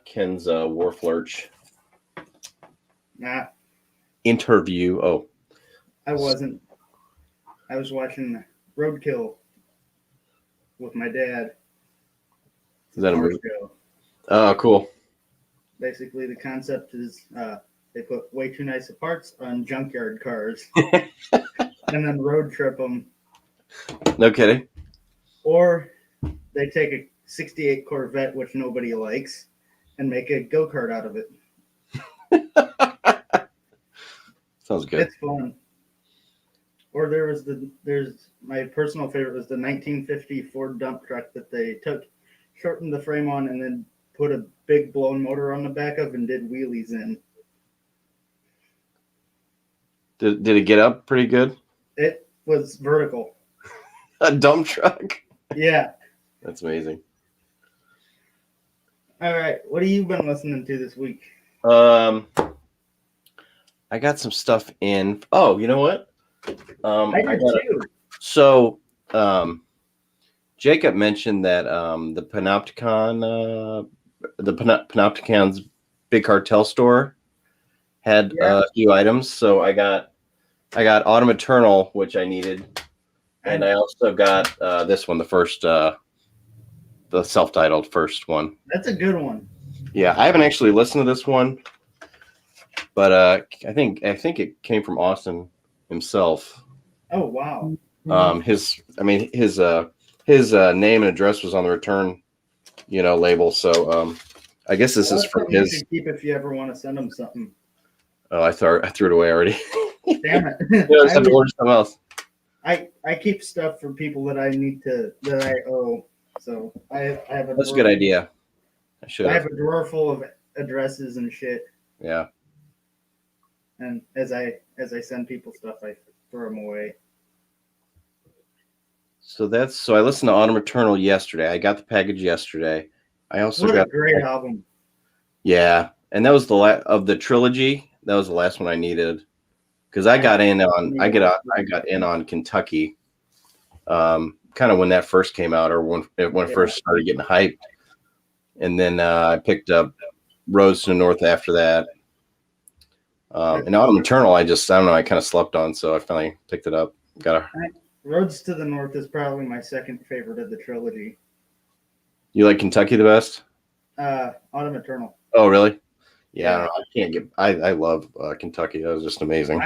Ken's Wharf Lurch Nah, interview. Oh, I wasn't. I was watching Roadkill with my dad. is that a Car movie? show. Oh, cool. Basically, the concept is they put way too nice of parts on junkyard cars and then road trip them, No kidding. or they take a '68 Corvette, which nobody likes, and make a go kart out of it. Sounds good. It's fun. Or there's my personal favorite was the 1950 Ford dump truck that they shortened the frame on, and then put a big blown motor on the back of and did wheelies in. Did it get up pretty good? It was vertical. A dump truck. Yeah. That's amazing. All right. What have you been listening to this week? I got some stuff in. Oh, you know what? I did too. So, Jacob mentioned that the Panopticon's Big Cartel store had a few items. So I got Autumn Eternal, which I needed, and I also got this one, the first, the self-titled first one. That's a good one. Yeah, I haven't actually listened to this one, but I think it came from Austin himself. Oh wow. His name and address was on the return, label. So I guess this is from his. You should keep if you ever want to send him something. Oh, I threw it away already. Damn it! I just have to order something else. I keep stuff for people that I owe. So I have a. That's a good idea. I have a drawer full of addresses and shit. Yeah. And as I send people stuff, I throw them away. So I listened to Autumn Eternal yesterday. I got the package yesterday. I also got a great album. Yeah, and that was of the trilogy. That was the last one I needed because I got in on Kentucky, kind of when that first came out or when it first started getting hyped, and then I picked up Roads to the North after that. And Autumn Eternal, I don't know, I kind of slept on, so I finally picked it up. Roads to the North is probably my second favorite of the trilogy. You like Kentucky the best? Autumn Eternal. Oh, really? Yeah, I love Kentucky. That was just amazing.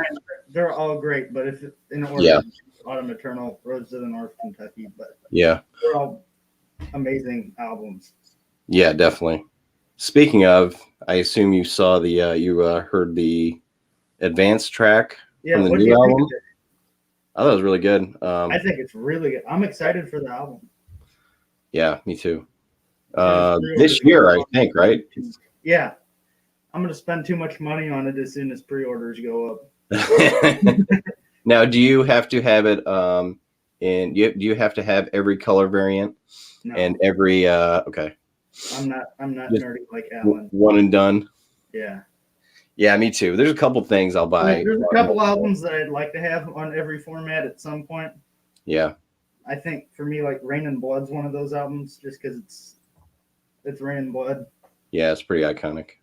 They're all great, but if in order, Autumn Eternal, Roads to the North, Kentucky, but yeah, they're all amazing albums. Yeah, definitely. Speaking of, I assume you saw you heard the advanced track from the new album. I thought it was really good. I think it's really good. I'm excited for the album. Yeah, me too. This year, I think, right? Yeah. I'm going to spend too much money on it as soon as pre-orders go up. Now, do you have to have it do you have to have every color variant? No. And every okay. I'm not nerdy like Alan. One and done. Yeah. Yeah, me too. There's a couple things I'll buy. There's a couple albums that I'd like to have on every format at some point. Yeah. I think for me, like Rain and Blood's one of those albums, just because it's Rain and Blood. Yeah, it's pretty iconic.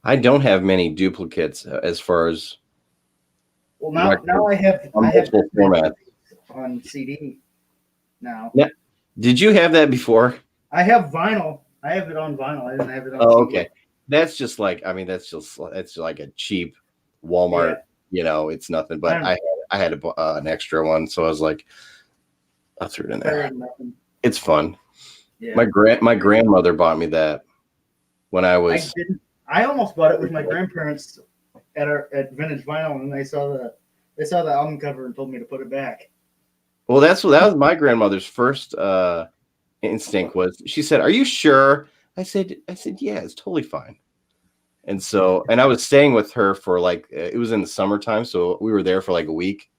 I don't have many duplicates as far as. Well, now I have multiple formats on CD. Now. Did you have that before? I have vinyl. I have it on vinyl. I didn't have it on. Oh, CD. okay. That's just like that's like a cheap Walmart. Yeah. It's nothing. But I had an extra one, so I was like, I threw it in there. It's fun. Yeah. My grandmother bought me that when I was. I almost bought it with my grandparents at Vintage Vinyl, and they saw the album cover and told me to put it back. Well, that was my grandmother's first instinct was. She said, "Are you sure?" I said, "Yeah, it's totally fine." And I was staying with her for it was in the summertime, so we were there for like a week.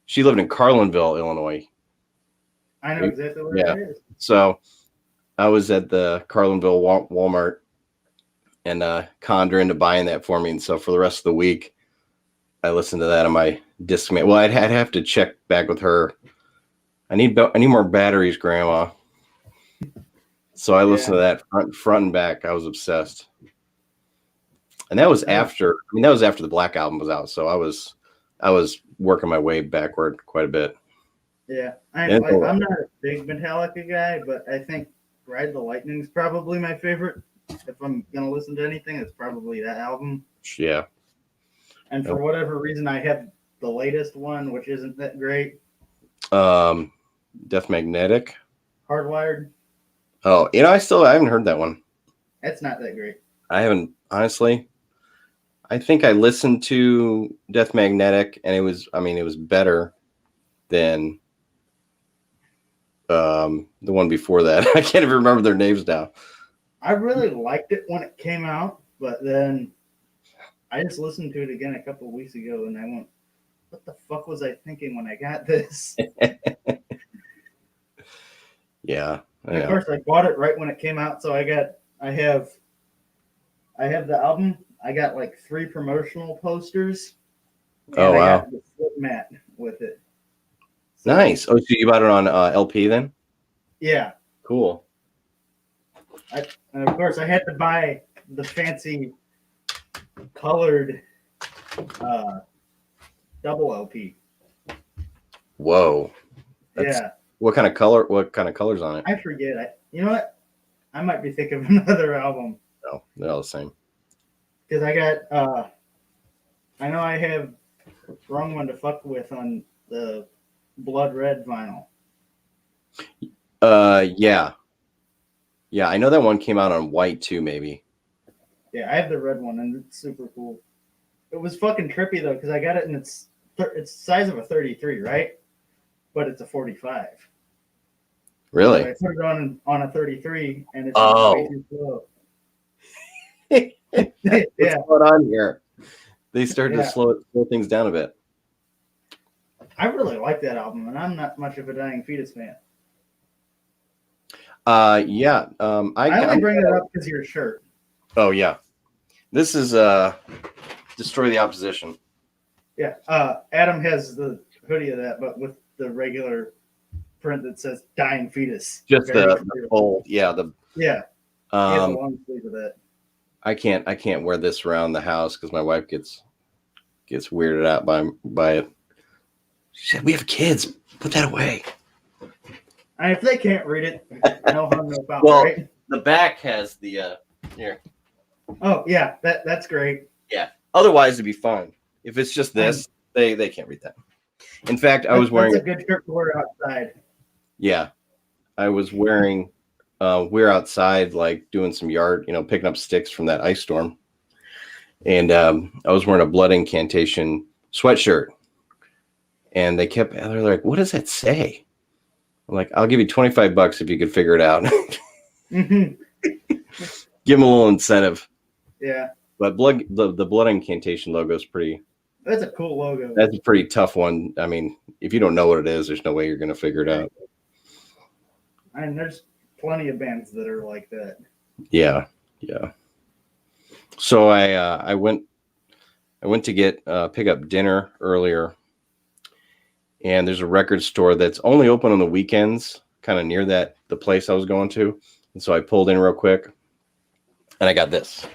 She lived in Carlinville, Illinois. I know exactly where it is. So I was at the Carlinville Walmart and conned her into buying that for me. And so for the rest of the week, I listened to that on my Discman. Well, I'd have to check back with her. I need more batteries, Grandma. So I listened to that front and back. I was obsessed. And that was after. I mean, that was after the Black Album was out. So I was working my way backward quite a bit. Yeah, I'm not a big Metallica guy, but I think Ride the Lightning is probably my favorite. If I'm gonna listen to anything, it's probably that album. Yeah. And for whatever reason, I have the latest one, which isn't that great. Death Magnetic. Hardwired. Oh, I haven't heard that one. That's not that great. I haven't, honestly. I think I listened to Death Magnetic, and it was better than the one before that. I can't even remember their names now. I really liked it when it came out, but then I just listened to it again a couple of weeks ago, and I went, "What the fuck was I thinking when I got this?" Yeah. Of course, I bought it right when it came out, so I have the album. I got like 3 promotional posters. Oh wow! I got the flip mat with it. So, nice. Oh, so you bought it on LP then? Yeah. Cool. And of course, I had to buy the fancy colored double LP. Whoa. Yeah. What kind of colors on it? I forget. You know what? I might be thinking of another album. No, they're all the same. Because I got I know I have Wrong One to Fuck With on the Blood Red vinyl. Yeah. Yeah, I know that one came out on white too, maybe. Yeah, I have the red one, and it's super cool. It was fucking trippy though, because I got it, and it's the size of a 33, right? But it's a 45. Really? So I put it on a 33, and it's way too slow. Yeah. What's going on here? They started to slow things down a bit. I really like that album, and I'm not much of a Dying Fetus fan. Yeah. I only bring it up because of your shirt. Oh yeah. This is Destroy the Opposition. Yeah. Adam has the hoodie of that, but with the regular print that says Dying Fetus. Just the fold. Yeah. He has a long sleeve of that. I can't wear this around the house because my wife gets weirded out by it. She said, "We have kids. Put that away." And if they can't read it, no harm, no foul, well, right? The back has the here. Oh yeah, that's great. Yeah. Otherwise, it'd be fine. If it's just this, they can't read that. In fact, I was wearing. That's a good shirt to wear outside. Yeah, I was wearing. We're outside, like doing some yard, picking up sticks from that ice storm, and I was wearing a Blood Incantation sweatshirt, and they're like, "What does that say?" I'm like, "I'll give you $25 if you could figure it out." Mm-hmm. Give them a little incentive. Yeah. But the Blood Incantation logo is pretty. That's a cool logo. That's a pretty tough one. I mean, if you don't know what it is, there's no way you're going to figure it out. And there's plenty of bands that are like that. Yeah. So I went to pick up dinner earlier, and there's a record store that's only open on the weekends, kind of near the place I was going to, and so I pulled in real quick, and I got this.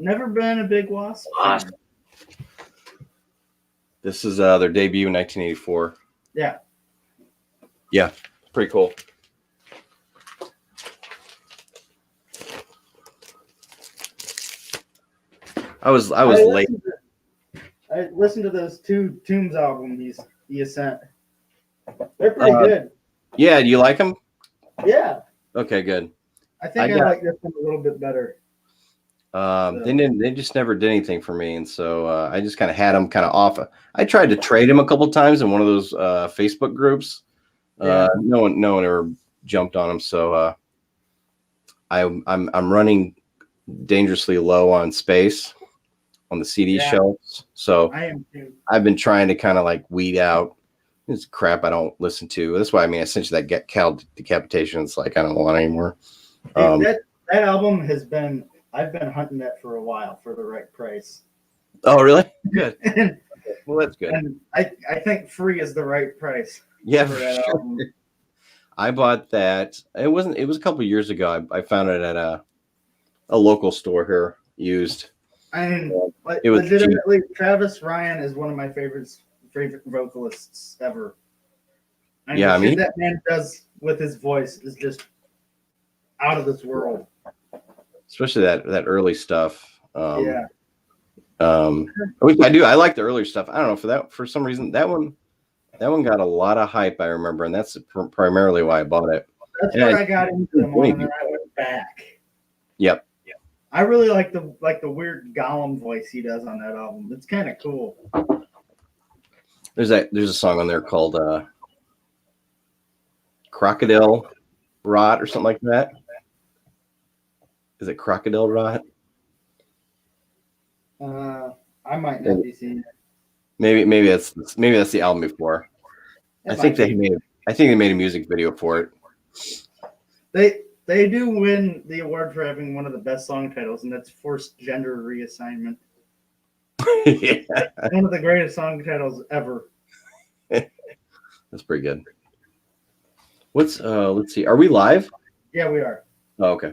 Never been a big Wasp. This is their debut in 1984. Yeah. Yeah, pretty cool. I was late. I listened to those 2 Tombs albums you sent. They're pretty good. Yeah, do you like them? Yeah. Okay, good. I think I like this one a little bit better. They just never did anything for me, and so I just kind of had them kind of off. I tried to trade them a couple times in one of those Facebook groups. No one ever jumped on them, so I'm running dangerously low on space on the CD shelves. So I am too. I've been trying to kind of like weed out this crap I don't listen to. That's why I sent you that Cal Decapitation. It's like I don't want anymore. That album has been. I've been hunting that for a while for the right price. Oh, really? Good. and, Well, that's good. and I think free is the right price Yeah, for for that sure. album. I bought that. It was a couple years ago. I found it at a local store here used. I mean, like, It was cheap. legitimately, Travis Ryan is one of my favorite vocalists ever. And Yeah, the I shit mean, that man does with his voice is just out of this world. especially that early stuff. Yeah. Which I do. I like the earlier stuff. I don't know for some reason that one got a lot of hype. I remember, and that's primarily why I bought it. That's And what I got into them on, and then I went back. Yep. I really like the weird Gollum voice he does on that album. It's kind of cool. There's a song on there called Crocodile Rot or something like that. Is it Crocodile Rot? I might not be seeing it. Maybe that's the album before. I think they made a music video for it. They do win the award for having one of the best song titles, and that's Forced Gender Reassignment. Yeah. One of the greatest song titles ever. That's pretty good. Let's see. Are we live? Yeah, we are. Oh, okay.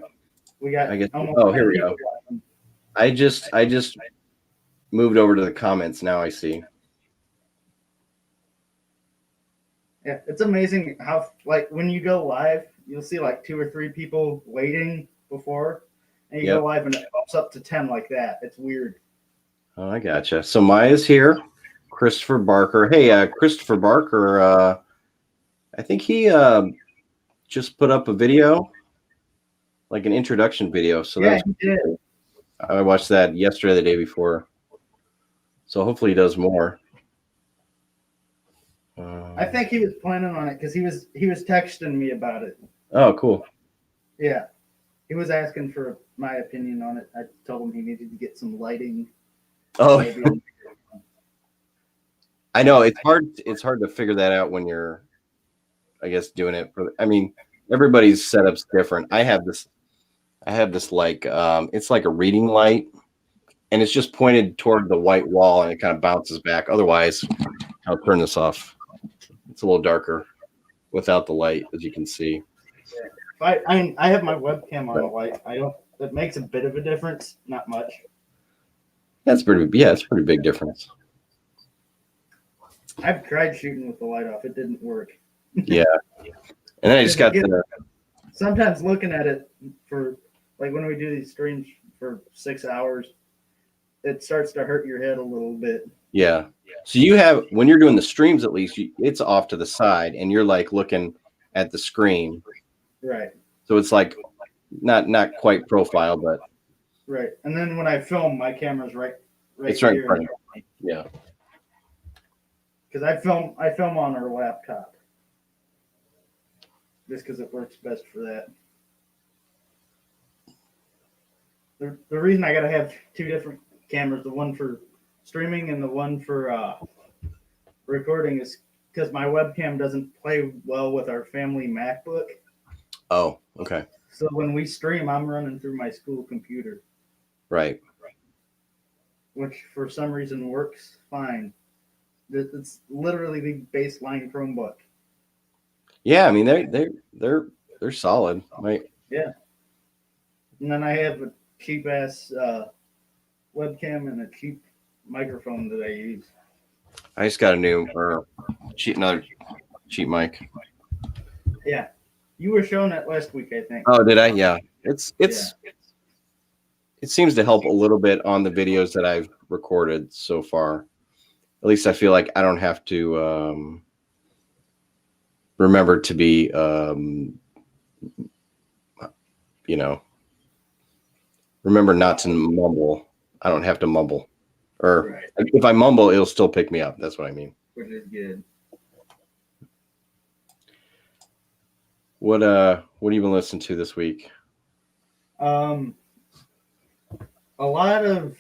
We got here we go. I just moved over to the comments. Now I see. Yeah, it's amazing how, like, when you go live, you'll see like 2 or 3 people waiting before, and you go live and it pops up to 10 like that. It's weird. Oh, I gotcha. So Maya's here. Christopher Barker. Hey, Christopher Barker. I think he just put up a video, like an introduction video. So yeah, he did. I watched that yesterday, the day before. So hopefully he does more. I think he was planning on it because he was texting me about it. Oh, cool. Yeah, he was asking for my opinion on it. I told him he needed to get some lighting. Oh, I know it's hard. It's hard to figure that out when you're, I guess, doing it for. I mean, everybody's setup's different. I have this like it's like a reading light, and it's just pointed toward the white wall, and it kind of bounces back. Otherwise, I'll turn this off. It's a little darker without the light, as you can see. I have my webcam on the light. It makes a bit of a difference, not much. It's a pretty big difference. I've tried shooting with the light off. It didn't work. Yeah. And then I just got sometimes looking at it for, like, when we do these streams for 6 hours, it starts to hurt your head a little bit. Yeah. So you have, when you're doing the streams, at least it's off to the side and you're like looking at the screen. Right. So it's like not quite profile, but right. And then when I film, my camera's right it's right in front of me. Yeah. Because I film on our laptop. Just because it works best for that. The reason I gotta have 2 different cameras, the one for streaming and the one for recording, is because my webcam doesn't play well with our family MacBook. Oh, okay. So when we stream, I'm running through my school computer. Right. Which for some reason works fine. It's literally the baseline Chromebook. Yeah, I mean they're solid, right? Yeah. And then I have a cheap ass webcam and a cheap microphone that I use. I just got another cheap mic. Yeah. You were showing that last week, I think. Oh, did I? Yeah. It seems to help a little bit on the videos that I've recorded so far. At least I feel like I don't have to remember to be remember not to mumble. I don't have to mumble. Or if I mumble, it'll still pick me up. That's what I mean. Which is good. What have you been listening to this week? A lot of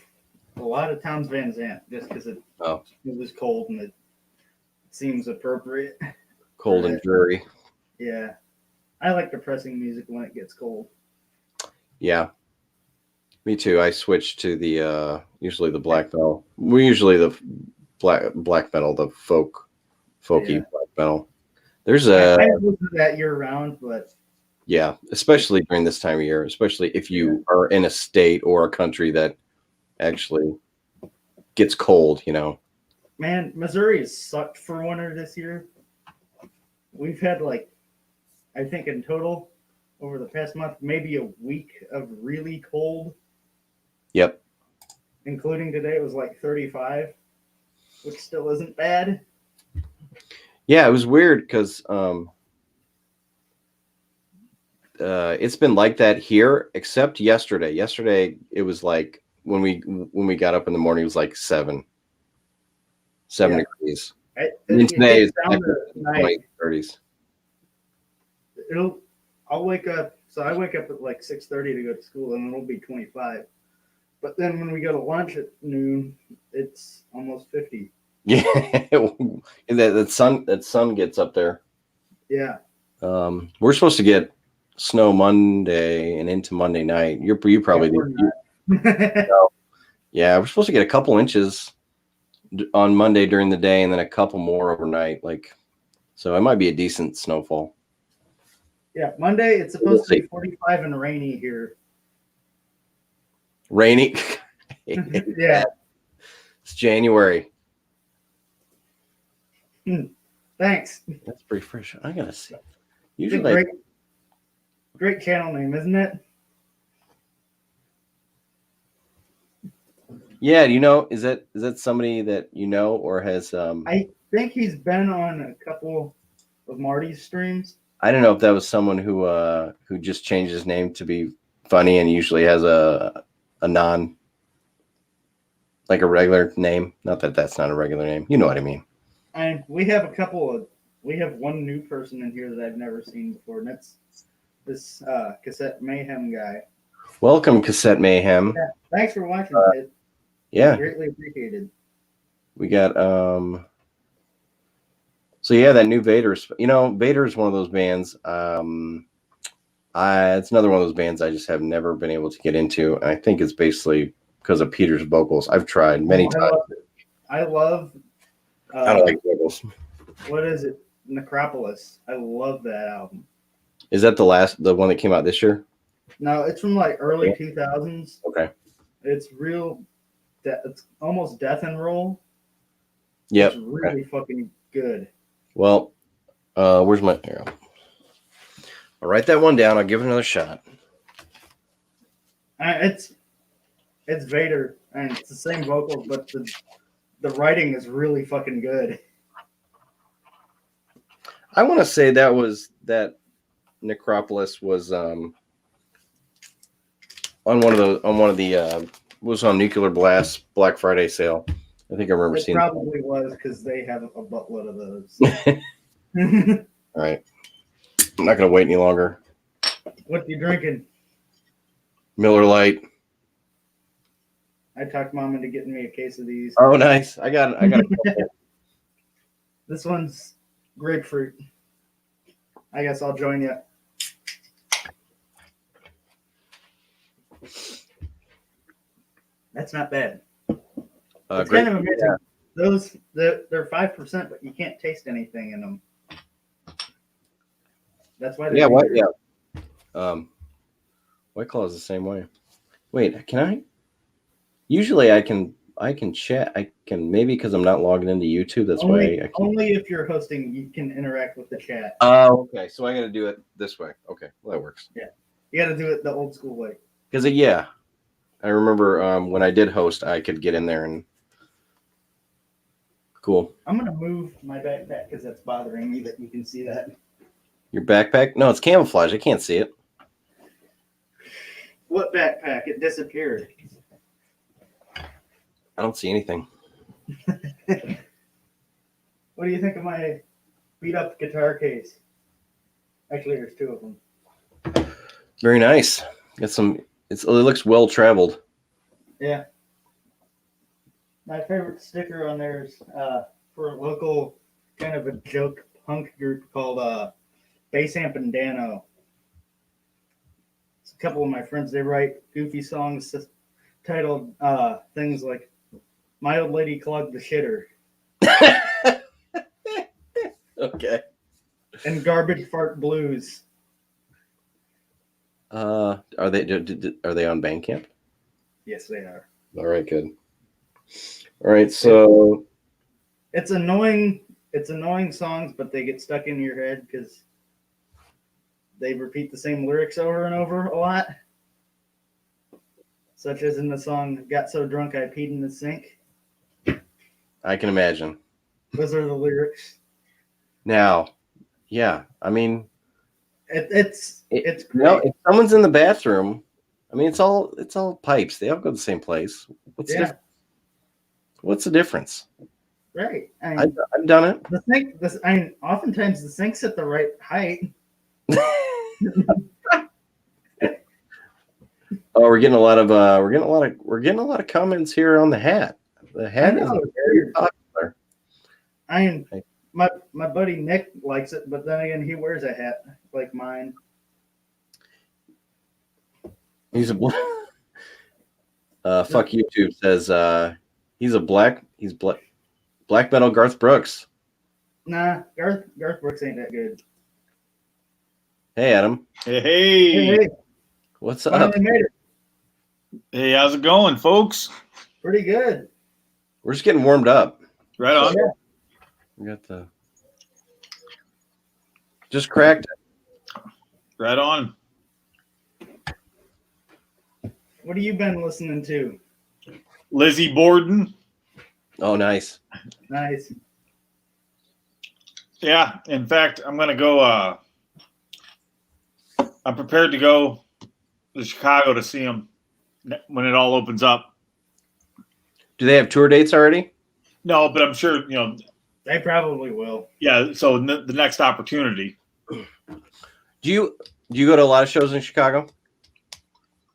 Townes Van Zandt, just because it was cold and it seems appropriate. Cold and dreary. Yeah. I like depressing music when it gets cold. Yeah. Me too. I switched to the usually the black metal. We usually the black metal, the folky Yeah. black metal. There's I a listen to that year round, but yeah, especially during this time of year, especially if you are in a state or a country that actually gets cold, you know. man, Missouri has sucked for winter this year. We've had like, I think in total over the past month, maybe a week of really cold, Yep. including today. It was like 35, which still isn't bad. Yeah, it was weird because it's been like that here, except yesterday. Yesterday it was like when we got up in the morning, it was like seven Yeah. degrees. It And then today gets is down back to to night. 30s. I'll wake up. So I wake up at like 6:30 to go to school, and it'll be 25. But then when we go to lunch at noon, it's almost 50. Yeah, that sun gets up there. Yeah. We're supposed to get snow Monday and into Monday night. You probably Yeah, yeah, we're supposed to get a couple inches on Monday during the day, and then a couple more overnight. Like, so it might be a decent snowfall. yeah, Monday it's supposed to be 45 and rainy here. Rainy. Yeah. It's January. Thanks. That's pretty fresh. I gotta see. It's a Usually, great channel name, isn't it? yeah. You know, is that somebody that you know or has? I think he's been on a couple of Marty's streams. I don't know if that was someone who just changed his name to be funny and usually has a non, like a regular name. Not that that's not a regular name. You know what I mean. And we have one new person in here that I've never seen before, and that's this Cassette Mayhem guy. Welcome, Cassette Mayhem. Yeah, thanks for watching. Yeah, greatly appreciated. we got So yeah, that new Vader. You know, Vader is one of those bands. It's another one of those bands I just have never been able to get into, and I think it's basically because of Peter's vocals. I've tried many times. I love. I don't like vocals. What is it? Necropolis. I love that album. Is that the one that came out this year? No, it's from like early 2000s. Okay. It's real. It's almost death and roll. Yep. It's really fucking good. Well, where's my? Here. I'll write that one down. I'll give it another shot. It's Vader, and it's the same vocals, but the writing is really fucking good. I want to say that Necropolis was on one of the was on Nuclear Blast Black Friday sale. I think I remember It seeing. Probably was because they have a buttload of those. All right, I'm not gonna wait any longer. What you drinking? Miller Lite. I talked Mom into getting me a case of these. Oh, nice. I got. This one's grapefruit. I guess I'll join you. That's not bad. It's kind of amazing. Yeah. Those they're 5%, but you can't taste anything in them. That's why. Yeah. What? Yeah. White Claw is the same way. Wait, can I? Usually, I can chat. I can maybe because I'm not logging into YouTube. That's why. I can. Only if you're hosting, you can interact with the chat. Oh, okay. So I got to do it this way. Okay, well that works. Yeah, you got to do it the old school way. Because yeah, I remember when I did host, I could get in there and. Cool. I'm gonna move my backpack because that's bothering me. That you can see that. Your backpack? No, it's camouflage. I can't see it. What backpack? It disappeared. I don't see anything. What do you think of my beat up guitar case? Actually, there's two of them. Very nice. Got some. It looks well traveled. Yeah. My favorite sticker on there is for a local kind of a joke punk group called Bass Amp and Dano. It's couple of my friends, they write goofy songs titled things like "My Old Lady Clogged the Shitter" Okay. and "Garbage Fart Blues." Are they on Bandcamp? Yes, they are. All right, good. All right, so It's annoying. It's annoying songs, but they get stuck in your head because they repeat the same lyrics over and over a lot. Such as in the song "Got So Drunk I Peed in the Sink." I can imagine. Those are the lyrics. Now, yeah, I mean, It's great. if someone's in the bathroom, I mean, it's all pipes. They all go to the same place. What's the difference? Right. I've done it. The sink. Oftentimes the sink's at the right height. Oh, we're getting a lot of comments here on the hat. The hat is very popular. My buddy Nick likes it, but then again, he wears a hat like mine. He's a fuck YouTube says he's black metal Garth Brooks. Nah, Garth Brooks ain't that good. Hey Adam. Hey. What's up? Finally made it. Hey, how's it going, folks? Pretty good. We're just getting warmed up. Right on. Yeah. We got just cracked it. Right on. What have you been listening to? Lizzie Borden. Oh, nice. Nice. Yeah, in fact, I'm gonna go. I'm prepared to go to Chicago to see him when it all opens up. Do they have tour dates already? No, but I'm sure They probably will. Yeah, so the next opportunity. Do you go to a lot of shows in Chicago?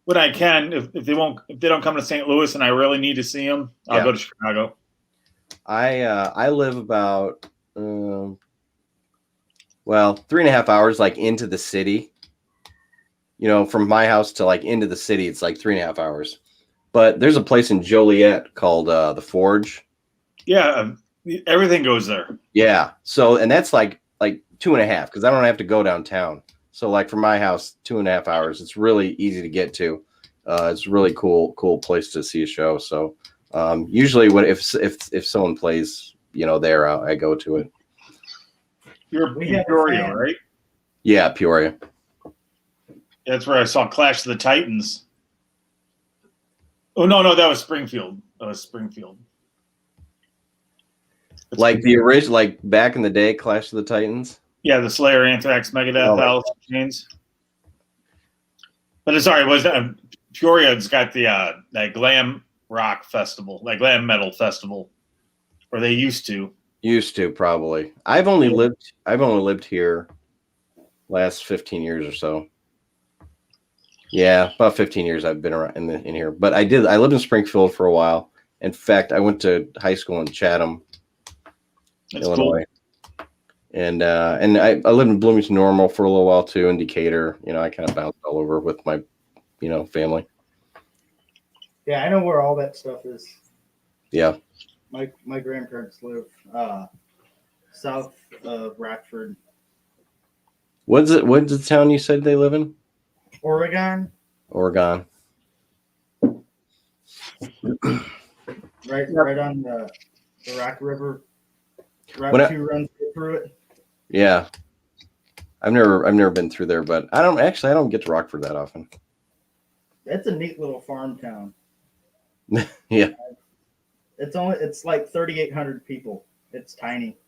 When I can, if they don't come to St. Louis and I really need to see them, I'll go to Chicago. I live about 3.5 hours like into the city. From my house to like into the city, it's like 3.5 hours. But there's a place in Joliet called the Forge. Yeah, everything goes there. Yeah. So and that's like 2.5 because I don't have to go downtown. So like from my house, 2.5 hours. It's really easy to get to. It's a really cool place to see a show. So usually if someone plays, there, I go to it. You're in Peoria, right? Yeah, Peoria. That's where I saw Clash of the Titans. Oh no, that was Springfield. Like the original, like back in the day, Clash of the Titans. Yeah, the Slayer, Anthrax, Megadeth, Alice in Chains. But sorry, was Peoria's got the that glam rock festival, that glam metal festival, or they used to. Used to probably. I've only lived here last 15 years or so. Yeah, about 15 years I've been around in here. But I lived in Springfield for a while. In fact, I went to high school in Chatham, Illinois. Cool. And I lived in Bloomington Normal for a little while too, in Decatur. I kind of bounced all over with my, family. Yeah, I know where all that stuff is. Yeah. My grandparents live south of Rockford. What's the town you said they live in? Oregon. Right on the Rock River. Route 2 runs through it. Yeah. I've never been through there, but I don't get to Rockford that often. That's a neat little farm town. Yeah. It's like 3,800 people. It's tiny.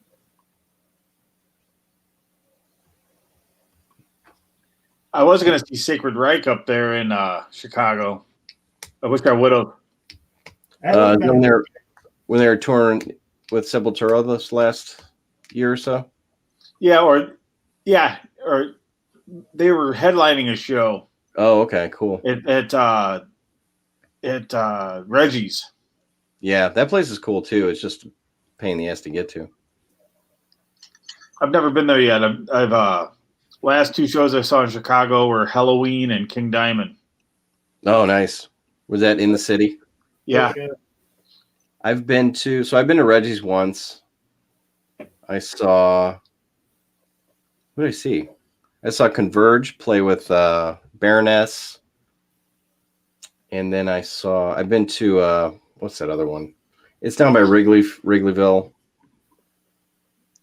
I was going to see Sacred Reich up there in Chicago. I wish I would have. When they were touring with Sepultura this last year or so. Yeah, or they were headlining a show. Oh, okay, cool. At Reggie's. Yeah, that place is cool too. It's just a pain in the ass to get to. I've never been there yet. Last two shows I saw in Chicago were Halloween and King Diamond. Oh, nice. Was that in the city? Yeah. Okay. I've been to Reggie's once. I saw, what did I see? I saw Converge play with Baroness. And then I've been to, what's that other one? It's down by Wrigleyville.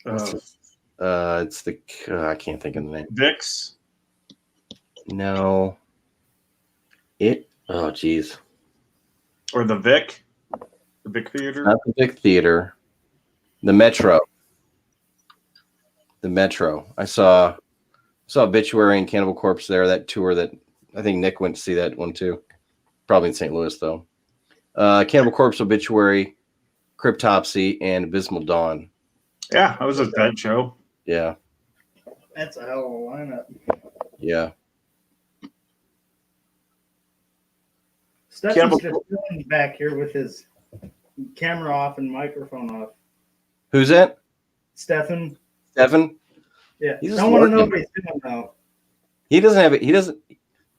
It's the, I can't think of the name. Vix. No. Oh, geez. Or the Vic. The Vic Theater. Not the Vic Theater. The Metro. The Metro. I saw Obituary and Cannibal Corpse there. That tour that I think Nick went to see that one too. Probably in St. Louis though. Cannibal Corpse, Obituary, Cryptopsy, and Abysmal Dawn. Yeah, I was at that show. Yeah. That's a hell of a lineup. Yeah. Stephen's just sitting back here with his camera off and microphone off. Who's that? Stephen. Stephen? Yeah. He's Don't want to know working. what he's doing now. He doesn't have it.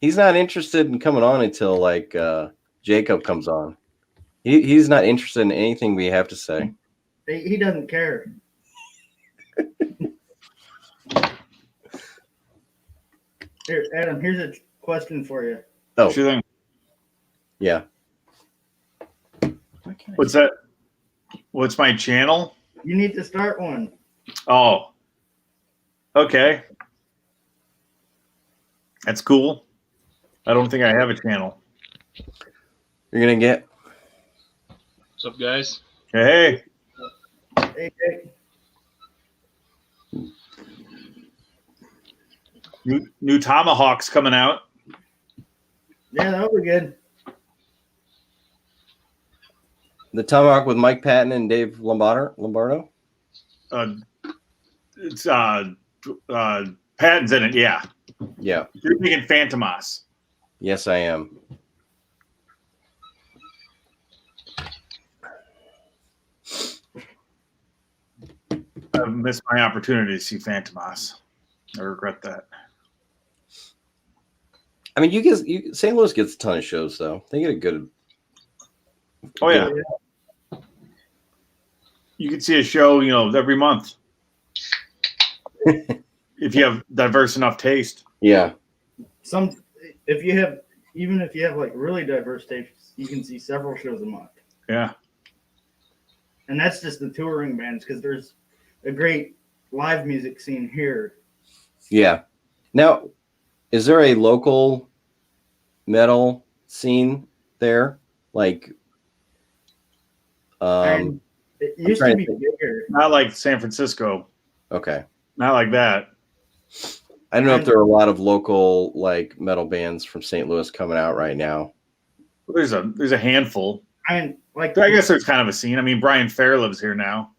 He's not interested in coming on until like Jacob comes on. He's not interested in anything we have to say. He doesn't care. Here, Adam, here's a question for you. Oh, Sure thing. yeah. What's that? What's my channel? You need to start one. Oh. Okay. That's cool. I don't think I have a channel. You're gonna get. What's up, guys? Hey. Hey, New Tomahawks coming out. yeah, that'll be good. The Tomahawk with Mike Patton and Dave Lombardo. It's Patton's in it, yeah. Yeah. You're thinking Phantomas. Yes, I am. I've missed my opportunity to see Phantomas. I regret that. I mean, St. Louis gets a ton of shows though. They get a good. Oh yeah. You can see a show, every month. If you have diverse enough taste. Yeah. If you have like really diverse tastes, you can see several shows a month. Yeah. And that's just the touring bands, because there's a great live music scene here. Yeah. Now, is there a local metal scene there? Like, And it used to be bigger. Not like San Francisco. okay. Not like that. I don't know if there are a lot of local like metal bands from St. Louis coming out right now. There's a handful. I guess there's kind of a scene. I mean, Brian Fair lives here now,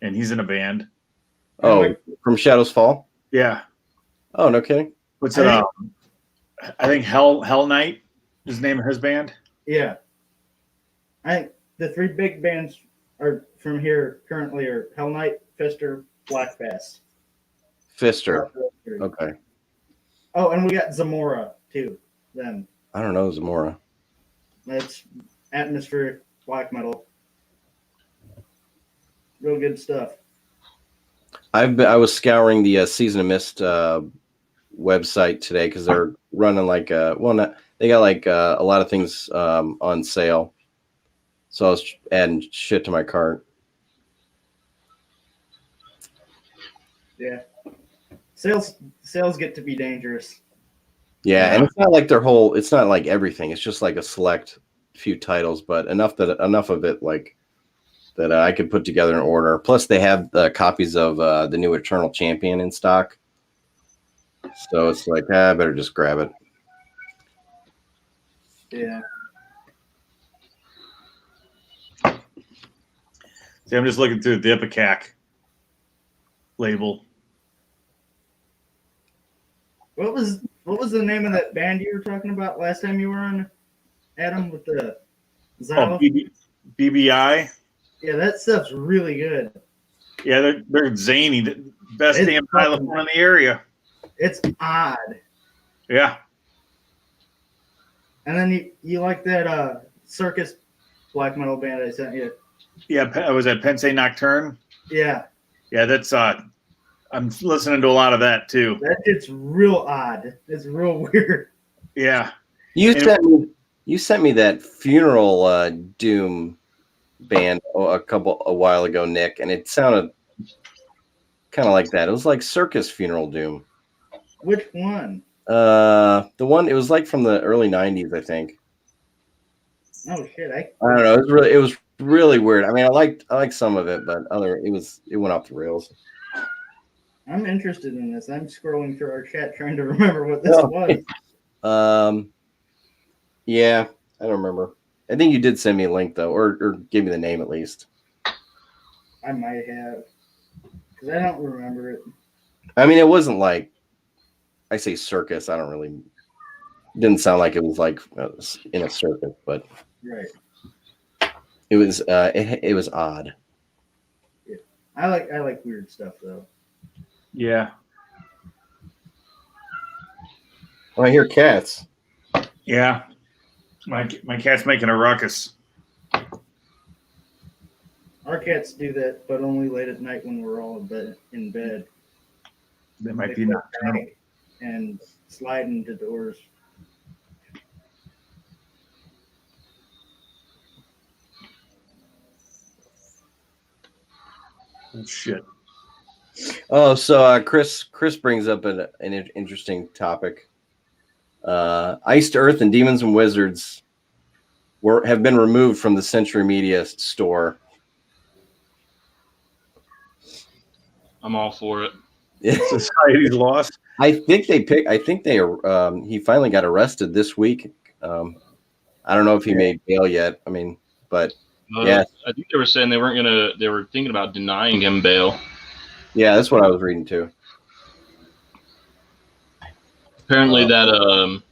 and he's in a band. Oh, from Shadows Fall? Yeah. Oh, no kidding. What's it? I think Hell Night is the name of his band. Yeah. I think the three big bands are from here currently are Hell Night, Fister, Black Bass. Fister. Okay. Oh, and we got Zamora too. Then I don't know Zamora. that's atmospheric black metal. Real good stuff. I was scouring the Season of Mist website today because they're running like they got like a lot of things on sale. So I was adding shit to my cart. Yeah. Sales get to be dangerous. Yeah, and it's not like it's not like everything. It's just like a select few titles, but enough of it like that I could put together an order. Plus, they have the copies of the new Eternal Champion in stock, so it's like I better just grab it. Yeah. See, I'm just looking through the Ipecac label. What was the name of that band you were talking about last time you were on, Adam, with the xylophone? BBI. Yeah, that stuff's really good. Yeah, they're zany. The best damn xylophone in the area. It's odd. Yeah. And then you like that circus black metal band I sent you? Yeah, was that Pense Nocturne? Yeah, Yeah, that's I'm listening to a lot of that too. that shit's real odd. It's real weird. Yeah. You And- sent me that funeral doom band a while ago, Nick, and it sounded kind of like that. It was like circus funeral doom. Which one? The one, it was like from the early 90s, I think. Oh shit! I don't know. It was really weird. I mean, I liked some of it, but it went off the rails. I'm interested in this. I'm scrolling through our chat trying to remember what this was. Yeah, I don't remember. I think you did send me a link though, or give me the name at least. I might have, because I don't remember it. I mean, it wasn't like, I say circus. I don't really. Didn't sound like it was like in a circus, but Right. it was. It was odd. I like weird stuff though. Yeah. Oh, I hear cats. Yeah. My cat's making a ruckus. Our cats do that, but only late at night when we're all in bed. That might They be go nocturnal. back and slide into doors. Oh, shit. Oh, so Chris brings up an interesting topic. Iced Earth and Demons and Wizards have been removed from the Century Media store. I'm all for it. Society's lost. I think he finally got arrested this week. I don't know if he made bail yet. I mean, but yeah, I think they were saying they were thinking about denying him bail. yeah, that's what I was reading too. Apparently that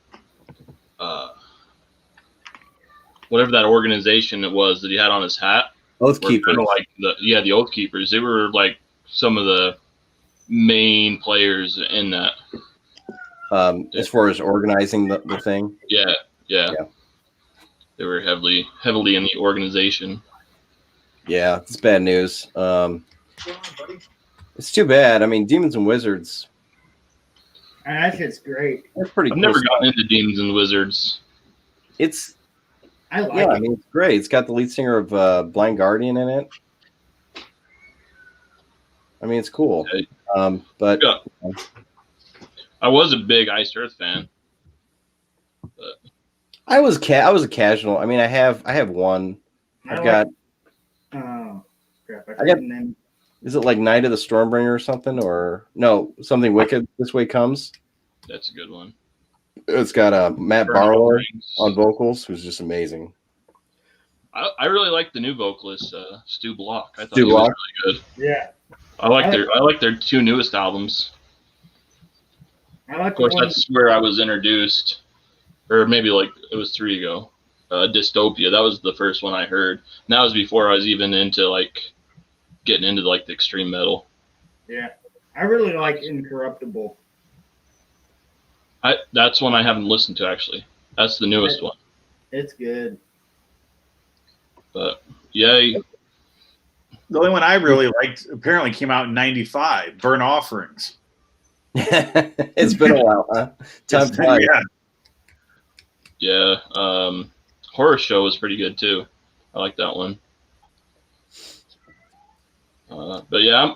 whatever that organization it was that he had on his hat Oath were Keepers. kind of like the Oath Keepers. They were like some of the main players in that. As far as organizing the thing. Yeah. They were heavily in the organization. Yeah, it's bad news. It's too bad. I mean, Demons and Wizards. And that shit's great. That's pretty I've cool never stuff. gotten into Demons and Wizards. It's I like I it. mean, it's great. It's got the lead singer of Blind Guardian in it. I mean, it's cool. Okay. But Yeah. I was a big Iced Earth fan. I was a casual. I mean, I have one. I've got. Oh crap! I I forgot got- the name. Is it like Night of the Stormbringer or something, or no? Something Wicked This Way Comes. That's a good one. It's got Matt Burning Barlow Rings. on vocals, who's just amazing. I really like the new vocalist, Stu Block. I thought Stu he was Block? really good. Yeah, I like their two newest albums. I like Of course, the one. that's where I was introduced, or maybe like it was 3 ago. Dystopia. That was the first one I heard. And that was before I was even into like getting into like the extreme metal. Yeah, I really like Incorruptible. That's one I haven't listened to actually. That's the newest one. It's good. But yeah, The only one I really liked apparently came out in '95. Burn Offerings. It's been a while, huh? Time flies. Yeah. yeah. Horror Show was pretty good too. I like that one. But yeah,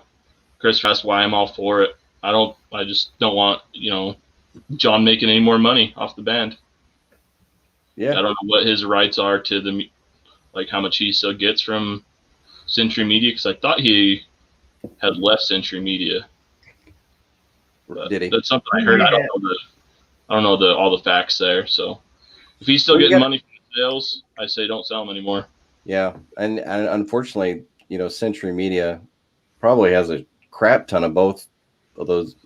Chris, that's why I'm all for it. I just don't want John making any more money off the band. Yeah. I don't know what his rights are to like how much he still gets from Century Media, because I thought he had left Century Media. But Did he? That's something I heard. I don't know all the facts there. So if he's still getting money from the sales, I say don't sell him anymore. Yeah, and unfortunately, Century Media probably has a crap ton of both of those,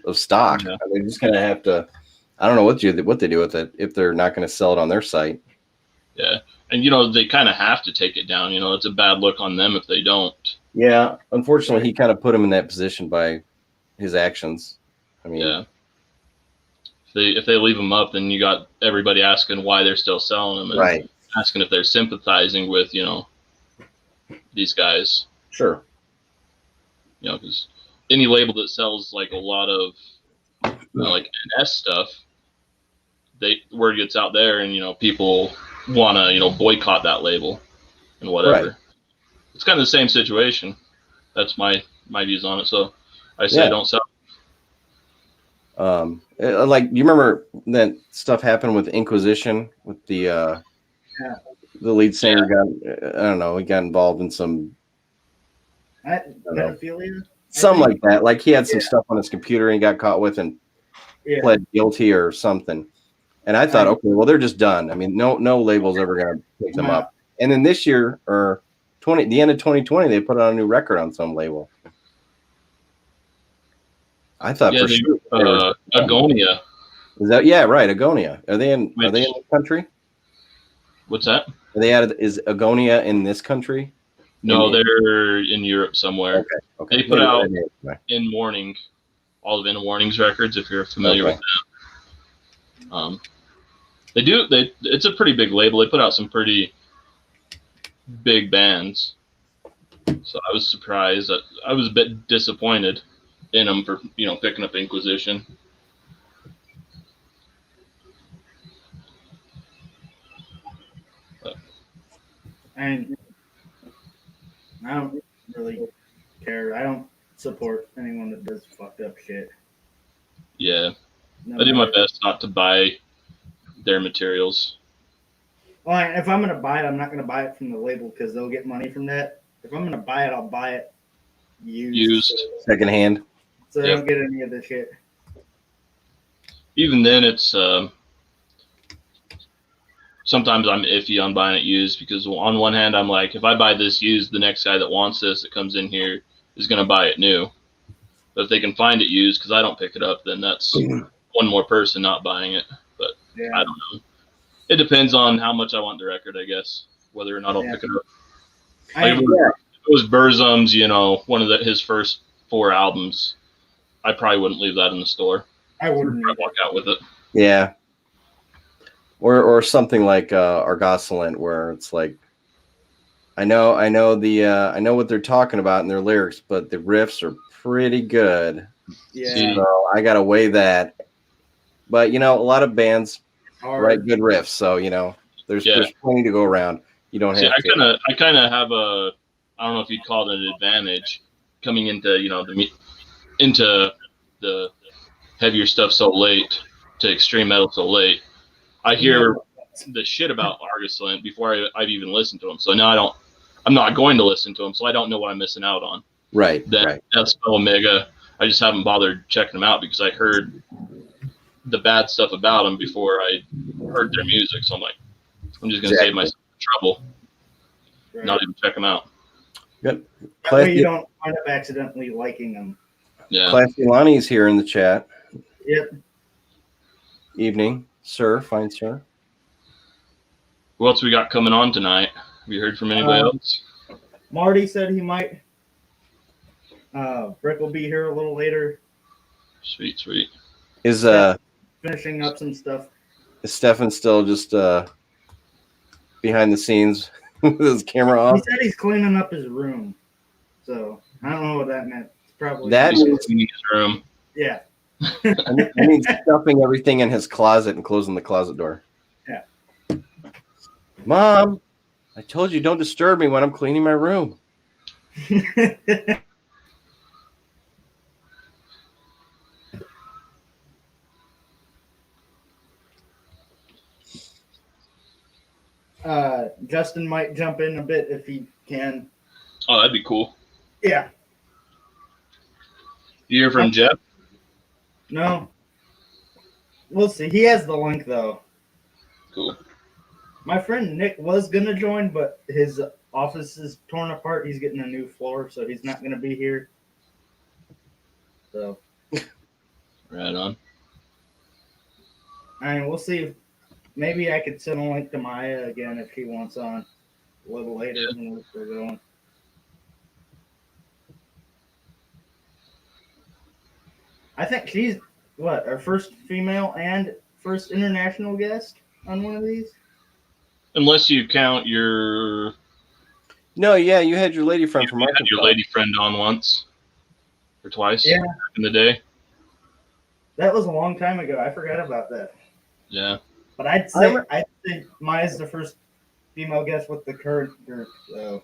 of stock. Yeah. They're just gonna have to. I don't know what they do with it if they're not going to sell it on their site. Yeah, and they kind of have to take it down. It's a bad look on them if they don't. Yeah, unfortunately, he kind of put him in that position by his actions. I mean, Yeah, If they leave them up, then you got everybody asking why they're still selling them, and Right. asking if they're sympathizing with these guys. Sure. Because any label that sells like a lot of like NS stuff, word gets out there, and people want to boycott that label and whatever. Right. It's kind of the same situation. That's my views on it. So I say don't sell. Like, you remember that stuff happened with Inquisition with the lead singer got, I don't know, he got involved in some pedophilia, something like that. Like, he had some stuff on his computer and he got caught with and pled guilty or something. And I thought, okay, well, they're just done. I mean, no label's ever gonna pick them up. And then this year, or the end of 2020, they put out a new record on some label. I thought for sure. Agonia. Is that right? Agonia. Are they in the country? What's that? Are they is Agonia in this country? No, they're in Europe somewhere. Okay. They put out In Warning, all of In Warning's records, if you're familiar with them. They do. It's a pretty big label. They put out some pretty big bands. So I was surprised. I was a bit disappointed in them for picking up Inquisition. And I don't really care. I don't support anyone that does fucked up shit. Yeah, I do my best not to buy their materials. Well, if I'm gonna buy it, I'm not gonna buy it from the label because they'll get money from that. If I'm gonna buy it, I'll buy it used. Secondhand. So I don't get any of the shit. Even then, it's sometimes I'm iffy on buying it used because on one hand, I'm like, if I buy this used, the next guy that wants this that comes in here is going to buy it new. But if they can find it used because I don't pick it up, then that's one more person not buying it. But I don't know. It depends on how much I want the record, I guess, whether or not I'll pick it up. Like if it was Burzum's, one of his first 4 albums, I probably wouldn't leave that in the store. I wouldn't. I'd walk out with it. Yeah. Or something like Argosolent, where it's like, I know what they're talking about in their lyrics, but the riffs are pretty good. Yeah. So I gotta weigh that. But a lot of bands write good riffs, so there's plenty to go around. You don't have to. I kind of have I don't know if you'd call it an advantage coming into into the heavier stuff so late, to extreme metal so late. I hear the shit about Argosolent before I've even listened to them. So now I'm not going to listen to them, so I don't know what I'm missing out on. Right. That's Omega. I just haven't bothered checking them out because I heard the bad stuff about them before I heard their music. So I'm like, I'm just going to save myself the trouble, not even check them out. Good. That way you don't wind up accidentally liking them. Yeah. Classy Lonnie's here in the chat. Yep. Evening, sir. Fine, sir. Who else we got coming on tonight? Have you heard from anybody else? Marty said he might. Brick will be here a little later. Sweet. Is finishing up some stuff. Is Stefan still just behind the scenes with his camera off? He said he's cleaning up his room. So I don't know what that meant. It's probably that he's means cleaning his room. Yeah. I mean stuffing everything in his closet and closing the closet door. Yeah. Mom, I told you don't disturb me when I'm cleaning my room. Justin might jump in a bit if he can. Oh, that'd be cool. Yeah. You hear from Jeff? No. We'll see. He has the link though. Cool. My friend Nick was gonna join, but his office is torn apart. He's getting a new floor, so he's not gonna be here. So. Right on. I mean, we'll see. Maybe I could send a link to Maya again if he wants on a little later when we're going. I think she's what, our first female and first international guest on one of these? Unless you count your No, yeah, you had your lady friend from you had Arkansas. your lady friend on once or twice Yeah. back in the day. That was a long time ago. I forgot about that. Yeah. But I'd say Maya's the first female guest with the current group, though.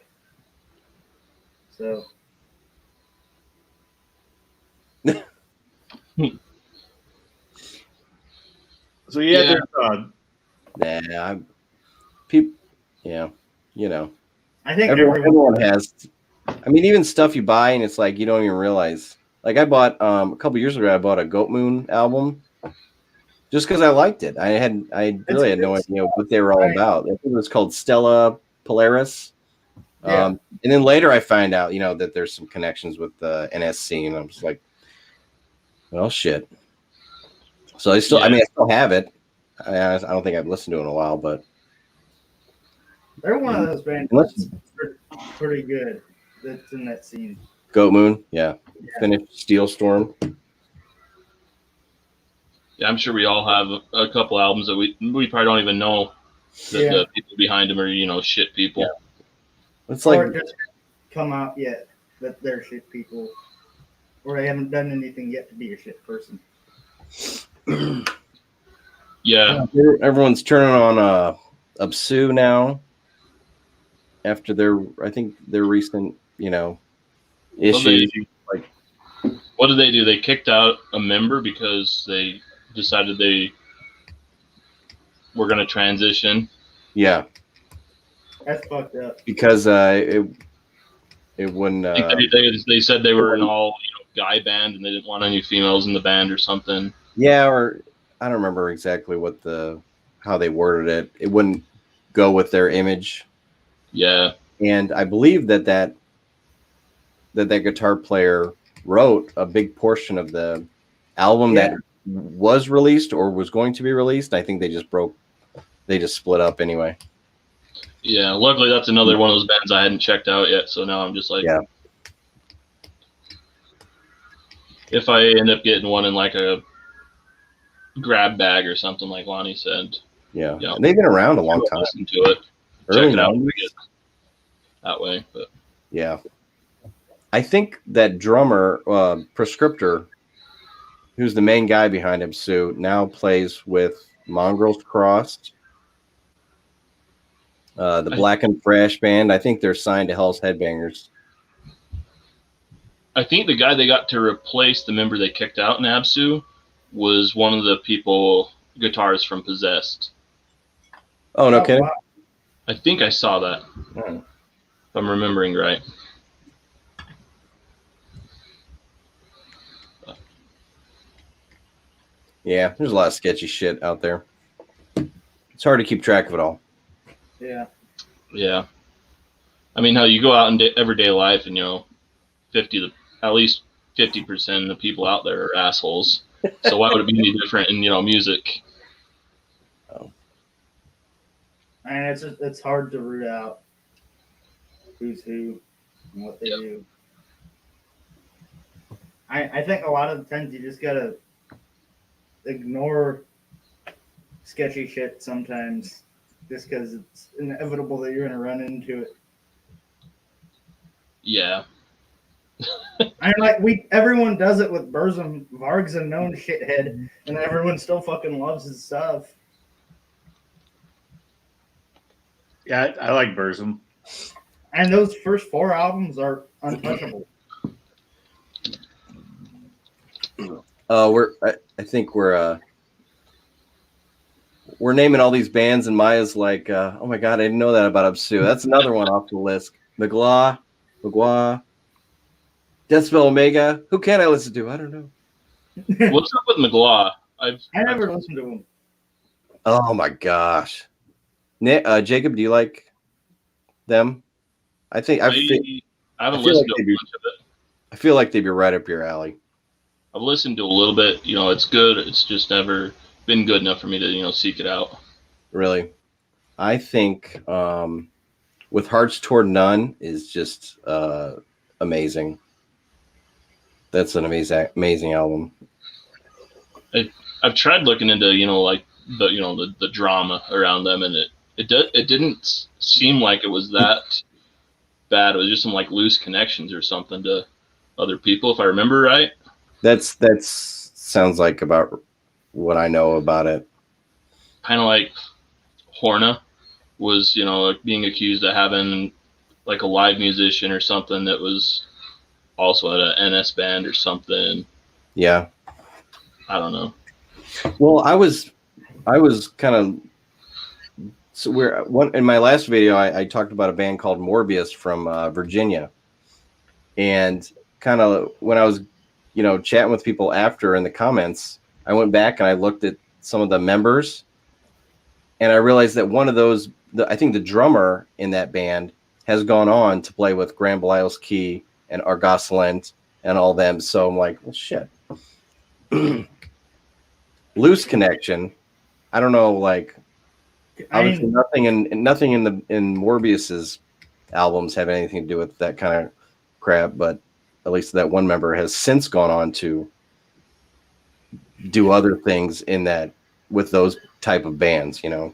So So yeah, Yeah. there's People, yeah, you know, I think everyone has. I mean, even stuff you buy and it's like you don't even realize. Like I bought a couple years ago, I bought a Goat Moon album just because I liked it. I really had no idea what they were all about. I think it was called Stella Polaris. Yeah. And then later I find out, that there's some connections with the NSC, and I'm just like, well, shit. So I still have it. I don't think I've listened to it in a while, but they're one of those bands that's pretty good. That's in that scene. Goat Moon, yeah. Finished Steel Storm. Yeah, I'm sure we all have a couple albums that we probably don't even know that the people behind them are, shit people. Yeah. It's Or like just come out yet that they're shit people. Or they haven't done anything yet to be a shit person. Yeah. Everyone's turning on Absu now after their recent, issues. What did they do? They kicked out a member because they decided they were going to transition. Yeah. That's fucked up. Because it wouldn't. I think they said they were an all guy band and they didn't want any females in the band or something. Yeah, or I don't remember exactly how they worded it. It wouldn't go with their image. Yeah. And I believe that guitar player wrote a big portion of the album that was released or was going to be released. I think they just split up anyway. Yeah, luckily that's another one of those bands I hadn't checked out yet, so now I'm just like, if I end up getting one in like a grab bag or something like Lonnie said. Yeah. They've been around a long time. Listen to it. Early Check it out 90s. that way. But yeah. I think that drummer, Prescriptor, who's the main guy behind him, Sue, now plays with Mongrels Crossed, the Black and Fresh band. I think they're signed to Hell's Headbangers. I think the guy they got to replace the member they kicked out in Absu was one of the guitarists from Possessed. Oh, no kidding? Wow. I think I saw that. If I'm remembering right. Yeah, there's a lot of sketchy shit out there. It's hard to keep track of it all. Yeah. Yeah. I mean, how you go out in everyday life and, at least 50% of the people out there are assholes. So why would it be any different in, music? Oh. And it's hard to root out who's who and what they do. I think a lot of the times you just gotta ignore sketchy shit sometimes just because it's inevitable that you're gonna run into it. Yeah. I'm like, everyone does it with Burzum. Varg's a known shithead, and everyone still fucking loves his stuff. Yeah, I like Burzum. And those first 4 albums are untouchable. I think we're naming all these bands, and Maya's like, oh my god, I didn't know that about Absu. That's another one off the list. Magua, Deathspell Omega. Who can I listen to? I don't know. What's up with Magua? I never listened to him. Oh my gosh, Jacob, do you like them? I think I haven't listened to a bunch of it. I feel like they'd be right up your alley. I've listened to a little bit. It's good. It's just never been good enough for me to seek it out. Really, I think With Hearts Toward None is just amazing. That's an amazing album. I've tried looking into, like the drama around them, and it didn't seem like it was that bad. It was just some like loose connections or something to other people, if I remember right. That's sounds like about what I know about it. Kind of like Horna was, like being accused of having like a live musician or something that was also at an NS band or something. Yeah. I don't know. Well, I was kind of in my last video I talked about a band called Morbius from Virginia, and kind of when I was chatting with people after in the comments, I went back and I looked at some of the members, and I realized that one of those, I think the drummer in that band has gone on to play with Graham Belialski and Argosalent and all them. So I'm like, well, shit. Loose connection. I don't know, like obviously nothing in Morbius's albums have anything to do with that kind of crap, but at least that one member has since gone on to do other things in that with those type of bands, I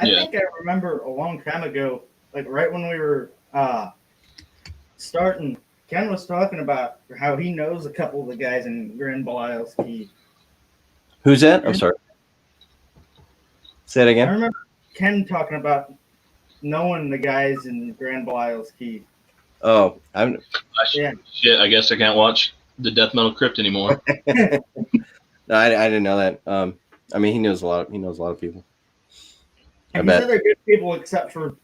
think I remember a long time ago, like right when we were starting, Ken was talking about how he knows a couple of the guys in Graham Belialski. Who's that? I'm sorry. Say it again. I remember Ken talking about knowing the guys in Graham Belialski. Oh, Shit, I guess I can't watch the Death Metal Crypt anymore. No, I didn't know that. I mean, he knows a lot of people. And he said they're good people except for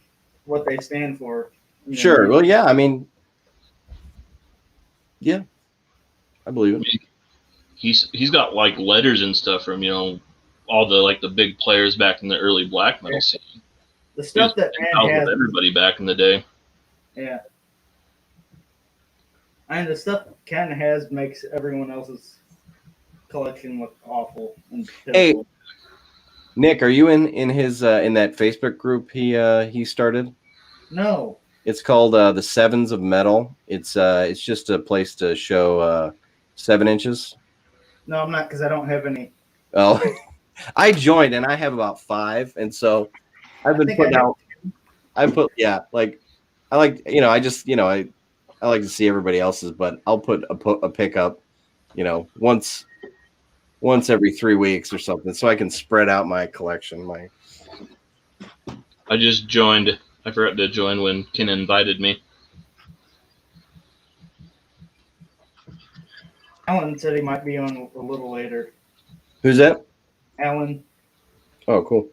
what they stand for. Sure. Well, yeah. I mean, yeah, I believe it. He's got like letters and stuff from all the like the big players back in the early black metal scene. The stuff that man has, everybody back in the day. Yeah. And the stuff Ken has makes everyone else's collection look awful and pitiful. Hey, Nick, are you in his in that Facebook group he started? No. It's called the Sevens of Metal. It's just a place to show 7 inches. No, I'm not, because I don't have any. Oh, I joined and I have about 5, and so I've been putting out. I like I like I just I like to see everybody else's, but I'll put a pickup, once every 3 weeks or something, so I can spread out my collection. I just joined. I forgot to join when Ken invited me. Alan said he might be on a little later. Who's that? Alan. Oh, cool.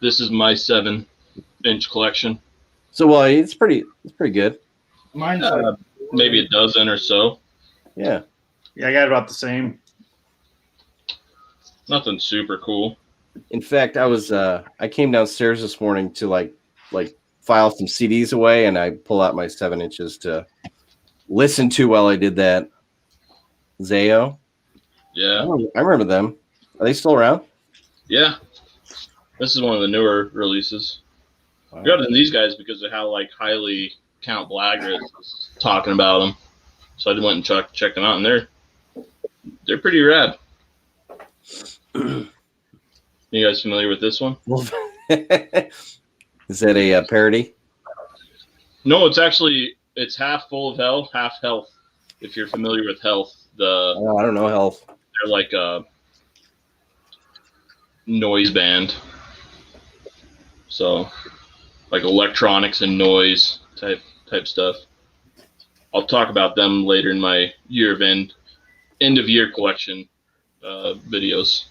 This is my 7-inch collection. So, well, it's pretty good. Mine's maybe a dozen or so. Yeah. Yeah, I got about the same. Nothing super cool. In fact, I came downstairs this morning to like file some CDs away, and I pull out my 7 inches to listen to while I did that. Zayo. Yeah. I remember them. Are they still around? Yeah. This is one of the newer releases. Wow. I got into these guys because of how like highly Count Blagris was talking about them. So I went and checked them out, and they're pretty rad. You guys familiar with this one? Is that a parody? No, it's half Full of Hell, half Health. If you're familiar with Health, I don't know Health. They're like a noise band. So like electronics and noise type stuff. I'll talk about them later in my end of year collection videos.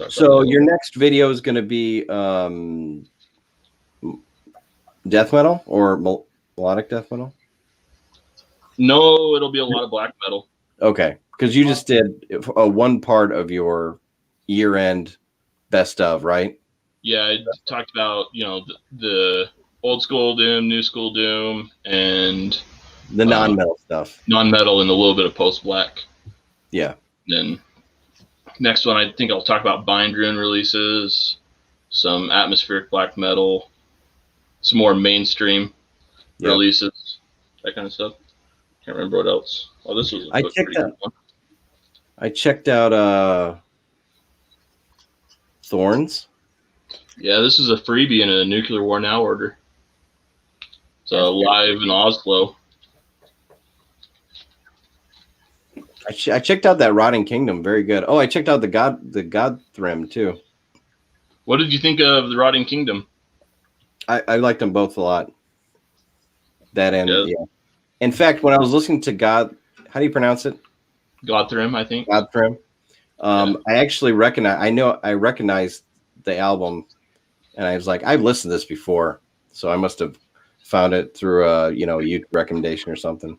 So your next video is going to be death metal or melodic death metal? No, it'll be a lot of black metal. Okay, because you just did one part of your year-end best of, right? Yeah, I talked about the old school doom, new school doom, and the non-metal stuff. Non-metal and a little bit of post-black. Yeah. Then next one, I think I'll talk about Bind Rune releases, some atmospheric black metal, some more mainstream Yep. releases, that kind of stuff. Can't remember what else. Oh, this was I a checked pretty out- good one. I checked out Thorns. Yeah, this is a freebie in a Nuclear War Now order. So live in Oslo. I checked out that Rotting Kingdom. Very good. Oh, I checked out the Godthrim too. What did you think of the Rotting Kingdom? I liked them both a lot. That and Yeah. yeah. In fact, when I was listening to how do you pronounce it? Godthrim, I think. Godthrim. I actually I recognized the album, and I was like, I've listened to this before, so I must have found it through a YouTube recommendation or something.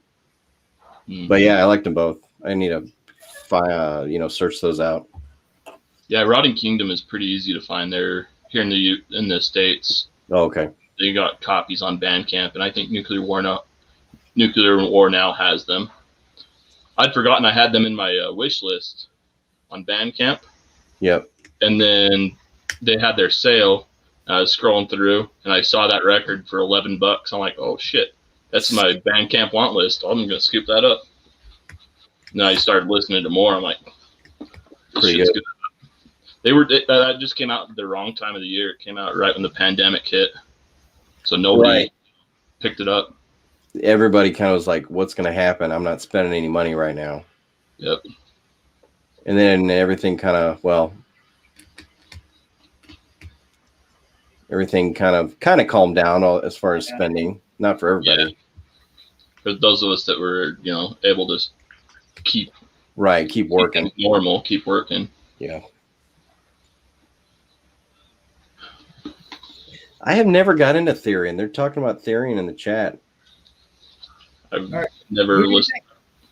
Mm. But yeah, I liked them both. I need to search those out. Yeah, Rotting Kingdom is pretty easy to find there here in the States. Oh, okay. They got copies on Bandcamp, and I think Nuclear War Now has them. I'd forgotten I had them in my wish list on Bandcamp, Yep. and then they had their sale. I was scrolling through, and I saw that record for $11. I'm like, oh shit, that's my Bandcamp want list. I'm gonna scoop that up. And then I started listening to more. I'm like, this Pretty shit's good. good. That just came out at the wrong time of the year. It came out right when the pandemic hit, so nobody picked it up. Everybody kind of was like, what's going to happen? I'm not spending any money right now. Yep. And then everything kind of calmed down as far as spending. Not for everybody. For those of us that were, able to keep working. keep normal, keep working. Yeah. I have never got into Therion. They're talking about Therion in the chat. I've All right. never Who do you listened. think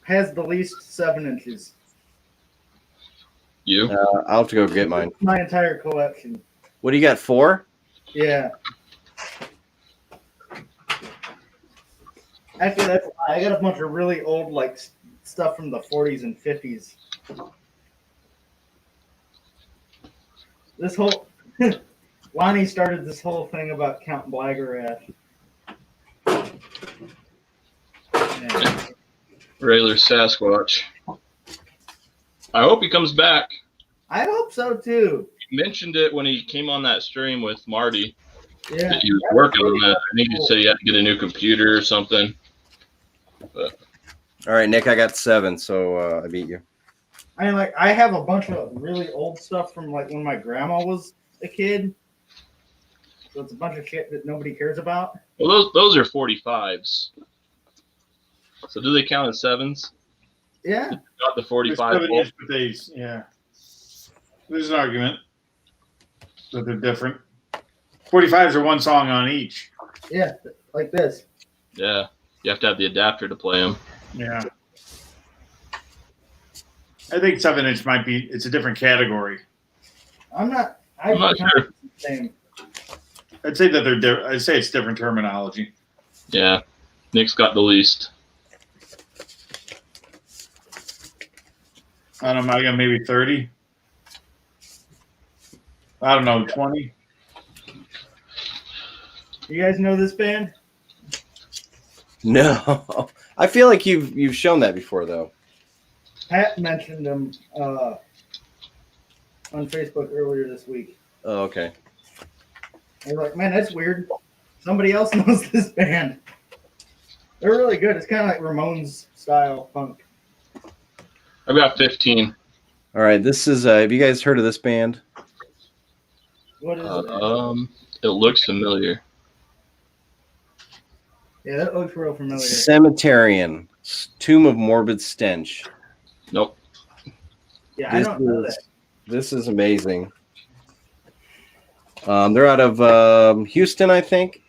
has the least 7 inches? You? I'll have to go get mine. My entire collection. What do you got? 4? Yeah. Actually, I got a bunch of really old stuff from the 40s and 50s. This whole Lonnie started this whole thing about Count Blagarath. Yeah. Railer Sasquatch. I hope he comes back. I hope so too. He mentioned it when he came on that stream with Marty. Yeah. That he was working on that. I think he said he had to get a new computer or something. All right, Nick, I got 7, so I beat you. I have a bunch of really old stuff from when my grandma was a kid. So it's a bunch of shit that nobody cares about. Well, those are 45s. So do they count as 7s? Yeah. Got the 45. Yeah. There's an argument that they're different. 45s are one song on each. Yeah, like this. Yeah. You have to have the adapter to play them. Yeah. I think 7-inch it's a different category. I'm not sure. Same. I'd say that I'd say it's different terminology. Yeah. Nick's got the least. I don't know, I got maybe 30. I don't know, 20. You guys know this band? No. I feel like you've shown that before, though. Pat mentioned them on Facebook earlier this week. Oh, okay. I was like, man, that's weird. Somebody else knows this band. They're really good. It's kind of like Ramones style punk. I've got 15. All right, this is. Have you guys heard of this band? What is it? It looks familiar. Yeah, that looks real familiar. Cemeterian, Tomb of Morbid Stench. Nope. Yeah, I don't know that. This is amazing. They're out of Houston, I think.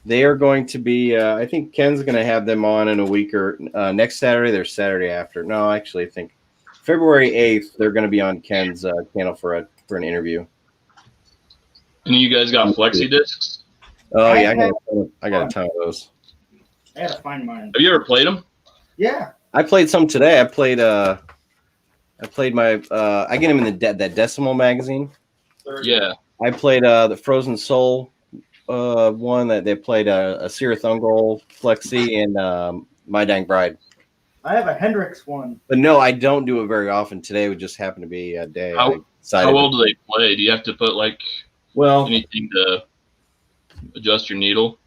They are going to be. I think Ken's going to have them on in a week or next Saturday. They're Saturday after. No, actually, I think February 8th. They're going to be on Ken's channel for an interview. And you guys got flexi discs? Oh yeah, I got a ton of those. I gotta find mine. Have you ever played them? Yeah. I played some today. I played my. I get them in that Decimal magazine. Yeah. I played the Frozen Soul one that they played a Cirith Ungol Flexi and My Dang Bride. I have a Hendrix one. But no, I don't do it very often. Today would just happen to be a day. I decided How well do they play? Do you have to put like well, anything to adjust your needle?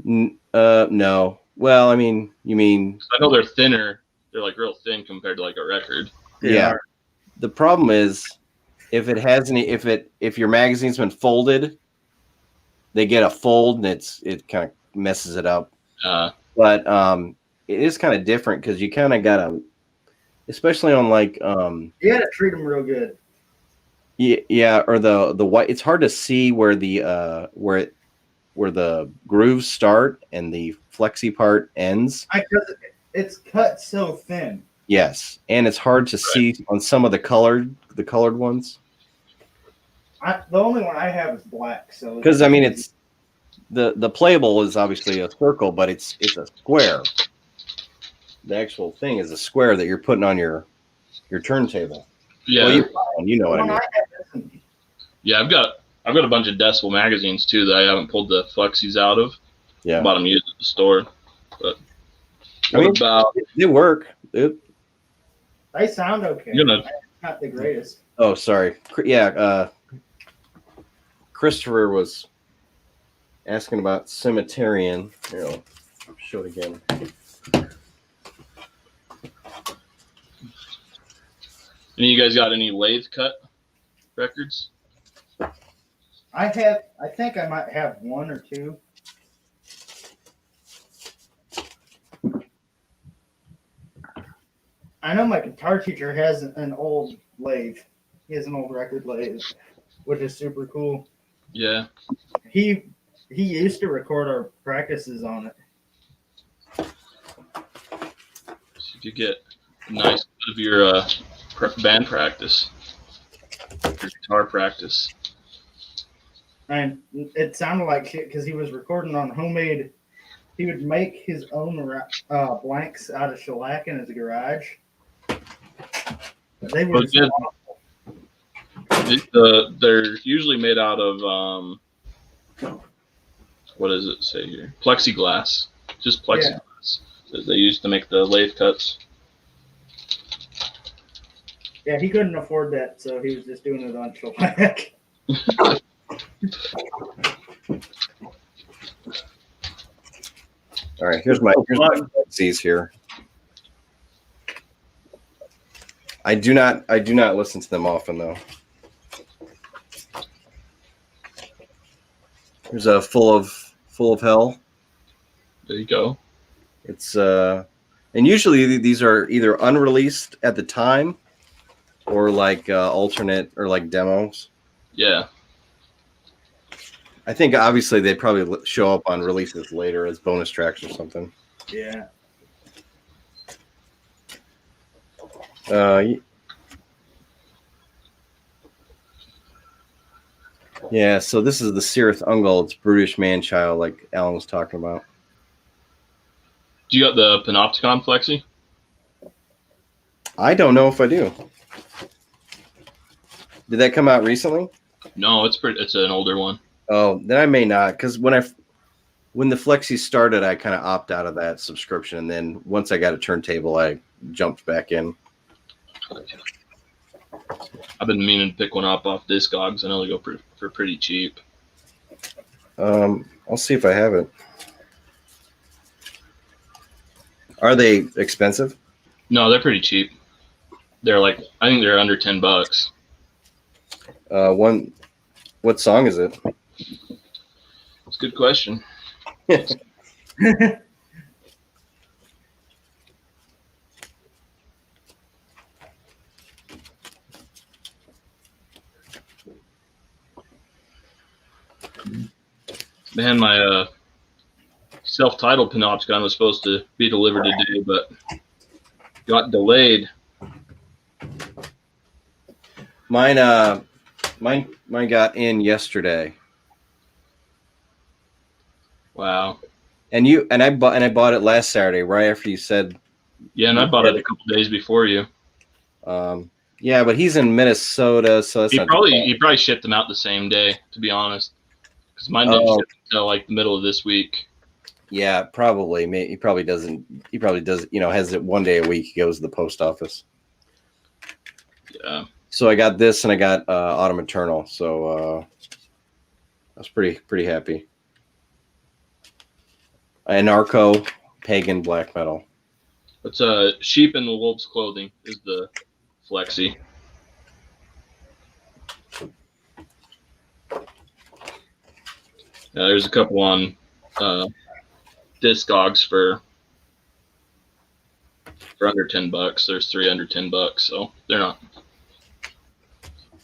no. Well, I mean, you mean? I know they're thinner. They're like real thin compared to like a record. Yeah. The problem is if it has any, if your magazine's been folded, they get a fold and it kind of messes it up. But it is kind of different because you kind of gotta, especially on like you gotta treat them real good. Yeah, or the white. It's hard to see where the where the grooves start and the flexi part ends. Because it's cut so thin. Yes, and it's hard to see on some of the colored ones. The only one I have is black. So because I mean it's the playable is obviously a circle, but it's a square. The actual thing is a square that you're putting on your turntable. Yeah, well, you know what I mean. Yeah, I've got a bunch of Decibel magazines too that I haven't pulled the flexis out of. Yeah, bought them used at the store. But I mean, they work. They sound okay. Not the greatest. Oh, sorry. Yeah, Christopher was asking about Cemeterian. Here, I'll show it again. Any of you guys got any lathe cut records? I think I might have one or two. I know my guitar teacher has an old lathe. He has an old record lathe, which is super cool. Yeah. He used to record our practices on it. So if you get a nice bit of your band practice, your guitar practice. And it sounded like shit because he was recording on homemade. He would make his own blanks out of shellac in his garage. They were they're usually made out of what does it say here? Plexiglass, just plexiglass that they used to make the lathe cuts. Yeah, he couldn't afford that, so he was just doing it on shellac. All right, here's my X's here. I do not listen to them often though. Here's a full of hell. There you go. It's and usually these are either unreleased at the time or like alternate or like demos. Yeah. I think obviously they probably show up on releases later as bonus tracks or something. Yeah. Yeah, so this is the Cirith Ungol. It's Brutish Man-Child, like Alan was talking about. Do you got the Panopticon Flexi? I don't know if I do. Did that come out recently? No, it's an older one. Oh, then I may not, because when the Flexi started, I kind of opted out of that subscription, and then once I got a turntable, I jumped back in. I've been meaning to pick one up off Discogs. I know they go for pretty cheap. I'll see if I have it. Are they expensive? No, they're pretty cheap. They're I think they're under $10. What song is it? That's a good question. Man, my self-titled Panopticon was supposed to be delivered today, but got delayed. Mine got in yesterday. Wow. And I bought it last Saturday, right after you said. Yeah, and I bought it a couple days before you. Yeah, but he's in Minnesota, so that's he probably shipped them out the same day, to be honest. because mine didn't Oh. ship until like the middle of this week. Yeah, probably. He probably doesn't. He probably does. Has it one day a week. He goes to the post office. Yeah. So I got this, and I got Autumn Eternal. So I was pretty happy. Anarcho, Pagan, Black Metal. It's Sheep in the Wolf's Clothing is the flexi. There's a couple on Discogs for under $10. There's 3 under $10, so they're not.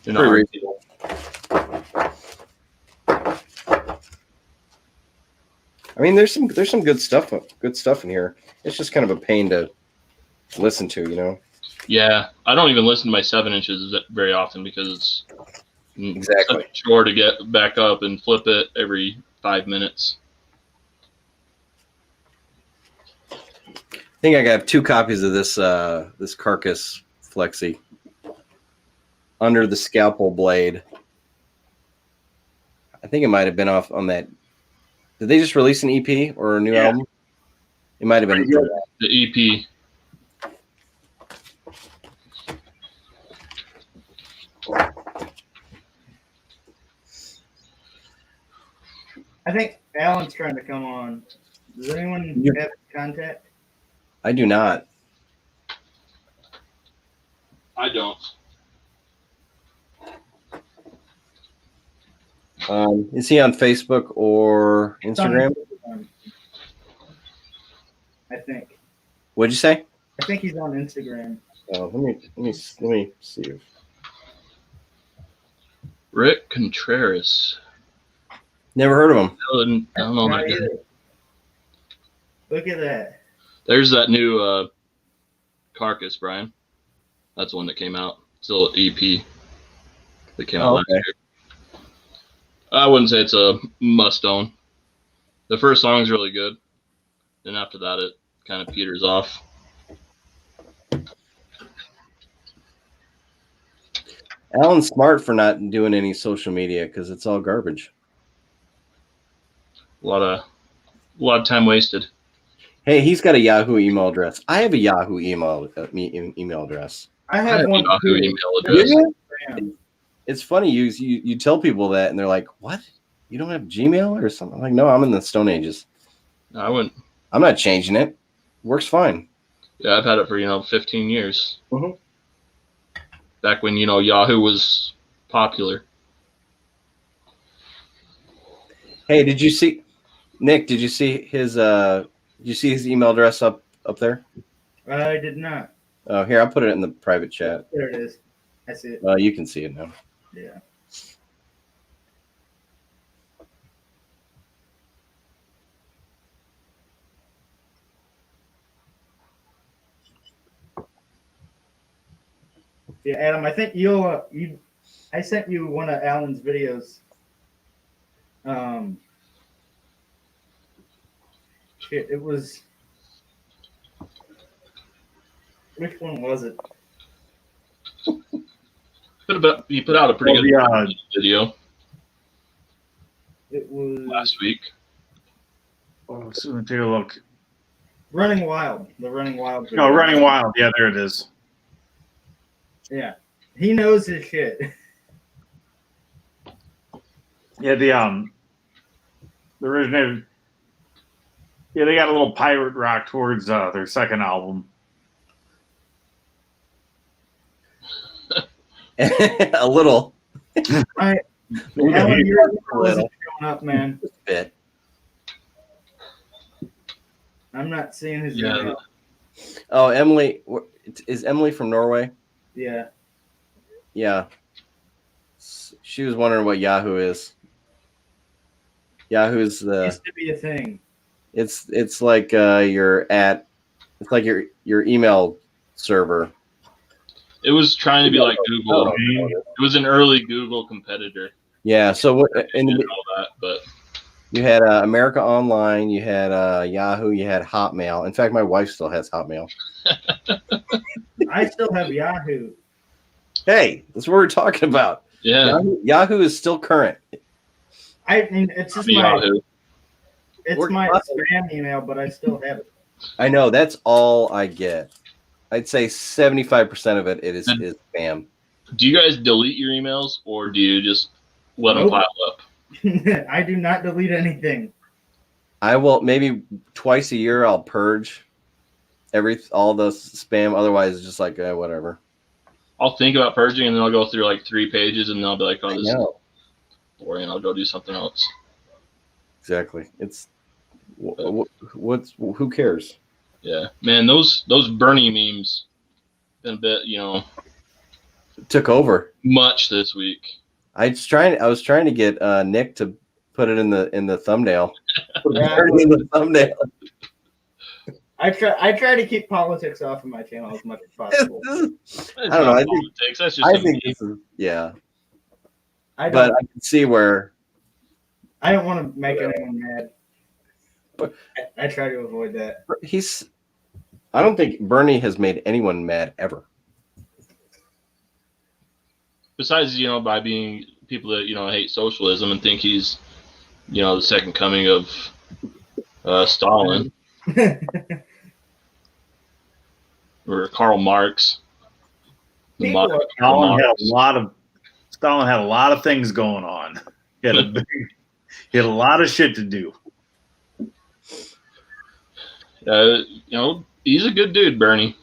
They're not hard to get. I mean, there's some good stuff in here. It's just kind of a pain to listen to, Yeah, I don't even listen to my 7 inches very often because it's Exactly. such a chore to get back up and flip it every 5 minutes. I think I got 2 copies of this this Carcass Flexi. Under the Scalpel Blade. I think it might have been off on that. Did they just release an EP or a new album? It might have been. The EP. I think Alan's trying to come on. Does anyone have contact? I do not. I don't. Is he on Facebook or Instagram? I think. What'd you say? I think he's on Instagram. Oh, let me see. If... Rick Contreras. Never heard of him. I don't know. Not That guy. either. Look at that. There's that new Carcass, Brian. That's the one that came out. Still an EP that came out last year. I wouldn't say it's a must own. The first song's really good. Then after that, it kind of peters off. Alan's smart for not doing any social media because it's all garbage. A lot of time wasted. Hey, he's got a Yahoo email address. I have a Yahoo email address. I I have have one. Yahoo too. email address. Instagram. It's funny you tell people that and they're like, "What? You don't have Gmail or something?" I'm like, no, I'm in the Stone Ages. I wouldn't. I'm not changing it. Works fine. Yeah, I've had it for 15 years. Mhm. Back when Yahoo was popular. Hey, did you see Nick? Did you see his email address up there? I did not. Oh, here, I'll put it in the private chat. There it is. I see it. You can see it now. Yeah. Yeah, Adam, I think I sent you one of Alan's videos. It was, which one was it? He put out a pretty good video It was last week. Oh, so take a look. Running Wild. The Running Wild video. No, Running Wild. Yeah, there it is. Yeah. He knows his shit. Yeah, the originated. Yeah, they got a little pirate rock towards their second album. A little. Alan, your email isn't showing up, man. Just a bit. I'm not seeing his Yeah. email. Oh, Emily. Is Emily from Norway? Yeah. Yeah. She was wondering what Yahoo is. Yahoo's the. Used to be a thing. It's like it's like your email server. It was trying to be like Google. Oh. It was an early Google competitor. Yeah. So what? And all that, but You had America Online, you had Yahoo, you had Hotmail. In fact, my wife still has Hotmail. I still have Yahoo. Hey, that's what we're talking about. yeah, Yahoo is still current. I mean, it's just Yahoo. it's my spam email, but I still have it. I know that's all I get. I'd say 75% of it is spam. Do you guys delete your emails or do you just let them pile up? I do not delete anything. I will maybe twice a year. I'll purge all the spam. Otherwise, it's just like whatever. I'll think about purging and then I'll go through like 3 pages and then I'll be like, oh, this is boring. I'll go do something else. Exactly. It's who cares? Yeah, man. Those Bernie memes been a bit, took over much this week. I was trying to get Nick to put it in the thumbnail. In the thumbnail. I try to keep politics off of my channel as much as possible. I don't know. I think this is but I can see where I don't want to make anyone mad. But I try to avoid that. I don't think Bernie has made anyone mad ever. Besides, by being people that, hate socialism and think he's, the second coming of Stalin or Karl Marx. Stalin had a lot of things going on. He had a lot of shit to do. He's a good dude, Bernie.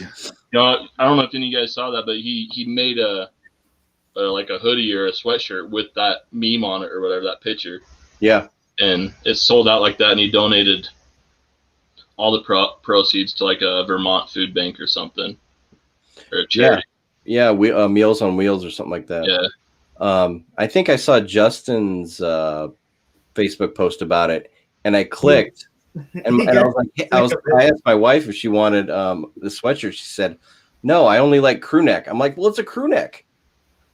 I don't know if any of you guys saw that, but he made like a hoodie or a sweatshirt with that meme on it or whatever, that picture. Yeah. And it sold out like that, and he donated all the proceeds to like a Vermont food bank or something, or a charity. Yeah, Meals on Wheels or something like that. Yeah. I think I saw Justin's Facebook post about it, and I clicked, and I was like, I asked my wife if she wanted the sweatshirt. She said, "No, I only like crew neck." I'm like, "Well, it's a crew neck."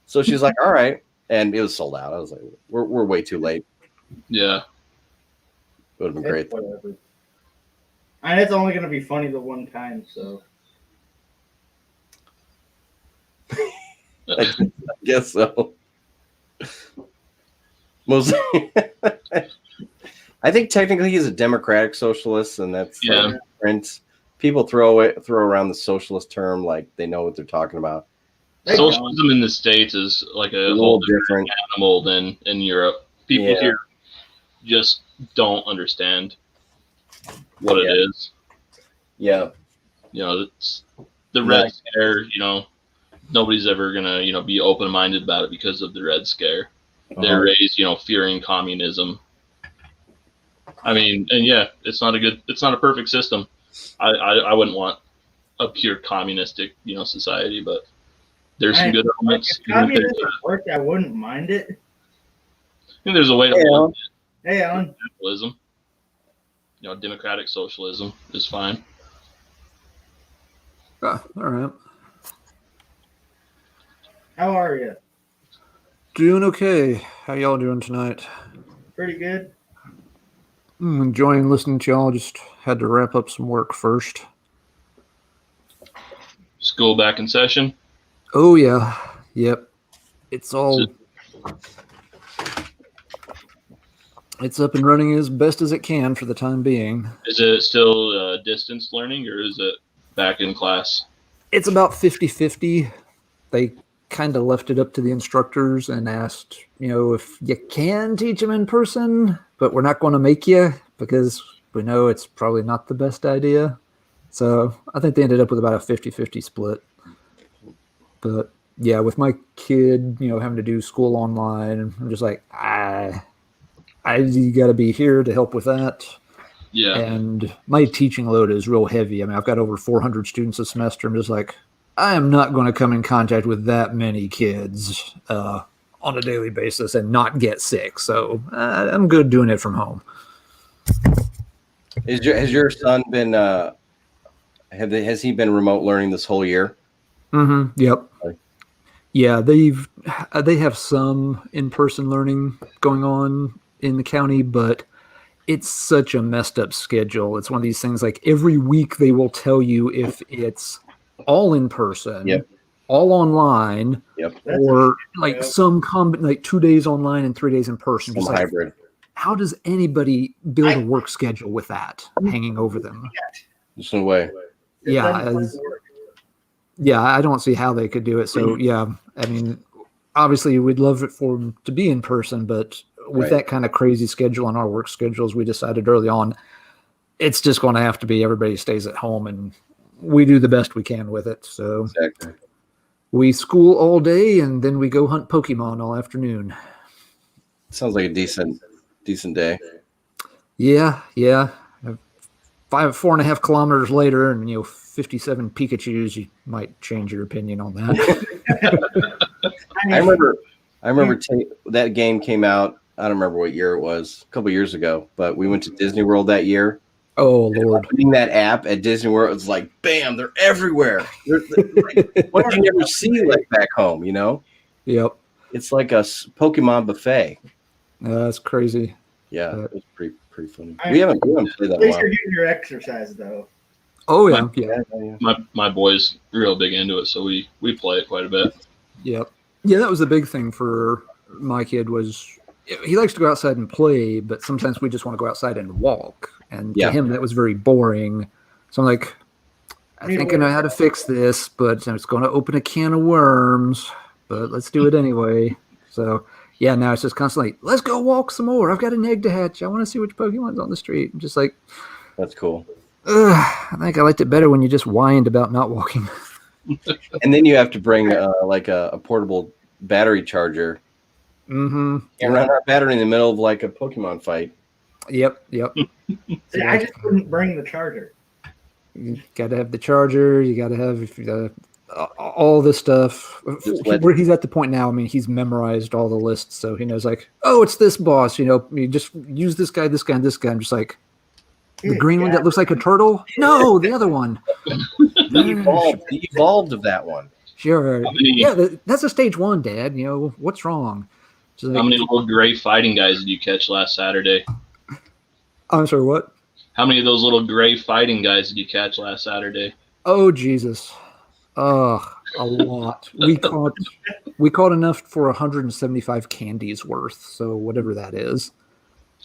So she's like, "All right," and it was sold out. I was like, "We're way too late." Yeah. It would have been great. Whatever. And it's only going to be funny the one time, so. I guess so. Mostly. I think technically he's a democratic socialist, and that's different. People throw around the socialist term like they know what they're talking about. Socialism in the States is like a whole different animal than in Europe. People here just don't understand what it is. Yeah. It's the Red Scare, nobody's ever gonna, be open-minded about it because of the Red Scare. They're raised, fearing communism. I mean, and it's not a perfect system. I wouldn't want a pure communistic, society, but there's some good elements. If communism worked, I wouldn't mind it. I think there's a way to blend it. Hey, Alan. Capitalism. Democratic socialism is fine. All right. How are you? Doing okay. How y'all doing tonight? Pretty good. I'm enjoying listening to y'all. Just had to wrap up some work first. School back in session? Oh, yeah. Yep. It's up and running as best as it can for the time being. Is it still distance learning or is it back in class? It's about 50-50. They kind of left it up to the instructors and asked, if you can teach them in person, but we're not going to make you because we know it's probably not the best idea. So I think they ended up with about a 50-50 split. But yeah, with my kid, having to do school online, I'm just like, you got to be here to help with that. Yeah. And my teaching load is real heavy. I mean, I've got over 400 students a semester. I'm just like, I am not going to come in contact with that many kids on a daily basis and not get sick. So I'm good doing it from home. Has your son been, has he been remote learning this whole year? Mm-hmm. Yep. Yeah, they have some in-person learning going on in the county, but it's such a messed up schedule. It's one of these things like every week they will tell you if it's all in person all online, Yep. or like yeah. some like 2 days online and 3 days in person. Some Just like, hybrid. how does anybody build a work schedule with that hanging over them? There's no way. It Yeah, doesn't as- work. Yeah, I don't see how they could do it. So yeah, I mean, obviously we'd love it for them to be in person, but with Right. that kind of crazy schedule on our work schedules, we decided early on, it's just going to have to be everybody stays at home and we do the best we can with it. So Exactly. we school all day and then we go hunt Pokemon all afternoon. Sounds like a decent day. Yeah. 4.5 kilometers later, and 57 Pikachus, you might change your opinion on that. I remember that game came out. I don't remember what year it was, a couple years ago, but we went to Disney World that year. Oh Lord! Opening that app at Disney World, it's like, bam, they're everywhere. Like, what you never see like back home, Yep, It's like a Pokemon buffet. that's crazy. Yeah, it was pretty funny. I- We haven't played that At in a least while. you're getting your exercise though. Oh yeah. My boy's real big into it, so we play it quite a bit. Yep. Yeah, that was the big thing for my kid was he likes to go outside and play, but sometimes we just want to go outside and walk. And Yeah. to him, that was very boring. So I'm like, I think I know how to fix this, but it's going to open a can of worms, but let's do it anyway. So yeah, now it's just constantly, let's go walk some more. I've got an egg to hatch. I want to see which Pokemon's on the street. I'm just like, That's cool. I think I liked it better when you just whined about not walking. And then you have to bring like a portable battery charger. Mm-hmm. You run out of battery in the middle of like a Pokemon fight. Yep. See, I just wouldn't bring the charger. You got to have the charger. You got to have all this stuff. Where he's at the point now, I mean, he's memorized all the lists, so he knows like, oh, it's this boss. You just use this guy, and this guy. I'm just like, the green one that looks like a turtle? No, the other one. The evolved of that one. Sure. How many- Yeah, that's a stage 1, Dad. What's wrong? Just How like, many little gray fighting guys did you catch last Saturday? I'm sorry, what? How many of those little gray fighting guys did you catch last Saturday? Oh, Jesus. A lot. We caught enough for 175 candies worth, so whatever that is.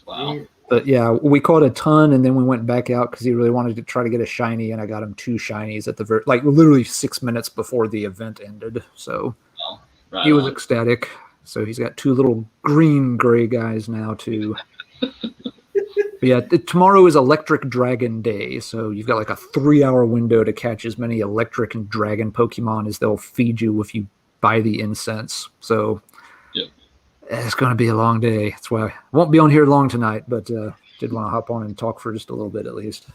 Wow. But yeah, we caught a ton, and then we went back out because he really wanted to try to get a shiny, and I got him 2 shinies at the literally 6 minutes before the event ended. So Right he was on. ecstatic. So he's got 2 little gray guys now too. But yeah, tomorrow is Electric Dragon Day, so you've got like a 3-hour window to catch as many electric and dragon Pokemon as they'll feed you if you buy the incense. So Yep. it's going to be a long day. That's why I won't be on here long tonight, but did want to hop on and talk for just a little bit at least.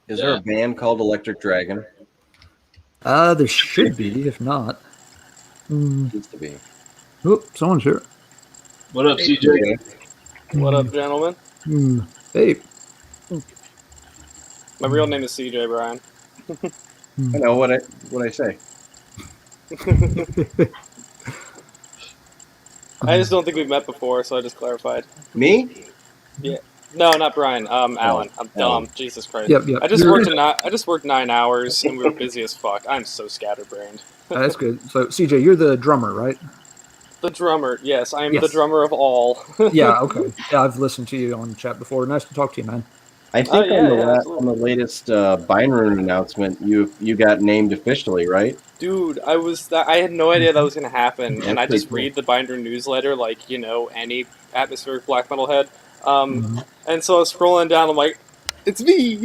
Is there a band called Electric Dragon? There should be, if not. Needs to be. Oh, someone's here. What up, CJ? What up, gentlemen? Hey. My real name is CJ Brian. I know what I say. I just don't think we've met before, so I just clarified. Me? No, not Brian. Alan. I'm dumb. Alan. Jesus Christ. Yep. I just worked 9 hours, and we were busy as fuck. I'm so scatterbrained. That's good. So, CJ, you're the drummer, right? The drummer. Yes, I am Yes. the drummer of all. Yeah, okay. Yeah, I've listened to you on chat before. Nice to talk to you, man. I think yeah, absolutely. on the latest Binarune announcement, you got named officially, right? Dude, I had no idea that was going to happen, and I That's just pretty read the Binder newsletter like, any atmospheric black metal head. And so I was scrolling down, I'm like, it's me!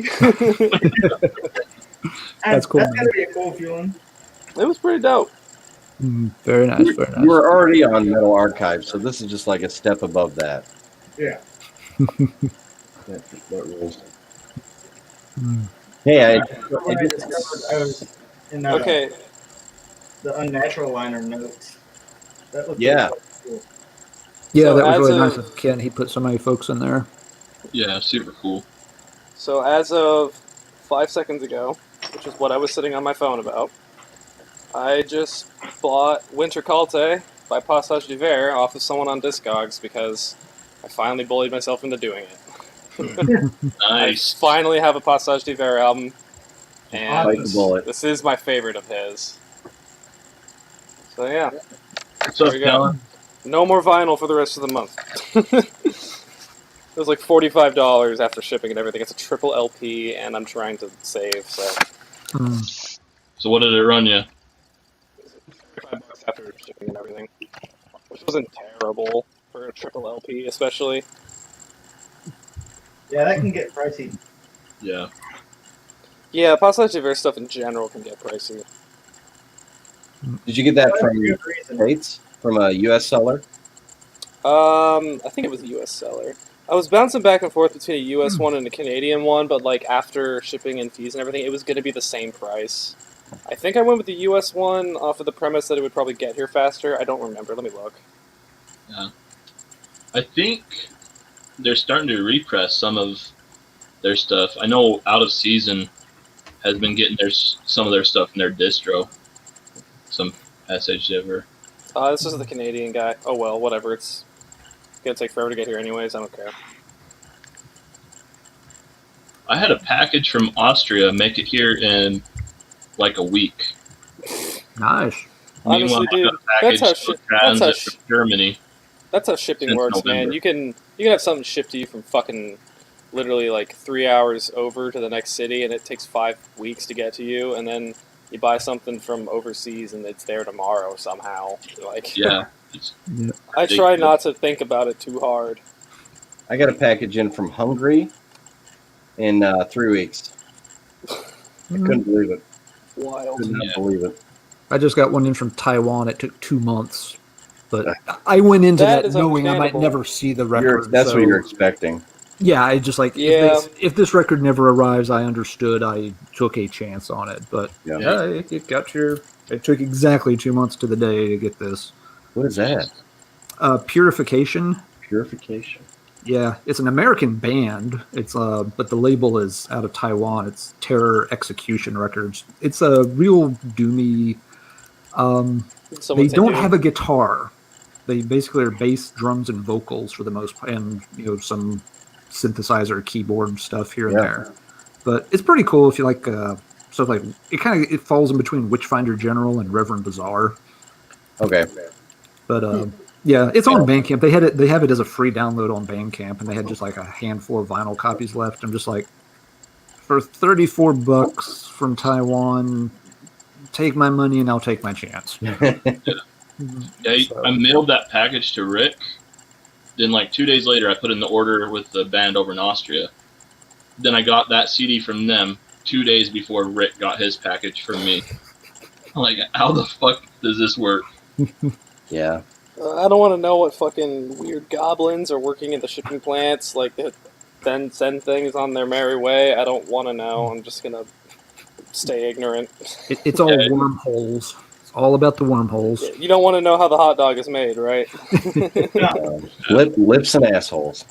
That's cool, That's man. gotta be a cool feeling. It was pretty dope. Very nice, very You nice. were already on Metal Archive, so this is just like a step above that. Yeah. That rules. Hey, When I discovered I was in Okay, the Unnatural Liner notes. That looked Yeah. really cool. Yeah, So that was as really a- nice of Ken. He put so many folks in there. Yeah, super cool. so as of 5 seconds ago, which is what I was sitting on my phone about, I just bought Winter Calte by Passage d'Hiver off of someone on Discogs because I finally bullied myself into doing it. Nice. I finally have a Passage d'Hiver album, Bite and the bullet. this is my favorite of his. So yeah, So there we go. No more vinyl for the rest of the month. It was like $45 after shipping and everything. It's a triple LP, and I'm trying to save. So So what did it run you? $35 after shipping and everything, which wasn't terrible for a triple LP, especially. Yeah, that can get pricey. Yeah. Yeah, Passage Javert stuff in general can get pricey. Did you get that That's from a good reason. States? From a U.S. seller? I think it was a US seller. I was bouncing back and forth between a US one and a Canadian one, but like after shipping and fees and everything, it was going to be the same price. I think I went with the US one off of the premise that it would probably get here faster. I don't remember. Let me look. I think they're starting to repress some of their stuff. I know Out of Season has been getting some of their stuff in their distro. Some Passage ever. This is the Canadian guy. Oh well, whatever. It's gonna take forever to get here anyways. I don't care. I had a package from Austria make it here in like a week. Nice. Honestly, Meanwhile, I dude, got a package that's how for transit shi- from Germany. That's how shipping Since works, man. November. You can have something shipped to you from fucking literally like 3 hours over to the next city, and it takes 5 weeks to get to you, and then you buy something from overseas, and it's there tomorrow somehow. Like, Yeah. It's, I try not to think about it too hard. I got a package in from Hungary in 3 weeks. I couldn't believe it. Wild. Could not Yeah. believe it. I just got one in from Taiwan. It took 2 months, but I went into That that is knowing I might understandable. never see the record. That's so, what you're expecting. Yeah, I just like Yeah. if this record never arrives, I understood. I took a chance on it, but Yeah. it got your. It took exactly 2 months to the day to get this. What is that? Purification. Purification. Yeah, it's an American band. It's but the label is out of Taiwan. It's Terror Execution Records. It's a real doomy. Someone They say, don't dude. have a guitar. They basically are bass, drums, and vocals for the most part, and some synthesizer, keyboard stuff here and Yeah. there. But it's pretty cool if you like stuff like it. It falls in between Witchfinder General and Reverend Bazaar. Okay. But yeah, it's on Bandcamp. They had it. They have it as a free download on Bandcamp, and they had just like a handful of vinyl copies left. I'm just like, for $34 from Taiwan, take my money and I'll take my chance. Yeah, So- I mailed that package to Rick. Then, like 2 days later, I put in the order with the band over in Austria. Then I got that CD from them 2 days before Rick got his package from me. I'm like, how the fuck does this work? Yeah. I don't want to know what fucking weird goblins are working in the shipping plants, like then send things on their merry way. I don't want to know. I'm just gonna stay ignorant. It's all wormholes. It's all about the wormholes. You don't want to know how the hot dog is made, right? Lips and assholes.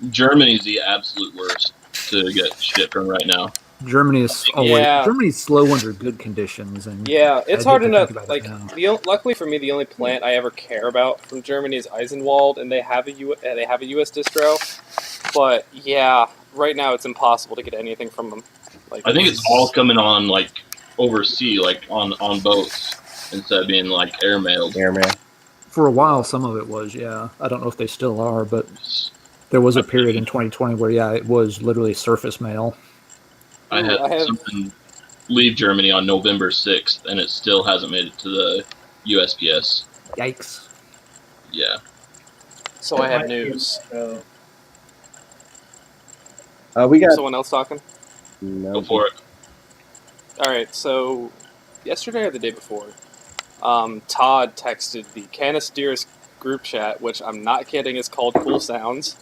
Germany's the absolute worst to get shit from right now. Germany is always Yeah. Germany's slow under good conditions, and Yeah, it's I hard hate to enough. think about Like, it now. luckily for me, the only plant I ever care about from Germany is Eisenwald, and they have a US distro. But yeah, right now it's impossible to get anything from them. Like, I think it's all coming on like overseas, like on boats instead of being like airmailed. Airman. For a while, some of it was. Yeah, I don't know if they still are, but there was a period in 2020 where it was literally surface mail. I Ooh, had something leave Germany on November 6th, and it still hasn't made it to the USPS. Yikes! Yeah. So I have news. We got Someone else talking? Go for it. All right. So yesterday or the day before, Todd texted the Canisteers group chat, which I'm not kidding is called Cool Sounds.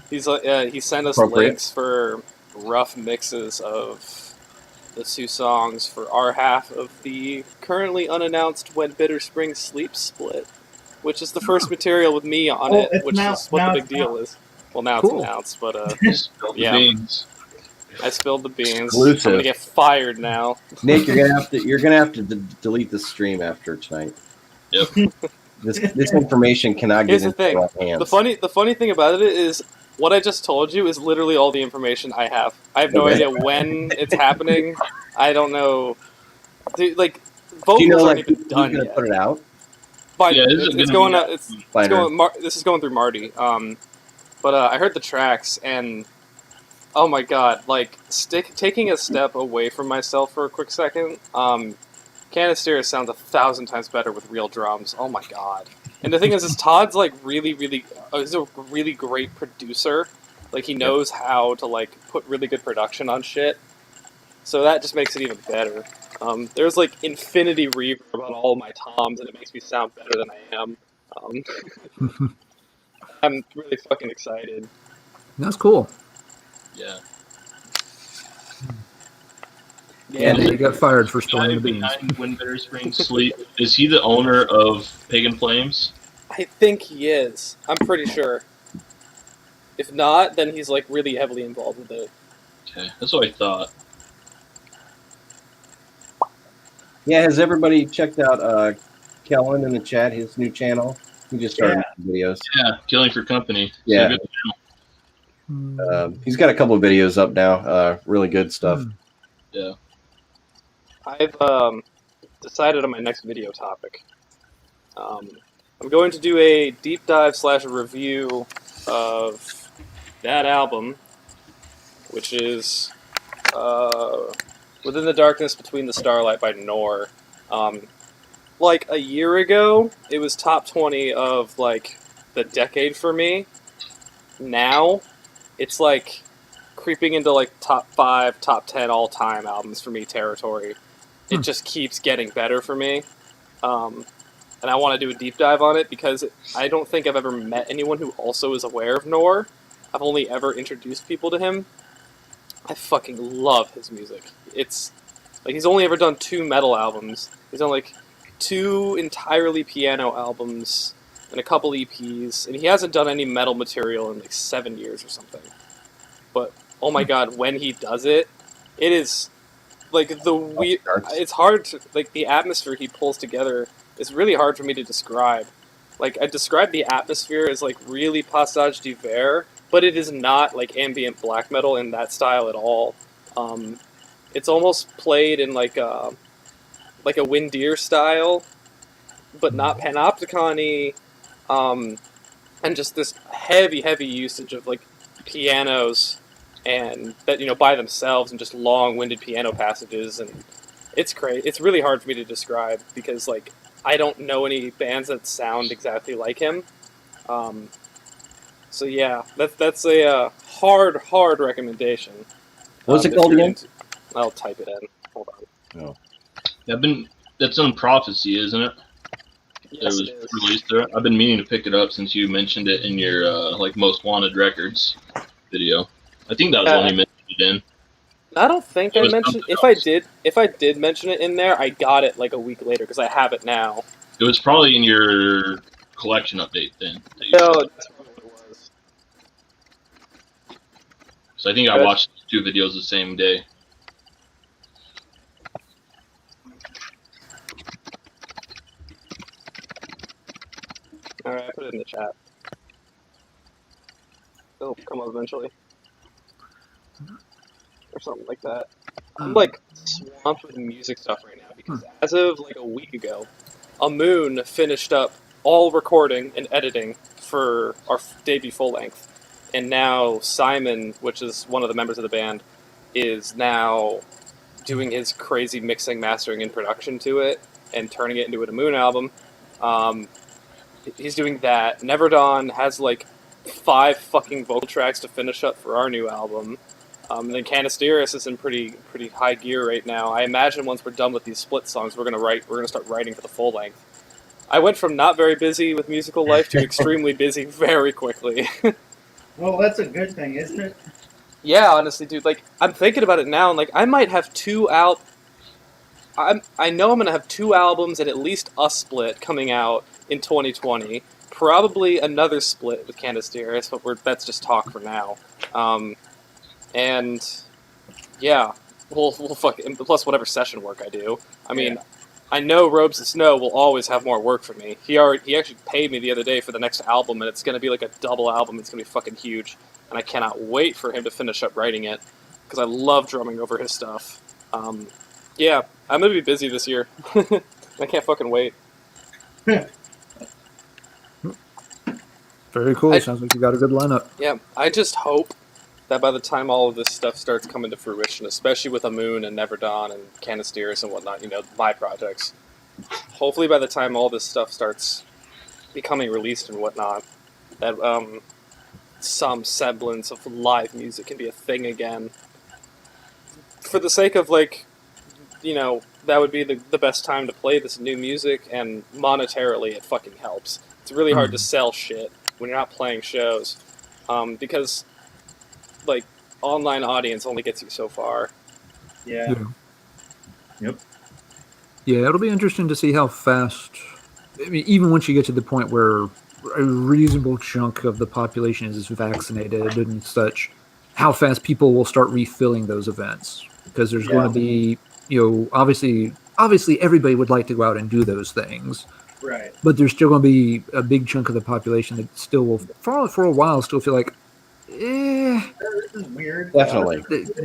He sent us Appropriate. links for rough mixes of the two songs for our half of the currently unannounced When Bitter Spring Sleeps split, which is the first material with me on Oh, it, it's which now- is what now the it's big deal is. Well, now Cool. it's announced, but Spill the Yeah. beans. I spilled the beans. Exclusive. I'm gonna get fired now. Nick. You're gonna have to delete the stream after tonight. Yep. This information cannot Here's get the into thing. the wrong hands. The funny thing about it is what I just told you is literally all the information I have. I have no Okay. idea when it's happening. I don't know. Dude, like vocals Do you know, aren't like, even who's done gonna yet. put it out? But Yeah, this is it's gonna going. be- It's Finder. going. This is going through Marty. But I heard the tracks and oh my god, like taking a step away from myself for a quick second. Canisteris sounds 1,000 times better with real drums. Oh my god. And the thing is Todd's like really, he's a really great producer. Like he knows how to like put really good production on shit. So that just makes it even better. There's like infinity reverb on all my toms, and it makes me sound better than I am. I'm really fucking excited. That's cool. Yeah. Yeah, Yeah, he got fired for The spilling guy the beans. behind When Bitter Springs Sleep, is he the owner of Pagan Flames? I think he is. I'm pretty sure. If not, then he's like really heavily involved with it. Okay, that's what I thought. Yeah, has everybody checked out Kellen in the chat, his new channel? He just started making videos. Yeah, Killing for Company. It's Yeah. a good channel. He's got a couple of videos up now. Really good stuff. Yeah. I've decided on my next video topic. I'm going to do a deep dive / review of that album, which is Within the Darkness Between the Starlight by Nor. Like a year ago, it was top 20 of like the decade for me. Now, it's like creeping into like top 5, top 10 all-time albums for me territory. It just keeps getting better for me. And I want to do a deep dive on it because I don't think I've ever met anyone who also is aware of Nor. I've only ever introduced people to him. I fucking love his music. It's like he's only ever done 2 metal albums. He's done like 2 entirely piano albums and a couple EPs, and he hasn't done any metal material in like 7 years or something. But oh my god, when he does it, it is like it's hard to like the atmosphere he pulls together is really hard for me to describe. Like I describe the atmosphere as like really Passage d'Hiver, but it is not like ambient black metal in that style at all. It's almost played in like a Windeer style, but not Panopticon-y, and just this heavy usage of like pianos and that by themselves and just long-winded piano passages, and it's great. It's really hard for me to describe because like I don't know any bands that sound exactly like him. So yeah, that's a hard recommendation. What's it called again? I'll type it in. Hold on. That's on Prophecy, isn't it? Yes, It it was is. released there. I've been meaning to pick it up since you mentioned it in your like Most Wanted Records video. I think that was Yeah. only mentioned in. I don't think It I was mentioned. something If I did mention it in there, I got it like a week later because I have it now. It was probably in your collection update then. That you No, said. that's probably what it was. So I think I watched 2 videos the same day. All right, I put it in the chat. It'll come up eventually, or something like that. I'm like swamped with music stuff right now because as of like a week ago, Amoon finished up all recording and editing for our debut full length, and now Simon, which is one of the members of the band, is now doing his crazy mixing, mastering, and production to it and turning it into an Amoon album. He's doing that. Never Dawn has like 5 fucking vocal tracks to finish up for our new album. And then Canisteris is in pretty high gear right now. I imagine once we're done with these split songs, we're gonna start writing for the full length. I went from not very busy with musical life to extremely busy very quickly. Well, that's a good thing, isn't it? Yeah, honestly, dude. Like I'm thinking about it now, and like I might have 2 out. I know I'm gonna have 2 albums and at least a split coming out in 2020. Probably another split with Canisteris, but that's just talk for now. And yeah, we'll fuck. And plus whatever session work I do. I mean, I know Robes of Snow will always have more work for me. He actually paid me the other day for the next album, and it's gonna be like a double album. It's gonna be fucking huge, and I cannot wait for him to finish up writing it because I love drumming over his stuff. Yeah, I'm gonna be busy this year. I can't fucking wait. Very cool. I- Sounds like you got a good lineup. Yeah, I just hope that by the time all of this stuff starts coming to fruition, especially with Amoon and Never Dawn and Canisteris and whatnot, my projects, hopefully by the time all this stuff starts becoming released and whatnot, that some semblance of live music can be a thing again. For the sake of, like, that would be the best time to play this new music, and monetarily it fucking helps. It's really hard to sell shit when you're not playing shows, because, like, online audience only gets you so far. Yeah. Yeah, it'll be interesting to see how fast. I mean, even once you get to the point where a reasonable chunk of the population is vaccinated and such, how fast people will start refilling those events, because there's going to be, obviously everybody would like to go out and do those things, Right. but there's still going to be a big chunk of the population that still will, for a while, still feel like, This is weird. Definitely.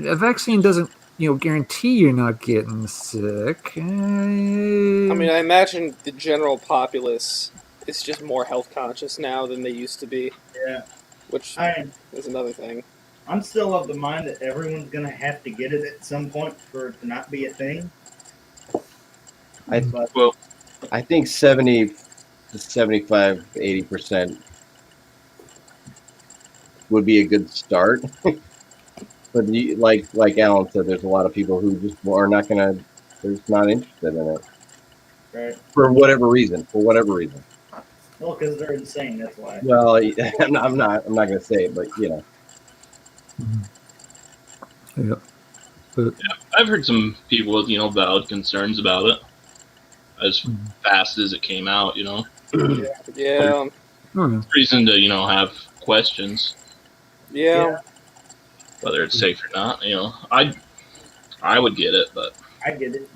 a vaccine doesn't, guarantee you're not getting sick. I mean, I imagine the general populace is just more health conscious now than they used to be, Yeah. which is another thing. I'm still of the mind that everyone's gonna have to get it at some point for it to not be a thing. I think 70 to 75, 80% would be a good start. But like Alan said, there's a lot of people who just are not gonna. They're just not interested in it Right. for whatever reason. Well, because they're insane. That's why. Well, I'm not gonna say it, but Yeah. But I've heard some people with, valid concerns about it as fast as it came out, Yeah. I don't know. Reason to, have questions, Yeah. whether it's safe or not, I would get it, but I get it.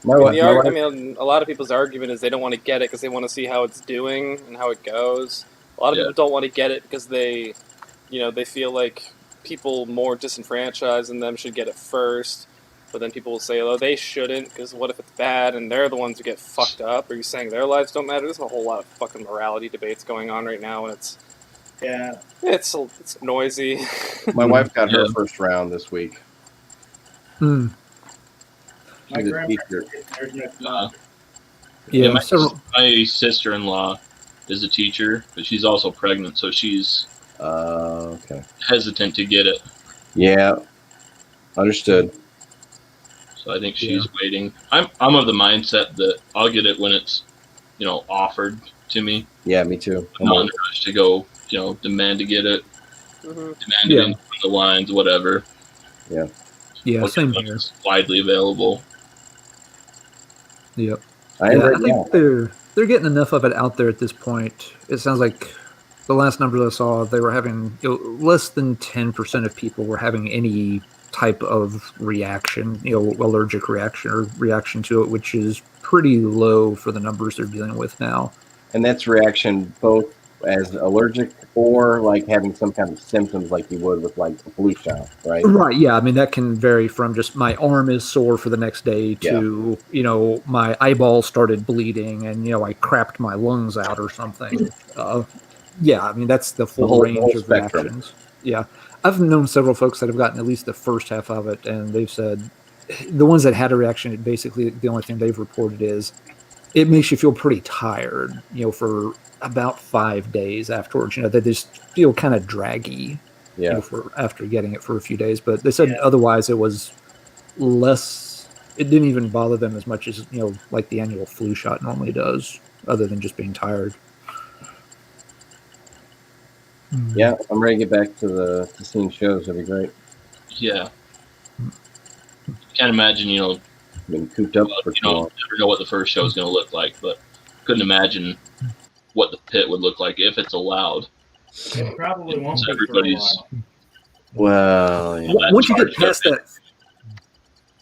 my And wife, I mean, a lot of people's argument is they don't want to get it because they want to see how it's doing and how it goes. A lot of people don't want to get it because they feel like people more disenfranchised than them should get it first. But then people will say, oh, they shouldn't, because what if it's bad and they're the ones who get fucked up? Are you saying their lives don't matter? There's a whole lot of fucking morality debates going on right now, and it's noisy. my wife got her first round this week. Hmm. My She's a grandparents, teacher. there's no Yeah, my sister-in-law is a teacher, but she's also pregnant, so she's Okay. hesitant to get it. Yeah. Understood. So I think she's waiting. I'm of the mindset that I'll get it when it's, offered to me. Yeah, me too. I'm not in a rush to go, demand to get it, demand it in the lines, whatever. Yeah, I'll same get it when here. it's widely available. Yep. I Yeah, right I now. think they're getting enough of it out there at this point. It sounds like the last numbers I saw, they were having less than 10% of people were having any type of reaction, allergic reaction or reaction to it, which is pretty low for the numbers they're dealing with now. And that's reaction both as allergic or like having some kind of symptoms like you would with like a flu shot, right? Right. Yeah. I mean, that can vary from just my arm is sore for the next day to, my eyeball started bleeding and, I crapped my lungs out or something. Yeah. I mean, that's the full range of spectrum. reactions. Yeah. I've known several folks that have gotten at least the first half of it, and they've said the ones that had a reaction, basically the only thing they've reported is it makes you feel pretty tired, for about 5 days afterwards. They just feel kind of draggy, for after getting it for a few days. But they said otherwise it was less. It didn't even bother them as much as like the annual flu shot normally does, other than just being tired. Yeah, I'm ready to get back to seeing shows. That'd be great. Yeah. Can't imagine, Been cooped up for too long. never know what the first show is going to look like, but couldn't imagine what the pit would look like if it's allowed. It probably won't It's be for a everybody's- while. Well, yeah. Once you That's get past that,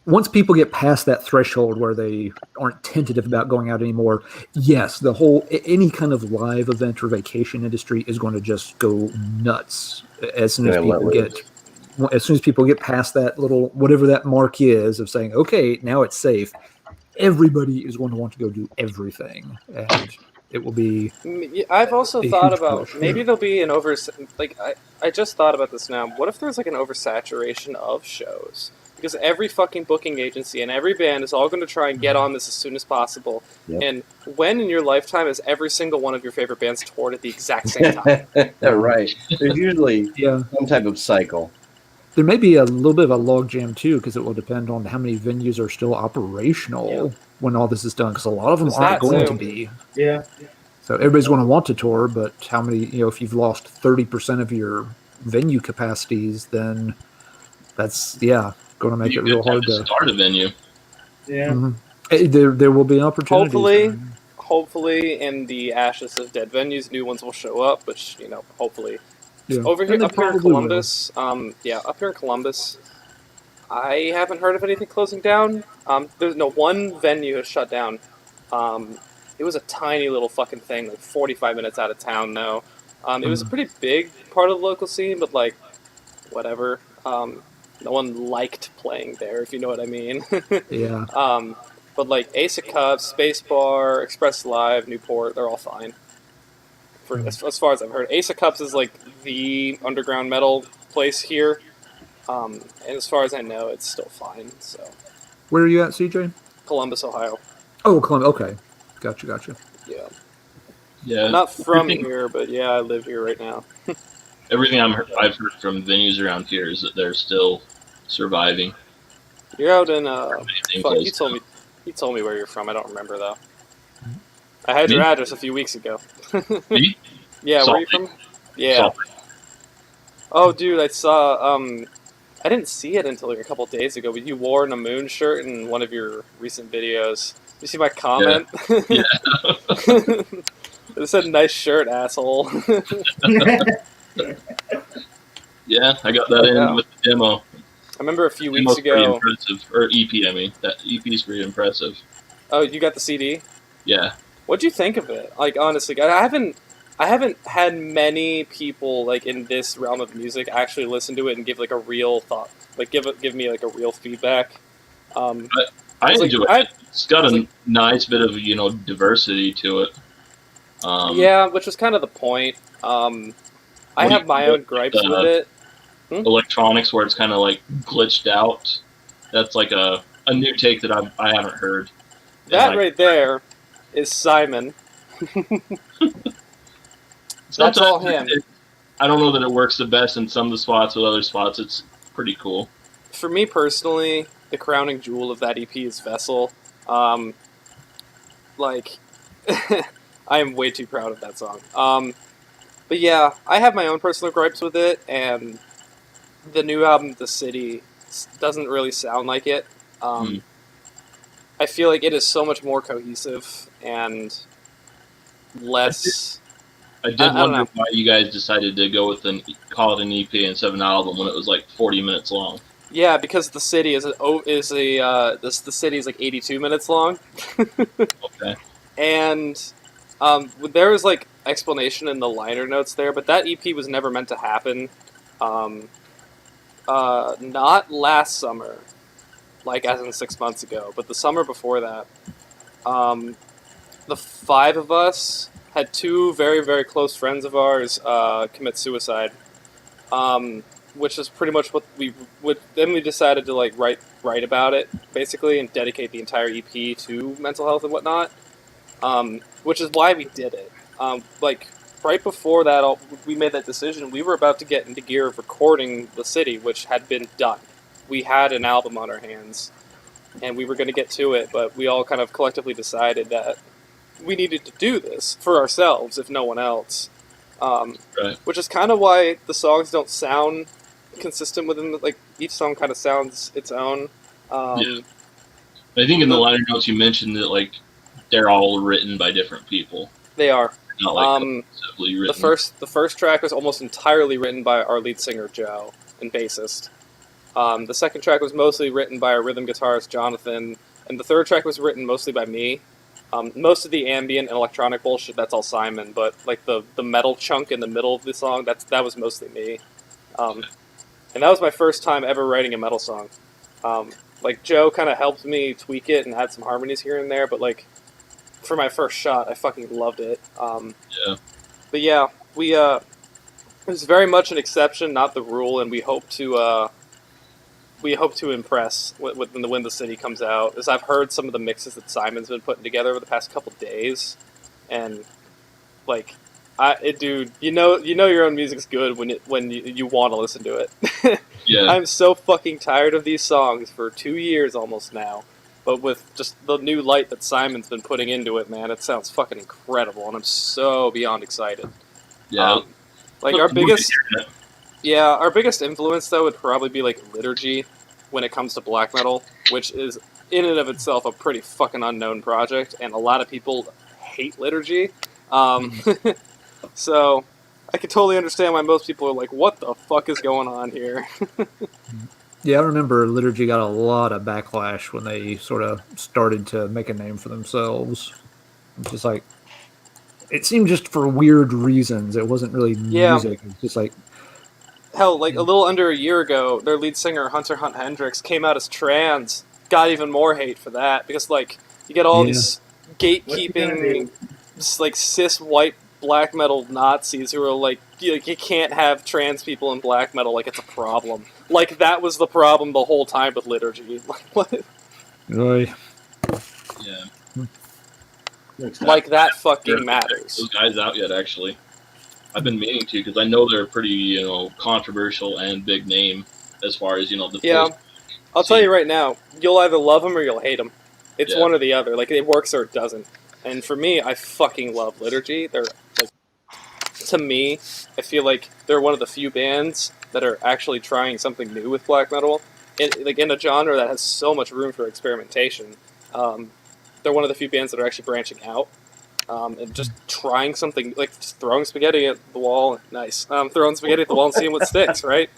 once people get past that threshold where they aren't tentative about going out anymore, yes, the whole any kind of live event or vacation industry is going to just go nuts as soon as Yeah, let people loose. get as soon as people get past that little whatever that mark is of saying, okay, now it's safe, everybody is going to want to go do everything, and it will be. I've also a thought huge about push. maybe there'll be an I just thought about this now. What if there's like an oversaturation of shows? Because every fucking booking agency and every band is all going to try and get on this as soon as possible. Yep. And when in your lifetime has every single one of your favorite bands toured at the exact same time? Right. There's usually Yeah, some type of cycle. there may be a little bit of a logjam too, because it will depend on how many venues are still operational Yeah. when all this is done. Because a lot of them There's aren't that going too. to be. Yeah. So everybody's going to want to tour, but how many? If you've lost 30% of your venue capacities, then that's going to make Be it a real good time hard to to. start a venue. Yeah. Mhm. There will be opportunities. Hopefully, in the ashes of dead venues, new ones will show up. Which hopefully, Yeah. over And here, they up here in probably will. Columbus, up here in Columbus, I haven't heard of anything closing down. There's no one venue has shut down. It was a tiny little fucking thing, like 45 minutes out of town. Though, it was a pretty big part of the local scene, but like, whatever. No one liked playing there, if you know what I mean. Yeah. But like Ace of Cups, Spacebar, Express Live, Newport, they're all fine. As far as I've heard, Ace of Cups is like the underground metal place here, and as far as I know, it's still fine. So, Where are you at, CJ? Columbus, Ohio. Oh, Columbus. Okay. Gotcha. Yeah, Yeah, not from everything- here, but yeah, I live here right now. Everything I've heard from venues around here is that they're still surviving. You're out in Anything fuck. close He told me where you're from. I don't remember though. I had your Me? address a few weeks ago. Me? Yeah, where are you Salt Lake. from? Yeah. Salt Oh, dude, I saw. I didn't see it until like a couple days ago, but you wore a moon shirt in one of your recent videos. You see my comment? Yeah. It said "nice shirt, asshole." Yeah, I got that in Yeah. with the demo. I remember a few Demo's weeks pretty ago. impressive, or EP. I mean, that EP is pretty impressive. Oh, you got the CD? Yeah, What'd you think of it? Like, honestly, I haven't had many people like in this realm of music actually listen to it and give like a real thought, like give me like a real feedback. I was like, enjoy it. It's got a nice bit of diversity to it. Yeah, which was kind of the point. I What do have you my think own gripes of, with it. Electronics where it's kind of like glitched out. That's like a new take that I haven't heard. That And, right there is Simon. That's all him. I don't know that it works the best in some of the spots. With other spots, it's pretty cool. For me personally, the crowning jewel of that EP is Vessel. Like, I am way too proud of that song. But yeah, I have my own personal gripes with it, and the new album, The City, doesn't really sound like it. I feel like it is so much more cohesive and less. I did I don't wonder know. why you guys decided to go with call it an EP instead of an album when it was like 40 minutes long. Yeah, because The City the City is like 82 minutes long. Okay. And there was like explanation in the liner notes there, but that EP was never meant to happen. Not last summer, like as in 6 months ago, but the summer before that. The five of us had two very, very close friends of ours commit suicide, which is pretty much what we would. Then we decided to like write about it basically and dedicate the entire EP to mental health and whatnot. Which is why we did it. Like right before that, we made that decision. We were about to get into gear of recording The City, which had been done. We had an album on our hands, and we were going to get to it, but we all kind of collectively decided that we needed to do this for ourselves, if no one else. Right. Which is kind of why the songs don't sound consistent within like each song kind of sounds its own. Yeah. I think in the liner notes you mentioned that like they're all written by different people, They are. not like cohesively The written. first track was almost entirely written by our lead singer Joe and bassist. The second track was mostly written by our rhythm guitarist Jonathan, and the third track was written mostly by me. Most of the ambient and electronic bullshit, that's all Simon, but like the metal chunk in the middle of the song, that was mostly me. and that was my first time ever writing a metal song. Like Joe kind of helped me tweak it and add some harmonies here and there, but like for my first shot, I fucking loved it. Yeah. But yeah, it was very much an exception, not the rule, and we hope to impress when the city comes out. As I've heard some of the mixes that Simon's been putting together over the past couple days, and like, dude, you know your own music's good when you want to listen to it. Yeah. I'm so fucking tired of these songs for 2 years almost now, but with just the new light that Simon's been putting into it, man, it sounds fucking incredible, and I'm so beyond excited. Yeah. Like our biggest influence though would probably be like Liturgy when it comes to black metal, which is in and of itself a pretty fucking unknown project, and a lot of people hate Liturgy. So I can totally understand why most people are like, "What the fuck is going on here?" Yeah, I remember Liturgy got a lot of backlash when they sort of started to make a name for themselves. It's just like, it seemed just for weird reasons. It wasn't really music. It's just like, hell, like a little under a year ago, their lead singer Hunter Hunt Hendricks came out as trans. Got even more hate for that because like you get all these gatekeeping, like cis white black metal Nazis who are like you can't have trans people in black metal, like it's a problem. Like that was the problem the whole time with Liturgy. Like what? really? Yeah. Like that fucking matters. Those guys out yet? Actually, I've been meaning to because I know they're pretty, controversial and big name as far as the. Yeah, I'll tell you right now, you'll either love them or you'll hate them. It's one or the other. Like it works or it doesn't. And for me, I fucking love Liturgy. They're like, to me, I feel like they're one of the few bands that are actually trying something new with black metal, in a genre that has so much room for experimentation. They're one of the few bands that are actually branching out and just trying something, like just throwing spaghetti at the wall. Nice. Throwing spaghetti at the wall and seeing what sticks, right?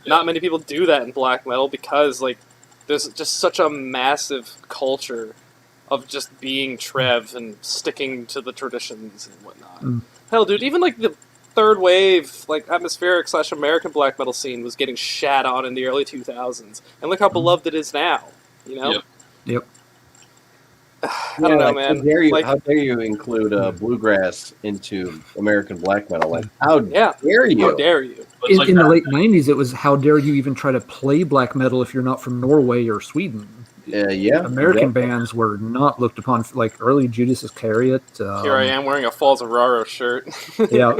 Not many people do that in black metal because, like, there's just such a massive culture of just being Trev and sticking to the traditions and whatnot. Hell, dude, even, like, the third wave, like, atmospheric / American black metal scene was getting shat on in the early 2000s. And look how beloved it is now, you know? Yep. I don't know, man. How dare you include bluegrass into American black metal? Like, how dare you? How dare you? In the late 90s, it was how dare you even try to play black metal if you're not from Norway or Sweden. American bands were not looked upon, like early Judas Iscariot. Here I am wearing a Falls of Raro shirt. yeah.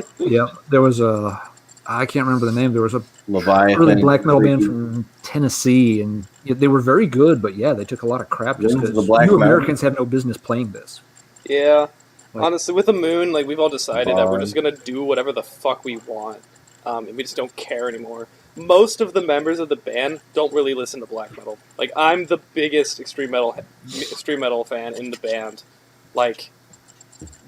There was I can't remember the name. There was a Leviathan, early black metal band from Tennessee, and they were very good, but they took a lot of crap just because you Americans have no business playing this. Yeah. Honestly, with the Moon, like, we've all decided that we're just going to do whatever the fuck we want. And we just don't care anymore. Most of the members of the band don't really listen to black metal. Like, I'm the biggest extreme metal fan in the band. Like,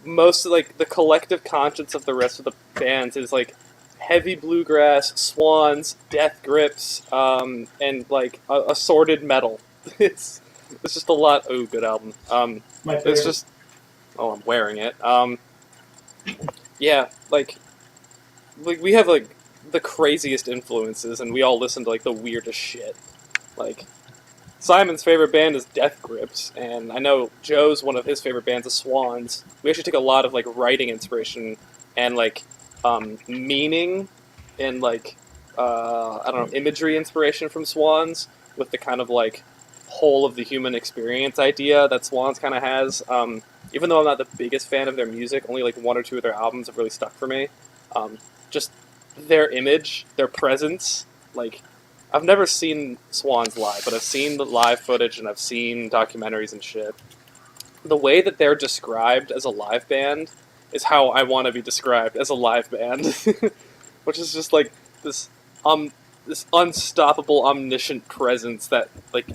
most of, like, the collective conscience of the rest of the bands is, like, heavy bluegrass, Swans, Death Grips, and, like, assorted metal. It's just a lot. Oh, good album. It's just... Oh, I'm wearing it. Yeah, like we have, like, the craziest influences, and we all listen to, like, the weirdest shit. Like, Simon's favorite band is Death Grips, and I know Joe's one of his favorite bands is Swans. We actually take a lot of, like, writing inspiration and, like, meaning and, like, I don't know, imagery inspiration from Swans with the kind of, like, whole of the human experience idea that Swans kind of has. Even though I'm not the biggest fan of their music, only, like, 1 or 2 of their albums have really stuck for me. Just their image, their presence, like, I've never seen Swans live, but I've seen the live footage and I've seen documentaries and shit. The way that they're described as a live band is how I want to be described as a live band, which is just, like, this unstoppable, omniscient presence that, like,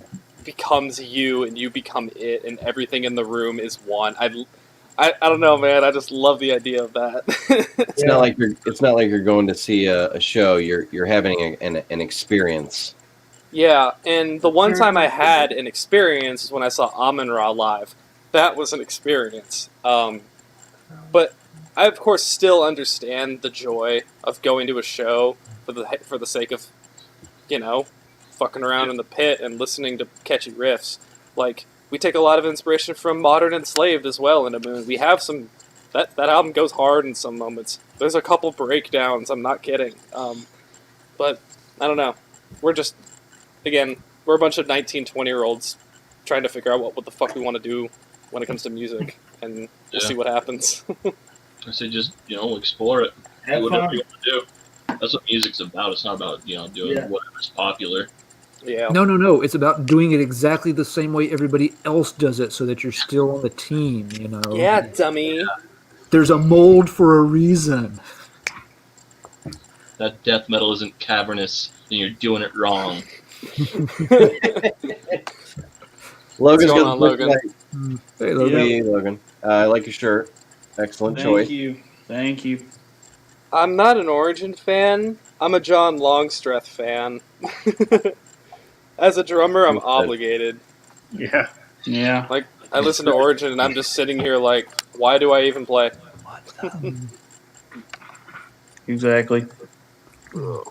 becomes you and you become it and everything in the room is one. I don't know, man. I just love the idea of that. It's not like you're going to see a show. You're having an experience. Yeah, and the one time I had an experience was when I saw Amun-Ra live. That was an experience. But I, of course, still understand the joy of going to a show for the sake of fucking around in the pit and listening to catchy riffs. Like, we take a lot of inspiration from Modern Enslaved as well in A Moon. We have some... That album goes hard in some moments. There's a couple breakdowns, I'm not kidding. But, I don't know. We're just... Again, we're a bunch of 19, 20-year-olds trying to figure out what the fuck we want to do when it comes to music. And we'll see what happens. I say just, explore it. Have Do whatever fun. you want to do. That's what music's about. It's not about, doing whatever's popular. Yeah. No. It's about doing it exactly the same way everybody else does it, so that you're still on the team. Yeah, dummy. There's a mold for a reason. That death metal isn't cavernous, and you're doing it wrong. Logan's going got on, the Logan? Hey, Logan. Hey, Logan. I like your shirt. Excellent choice. Thank you. I'm not an Origin fan. I'm a John Longstreth fan. As a drummer, I'm obligated. Yeah. Yeah. Like, I listen to Origin and I'm just sitting here like, why do I even play? Exactly. That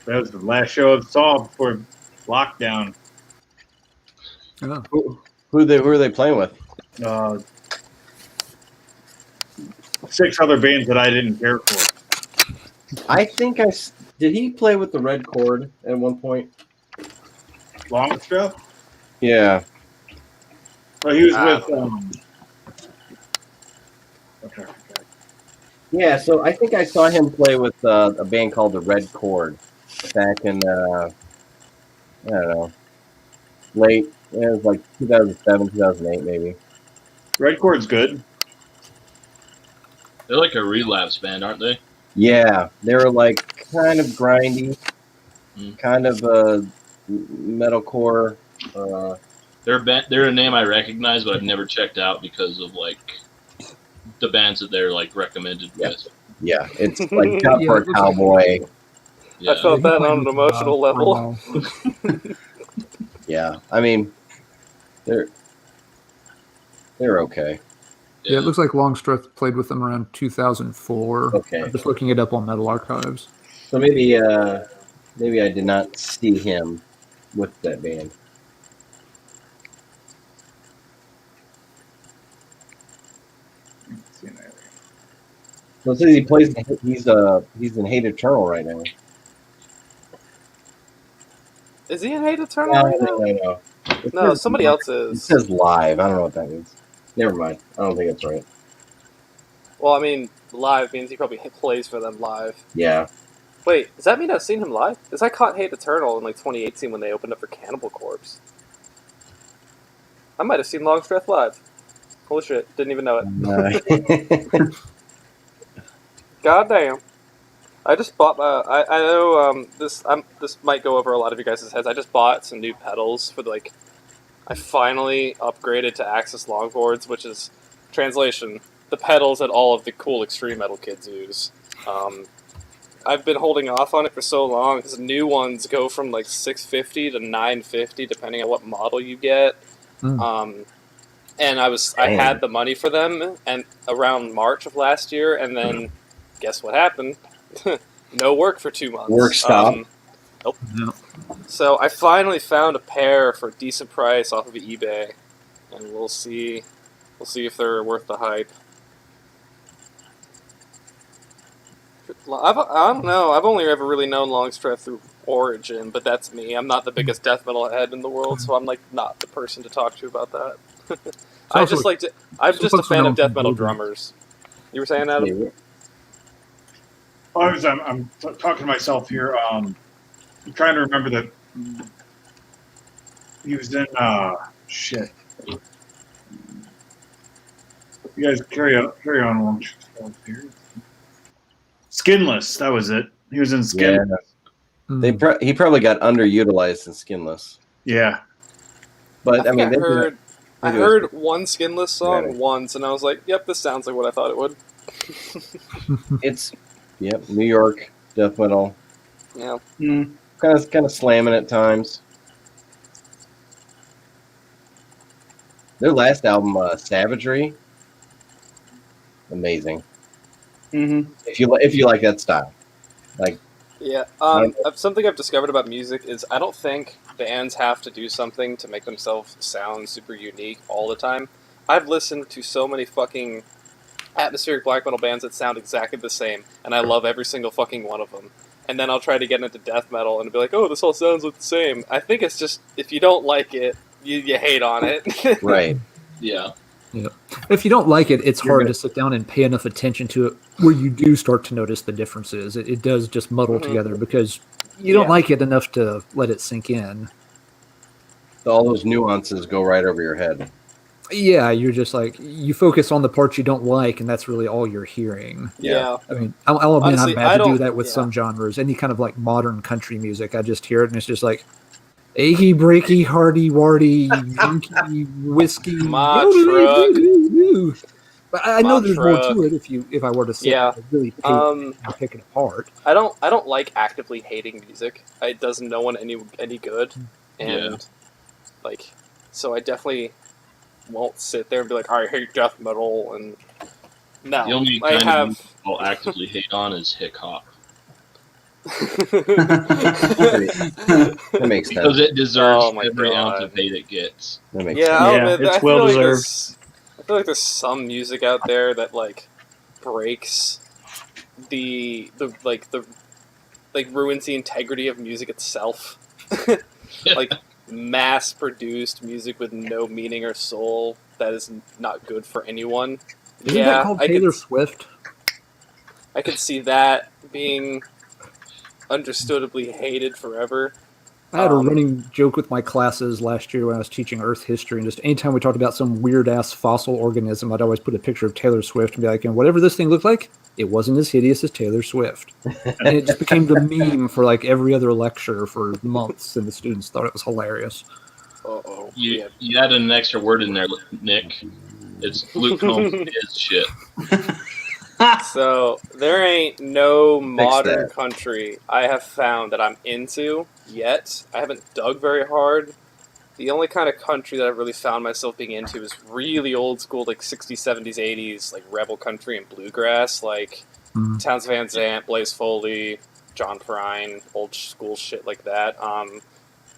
was the last show I saw before lockdown. Oh. Who are they playing with? 6 other bands that I didn't care for. I think did he play with the Red Chord at one point? Longstreth? Yeah. Well, he was with. Okay. Yeah, so I think I saw him play with a band called the Red Chord back in, I don't know, it was like 2007, 2008 maybe. Red Chord's good. They're like a relapse band, aren't they? Yeah, they were like kind of grindy, kind of metalcore. They're a name I recognize, but I've never checked out because of like the bands that they're like recommended with. Yeah, it's like Cut Yeah, for it a looks Cowboy. Yeah. I felt that on an emotional level. Yeah, I mean, they're okay. Yeah, it looks like Longstreth played with them around 2004. Okay. I'm just looking it up on Metal Archives. So maybe I did not see him with that band. So it says he plays. He's in Hate Eternal right now. Is he in Hate Eternal right now? No. It No, says- somebody else It is. says live. I don't know what that means. Never mind. I don't think that's right. Well, I mean, live means he probably plays for them live. Yeah. Wait, does that mean I've seen him live? Because I caught Hate Eternal in like 2018 when they opened up for Cannibal Corpse. I might have seen Longstreth live. Holy shit, didn't even know it. God damn. I just bought I know this might go over a lot of you guys' heads. I just bought some new pedals for I finally upgraded to Axis longboards, which is translation, the pedals that all of the cool extreme metal kids use. I've been holding off on it for so long because new ones go from like $650 to $950 depending on what model you get. And I had the money for them and around March of last year, and then guess what happened? No work for 2 months. Work stopped. Nope. No. So I finally found a pair for a decent price off of eBay, and we'll see if they're worth the hype. I don't know. I've only ever really known Longstreth through Origin, but that's me. I'm not the biggest death metal head in the world, so I'm like not the person to talk to about that. I'm just a fan of death metal drummers. You were saying, Adam? I'm talking to myself here. I'm trying to remember that he was in shit. You guys carry on along here. Skinless, that was it. He was in Skinless. Yeah. He probably got underutilized in Skinless. Yeah. But I mean, I heard one Skinless song once, and I was like, "Yep, this sounds like what I thought it would." It's New York death metal. Yeah. Kind of slamming at times. Their last album, Savagery, amazing. Mm-hmm. If you like that style, like Yeah. Something I've discovered about music is I don't think bands have to do something to make themselves sound super unique all the time. I've listened to so many fucking atmospheric black metal bands that sound exactly the same, and I love every single fucking one of them. And then I'll try to get into death metal and be like, oh, this all sounds like the same. I think it's just, if you don't like it, you hate on it. Right. Yeah. If you don't like it, it's You're hard gonna- to sit down and pay enough attention to it where you do start to notice the differences. It does just muddle Mhm. together because you don't Yeah. like it enough to let it sink in. All those nuances go right over your head. Yeah, you're just like, you focus on the parts you don't like, and that's really all you're hearing. Yeah. I mean, I'll admit Honestly, I'm I bad to do don't- that with yeah. some genres. Any kind of like modern country music, I just hear it and it's just like, achy, breaky, hardy, warty, drinky, whiskey. My truck. But I know My there's more truck. to it if I were to sit Yeah. and really pick it apart. I don't like actively hating music. It does no one any good, and like, so I definitely won't sit there and be like, I hate death metal, and no, The only I kind of have. music I'll actively hate on is hip hop That makes because sense. it deserves Oh my every God. ounce of hate it gets. That makes Yeah, sense. I'll Yeah, admit that. it's well deserved. I feel like there's some music out there that like breaks the ruins the integrity of music itself. Like mass-produced music with no meaning or soul that is not good for anyone. Isn't yeah, that called Taylor Swift? I could see that being understandably hated forever. I had a running joke with my classes last year when I was teaching Earth history, and just anytime we talked about some weird ass fossil organism, I'd always put a picture of Taylor Swift and be like, and whatever this thing looked like, it wasn't as hideous as Taylor Swift. And it just became the meme for like every other lecture for months, and the students thought it was hilarious. Uh-oh. You added an extra word in there, Nick. It's Luke Combs is shit. So there ain't no modern that. country I have found that I'm into yet. I haven't dug very hard. The only kind of country that I've really found myself being into is really old school, like 60s, 70s, 80s, like rebel country and bluegrass, like Towns Van Zandt, Blaze Foley, John Prine, old school shit like that.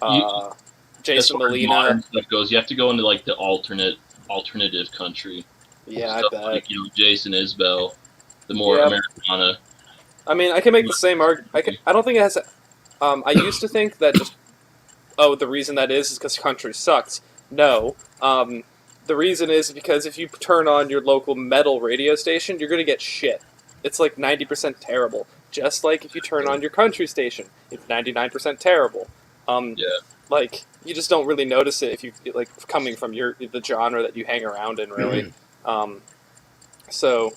As Jason far as Molina. modern stuff goes, you have to go into like the alternative country. Yeah, I Stuff bet. like, Jason Isbell, the more Yep. Americana. I mean, I can make the same argument. I don't think it has. I used to think that just the reason that is because country sucks. No, the reason is because if you turn on your local metal radio station, you're gonna get shit. It's like 90% terrible. Just like if you turn on your country station, it's 99% terrible. Like you just don't really notice it if you like coming from the genre that you hang around in, really. So,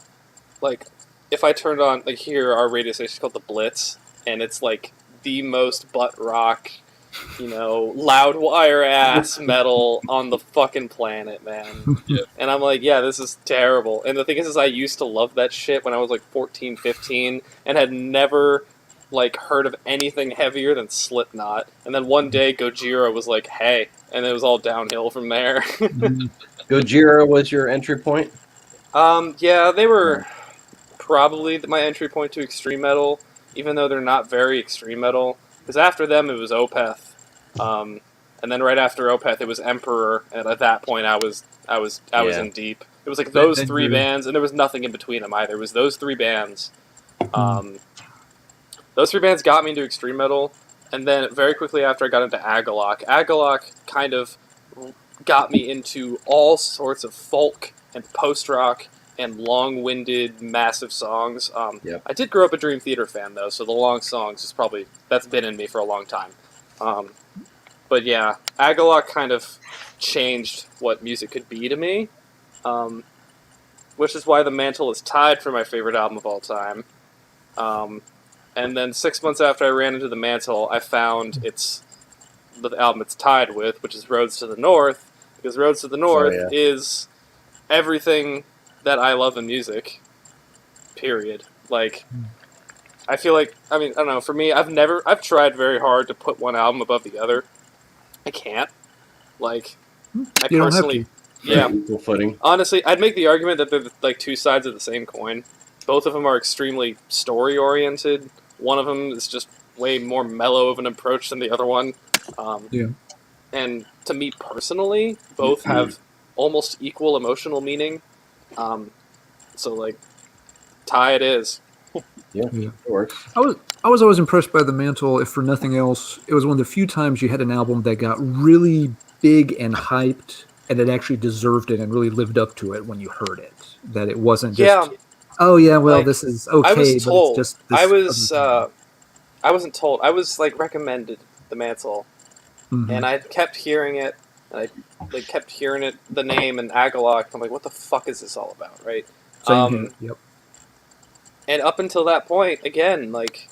like, if I turned on, like, here, our radio station is called The Blitz, and it's, like, the most butt rock, loud wire ass metal on the fucking planet, man. Yeah. And I'm like, yeah, this is terrible. And the thing is I used to love that shit when I was, like, 14, 15, and had never, like, heard of anything heavier than Slipknot. And then one day, Gojira was like, hey, and it was all downhill from there. Gojira was your entry point? Yeah, they were probably my entry point to extreme metal, even though they're not very extreme metal. Because after them, it was Opeth, and then right after Opeth, it was Emperor. And at that point, I was in deep. It was like those three bands, and there was nothing in between them either. It was those three bands. Those three bands got me into extreme metal, and then very quickly after I got into Agalloch, Agalloch kind of got me into all sorts of folk and post-rock and long-winded, massive songs. I did grow up a Dream Theater fan, though, so the long songs is that's been in me for a long time. But yeah, Agalloch kind of changed what music could be to me, which is why The Mantle is tied for my favorite album of all time. And then 6 months after I ran into The Mantle, I found the album it's tied with, which is Roads to the North, because Roads to the North is everything that I love in music, period. Like, I feel like, I don't know, for me, I've tried very hard to put one album above the other. I can't. Like, I You don't have personally, to. yeah. Equal footing. Honestly, I'd make the argument that they're like two sides of the same coin. Both of them are extremely story-oriented. One of them is just way more mellow of an approach than the other one. Yeah. And to me personally, both have almost equal emotional meaning. So like, tie it is. It works. I was always impressed by The Mantle. If for nothing else, it was one of the few times you had an album that got really big and hyped, and it actually deserved it and really lived up to it when you heard it. That it wasn't just, oh yeah, well, Like, this is okay. I was told. But it's just this I was. other thing. I wasn't told. I was like recommended The Mantle, Mhm. and I kept hearing it. And I like kept hearing it, the name and Agalok. I'm like, what the fuck is this all about, right? Same here. Yep. And up until that point, again, like,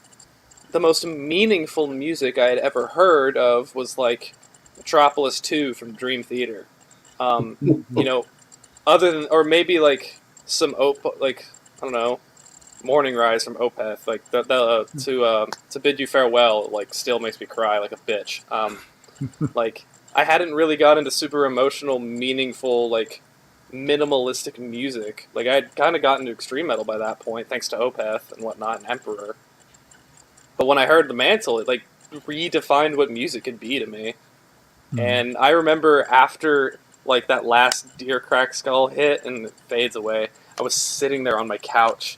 the most meaningful music I had ever heard of was like Metropolis 2 from Dream Theater. You know, other than, or maybe like some like, I don't know, Morning Rise from Opeth, like to Bid You Farewell, like still makes me cry like a bitch. Like, I hadn't really got into super emotional, meaningful, like minimalistic music. Like, I had kind of gotten into extreme metal by that point, thanks to Opeth and whatnot, and Emperor. But when I heard The Mantle, it like redefined what music could be to me. And I remember after like that last Deer Crack Skull hit and it fades away, I was sitting there on my couch,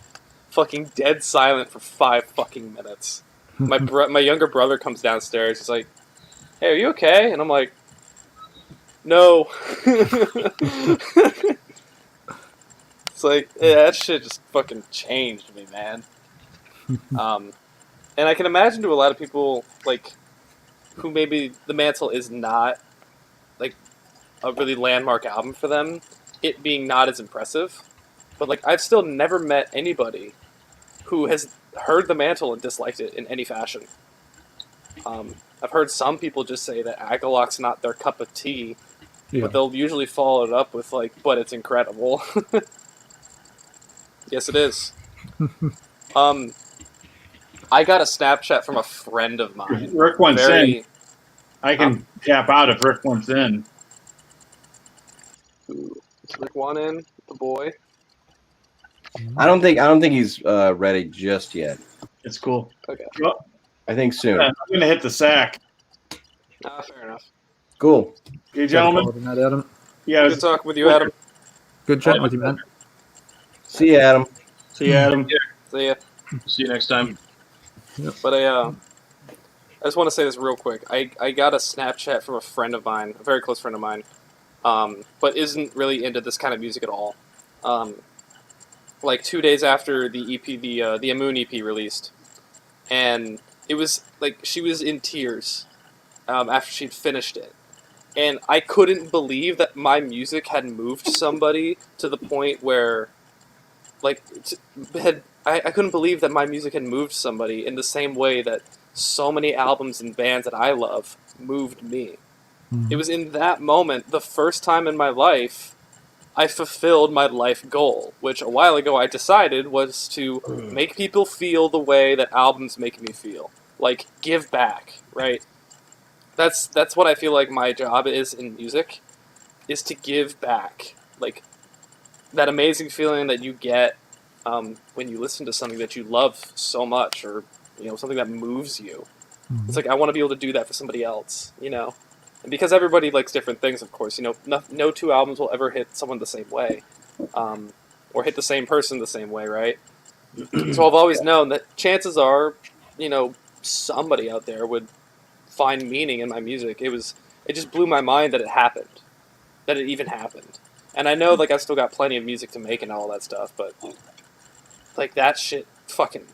fucking dead silent for 5 fucking minutes. My younger brother comes downstairs. He's like, "Hey, are you okay?" And I'm like, "No." It's like, yeah, that shit just fucking changed me, man. And I can imagine to a lot of people, like, who maybe The Mantle is not, like, a really landmark album for them, it being not as impressive. But, like, I've still never met anybody who has heard The Mantle and disliked it in any fashion. I've heard some people just say that Agalok's not their cup of tea, but they'll usually follow it up with, like, but it's incredible. Yes, it is. I got a Snapchat from a friend of mine. Rick wants in. I can tap out if Rick wants in. Does Rick want in? The boy? I don't think he's ready just yet. It's cool. Okay. Well, I think soon. I'm gonna hit the sack. Fair enough. Cool. Okay, gentlemen. Night, Adam. Yeah. Good talking with you, Adam. Good chatting with you, man. See you, Adam. See you, Adam. See ya. See you next time. But I just want to say this real quick. I got a Snapchat from a friend of mine, a very close friend of mine, but isn't really into this kind of music at all. Like 2 days after the EP, the Amun EP released, and it was like she was in tears after she'd finished it, and I couldn't believe that my music had moved somebody to the point where, like, I couldn't believe that my music had moved somebody in the same way that so many albums and bands that I love moved me. It was in that moment, the first time in my life, I fulfilled my life goal, which a while ago I decided was to make people feel the way that albums make me feel. Like, give back, right? That's what I feel like my job is in music, is to give back. Like, that amazing feeling that you get when you listen to something that you love so much, or, you know, something that moves you. It's like, I want to be able to do that for somebody else, you know? And because everybody likes different things, of course, you know, no 2 albums will ever hit someone the same way, or hit the same person the same way, right? So I've always known that chances are, you know, somebody out there would find meaning in my music. It just blew my mind that it happened, that it even happened. And I know, like, I've still got plenty of music to make and all that stuff, but, like, that shit fucking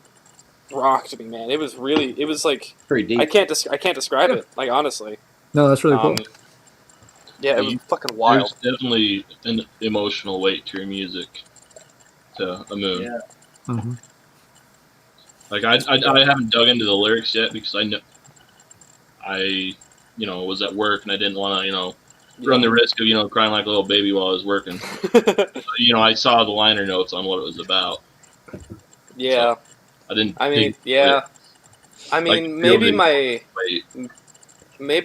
rocked me, man. It was like, pretty deep. I can't describe it, like, honestly. No, that's really cool. Yeah, it was fucking wild. There's definitely an emotional weight to your music, to Amun. Yeah. Mm-hmm. Like, I haven't dug into the lyrics yet because I was at work and I didn't want to, run the risk of, crying like a little baby while I was working. So, I saw the liner notes on what it was about. Yeah. So I didn't. I mean, yeah. I mean, maybe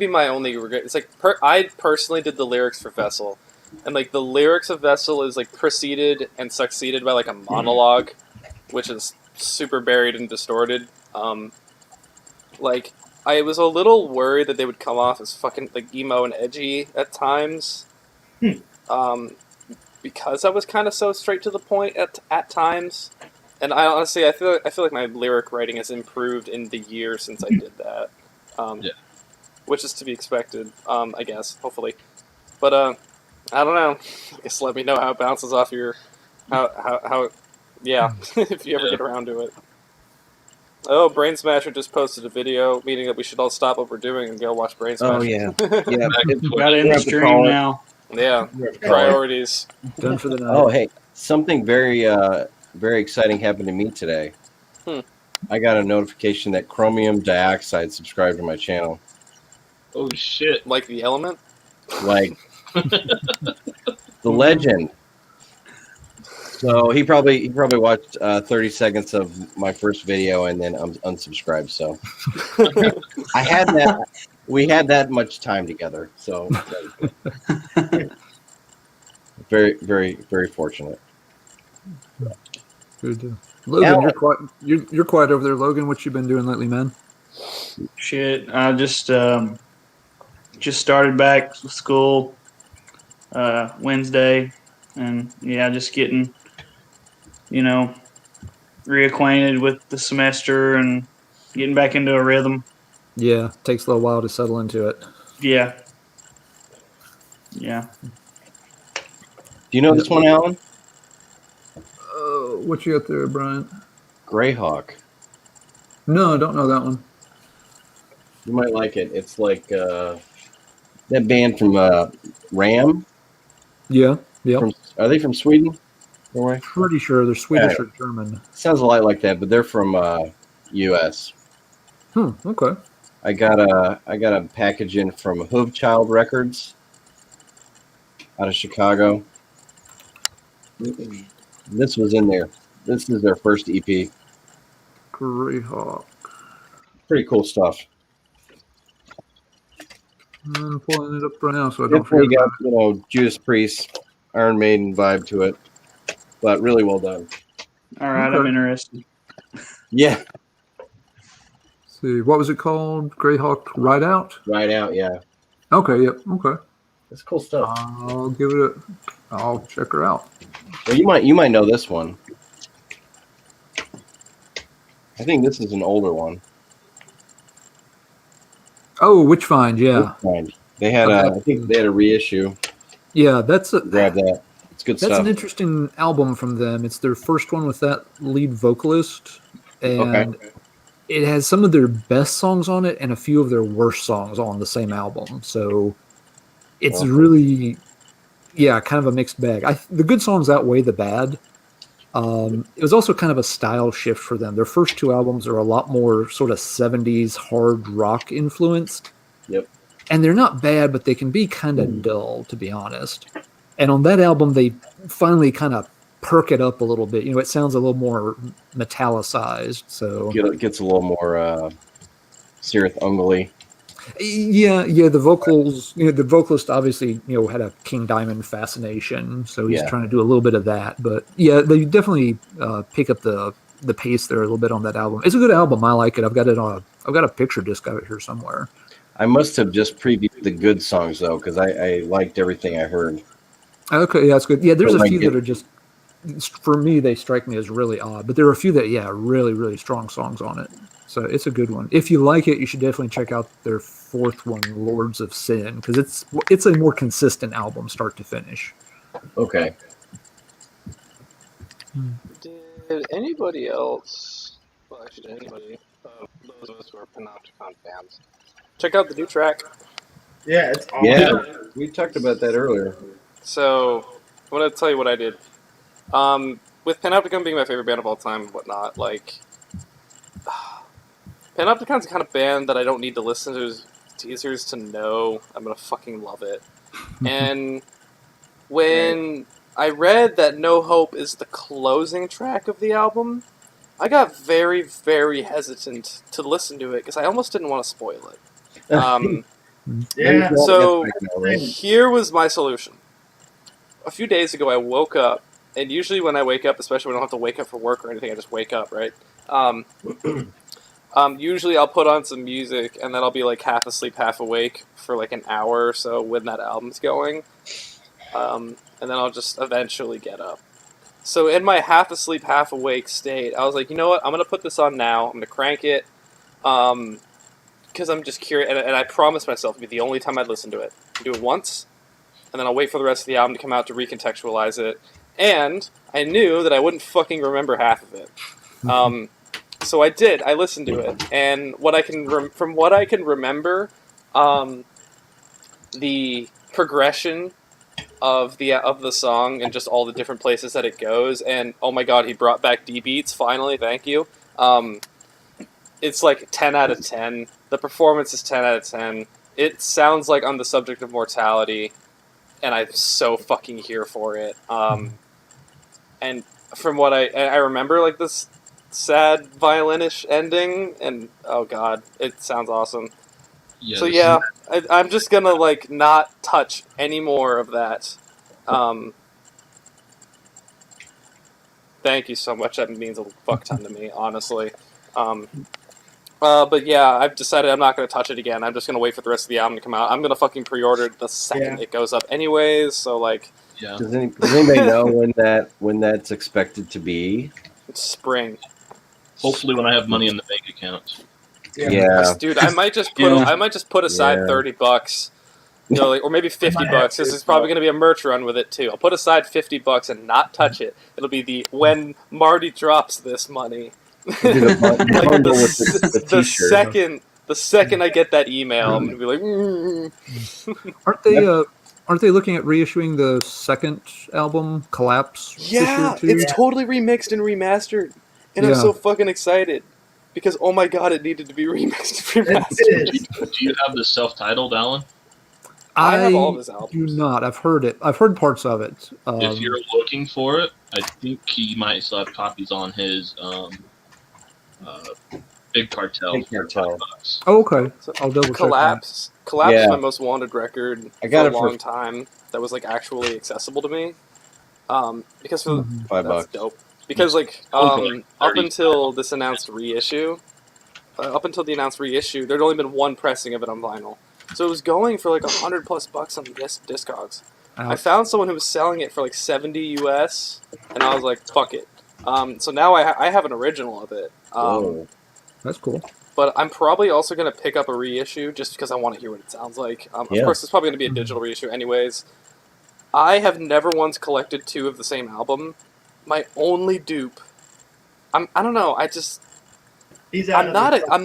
my only regret is, like, I personally did the lyrics for Vessel, and, like, the lyrics of Vessel is, like, preceded and succeeded by, like, a monologue, which is super buried and distorted. Like, I was a little worried that they would come off as fucking like emo and edgy at times. Because I was kind of so straight to the point at times. And I honestly, I feel like my lyric writing has improved in the year since I did that. Yeah. Which is to be expected, I guess, hopefully. But I don't know. I guess let me know how it bounces off your yeah, if you ever get around to it. Oh, Brain Smasher just posted a video, meaning that we should all stop what we're doing and go watch Brain Smasher. Oh yeah, yeah. Got it in the stream now. Yeah, priorities. Done for the night. Oh hey, something very very exciting happened to me today. I got a notification that Chromium Dioxide subscribed to my channel. Oh shit! Like the element? Like the legend. So he probably watched 30 seconds of my first video and then unsubscribed. So I had that. We had that much time together. So very, very, very fortunate. Good. Logan, you're quiet over there. Logan, what you been doing lately, man? Shit, I just started back to school Wednesday, and yeah, just getting, reacquainted with the semester and getting back into a rhythm. Yeah, takes a little while to settle into it. Yeah. Do you know this one, Alan? What you got there, Brian? Greyhawk. No, I don't know that one. You might like it. It's like that band from Ram. Yeah. Are they from Sweden? Norway? Pretty sure they're Swedish or German. Sounds a lot like that, but they're from U.S. Okay. I got a package in from Hoovchild Records out of Chicago. This was in there. This is their first EP. Greyhawk. Pretty cool stuff. I'm pulling it up right now so I don't Definitely forget. got Judas Priest, Iron Maiden vibe to it, but really well done. All right, I'm interested. Yeah, See, what was it called? Greyhawk Ride Out? right out. Yeah, Okay, yep, okay. it's cool stuff. I'll check her out. Well, you might know this one. I think this is an older one. Oh, Witchfind, yeah. They had Okay. I think they had a reissue. Yeah, Grab that. It's good that's stuff. an interesting album from them. It's their first one with that lead vocalist, and it has some of their best songs on it and a few of their worst songs on the same album. So it's really, kind of a mixed bag. The good songs outweigh the bad. It was also kind of a style shift for them. Their first two albums are a lot more sort of 70s hard rock influenced. Yep. And they're not bad, but they can be kind of dull, to be honest. And on that album, they finally kind of perk it up a little bit. It sounds a little more metallicized. So Gets a little more Sirith Ungly. yeah. The vocals. The vocalist obviously had a King Diamond fascination, so he's trying to do a little bit of that. But yeah, they definitely pick up the pace there a little bit on that album. It's a good album. I like it. I've got a picture disc of it here somewhere. I must have just previewed the good songs though, because I liked everything I heard. Okay, yeah, that's good. Yeah, there's a Like few that are just, for me, they strike me as really odd. But there are a few that, really, really strong songs on it. So it's a good one. If you like it, you should definitely check out their fourth one, Lords of Sin, because it's a more consistent album, start to finish. Okay. Did anybody else? Well, actually, did anybody? Those of us who are Panopticon fans, check out the new track. Yeah, it's awesome. Yeah, we talked about that earlier. So, I want to tell you what I did. With Panopticon being my favorite band of all time and whatnot, Panopticon's the kind of band that I don't need to listen to teasers to know I'm gonna fucking love it. And when I read that No Hope is the closing track of the album, I got very, very hesitant to listen to it because I almost didn't want to spoil it. Yeah. So here was my solution. A few days ago, I woke up, and usually when I wake up, especially when I don't have to wake up for work or anything, I just wake up, right? Usually I'll put on some music and then I'll be like half asleep, half awake for like an hour or so when that album's going. And then I'll just eventually get up. So in my half asleep, half awake state, I was like, you know what? I'm going to put this on now. I'm going to crank it. Because I'm just curious. And I promised myself it'd be the only time I'd listen to it. I'd do it once. And then I'll wait for the rest of the album to come out to recontextualize it. And I knew that I wouldn't fucking remember half of it. So I did. I listened to it, and what I can from what I can remember, the progression of the song and just all the different places that it goes, and oh my god, he brought back D beats finally. Thank you. It's like 10 out of 10. The performance is 10 out of 10. It sounds like On the Subject of Mortality, and I'm so fucking here for it. And from what I remember, like this sad violinish ending, and oh god, it sounds awesome. Yeah, So yeah, I'm just gonna like not touch any more of that. Thank you so much. That means a fuck ton to me, honestly. But yeah, I've decided I'm not gonna touch it again. I'm just gonna wait for the rest of the album to come out. I'm gonna fucking pre-order it the second it goes up, anyways. So like, yeah. Does anybody know when that's expected to be? it's spring. Hopefully, when I have money in the bank account. Yeah. Dude, I might just put aside $30, you know, like, or maybe $50. This is probably going to be a merch run with it too. I'll put aside $50 and not touch it. It'll be the when Marty drops this money. Like the second I get that email, I'm gonna be like, Aren't they looking at reissuing the second album, Collapse? yeah, this year too? it's totally remixed and remastered, and I'm so fucking excited because oh my god, it needed to be remixed and remastered. Do you have the self-titled, Alan? I have all of his do albums. not. I've heard it. I've heard parts of it. If you're looking for it, I think he might still have copies on his Big Cartel. Big Cartel. $5. Oh, okay. So, I'll double check. Collapse is my most wanted record I got for it a for long time. That was like actually accessible to me. Because for $5. that's dope. Because like up until this announced reissue, there'd only been one pressing of it on vinyl, so it was going for like $100+ on Discogs. I found someone who was selling it for like $70 US, and I was like, fuck it. So now I have an original of it. That's cool. But I'm probably also going to pick up a reissue just because I want to hear what it sounds like. Of course, it's probably going to be a digital reissue anyways. I have never once collected two of the same album. My only dupe. I don't know. I'm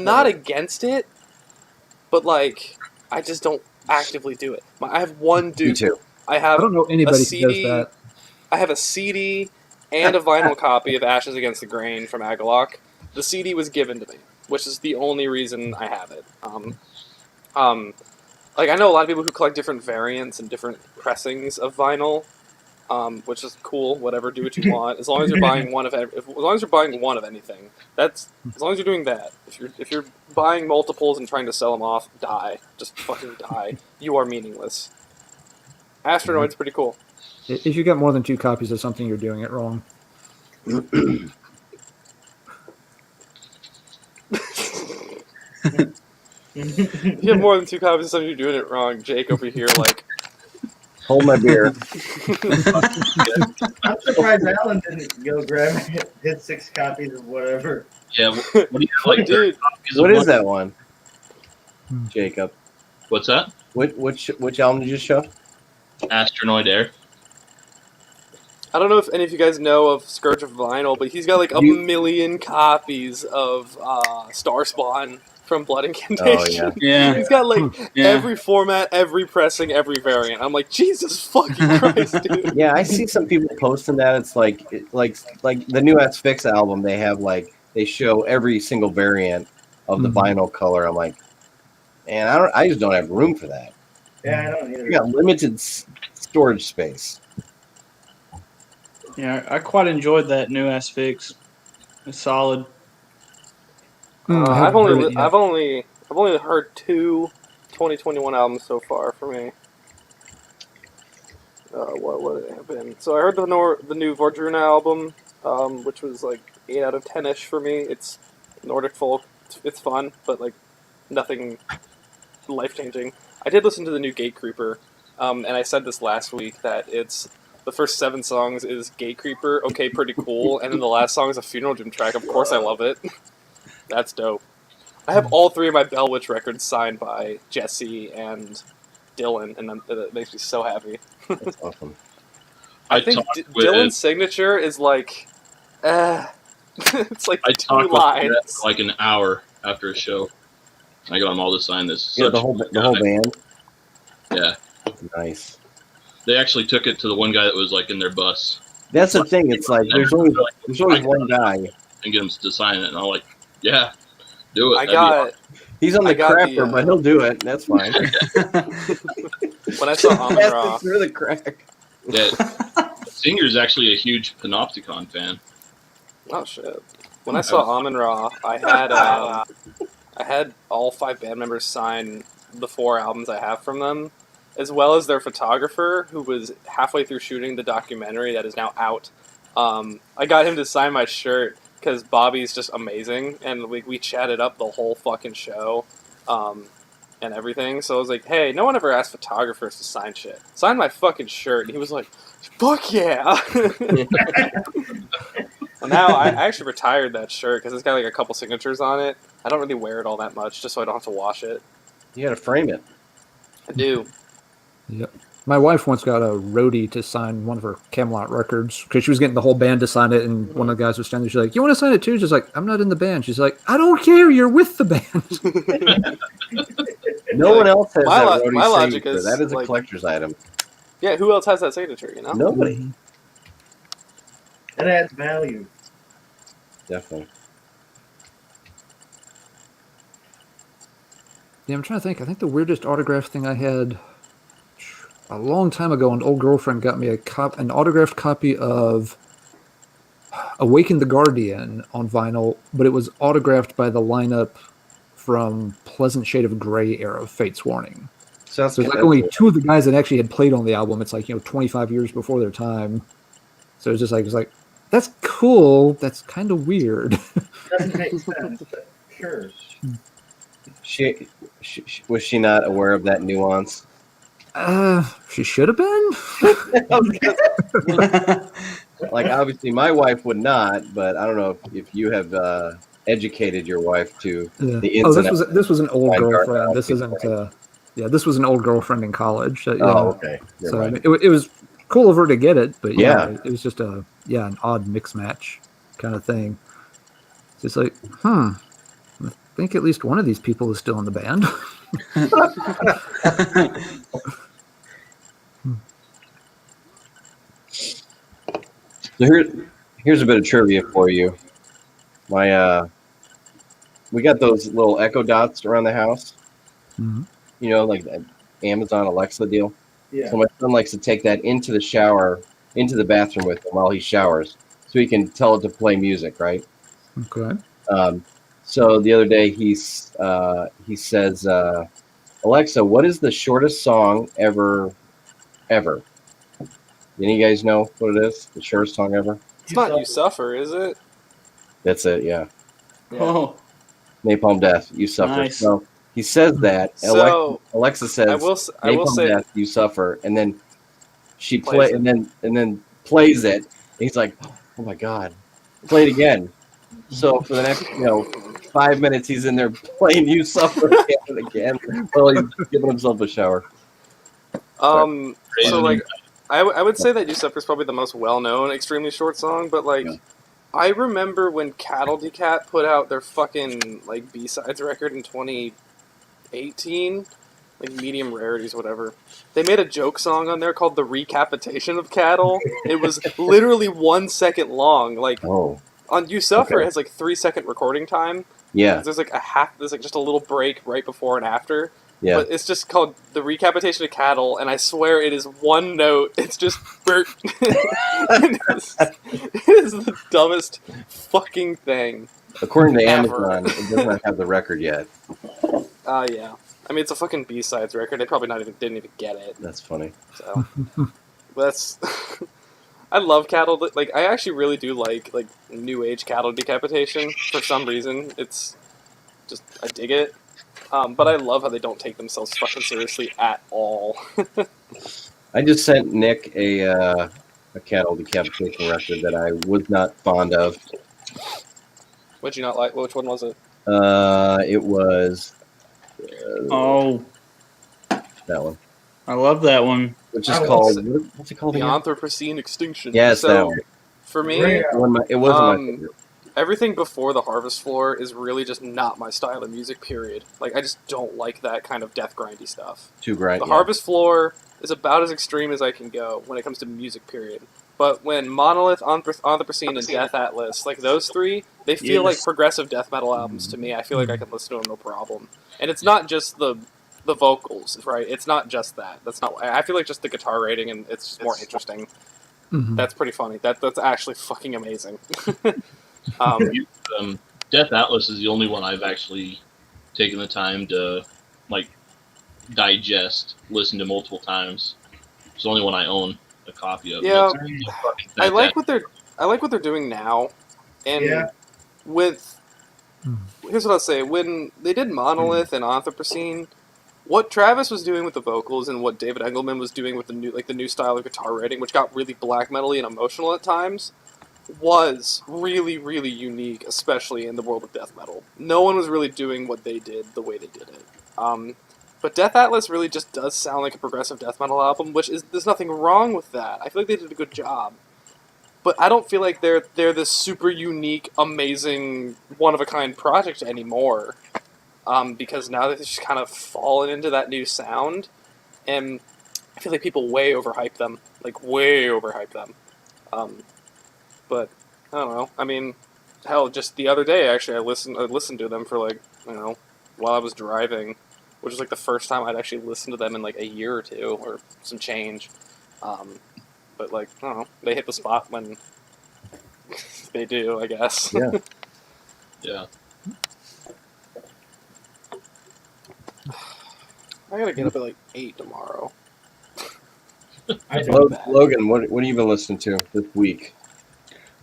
not against it, but like I just don't actively do it. I have one dupe. Me too. I don't know anybody who does that. I have a CD and a vinyl copy of Ashes Against the Grain from Agalock. The CD was given to me, which is the only reason I have it. Like I know a lot of people who collect different variants and different pressings of vinyl, which is cool. Whatever, do what you want. As long as you're buying one of anything, as long as you're doing that. If you're buying multiples and trying to sell them off, die. Just fucking die. You are meaningless. Astronoid's pretty cool. If you got more than 2 copies of something, you're doing it wrong. If you have more than 2 copies of something, you're doing it wrong. Jake over here, like, hold my beer. I'm surprised Alan didn't go grab his 6 copies of whatever. Yeah, what do you like, dude? What is that one, Jacob? What's that? Which album did you show? Astronoid Air. I don't know if any of you guys know of Scourge of Vinyl, but he's got like a million copies of Starspawn from Blood Incantation. Oh, yeah. He's got like every format, every pressing, every variant. I'm like, Jesus fucking Christ, dude. Yeah, I see some people posting that. It's like the new Asphyx album. They have they show every single variant of the vinyl color. I'm like, man, I just don't have room for that. Yeah, I don't either. You got limited storage space. Yeah, I quite enjoyed that new Asphyx. It's solid. I've only heard 2 2021 albums so far for me. What would it have been? So I heard the new Vordruna album, which was like 8 out of 10ish for me. It's Nordic folk. It's It's fun, but like nothing life changing. I did listen to the new Gate Creeper, and I said this last week that it's the first 7 songs is Gate Creeper, okay, pretty cool, and then the last song is a Funeral Doom track. Of course, I love it. That's dope. I have all 3 of my Bell Witch records signed by Jesse and Dylan, and that makes me so happy. That's awesome. I think talked with- Dylan's signature is like, it's like I 2 talked with lines. Brett for like an hour after a show. I got them all to sign this. Yeah, Such the whole guy. band. Yeah, Nice. they actually took it to the one guy that was like in their bus That's the thing. It's like there's always one guy. and get him to sign it, and I'm like, yeah, do it. I That'd be got He's on I the got the, crapper, but he'll do it. That's fine. when I saw Amon Passes Ra. through the crack. Yeah, Singer's actually a huge Panopticon fan. Oh shit! When I saw Amon Ra, I had all 5 band members sign the 4 albums I have from them, as well as their photographer, who was halfway through shooting the documentary that is now out. I got him to sign my shirt because Bobby's just amazing, and we chatted up the whole fucking show, and everything. So I was like, hey, no one ever asked photographers to sign shit. Sign my fucking shirt. And he was like, fuck yeah! Well, now I actually retired that shirt because it's got like a couple signatures on it. I don't really wear it all that much, just so I don't have to wash it. You got to frame it. I do. Yep. My wife once got a roadie to sign one of her Camelot records because she was getting the whole band to sign it, and one of the guys was standing there. She's like, "You want to sign it too?" She's like, "I'm not in the band." She's like, "I don't care. You're with the band." No one else has My that lo- roadie my logic signature. is, That is a like- collector's item. Yeah, who else has that signature? You know. Nobody. It adds value. Definitely. Yeah, I'm trying to think. I think the weirdest autograph thing I had a long time ago, an old girlfriend got me an autographed copy of Awaken the Guardian on vinyl, but it was autographed by the lineup from Pleasant Shade of Grey era of Fate's Warning. So So it's like only 2 of the guys that actually had played on the album. It's like, 25 years before their time. So it's just like, that's cool. That's kind of weird. Doesn't make sense, but sure. She was she not aware of that nuance? She should have been. Like obviously, my wife would not, but I don't know if you have educated your wife to Yeah. the ins and outs. This was an old Fine girlfriend. garden. This isn't. This was an old girlfriend in college. Oh, okay. Never So I mind. mean, it was cool of her to get it, but Yeah. it was just an odd mix match kind of thing. It's just like, I think at least one of these people is still in the band. So here's a bit of trivia for you. We got those little Echo Dots around the house. Mhm. Like that Amazon Alexa deal. Yeah. So my son likes to take that into the bathroom with him while he showers, so he can tell it to play music, right? Okay. So the other day he says, Alexa, what is the shortest song ever? Any of you guys know what it is? The shortest song ever? It's not You Suffer, is it? That's it, yeah. Oh, Napalm Death, You Suffer. Nice. So he says that. So Alexa says, I will Napalm say Death, You Suffer, and then she Plays play it. and then plays it. He's like, oh my god, play it again. So for the next 5 minutes, he's in there playing You Suffer again and again while he's giving himself a shower. so like I would say that You Suffer is probably the most well-known extremely short song, but like Yeah. I remember when Cattle Decat put out their fucking like B-sides record in 2018, like Medium Rarities, whatever. They made a joke song on there called "The Recapitation of Cattle." It was literally 1 second long. Like Oh, on You Suffer, Okay. it has like 3 second recording time. yeah, There's like there's like just a little break right before and after. yeah. But it's just called The Recapitation of Cattle, and I swear it is one note. It's just Bert. it is the dumbest fucking thing. According to Ever. Amazon, it does not have the record yet. Yeah. I mean, it's a fucking B-sides record. They probably didn't even get it. That's funny. So that's. I love cattle. Like, I actually really do like new age cattle decapitation for some reason. It's I dig it. But I love how they don't take themselves fucking seriously at all. I just sent Nick a cattle decapitation record that I was not fond of. What'd you not like? Which one was it? It was Oh, that one, I love that one. which is I will called say- what's it called The again? Anthropocene Extinction. Yes, that So one. for me, Great. It wasn't my Um, favorite. everything before the Harvest Floor is really just not my style of music. Period. Like I just don't like that kind of death grindy stuff. Too grind. The Yeah. Harvest Floor is about as extreme as I can go when it comes to music, period. But when Monolith, Anthropocene, and Death Atlas, like those three, they feel like Yes. progressive death metal albums to me. I feel like I can listen to them no problem. And it's not just the vocals, right? It's not just that. That's not. I feel like just the guitar rating and it's just more interesting. Mhm. That's pretty funny. That's actually fucking amazing. Death Atlas is the only one I've actually taken the time to like digest, listen to multiple times. It's the only one I own a copy of. Yeah, It's really fucking I like fantastic. what they're doing now, and Yeah. with Hmm. here's what I'll say: when they did Monolith and Anthropocene, what Travis was doing with the vocals and what David Engelman was doing with the new style of guitar writing, which got really black metal-y and emotional at times, was really really unique, especially in the world of death metal. No one was really doing what they did the way they did it. But Death Atlas really just does sound like a progressive death metal album, which is there's nothing wrong with that. I feel like they did a good job. But I don't feel like they're this super unique, amazing, one of a kind project anymore. Because now they've just kind of fallen into that new sound, and I feel like people way overhype them, like way overhype them. But I don't know. I mean, hell, just the other day actually, I listened to them for like while I was driving, which was like the first time I'd actually listened to them in like a year or two or some change. But like I don't know, they hit the spot when they do, I guess. Yeah. Yeah. I gotta get up at like 8 tomorrow. I do. Logan, what have you been listening to this week?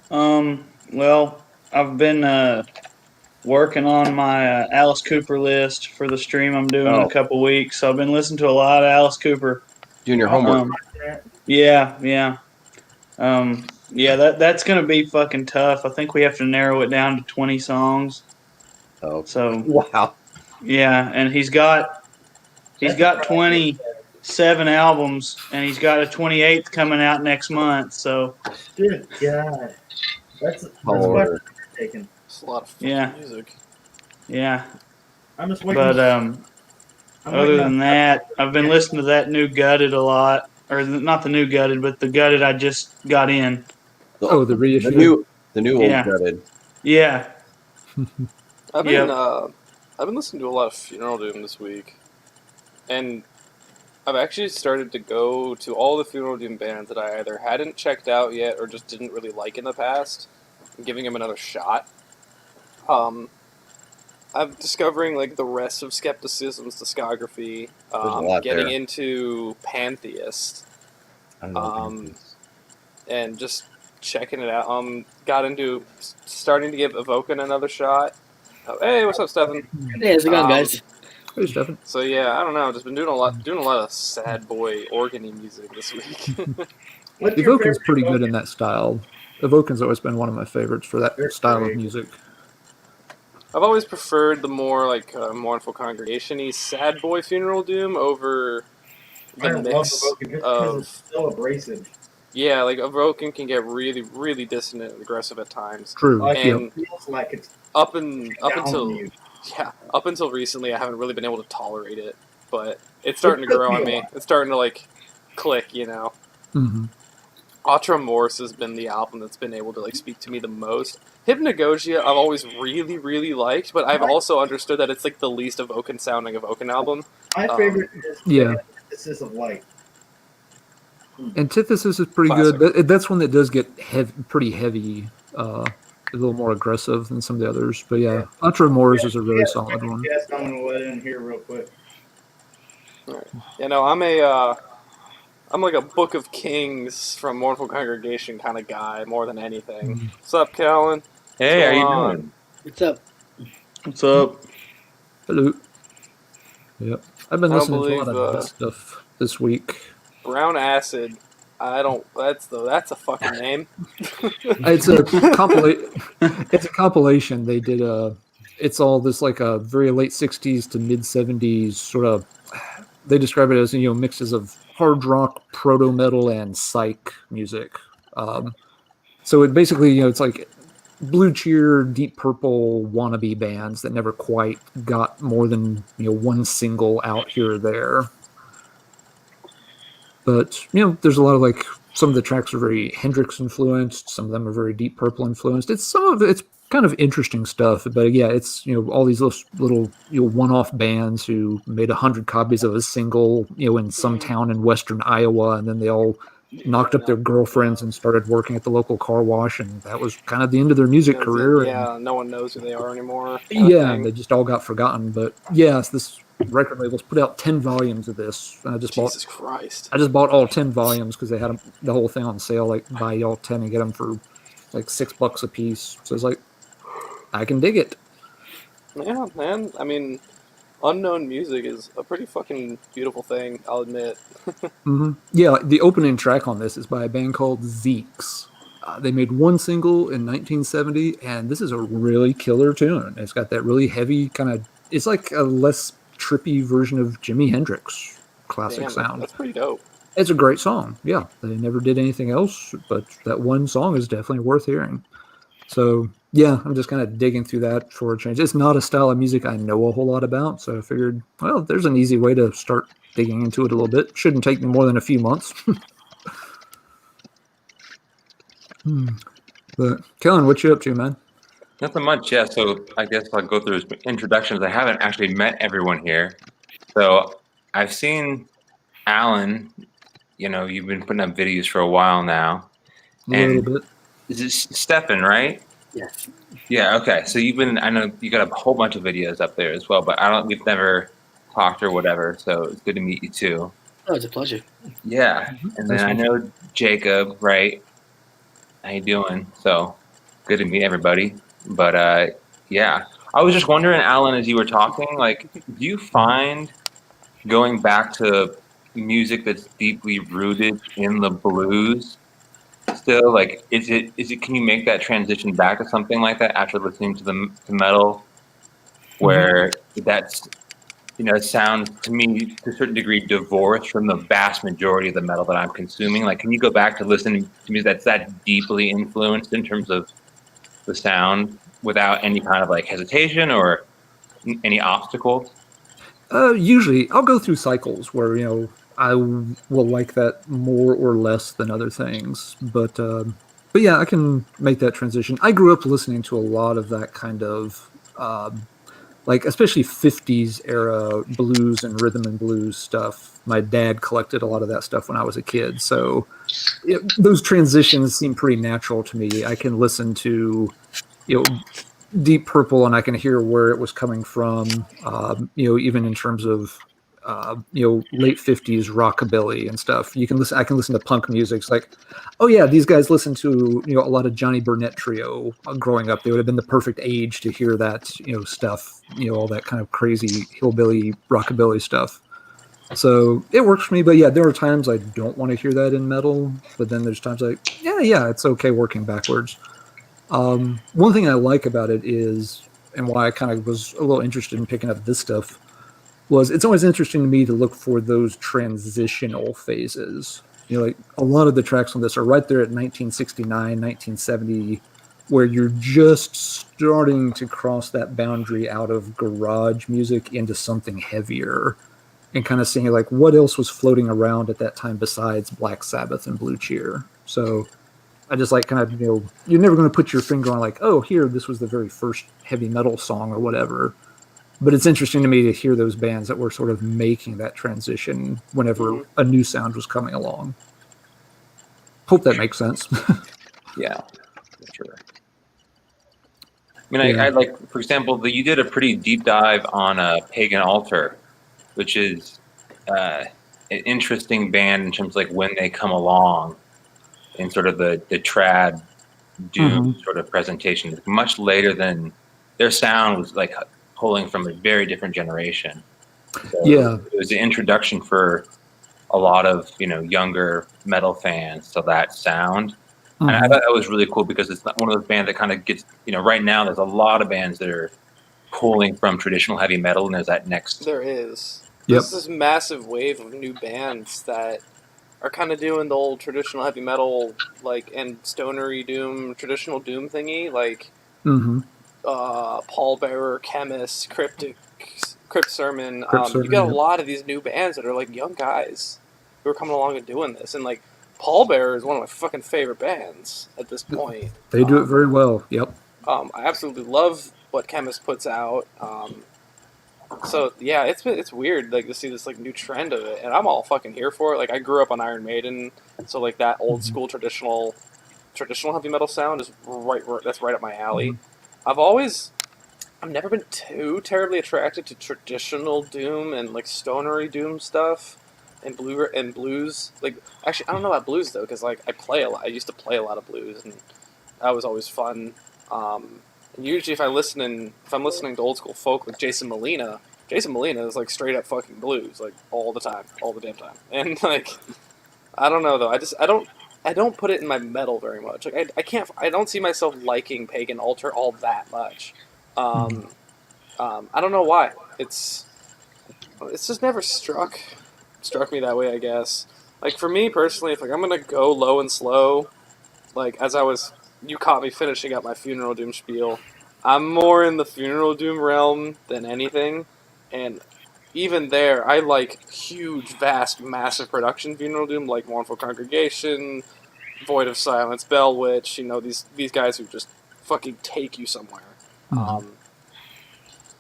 Well, I've been working on my Alice Cooper list for the stream I'm doing in Oh. a couple weeks. So I've been listening to a lot of Alice Cooper. Doing your homework. Yeah. That's gonna be fucking tough. I think we have to narrow it down to 20 songs. Oh, So wow. yeah, and he's got 27 albums, and he's got a 28th coming out next month. So Good God. That's Tall quite order. taken. It's a lot of fucking Yeah. music. yeah, I'm just waiting. but I'm other waiting than on- that, I've been listening to that new Gutted a lot, or not the new Gutted, but the Gutted I just got in. Oh, the reissue. The new Yeah. old gutted. Yeah, I've Yep. been I've been listening to a lot of Funeral Doom this week, and I've actually started to go to all the Funeral Doom bands that I either hadn't checked out yet or just didn't really like in the past, and giving them another shot. I'm discovering like the rest of Skepticism's discography, a lot getting there. into Pantheist, I don't know. Um, and just checking it out. Got into starting to give Evoken another shot. Oh, hey, what's up, Stefan? Hey, how's it going, guys? Hey, Stefan. So yeah, I don't know. Just been doing a lot of sad boy organy music this week. What's your Evoken's favorite pretty good Evoken? in that style. Evoken's always been one of my favorites for that They're style great. of music. I've always preferred the more like mournful congregation-y sad boy Funeral Doom over I the love mix Evoken just because of it's so abrasive. yeah, like Evoken can get really really dissonant and aggressive at times. True. Like And it feels like it's up down until on you. yeah, up until recently, I haven't really been able to tolerate it, but it's starting to grow on me. It's starting to like click, you know. hmm Atra Morse has been the album that's been able to like speak to me the most. Hypnagogia I've always really really liked, but I've also understood that it's like the least Evoken sounding Evoken album. My favorite is Yeah. Antithesis of Light. Antithesis is pretty Classic. good. That's one that does get pretty heavy, a little more aggressive than some of the others. But yeah, Ultra Moors is a really solid one. Yes, I'm gonna let in here real quick. You know, I'm like a Book of Kings from Mournful Congregation kind of guy more than anything. Mhm. What's up, Callan? Hey, how What's you going on? doing? What's up? what's up? Hello. Yep. I've been I don't listening to a lot believe, of this stuff this week. Brown Acid. I don't. That's a fucking name. It's a It's a compilation. They did a. It's all this like a very late '60s to mid '70s sort of. They describe it as mixes of hard rock, proto metal, and psych music. So it basically it's like Blue Cheer, Deep Purple wannabe bands that never quite got more than one single out here or there. But there's a lot of like some of the tracks are very Hendrix influenced, some of them are very Deep Purple influenced. It's kind of interesting stuff. But yeah, it's all these little one-off bands who made 100 copies of a single in some town in western Iowa, and then they all knocked up their girlfriends and started working at the local car wash, and that was kind of the end of their music career. Yeah, no one knows who they are anymore. Yeah, they just all got forgotten. But yes, this record labels put out 10 volumes of this. And Jesus Christ! I just bought all 10 volumes because they had the whole thing on sale. Like buy all 10 and get them for like $6 a piece. So it's like I can dig it. Yeah, man. I mean, unknown music is a pretty fucking beautiful thing, I'll admit. Mm-hmm. Yeah, the opening track on this is by a band called Zeeks. They made one single in 1970, and this is a really killer tune. It's got that really heavy kind of. It's like a less trippy version of Jimi Hendrix classic sound. That's pretty dope. It's a great song. Yeah, they never did anything else, but that one song is definitely worth hearing. So yeah, I'm just kind of digging through that for a change. It's not a style of music I know a whole lot about, so I figured, well, there's an easy way to start digging into it a little bit. Shouldn't take me more than a few months. But Kellen, what you up to, man? Nothing much, yeah. So I guess I'll go through introductions. I haven't actually met everyone here. So I've seen Alan, you've been putting up videos for a while now. A little bit. Is it Stefan, right? Yes. Yeah, okay. So I know you got a whole bunch of videos up there as well, but we've never talked or whatever, so it's good to meet you too. Oh, it's a pleasure. Yeah. And then I know Jacob, right? How you doing? So good to meet everybody. But yeah. I was just wondering, Alan, as you were talking, like, do you find going back to music that's deeply rooted in the blues still, like, is it can you make that transition back to something like that after listening to the metal, where that's it sounds to me to a certain degree divorced from the vast majority of the metal that I'm consuming? Like, can you go back to listening to music that's that deeply influenced in terms of the sound without any kind of like hesitation or any obstacles? Usually I'll go through cycles where I will like that more or less than other things, but yeah, I can make that transition. I grew up listening to a lot of that kind of like especially 50s era blues and rhythm and blues stuff. My dad collected a lot of that stuff when I was a kid, so those transitions seem pretty natural to me. I can listen to Deep Purple and I can hear where it was coming from, even in terms of late 50s rockabilly and stuff. I can listen to punk music. It's like, oh yeah, these guys listen to a lot of Johnny Burnett Trio growing up. They would have been the perfect age to hear that stuff, all that kind of crazy hillbilly rockabilly stuff. So it works for me. But yeah, there are times I don't want to hear that in metal, but then there's times like, yeah, it's okay working backwards. One thing I like about it is, and why I kind of was a little interested in picking up this stuff, was it's always interesting to me to look for those transitional phases. Like a lot of the tracks on this are right there at 1969, 1970, where you're just starting to cross that boundary out of garage music into something heavier, and kind of seeing like what else was floating around at that time besides Black Sabbath and Blue Cheer. So I just like kind of, you're never going to put your finger on like, oh, here, this was the very first heavy metal song or whatever. But it's interesting to me to hear those bands that were sort of making that transition whenever a new sound was coming along. Hope that makes sense. Yeah, for sure. I mean, I like, for example, you did a pretty deep dive on Pagan Altar, which is an interesting band in terms of like when they come along in sort of the trad doom sort of presentation. Much later than their sound was like pulling from a very different generation. So Yeah. it was the introduction for a lot of younger metal fans to that sound. And I thought that was really cool because it's not one of those bands that kind of gets, right now there's a lot of bands that are pulling from traditional heavy metal, and there's that next. There is. Yep. There's this massive wave of new bands that are kind of doing the old traditional heavy metal, and stonery doom, traditional doom thingy, Paul Bearer, Chemist, Crypt Sermon. You got a lot of these new bands that are young guys who are coming along and doing this, and Paul Bearer is one of my fucking favorite bands at this point. They do it very well. Yep. I absolutely love what Chemist puts out. So yeah, it's weird to see this new trend of it, and I'm all fucking here for it. I grew up on Iron Maiden, so that old school traditional heavy metal sound is that's right up my alley. I've never been too terribly attracted to traditional doom and stonery doom stuff and blues. Actually, I don't know about blues though, because I play a lot. I used to play a lot of blues, and that was always fun. And usually, if I'm listening to old school folk like Jason Molina is straight up fucking blues, all the time, all the damn time. And I don't know though. I don't put it in my metal very much. I don't see myself liking Pagan Altar all that much. I don't know why. It's just never struck me that way, I guess. For me personally, if I'm gonna go low and slow, you caught me finishing up my Funeral Doom spiel. I'm more in the Funeral Doom realm than anything, and even there, I like huge, vast, massive production Funeral Doom, like Mournful Congregation, Void of Silence, Bell Witch. These guys who just fucking take you somewhere.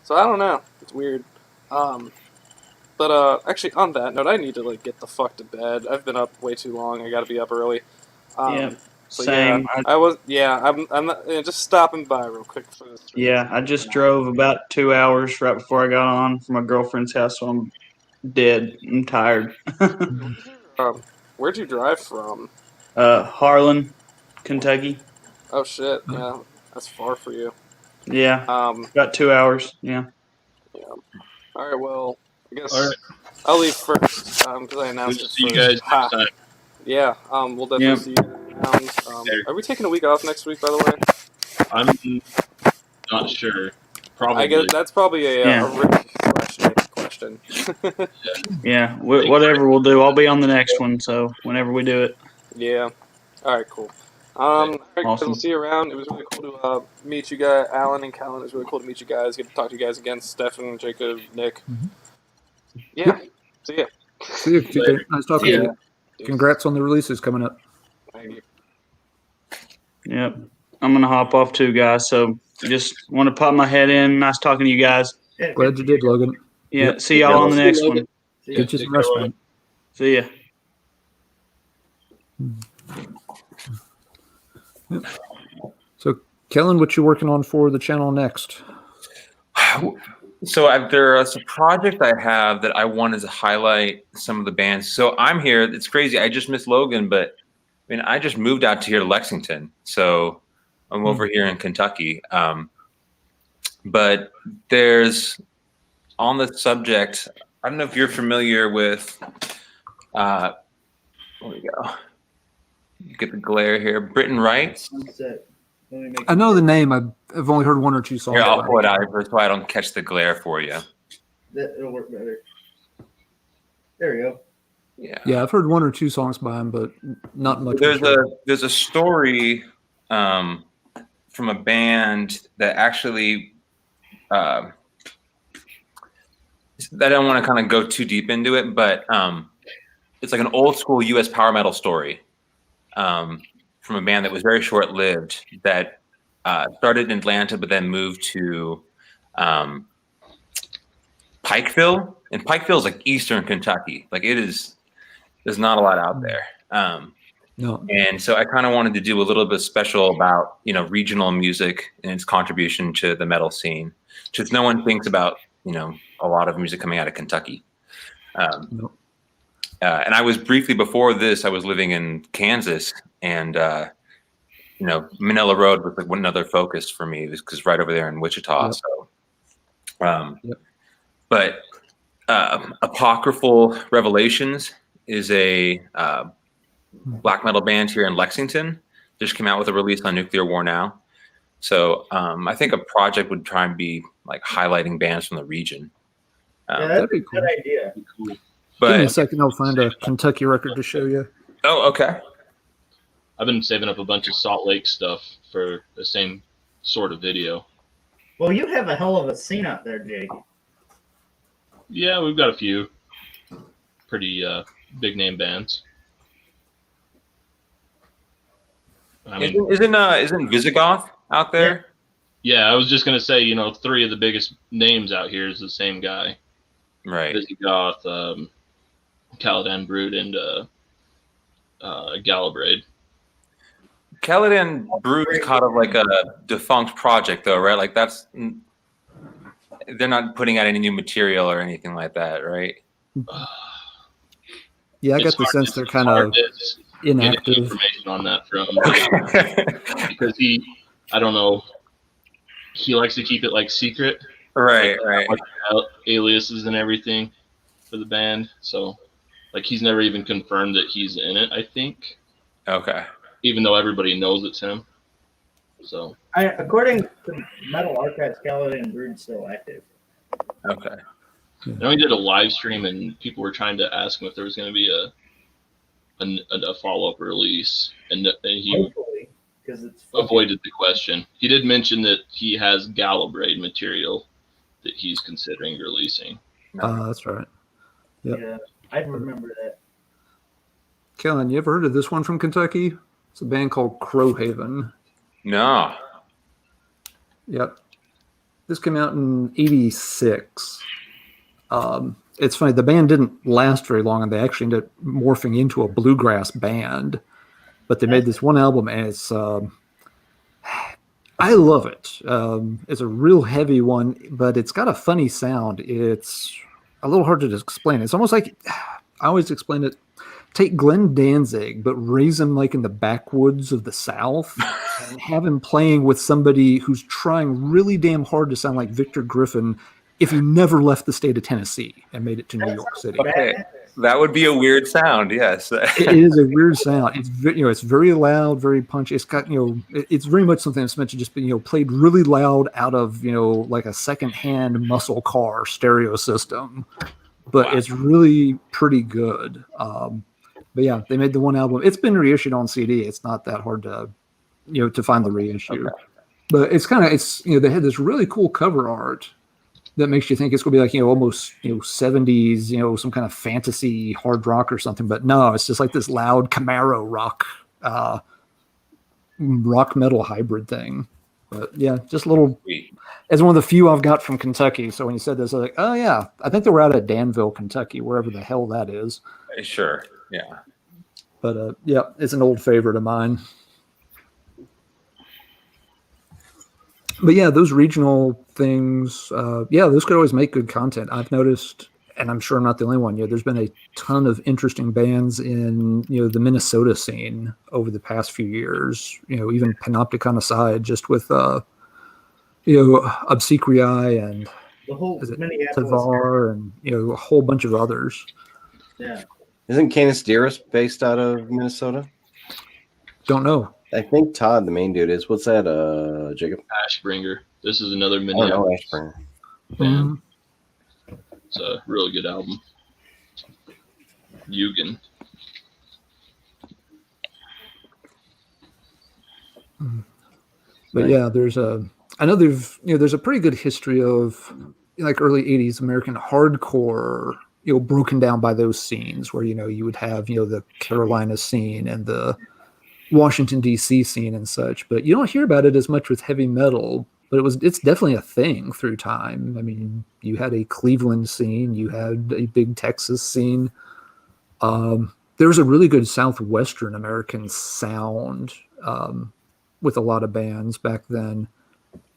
So I don't know. It's weird. But actually, on that note, I need to get the fuck to bed. I've been up way too long. I got to be up early. So same. Yeah, I'm not, just stopping by real quick for this. Yeah, I just drove about 2 hours right before I got on from my girlfriend's house, so I'm dead. I'm tired. Where'd you drive from? Harlan, Kentucky. Oh shit, yeah, that's far for you. Yeah, about 2 hours. Yeah. Yeah. All right. Well, I guess All right. I'll leave first because I announced We'll it see you first. guys next time. Yeah. We'll definitely see you around. Are we taking a week off next week, by the way? I'm not sure. Probably. I guess that's probably a Rick question. Yeah. Whatever we'll do, I'll be on the next one. So whenever we do it. Yeah. All right. Cool. All right, Awesome. We'll see you around. It was really cool to meet you guys, Alan and Callan. It was really cool to meet you guys. Get to talk to you guys again, Stefan, Jacob, Nick. Yeah. See ya. See you. TK. Nice talking to you. Congrats on the releases coming up. Thank you. Yep. I'm gonna hop off too, guys. So just want to pop my head in. Nice talking to you guys. Yeah, Glad you did, Logan. Yeah. Yep. See y'all on the next one. Get you some rest, man. See ya. Yep. So, Kellen, what you working on for the channel next? So there's a project I have that I wanted to highlight some of the bands. So I'm here. It's crazy. I just missed Logan, but I just moved out to here to Lexington. So I'm over here in Kentucky. But there's on the subject, I don't know if you're familiar with, where we go. Get the glare here. Britton Wright. Sunset. Let me make I know the name. I've only heard one or two songs. Here, I'll by pull it it. out here so I don't catch the glare for you. It'll work better. There we go. Yeah. Yeah, I've heard one or two songs by him, but not much. There's a story from a band that actually I don't want to kind of go too deep into it, but it's like an old school U.S. power metal story from a band that was very short lived that started in Atlanta, but then moved to Pikeville, and Pikeville is like Eastern Kentucky. Like there's not a lot out there. No. And so I kind of wanted to do a little bit special about, regional music and its contribution to the metal scene. Because no one thinks about, a lot of music coming out of Kentucky. No. And I was briefly before this, I was living in Kansas, and, Manila Road was like another focus for me because right over there in Wichita. Yep. So Yep. But Apocryphal Revelations is a black metal band here in Lexington. Just came out with a release on Nuclear War Now. So I think a project would try and be like highlighting bands from the region. Yeah, that'd that's be a good idea. Cool. Give me a But second. I'll find a Kentucky record to show you. oh, okay. I've been saving up a bunch of Salt Lake stuff for the same sort of video. Well, you have a hell of a scene out there, Jake. Yeah, we've got a few pretty big name bands. I mean, Isn't Visigoth out there? yeah, I was just gonna say, you know, 3 of the biggest names out here is the same guy. Right. Visigoth, Caladan Brood, and Galabrade. Caladan Brood is kind of like a defunct project, though, right? Like they're not putting out any new material or anything like that, right? Yeah, I It's got the hard sense to- they're it's kind hard of to get any inactive. information on that from because I don't know, he likes to keep it like secret, right. aliases and everything for the band. So, like, he's never even confirmed that he's in it, I think, Okay. even though everybody knows it's him. So, According to Metal Archives, Caladan Brood's still active. Okay. I know he did a live stream, and people were trying to ask him if there was going to be a follow-up release, and he Hopefully, because it's avoided the question. He did mention that he has Galabrade material that he's considering releasing. That's right. Yep. Yeah, I remember that. Kellen, you ever heard of this one from Kentucky? It's a band called Crowhaven. No. Yep. This came out in '86. It's funny, the band didn't last very long, and they actually ended up morphing into a bluegrass band. But they made this one album, and it's I love it. It's a real heavy one, but it's got a funny sound. It's a little hard to explain. It's almost like, I always explain it, take Glenn Danzig, but raise him like in the backwoods of the South and have him playing with somebody who's trying really damn hard to sound like Victor Griffin if he never left the state of Tennessee and made it to New York City. Okay. That would be a weird sound, yes. It is a weird sound. It's it's very loud, very punchy. It's got it's very much something that's meant to just be played really loud out of like a secondhand muscle car stereo system, but Wow. it's really pretty good. But yeah, they made the one album. It's been reissued on CD. It's not that hard to to find the reissue, but it's they had this really cool cover art that makes you think it's going to be like, almost, 70s, some kind of fantasy hard rock or something. But no, it's just like this loud Camaro rock metal hybrid thing. But yeah, just a little, Sweet. as one of the few I've got from Kentucky. So when you said this, I was like, oh yeah, I think they were out at Danville, Kentucky, wherever the hell that is. Sure. Yeah. But yeah, it's an old favorite of mine. But yeah, those regional things, those could always make good content. I've noticed, and I'm sure I'm not the only one. There's been a ton of interesting bands in the Minnesota scene over the past few years. Even Panopticon aside, just with Obsequiae and The whole is it Minneapolis. Tavar and a whole bunch of others. Yeah. Isn't Canis Dearest based out of Minnesota? Don't know. I think Todd, the main dude, is. What's that, Jacob? Ashbringer. This is another I don't know, Minneapolis Ashburn. band. It's a really good album. Eugen. But yeah, there's a pretty good history of like early 80s American hardcore, broken down by those scenes where, you would have, the Carolina scene and the Washington DC scene and such, but you don't hear about it as much with heavy metal, but it's definitely a thing through time. I mean, you had a Cleveland scene, you had a big Texas scene. There was a really good Southwestern American sound, with a lot of bands back then.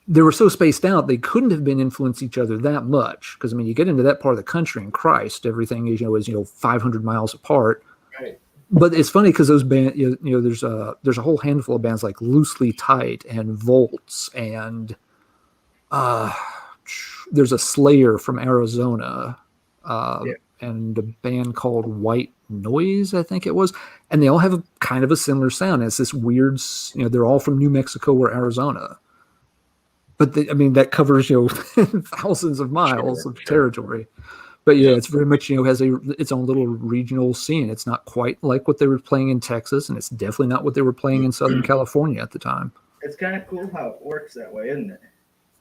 They were so spaced out, they couldn't have been influenced each other that much. Because, I mean, you get into that part of the country and Christ, everything is, 500 miles apart. Right. But it's funny because those bands, there's a whole handful of bands like Loosely Tight and Volts and there's a Slayer from Arizona, Yeah. and a band called White Noise, I think it was, and they all have a kind of a similar sound. It's this weird, they're all from New Mexico or Arizona, but that covers thousands of miles of territory. But yeah, it's very much has its own little regional scene. It's not quite like what they were playing in Texas, and it's definitely not what they were playing in Southern California at the time. It's kind of cool how it works that way, isn't it?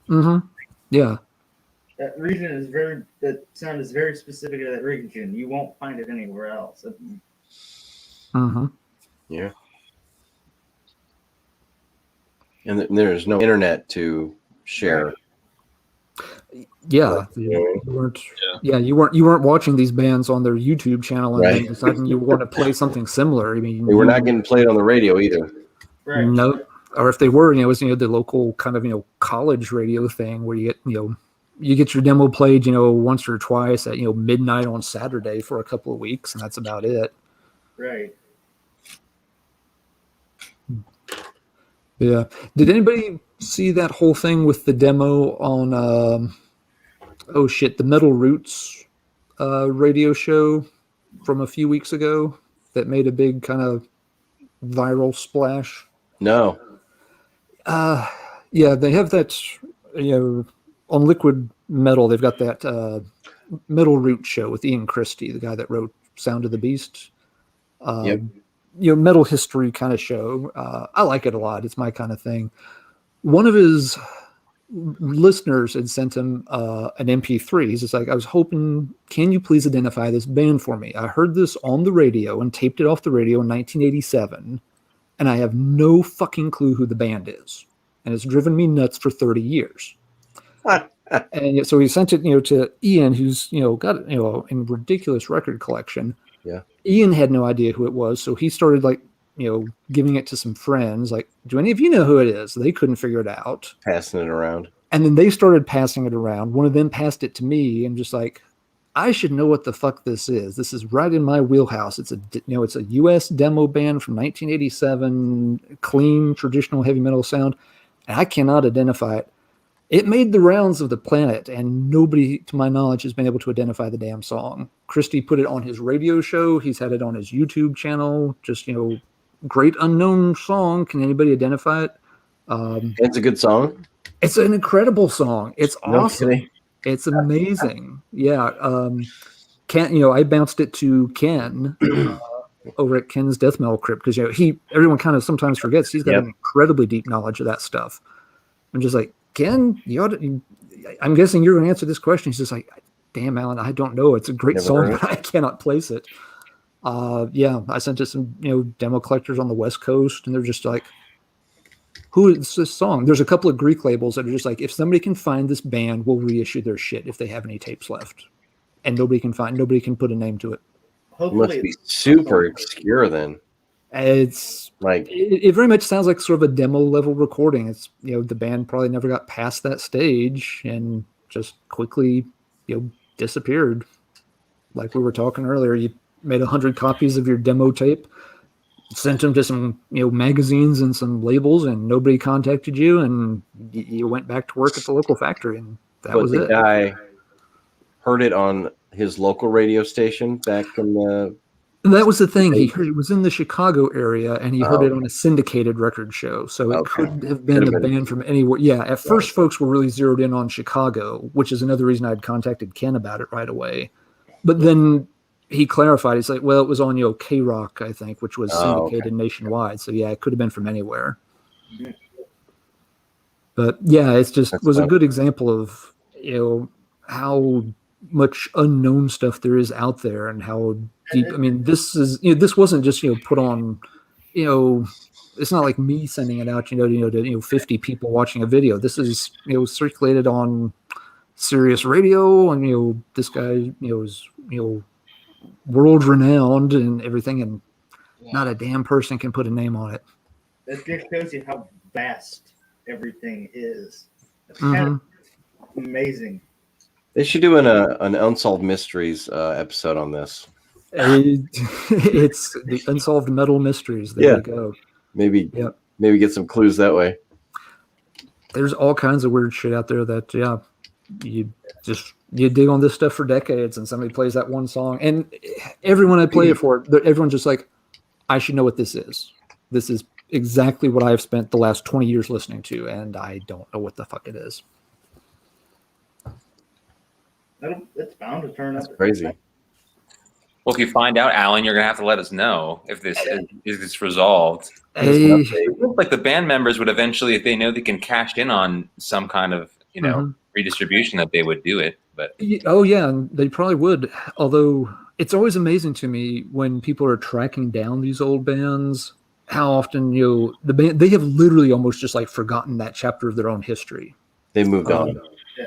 Mm-hmm. Yeah. That region is that sound is very specific to that region. You won't find it anywhere else. Mm-hmm. Yeah. And there's no internet to share. Yeah, you weren't watching these bands on their YouTube channel and then deciding you want to play something similar. I mean, they were not getting played on the radio either. Right. No, or if they were, it was the local kind of college radio thing where you get your demo played once or twice at midnight on Saturday for a couple of weeks, and that's about it. Right. Yeah. Did anybody see that whole thing with the demo on the Metal Roots radio show from a few weeks ago that made a big kind of viral splash? No. Yeah, they have that on Liquid Metal. They've got that Metal Root show with Ian Christie, the guy that wrote Sound of the Beast. Yep. Metal history kind of show. I like it a lot. It's my kind of thing. One of his listeners had sent him an MP3. He's just like, I was hoping, can you please identify this band for me? I heard this on the radio and taped it off the radio in 1987, and I have no fucking clue who the band is. And it's driven me nuts for 30 years. And so he sent it, to Ian, who's, got, a ridiculous record collection. Yeah. Ian had no idea who it was. So he started giving it to some friends. Like, do any of you know who it is? They couldn't figure it out. Passing it around. And then they started passing it around. One of them passed it to me and just like, I should know what the fuck this is. This is right in my wheelhouse. It's it's a US demo band from 1987, clean traditional heavy metal sound. And I cannot identify it. It made the rounds of the planet, and nobody, to my knowledge, has been able to identify the damn song. Christie put it on his radio show. He's had it on his YouTube channel. Just, great unknown song. Can anybody identify it? It's a good song. It's an incredible song. It's awesome. Kidding. It's amazing. Yeah. Ken, I bounced it to Ken over at Ken's Death Metal Crypt because everyone kind of sometimes forgets he's got an incredibly deep knowledge of that stuff. I'm just like, Ken, I'm guessing you're going to answer this question. He's just like, damn, Alan, I don't know. It's a great song, but I cannot place it. I sent it some, demo collectors on the West Coast, and they're just like, who is this song? There's a couple of Greek labels that are just like, if somebody can find this band, we'll reissue their shit if they have any tapes left. And nobody can put a name to it. It must be super obscure then. It's like it very much sounds like sort of a demo level recording. It's the band probably never got past that stage and just quickly disappeared. Like we were talking earlier, you made 100 copies of your demo tape, sent them to some magazines and some labels, and nobody contacted you, and you went back to work at the local factory, and that was it. The guy heard it on his local radio station back in the. That was the thing. He was in the Chicago area, and he heard it on a syndicated record show. So it could have been a band from anywhere. Yeah, at first, folks were really zeroed in on Chicago, which is another reason I had contacted Ken about it right away. But then he clarified. He's like, well, it was on K-Rock, I think, which was syndicated nationwide. So yeah, it could have been from anywhere. But yeah, it's just was a good example of how much unknown stuff there is out there and how deep. I mean, this is this wasn't just put on. It's not like me sending it out. To 50 people watching a video. This is circulated on Sirius Radio, and this guy is world renowned and everything, and not a damn person can put a name on it. That just shows you how vast everything is. It's kind of amazing. They should do an Unsolved Mysteries episode on this. It's the Unsolved Metal Mysteries. There you go. Maybe get some clues that way. There's all kinds of weird shit out there that, you dig on this stuff for decades, and somebody plays that one song, and everyone I play it for, everyone's just like, I should know what this is. This is exactly what I've spent the last 20 years listening to, and I don't know what the fuck it is. It's bound to turn up. That's crazy. Well, if you find out, Alan, you're gonna have to let us know if this is resolved. Hey, Like the band members would eventually, if they know they can cash in on some kind of redistribution, that they would do it. But oh yeah, and they probably would. Although it's always amazing to me when people are tracking down these old bands, how often the band, they have literally almost just like forgotten that chapter of their own history. They moved on.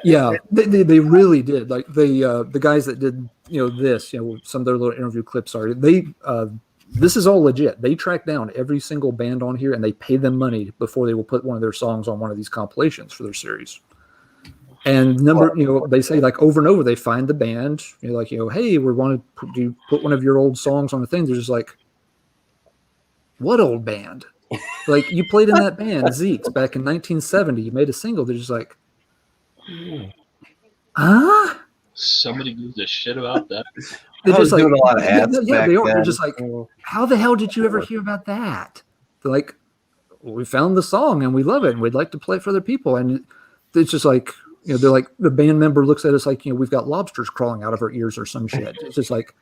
Yeah, they really did. Like the guys that did this, some of their little interview clips are this is all legit. They track down every single band on here and they pay them money before they will put one of their songs on one of these compilations for their series. And they say like over and over, they find the band, hey, we want to put one of your old songs on the thing. They're just like, what old band? Like, you played in that band, Zeke's, back in 1970. You made a single. They're just like, huh? Somebody gives a shit about that. They're just like, doing a lot of ads back they are. then. They're just like, how the hell did you ever hear about that? They're like, we found the song and we love it and we'd like to play it for other people. And it's just like, they're like, the band member looks at us like, we've got lobsters crawling out of our ears or some shit. It's just like,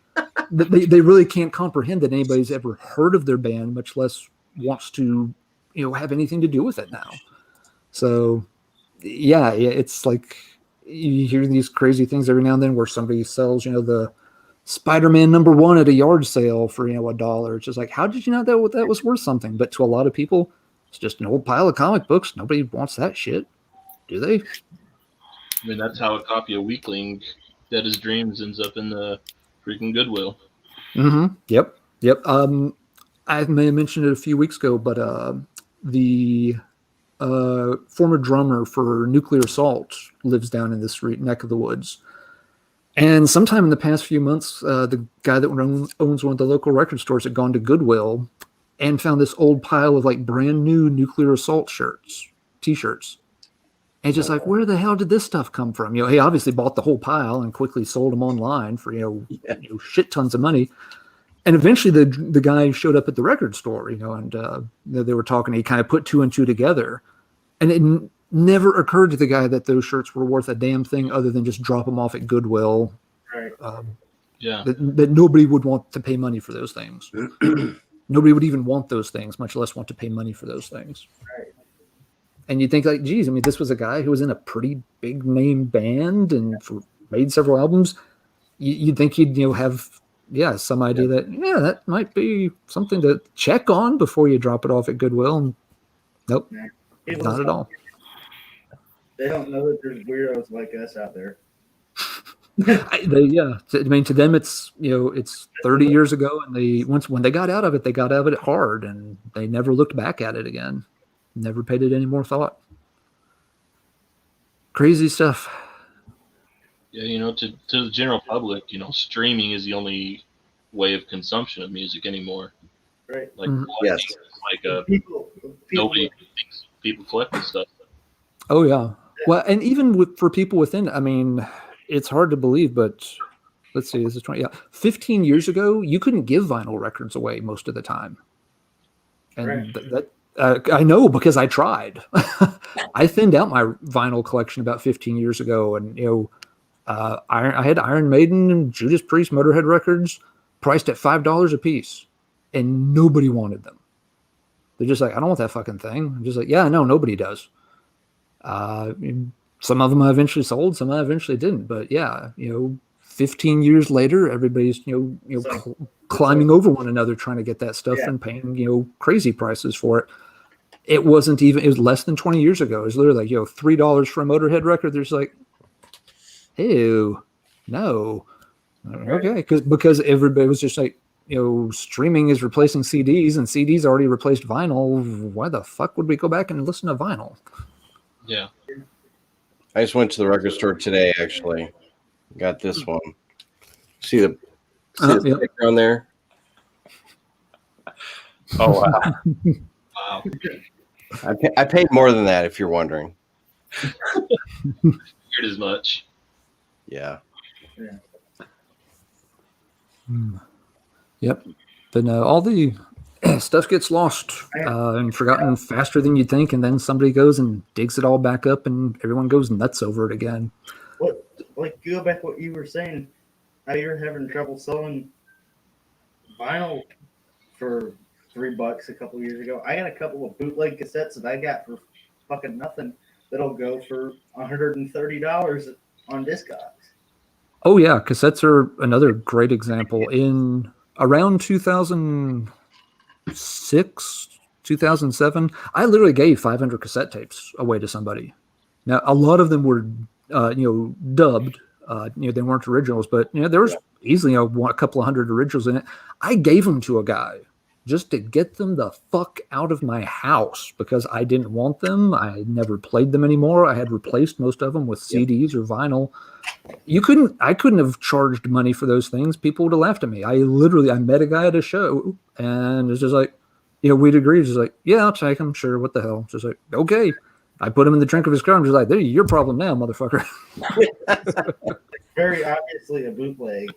they really can't comprehend that anybody's ever heard of their band, much less wants to, have anything to do with it now. So, yeah, it's like you hear these crazy things every now and then where somebody sells, the Spider-Man #1 at a yard sale for, $1. It's just like, how did you not know that was worth something? But to a lot of people, it's just an old pile of comic books. Nobody wants that shit, do they? I mean, that's how a copy of Weakling, Dead as Dreams, ends up in the freaking Goodwill. Mm-hmm. Yep. I may have mentioned it a few weeks ago, but the former drummer for Nuclear Assault lives down in this neck of the woods. And sometime in the past few months, the guy that owns one of the local record stores had gone to Goodwill and found this old pile of like brand new Nuclear Assault t-shirts. And just like, where the hell did this stuff come from? He obviously bought the whole pile and quickly sold them online for, shit tons of money. And eventually the guy showed up at the record store, and they were talking. He kind of put two and two together. And it never occurred to the guy that those shirts were worth a damn thing other than just drop them off at Goodwill. Right. That nobody would want to pay money for those things. Nobody would even want those things, much less want to pay money for those things. Right. And you think like, geez, I mean, this was a guy who was in a pretty big name band and made several albums. You'd think he'd, have, some idea that, that might be something to check on before you drop it off at Goodwill. And nope, not at all. They don't know that there's weirdos like us out there. I mean, to them, it's, it's 30 years ago, and when they got out of it, they got out of it hard, and they never looked back at it again. Never paid it any more thought. Crazy stuff. Yeah, to the general public, streaming is the only way of consumption of music anymore. Right. Like, Yes. Like People nobody thinks people collect this stuff. Oh yeah. Well, and even for people within, I mean, it's hard to believe, but let's see, this is 15 years ago, you couldn't give vinyl records away most of the time. And that I know because I tried. I thinned out my vinyl collection about 15 years ago, and I had Iron Maiden and Judas Priest Motorhead records priced at $5 a piece, and nobody wanted them. They're just like, I don't want that fucking thing. I'm just like, yeah, no, nobody does. Some of them I eventually sold, some I eventually didn't. But yeah, 15 years later, everybody's climbing over one another trying to get that stuff and paying crazy prices for it. It was less than 20 years ago. It was literally like, $3 for a Motorhead record. There's like, ew, no. Okay. Because everybody was just like, streaming is replacing CDs and CDs already replaced vinyl. Why the fuck would we go back and listen to vinyl? Yeah. I just went to the record store today, actually. Got this one. See the sticker on there? Oh, wow. Wow. I paid more than that, if you're wondering. figured as much. Yeah. Yep. But no, all the stuff gets lost and forgotten faster than you'd think, and then somebody goes and digs it all back up, and everyone goes nuts over it again. What, like, go back what you were saying, how you're having trouble selling vinyl for $3 a couple years ago. I got a couple of bootleg cassettes that I got for fucking nothing that'll go for $130 on Discogs. Oh yeah, cassettes are another great example. In around 2006, 2007, I literally gave 500 cassette tapes away to somebody. Now, a lot of them were, dubbed. They weren't originals, but there was easily a couple of hundred originals in it. I gave them to a guy just to get them the fuck out of my house because I didn't want them. I never played them anymore. I had replaced most of them with CDs or vinyl. I couldn't have charged money for those things. People would have laughed at me. I met a guy at a show and it's just like, we'd agree. Just like, yeah, I'll take him. Sure. What the hell? Just like, okay. I put him in the trunk of his car. I'm just like, there, your problem now, motherfucker. Very obviously a bootleg,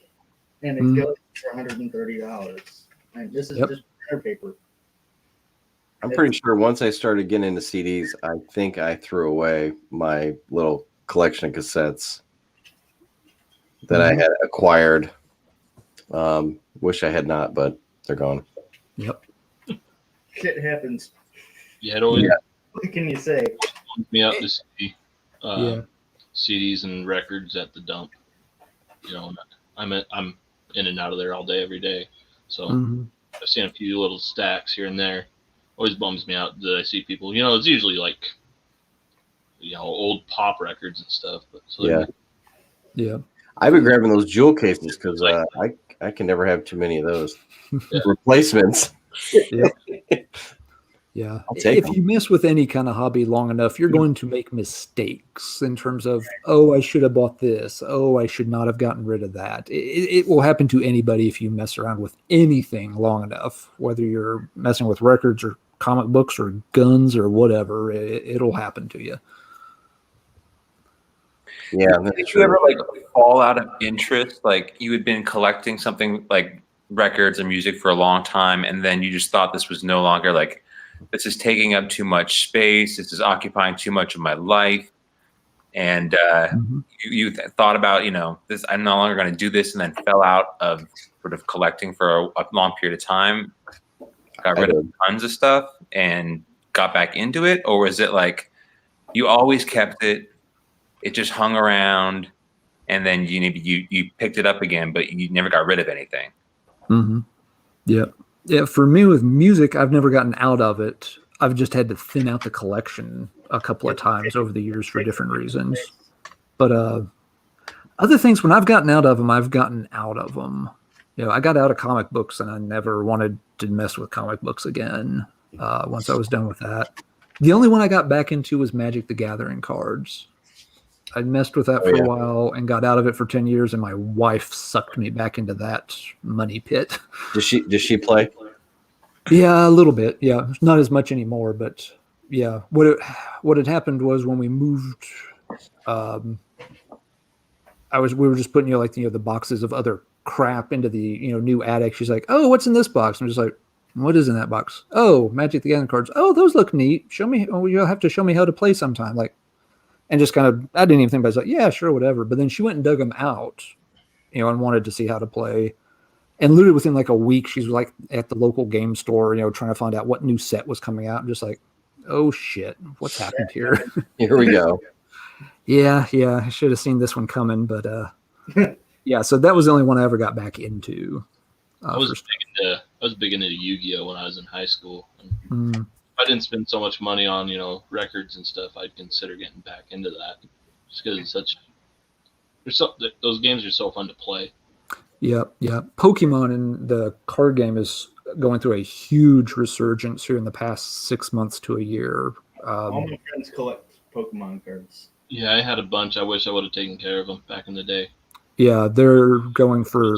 and it goes for $130. And this is just printer paper. I'm pretty sure once I started getting into CDs, I think I threw away my little collection of cassettes that I had acquired. Wish I had not, but they're gone. Yep. Shit happens. Yeah, it always What can you say? bums me out to see CDs and records at the dump. I'm in and out of there all day, every day. So I've seen a few little stacks here and there. Always bums me out that I see people. It's usually like old pop records and stuff. But yeah. I've been grabbing those jewel cases because I can never have too many of those replacements. Yeah. I'll take if you mess with any kind of hobby long enough, you're going to make mistakes in terms of, oh, I should have bought this. Oh, I should not have gotten rid of that. It will happen to anybody if you mess around with anything long enough, whether you're messing with records or comic books or guns or whatever, it'll happen to you. Yeah. Did you ever fall out of interest? Like you had been collecting something like records and music for a long time, and then you just thought this was no longer this is taking up too much space. This is occupying too much of my life. And you thought about, this, I'm no longer going to do this, and then fell out of sort of collecting for a long period of time, got rid of tons of stuff and got back into it? Or was it like you always kept it, it just hung around, and then you picked it up again, but you never got rid of anything? Yeah. Yeah, for me with music, I've never gotten out of it. I've just had to thin out the collection a couple of times over the years for different reasons. But other things, when I've gotten out of them, I've gotten out of them. I got out of comic books, and I never wanted to mess with comic books again once I was done with that. The only one I got back into was Magic the Gathering cards. I messed with that for a while and got out of it for 10 years, and my wife sucked me back into that money pit. Does she play? Yeah, a little bit. Yeah, not as much anymore, but yeah. What had happened was when we moved, we were just putting the boxes of other crap into the new attic. She's like, "Oh, what's in this box?" I'm just like, "What is in that box?" "Oh, Magic the Gathering cards." "Oh, those look neat. Show me. Oh, you'll have to show me how to play sometime." And just kind of, I didn't even think about it. I was like, yeah, sure, whatever. But then she went and dug them out, and wanted to see how to play. And literally within a week, she's at the local game store, trying to find out what new set was coming out. I'm just like, oh shit, what's happened here? Here we go. Yeah. I should have seen this one coming, but yeah. So that was the only one I ever got back into. I was big into Yu-Gi-Oh when I was in high school. If I didn't spend so much money on records and stuff, I'd consider getting back into that, just because those games are so fun to play. Yeah. Pokemon and the card game is going through a huge resurgence here in the past 6 months to a year. All my friends collect Pokemon cards. Yeah, I had a bunch. I wish I would have taken care of them back in the day. Yeah, they're going for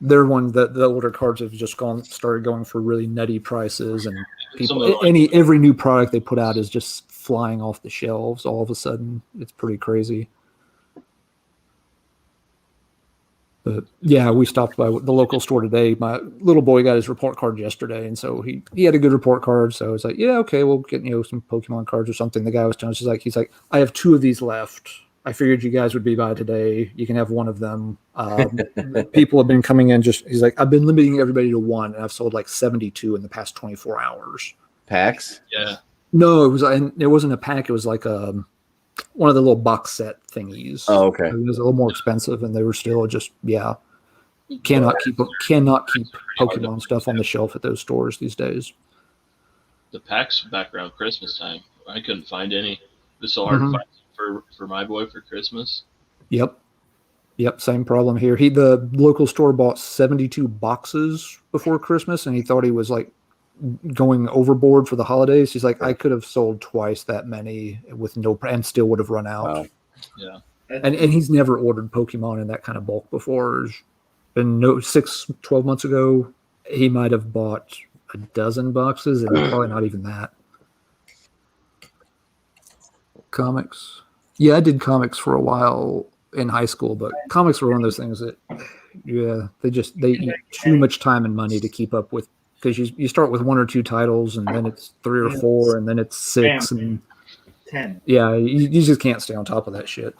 They're one that the older cards have just started going for really nutty prices, and people Some of them every new product they put out is just flying off the shelves all of a sudden. It's pretty crazy. But yeah, we stopped by the local store today. My little boy got his report card yesterday, and so he had a good report card. So I was like, yeah, okay, we'll get some Pokemon cards or something. The guy was telling us he's like, I have 2 of these left. I figured you guys would be by today. You can have one of them. People have been coming in. He's like, I've been limiting everybody to 1, and I've sold like 72 in the past 24 hours. Packs? Yeah. No, it wasn't a pack. It was like one of the little box set thingies. Oh, okay. It was a little more expensive, and they were still just cannot keep Pokemon stuff on the shelf at those stores these days. The packs back around Christmas time, I couldn't find any. It was so hard to find for my boy for Christmas. Yep, same problem here. The local store bought 72 boxes before Christmas, and he thought he was like going overboard for the holidays. He's like, I could have sold twice that many with and still would have run out. Wow. Yeah. And he's never ordered Pokemon in that kind of bulk before. And 12 months ago, he might have bought a dozen boxes, and probably not even that. Comics. Yeah, I did comics for a while in high school, but comics were one of those things that, they eat too much time and money to keep up with, because you start with 1 or 2 titles, and then it's 3 or 4, and then it's 6 and 10. Yeah, you just can't stay on top of that shit.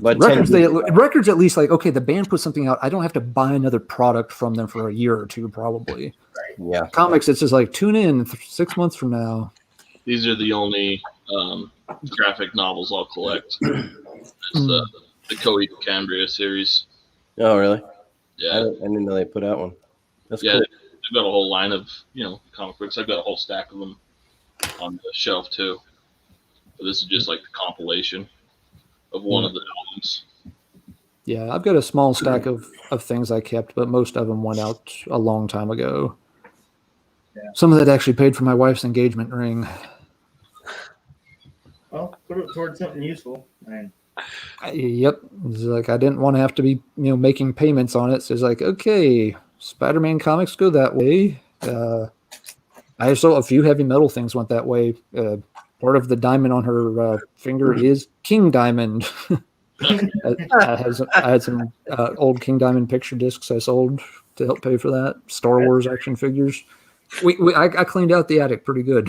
But Records, records at least, like, okay, the band puts something out, I don't have to buy another product from them for a year or 2 probably. Yeah. Comics, it's just like, tune in 6 months from now. These are the only graphic novels I'll collect. It's the Koei Cambria series. Oh, really? Yeah. I didn't know they put out one. That's Yeah, cool. they've got a whole line of comic books. I've got a whole stack of them on the shelf too. But this is just like the compilation of one of the albums. Yeah, I've got a small stack of things I kept, but most of them went out a long time ago. Yeah. Some of that actually paid for my wife's engagement ring. Well, put it towards something useful. Yep. It's like I didn't want to have to be, making payments on it. So it's like, okay, Spider-Man comics go that way. I saw a few heavy metal things went that way. Part of the diamond on her finger is King Diamond. I had some old King Diamond picture discs I sold to help pay for that. Star Wars action figures. I cleaned out the attic pretty good.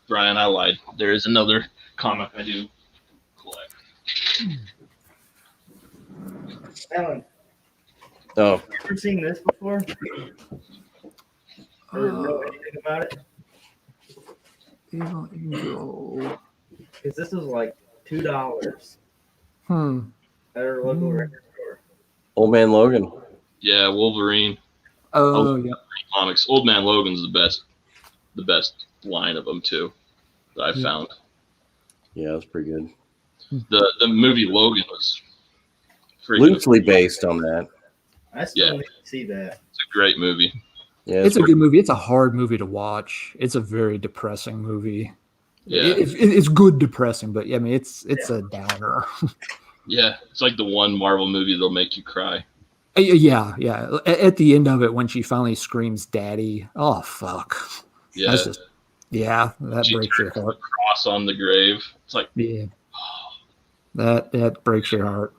Brian, I lied. There is another comic I do collect. Alan, Oh, have you ever seen this before? Or know anything about it? Evil Angel. Because this is like $2 at our local record store. Old Man Logan. Yeah, Wolverine Oh, yeah. comics. Old Man Logan's the best line of them too that I found. Yeah, that's pretty good. The movie Logan was freaking. Loosely based on that. I still Yeah. need to see that. It's a great movie. Yeah, It's a good movie. It's a hard movie to watch. It's a very depressing movie. Yeah, It's good depressing, but I mean, it's a downer. yeah. It's like the one Marvel movie that'll make you cry. Yeah. At the end of it, when she finally screams "Daddy," oh fuck. Yeah, That's just, that She breaks your heart. cross on the grave. It's like, Yeah, that breaks your heart.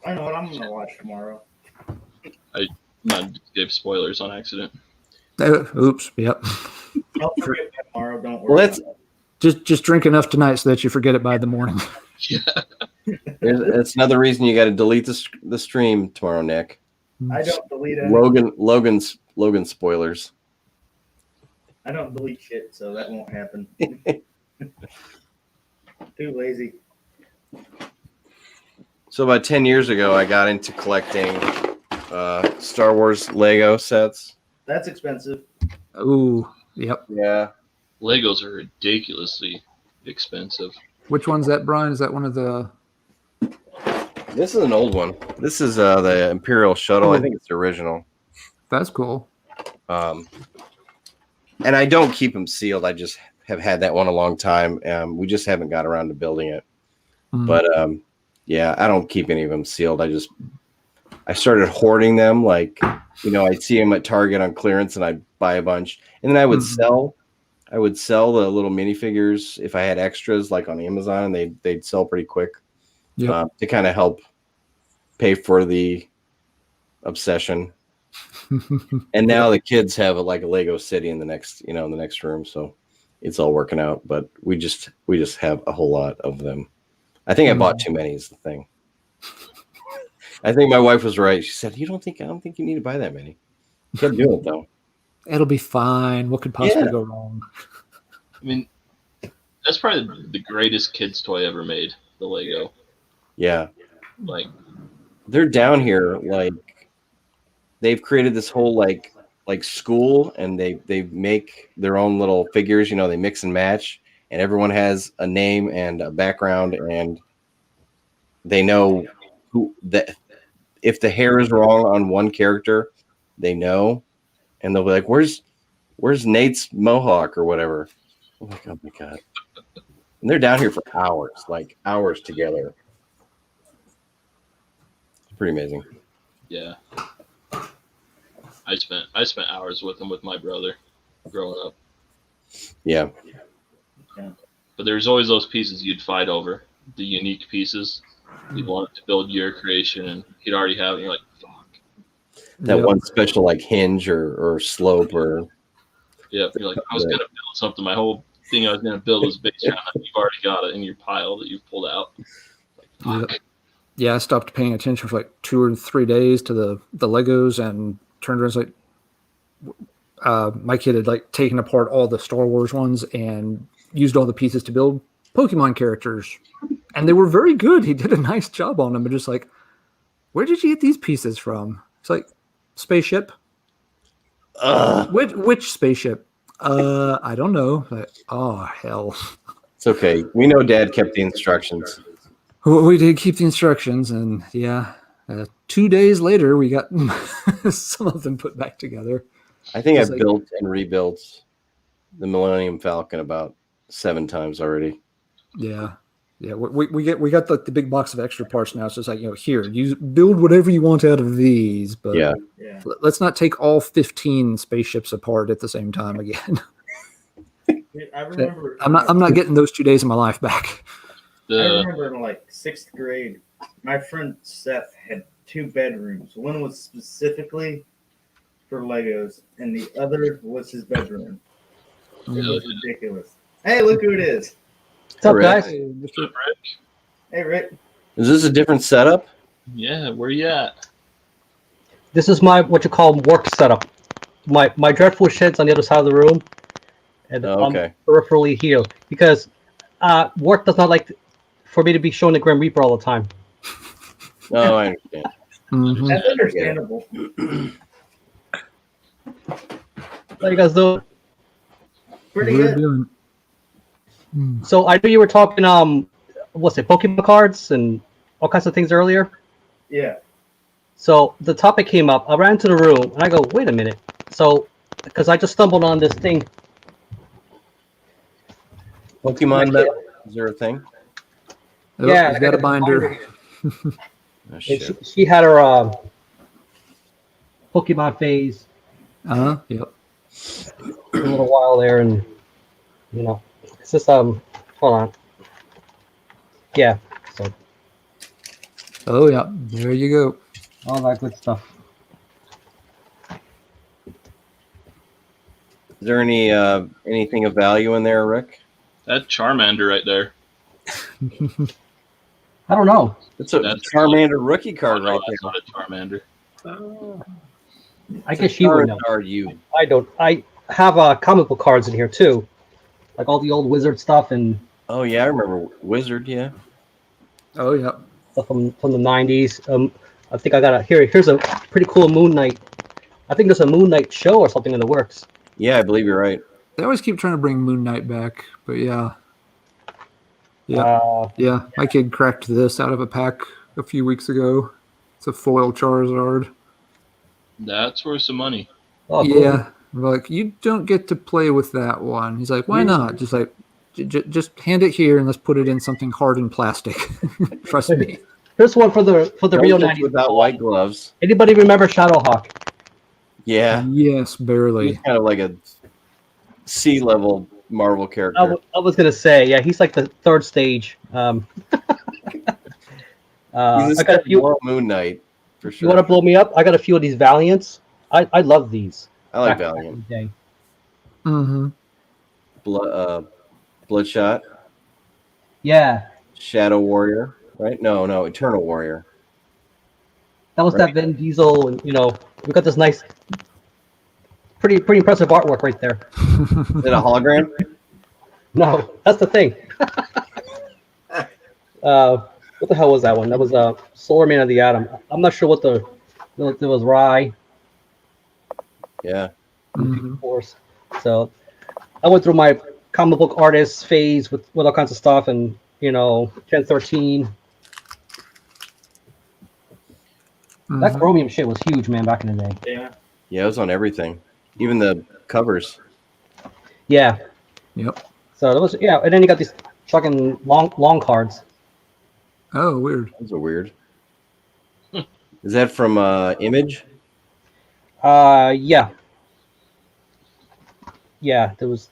I know what I'm going to watch tomorrow. not give spoilers on accident. Oops. Yep. I'll forget by tomorrow. Don't worry. Well, that's about it. Just drink enough tonight so that you forget it by the morning. Yeah, that's another reason you got to delete the stream tomorrow, Nick. I don't delete it. Logan spoilers. I don't delete shit, so that won't happen. Too lazy. So about 10 years ago, I got into collecting Star Wars Lego sets. That's expensive. Ooh. Yep. Yeah. Legos are ridiculously expensive. Which one's that, Brian? Is that one of the? This is an old one. This is the Imperial Shuttle. I think it's the original. That's cool. And I don't keep them sealed. I just have had that one a long time. We just haven't got around to building it. Mhm. But Yeah, I don't keep any of them sealed. I started hoarding them. Like, I'd see them at Target on clearance, and I'd buy a bunch, and then I would sell the little minifigures if I had extras, like on Amazon, and they'd sell pretty quick. Yep. To kind of help pay for the obsession. And now the kids have a Lego city in the next room, so it's all working out. But we just have a whole lot of them. I think I bought too many is the thing. I think my wife was right. She said, I don't think you need to buy that many. You kept doing it though. It'll be fine. What could possibly go wrong? I mean, that's probably the greatest kids toy ever made, the Lego. Yeah. Like, they're down here, like they've created this whole like school, and they make their own little figures, they mix and match, and everyone has a name and a background, and they know if the hair is wrong on one character, they know, and they'll be like, where's Nate's mohawk or whatever. Oh my god. And they're down here for hours together. Pretty amazing. Yeah. I spent hours with him with my brother growing up. Yeah. But there's always those pieces you'd fight over, the unique pieces. You'd want to build your creation, and he'd already have it, and you're like, fuck. That one special hinge or slope or. Yeah, you're like, I was going to build something. My whole thing I was going to build was based around that. You've already got it in your pile that you've pulled out. Like, fuck. Yeah, I stopped paying attention for 2 or 3 days to the Legos, and turned around my kid had taken apart all the Star Wars ones and used all the pieces to build Pokemon characters, and they were very good. He did a nice job on them, but just where did you get these pieces from? It's like, spaceship. Which spaceship? I don't know. Oh hell. It's okay. We know Dad kept the instructions. We did keep the instructions, and 2 days later, we got some of them put back together. I think I've built and rebuilt the Millennium Falcon about 7 times already. Yeah. We got the big box of extra parts now. So it's here, you build whatever you want out of these, but let's not take all 15 spaceships apart at the same time again. I remember. I'm not getting those 2 days of my life back. I remember in 6th grade, my friend Seth had 2 bedrooms. One was specifically for Legos, and the other was his bedroom. It was ridiculous. Hey, look who it is. What's up, guys? Hey, What's up, Rick? Hey, Rick. Is this a different setup? Yeah, where you at? This is my what you call work setup. My dreadful shed's on the other side of the room, and I'm peripherally here because work does not like for me to be showing the Grim Reaper all the time. Oh, I understand. Mm-hmm. That's understandable. How you guys doing? Pretty good. So I knew you were talking what's it, Pokemon cards and all kinds of things earlier. Yeah. So the topic came up. I ran into the room and I go, wait a minute. So because I just stumbled on this thing. Pokemon Metal? Is there a thing? Yeah, I got a binder. Oh, shit. She had her Pokemon phase. Yep. A little while there, and it's just hold on. Yeah. So. Oh yeah, there you go. All that good stuff. Is there anything of value in there, Rick? That Charmander right there. I don't know. That's Charmander rookie card right That's there. not a Charmander. I guess she would know. Are you? I don't. I have comic book cards in here too, like all the old Wizard stuff and. Oh yeah, I remember Wizard. Yeah. Oh yeah. Stuff from the 90s. I think I got here's a pretty cool Moon Knight. I think there's a Moon Knight show or something in the works. Yeah, I believe you're right. They always keep trying to bring Moon Knight back, but yeah. Yeah, my kid cracked this out of a pack a few weeks ago. It's a foil Charizard. That's worth some money. Oh, yeah, we're like, you don't get to play with that one. He's like, why not? Just hand it here and let's put it in something hard and plastic. Trust me. Here's one for the real Don't touch 90s. without white gloves. Anybody remember Shadowhawk? Yeah, Yes, barely. he's kind of like a C-level Marvel character. I was gonna say, yeah, he's like the third stage. He's I a got a few. more Moon Knight for You sure. want to blow me up? I got a few of these Valiants. I love these. I like Back in Valiant. the day. Mm-hmm. Bloodshot, Yeah, Shadow Warrior, right? No, Eternal Warrior. that was Right. that Vin Diesel, and we got this nice, pretty impressive artwork right there. Is it a hologram? No, that's the thing. What the hell was that one? That was Solar Man of the Atom. I'm not sure what there was Rye, Yeah. Mhm. Force. So I went through my comic book artist phase with all kinds of stuff, and Gen 13. That Mhm. Chromium shit was huge, man, back in the day. Yeah. Yeah, it was on everything. Even the covers. Yeah. Yep. So that was and then you got these fucking long cards. Oh, weird. Those are weird. Is that from Image? Yeah. Yeah, there was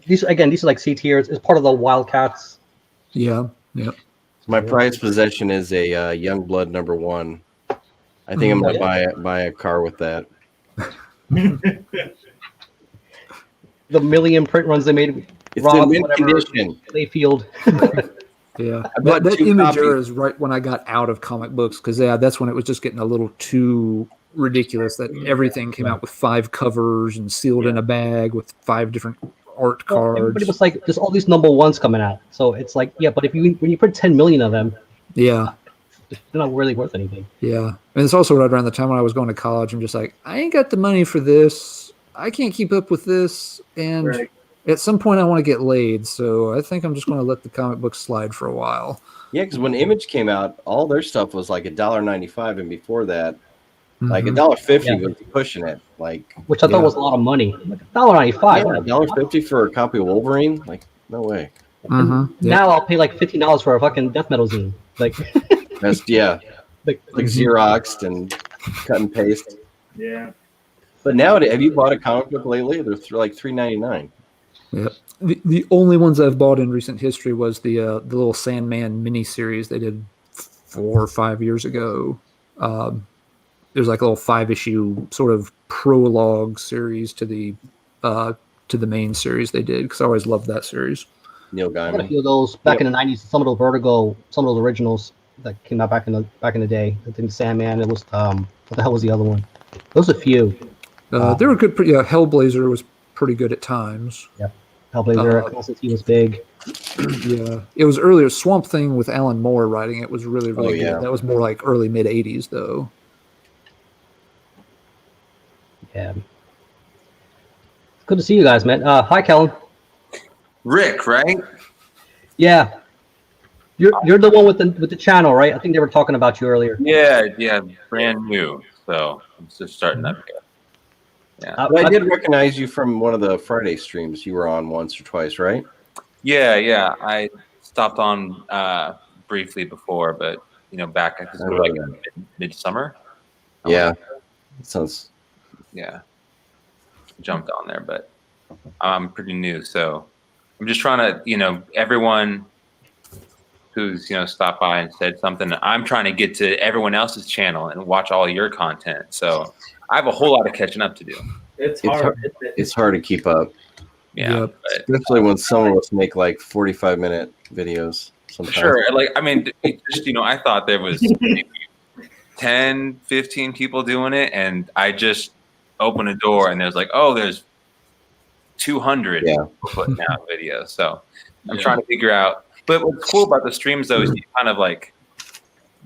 these are like C tiers. It's part of the Wildcats. Yeah. Yep. My prized possession is a Youngblood #1. I think I'm Oh, gonna buy a car with that. The million print runs they made. It's Rob, in mint whatever, condition. Layfield. Yeah. I bought That 2 Image copies. era is right when I got out of comic books because that's when it was just getting a little too ridiculous that everything came out with 5 covers and sealed in a bag with 5 different art Well, cards. everybody was like, "There's all these #1s coming out." So it's like, yeah, but when you print 10 million of them, Yeah. they're not really worth anything. Yeah. And it's also right around the time when I was going to college. I'm just like, I ain't got the money for this. I can't keep up with this. And Right. at some point, I want to get laid. So I think I'm just going to let the comic books slide for a while. Yeah, because when Image came out, all their stuff was like $1.95, and before that, like Mhm. $1.50 Yeah. was pushing it. Like, Which I Yeah. thought was a lot of money. Like $1.95. yeah, $1.50 for a copy of Wolverine? Like, no way. Mhm. Yeah. Now I'll pay like $15 for a fucking death metal zine. Like, That's like like Xeroxed and cut and paste. Yeah. But nowadays, have you bought a comic book lately? They're like $3.99. The only ones I've bought in recent history was the little Sandman miniseries they did 4 or 5 years ago. It was like a little 5-issue sort of prologue series to the main series they did because I always loved that series. Neil I got a Gaiman. few of those back in the '90s. Some of those Vertigo, some of those originals that came out back in the day. I think Sandman. It was what the hell was the other one? Those a few. They were good. Hellblazer was pretty good at times. Hellblazer, Constantine was big. Yeah, it was earlier. Swamp Thing with Alan Moore writing it was really Oh, yeah. good. That was more like early mid '80s though. Yeah. It's good to see you guys, man. Hi, Kellen. Rick, right? Yeah. You're the one with the channel, right? I think they were talking about you earlier. Yeah, brand new. So I'm just starting up here. Yeah. But I did recognize you from one of the Friday streams you were on once or twice, right? Yeah. I stopped on briefly before, but back I think it was like midsummer. Yeah. Sounds. Yeah. Jumped on there, but I'm pretty new, so I'm just trying to, everyone who's stopped by and said something. I'm trying to get to everyone else's channel and watch all your content. So I have a whole lot of catching up to do. It's It's hard. It's hard to keep up, Yeah, Yep. but especially when some of us make like 45-minute videos. Sometimes. sure. Like, I mean, it just, I thought there was maybe 10, 15 people doing it, and I just opened a door and there's like, oh, there's 200 Yeah. people putting out videos. So I'm trying to figure out. But what's cool about the streams though is it kind of like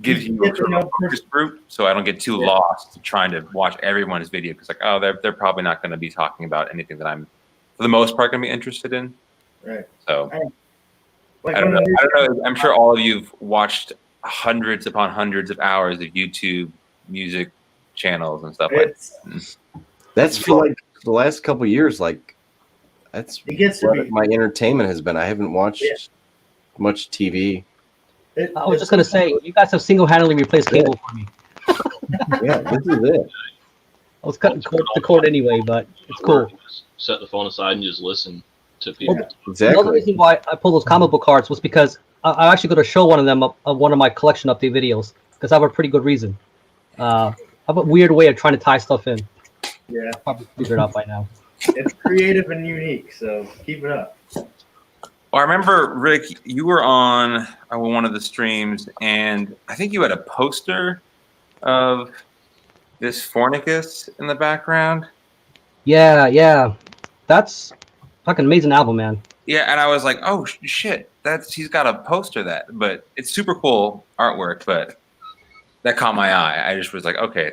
gives you a focus group, so I don't get too lost trying to watch everyone's video because like, oh, they're probably not going to be talking about anything that I'm for the most part going to be interested in. Right. So Like I don't when know. I'm sure all of you've watched hundreds upon hundreds of hours of YouTube music channels and stuff like that. That's for like the last couple of years. Like that's It gets to what be- my entertainment has been. I haven't watched much TV. I was just gonna say, you guys have single-handedly replaced cable for me. Yeah, this is it. I was cutting the cord anyway, but it's cool. Set the phone aside and just listen to people. Well, Exactly. Another reason why I pulled those comic book cards was because I actually going to show one of them on one of my collection update videos because I have a pretty good reason. I have a weird way of trying to tie stuff in. Yeah, Probably figured it out by now. it's creative and unique, so keep it up. Well, I remember, Rick, you were on one of the streams, and I think you had a poster of this Fornicus in the background. Yeah. That's fucking amazing album, man. Yeah, and I was like, oh, shit, he's got a poster of that. But it's super cool artwork, but that caught my eye. I just was like, okay,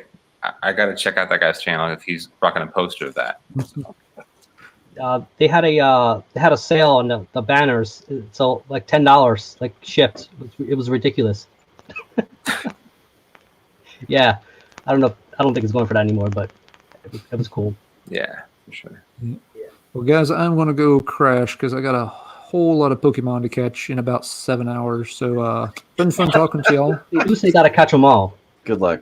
I got to check out that guy's channel if he's rocking a poster of that. They had a sale on the banners, so like $10, like shipped. It was ridiculous. Yeah, I don't know. I don't think it's going for that anymore, but it was cool. Yeah, for sure. Well, guys, I'm going to go crash because I got a whole lot of Pokemon to catch in about 7 hours. So, been fun talking to y'all. You do say got to catch them all. Good luck.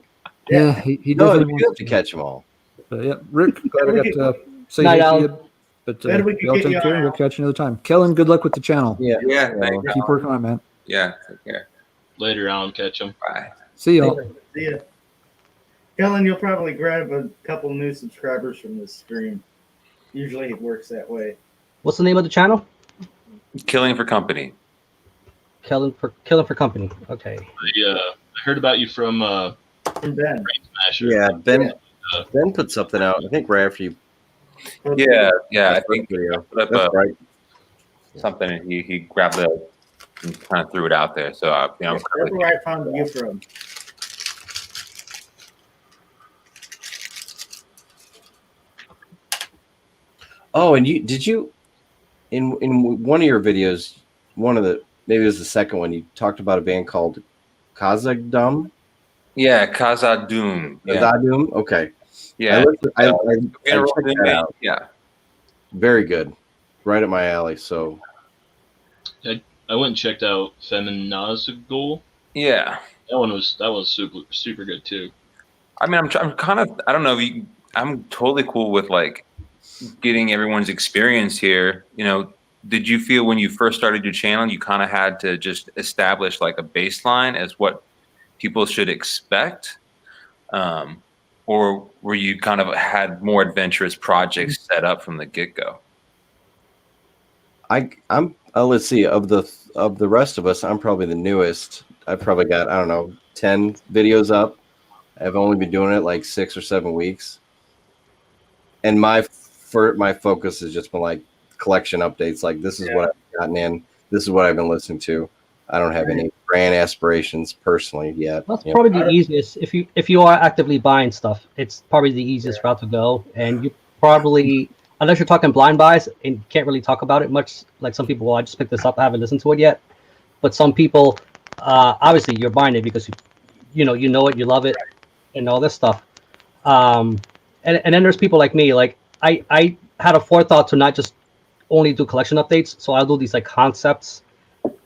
Yeah, he No, definitely you wants have to catch them all. But yeah, Rick, glad I got to say Night, hey to Alan. you. But Glad we could y'all get take you care. on. We'll catch you another time. Kellen, good luck with the channel. Yeah. Yeah, thank you. Keep working on it, man. Yeah, take care. Later on, catch them. Bye. See y'all. See ya. Kellen, you'll probably grab a couple new subscribers from this stream. Usually it works that way. What's the name of the channel? Killing for Company. Killing for Company. Okay. I heard about you from From Ben. Smasher. Yeah, Ben put something out. I think right after you. Yeah, I That's think video. put up That's right. something, and he grabbed it and kind of threw it out there. So, That's where I found you from. Oh, and did you in one of your videos, maybe it was the second one, you talked about a band called Khazad-dûm? Yeah, Khazad-dûm. Yeah. Khazad-dûm? Okay. Yeah. I checked that out. Yeah. Very good. Right up my alley. So I went and checked out Feminazgul. Yeah. That was super good too. I mean, I'm kind of, I don't know, I'm totally cool with like getting everyone's experience here. You know, did you feel when you first started your channel, you kind of had to just establish like a baseline as what people should expect? Or were you kind of had more adventurous projects set up from the get-go? Let's see, of the rest of us, I'm probably the newest. I've probably got, I don't know, 10 videos up. I've only been doing it like 6 or 7 weeks. And my focus has just been like collection updates. Like, this is what I've gotten in. This is what I've been listening to. I don't have any grand aspirations personally yet. That's probably the easiest. If you are actively buying stuff, it's probably the easiest route to go. And you probably, unless you're talking blind buys and can't really talk about it much, like some people, well, I just picked this up, I haven't listened to it yet. But some people, obviously, you're buying it because you know it, you love it, and all this stuff. And then there's people like me. Like I had a forethought to not just only do collection updates, so I'll do these like concepts.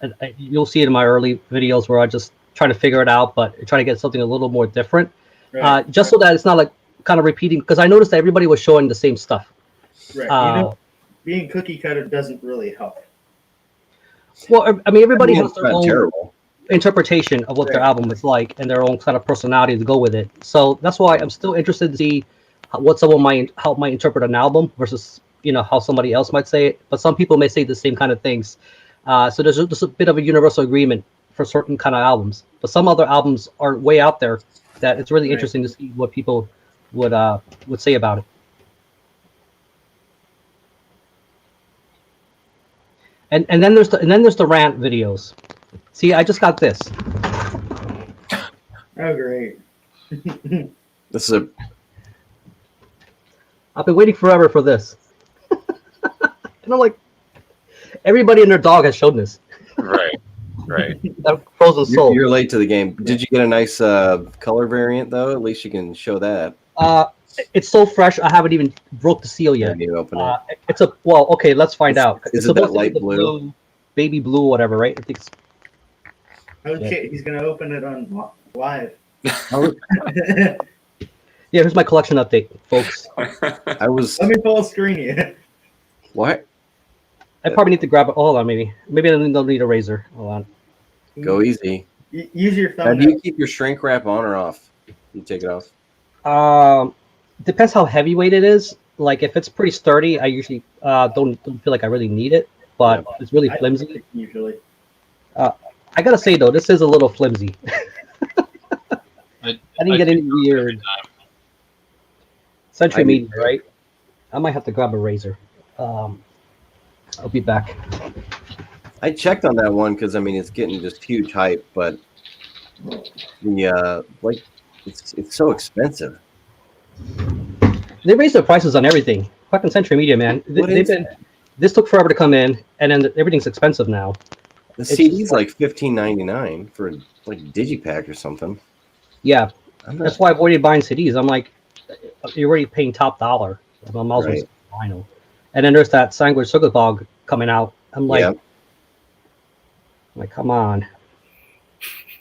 And you'll see it in my early videos where I just try to figure it out, but try to get something a little more different, just so that it's not like kind of repeating. Because I noticed that everybody was showing the same stuff. Right. Being cookie cutter doesn't really help. Well, I mean, everybody has their own terrible interpretation of what their album is like and their own kind of personality to go with it. So that's why I'm still interested to see what someone might interpret an album versus how somebody else might say it. But some people may say the same kind of things. So there's a bit of a universal agreement for certain kind of albums, but some other albums are way out there that it's really interesting to see what people would say about it. And then there's the rant videos. See, I just got this. Oh, great! This is I've been waiting forever for this, and I'm like, everybody and their dog has shown this. Right. That Frozen Soul. You're late to the game. Did you get a nice color variant though? At least you can show that. It's so fresh. I haven't even broke the seal yet. You open it. It's okay. Let's find out. Is it's it that supposed to be light the blue? baby blue, whatever, right? I think Oh shit, he's gonna open it on live. Yeah, here's my collection update, folks. I was. Let me full screen you. What? I probably need to grab it. Hold on, maybe I don't need a razor. Hold on. Go easy. Use your Now, thumb. do you keep your shrink wrap on or off? You take it off. Depends how heavyweight it is. Like if it's pretty sturdy, I usually don't feel like I really need it. But if it's really flimsy, usually. I gotta say though, this is a little flimsy. I didn't get any weird Century Media, right? I might have to grab a razor. I'll be back. I checked on that one because I mean it's getting just huge hype, but the like it's so expensive. They raised their prices on everything. Fucking Century Media, man. This took forever to come in, and then everything's expensive now. The CD's like $15.99 for like Digipack or something. Yeah, that's why I avoided buying CDs. I'm like, you're already paying top dollar. I might as well vinyl. And then there's that Sanguine Sugar Bog coming out. I'm like, I'm like, come on.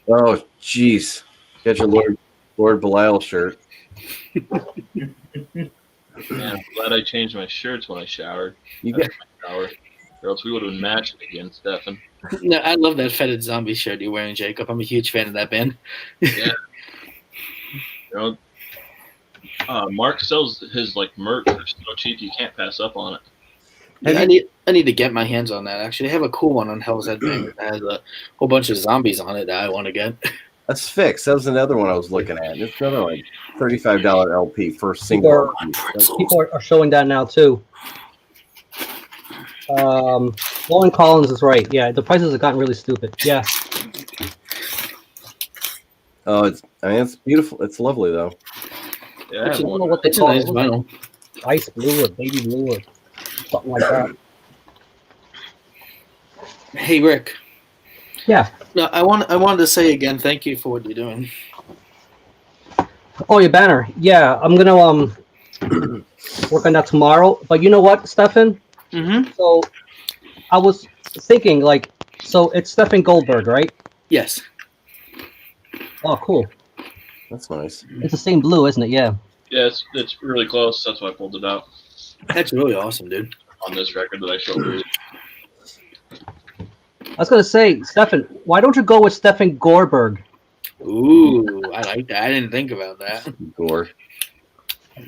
Oh, jeez. Get your Lord Belial shirt. Man, I'm glad I changed my shirts when I showered. You get my shower, or else we would have been matching again, Stefan. No, I love that Fetid Zombie shirt you're wearing, Jacob. I'm a huge fan of that band. Yeah. You know, Mark sells his like merch for so cheap you can't pass up on it. Yeah, I need to get my hands on that. Actually, I have a cool one on Hell's Headbangers that has a whole bunch of zombies on it that I want to get. That's Fix. That was another one I was looking at. It's another like $35 LP for single. People are showing that now too. Lauren Collins is right. Yeah, the prices have gotten really stupid. Yeah. Oh, it's beautiful. It's lovely though. Yeah, I don't know what they call nice it. vinyl. Ice blue or baby blue or something like that. Hey, Rick. Yeah. No, I wanted to say again, thank you for what you're doing. Oh, your banner. Yeah, I'm gonna work on that tomorrow. But you know what, Stefan? Mm-hmm. So I was thinking, like, so it's Stefan Goldberg, right? Yes. Oh, cool. That's nice. It's the same blue, isn't it? Yeah. Yeah, it's really close. That's why I pulled it out. That's really awesome, dude. On this record that I showed you. I was gonna say, Stefan, why don't you go with Stefan Gorberg? Ooh, I like that. I didn't think about that.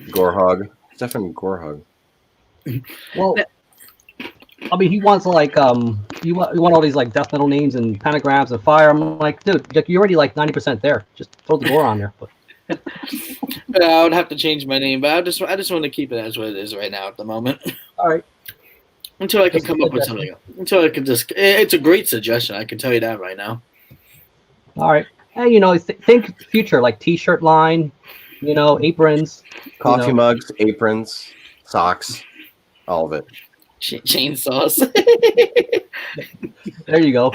Gorhog. Stefan Gorhog. Well, I mean, he wants like you want all these like death metal names and pentagrams and fire. I'm like, dude, you're already like 90% there. Just throw the gore on there. But I would have to change my name, but I just want to keep it as what it is right now at the moment. All right. Until I can come up with something else. Until I can just, it's a great suggestion. I can tell you that right now. All right. Hey, you know, think future, like T-shirt line, you know, aprons, coffee mugs, aprons, socks, all of it. Chainsaws. There you go.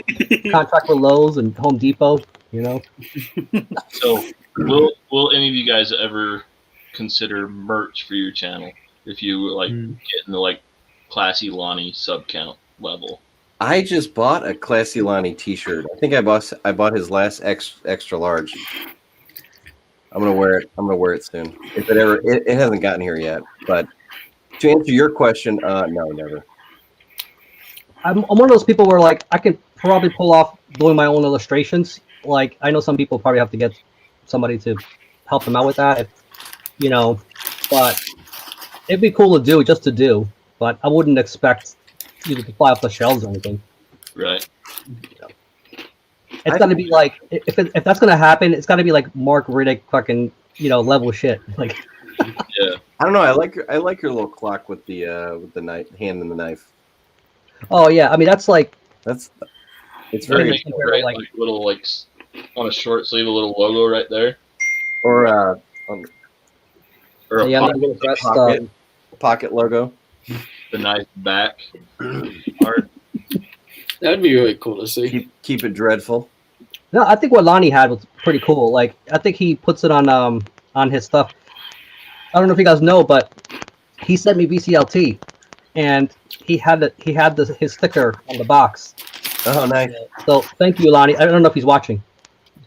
Contract with Lowe's and Home Depot, you know. So, will any of you guys ever consider merch for your channel if you like get in the like Classy Lonnie sub count level? I just bought a Classy Lonnie T-shirt. I think I bought his last extra large. I'm gonna wear it. I'm gonna wear it soon. If it hasn't gotten here yet. But to answer your question, no, never. I'm one of those people where like I can probably pull off doing my own illustrations. Like I know some people probably have to get somebody to help them out with that, you know. But it'd be cool to do, just to do. But I wouldn't expect you to fly off the shelves or anything. Right. It's got to be like if that's gonna happen, it's got to be like Mark Riddick fucking level shit. Like, yeah. I don't know. I like your little clock with the knife, hand and the knife. Oh yeah, I mean it's very right, like little like on a short sleeve, a little logo right there, or a pocket logo. The nice back art. That'd be really cool to see. Keep it dreadful. No, I think what Lonnie had was pretty cool. Like I think he puts it on his stuff. I don't know if you guys know, but he sent me VCLT, and he had his sticker on the box, Oh, nice. So thank you, Lonnie. I don't know if he's watching,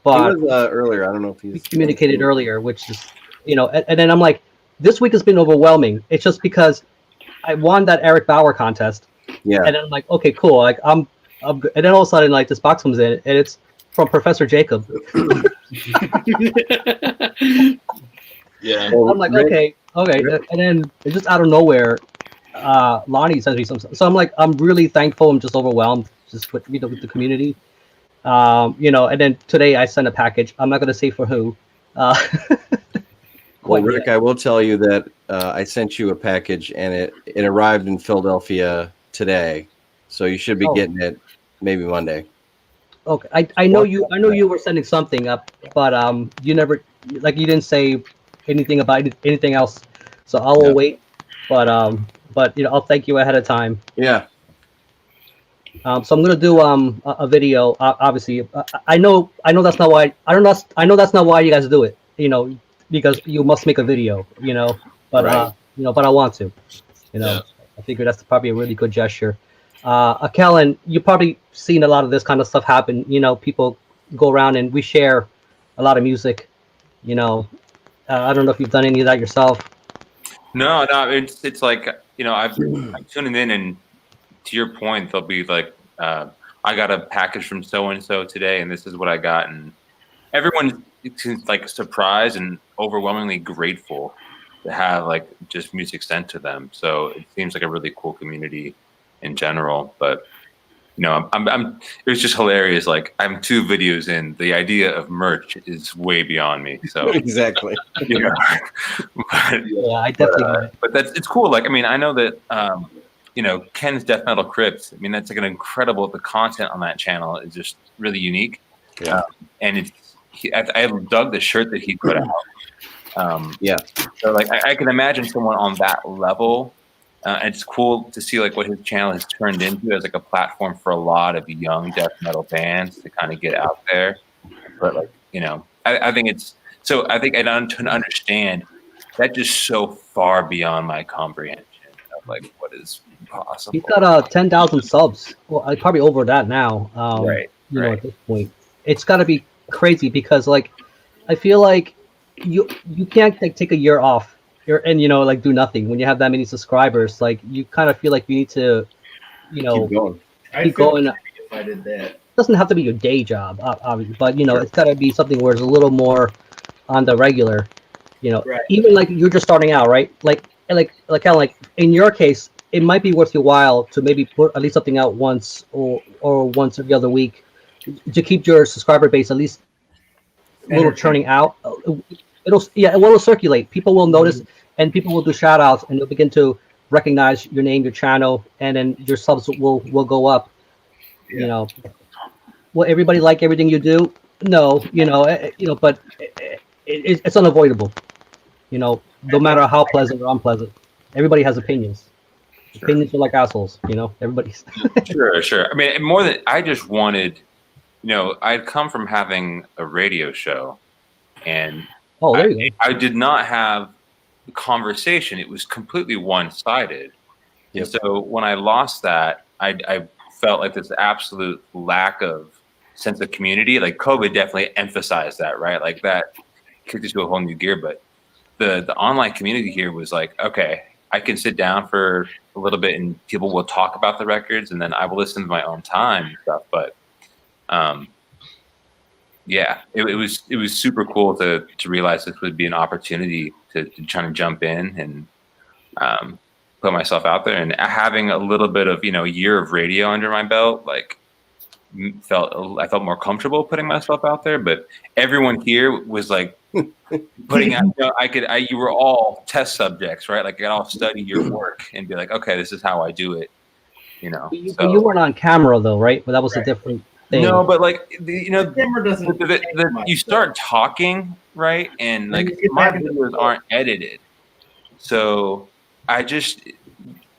but he was earlier. I don't know if we he's communicated earlier, which is, and then I'm like, this week has been overwhelming. It's just because I won that Eric Bauer contest. Yeah. And then I'm like, okay, cool. Like I'm good. And then all of a sudden, like this box comes in, and it's from Professor Jacob. Yeah. I'm like, okay. And then it's just out of nowhere, Lonnie sends me some. So I'm like, I'm really thankful. I'm just overwhelmed, just with with the community. And then today I sent a package. I'm not gonna say for who. Well, Rick, I will tell you that I sent you a package, and it arrived in Philadelphia today, so you should be getting it maybe Monday. Okay, I know you were sending something up, but you never, like, you didn't say anything about anything else, so I'll wait. But I'll thank you ahead of time. Yeah. So I'm gonna do a video. Obviously, I know that's not why. I know that's not why you guys do it. Because you must make a video. But Right. But I want to. Yeah. I figure that's probably a really good gesture. Kellen, you probably seen a lot of this kind of stuff happen. People go around and we share a lot of music. I don't know if you've done any of that yourself. No, it's like, I'm tuning in, and to your point, they'll be like, I got a package from so and so today, and this is what I got, and everyone's like surprised and overwhelmingly grateful to have like just music sent to them. So it seems like a really cool community in general. But I'm it was just hilarious. Like, I'm 2 videos in. The idea of merch is way beyond me. So Exactly. But, Yeah, I definitely. but it's cool. Like, I mean, I know that Ken's Death Metal Crypt. I mean, that's like an incredible. The content on that channel is just really unique. Yeah. And I dug the shirt that he put out. Yeah. So like, I can imagine someone on that level. And it's cool to see like what his channel has turned into as like a platform for a lot of young death metal bands to kind of get out there. But like, I think I think I don't understand that just so far beyond my comprehension of like what is possible. He's got 10,000 subs. Well, probably over that now. Right. At this point, it's got to be crazy because like I feel like you can't take a year off and do nothing when you have that many subscribers. Like, you kind of feel like you need to Keep going. I'd feel crazy if I did that. It doesn't have to be your day job, obviously, but it's got to be something where it's a little more on the regular. Right. Even like you're just starting out, right? Like kind of like in your case, it might be worth your while to maybe put at least something out once or once every other week to keep your subscriber base at least a little churning out. It will circulate. People will notice, and people will do shout outs, and they'll begin to recognize your name, your channel, and then your subs will go up. Yeah. Will everybody like everything you do? No, but it's unavoidable. No matter how pleasant or unpleasant, everybody has opinions. Sure. Opinions are like assholes. Everybody's. Sure. I mean, more than I just wanted. I'd come from having a radio show, and there you go. I did not have a conversation. It was completely one-sided. Yep. And so when I lost that, I felt like this absolute lack of sense of community. Like, COVID definitely emphasized that, right? Like, that kicked us to a whole new gear. But the online community here was like, okay, I can sit down for a little bit and people will talk about the records, and then I will listen to my own time and stuff. But it was super cool to realize this would be an opportunity to try to jump in and put myself out there. And having a little bit of a year of radio under my belt, like, I felt more comfortable putting myself out there. But everyone here was like putting out. You were all test subjects, right? Like, I could all study your work and be like, okay, this is how I do it. But you weren't on camera though, right? But that was a different thing. No, but like Camera doesn't. you start talking, right? And like, my videos aren't edited, so I just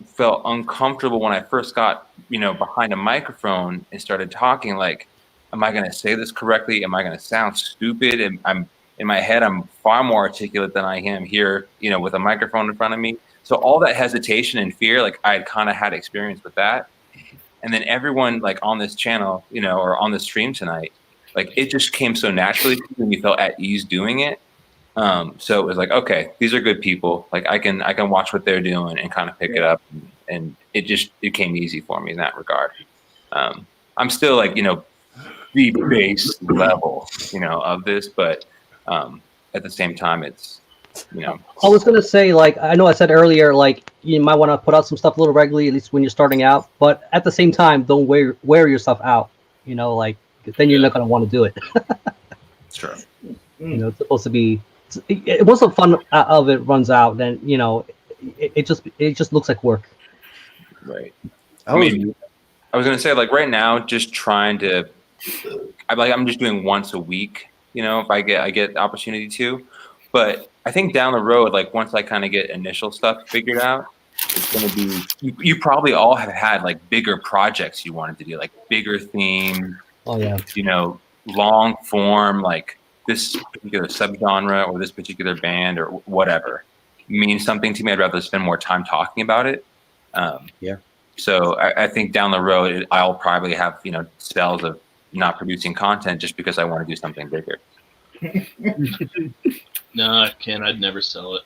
felt uncomfortable when I first got behind a microphone and started talking. Like, am I going to say this correctly? Am I going to sound stupid? And I'm in my head, I'm far more articulate than I am here, with a microphone in front of me. So all that hesitation and fear, like, I had kind of had experience with that. And then everyone like on this channel, you know, or on the stream tonight, like it just came so naturally when you felt at ease doing it. So it was like, okay, these are good people. Like I can watch what they're doing and kind of pick it up, and it came easy for me in that regard. I'm still like, you know, the base level, you know, of this, but at the same time, it's, you know. I was gonna say, like, I know I said earlier, like, you might want to put out some stuff a little regularly, at least when you're starting out. But at the same time, don't wear your stuff out. You know, like then you're not gonna want to do it. It's true. You know, it's supposed to be. Once the fun of it runs out, then you know, it just looks like work. Right. I mean, I was gonna say, like, right now, just trying to. I'm just doing once a week. You know, if I get the opportunity to, but I think down the road, like once I kind of get initial stuff figured out, it's going to be, you probably all have had like bigger projects you wanted to do, like bigger theme, you know, long form, like this particular subgenre or this particular band or whatever means something to me. I'd rather spend more time talking about it. So I think down the road, I'll probably have, you know, spells of not producing content just because I want to do something bigger. No, Ken, I'd never sell it.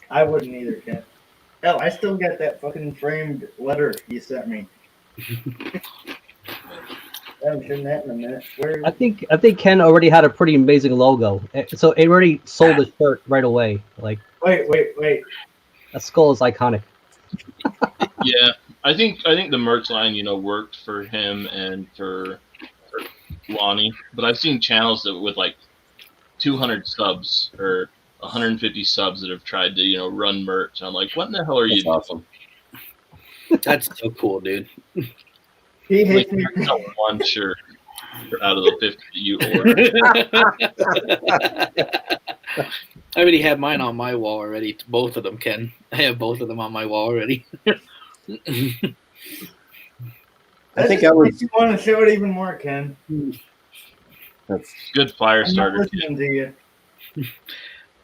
I wouldn't either, Ken. Hell, I still got that fucking framed letter you sent me. I haven't seen that in a minute. I think Ken already had a pretty amazing logo, so it already sold the shirt right away. Like, wait, that skull is iconic. Yeah, I think the merch line, you know, worked for him and for Lonnie, but I've seen channels that with like 200 subs or 150 subs that have tried to, you know, run merch. I'm like, what in the hell are you doing? Awesome. That's so cool, dude. He hates me. One shirt out of the 50 that you ordered. I already have mine on my wall already. Both of them, Ken. I have both of them on my wall already. I think I would. You want to show it even more, Ken? That's good fire starter. Listening to you.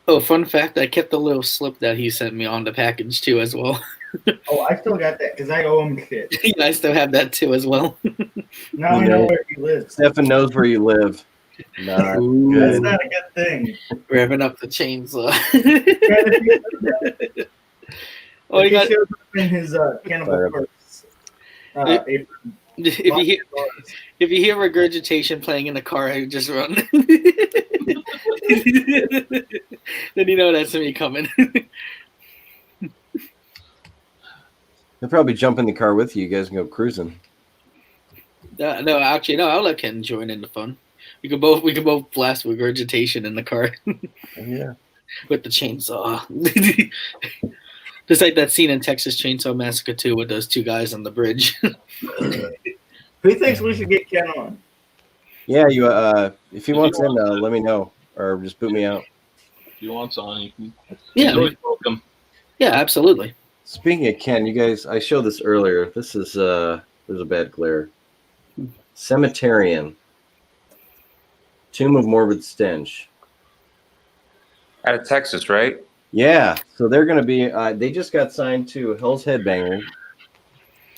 Oh, fun fact! I kept the little slip that he sent me on the package too, as well. Oh, I still got that because I owe him shit. Yeah, I still have that too, as well. Now I know where he lives. Stefan knows where you live. That's not a good thing. Revving up the chainsaw. Oh, he shows up in his Cannibal Corpse apron. If you hear regurgitation playing in the car, I just run. Then you know that's me coming. He'll probably jump in the car with you. You guys can go cruising. No, actually, no. I'll let Ken join in the fun. We could both blast regurgitation in the car. Yeah. With the chainsaw. Just like that scene in Texas Chainsaw Massacre 2 with those two guys on the bridge. Who thinks we should get Ken on? Yeah, you. If he wants in, let me know, or just boot me out. If he wants on, you can. Yeah, he's always welcome. Yeah, absolutely. Speaking of Ken, you guys, I showed this earlier. This is there's a bad glare. Cemeterian. Tomb of Morbid Stench. Out of Texas, right? Yeah, so they're going to be. They just got signed to Hell's Headbangers,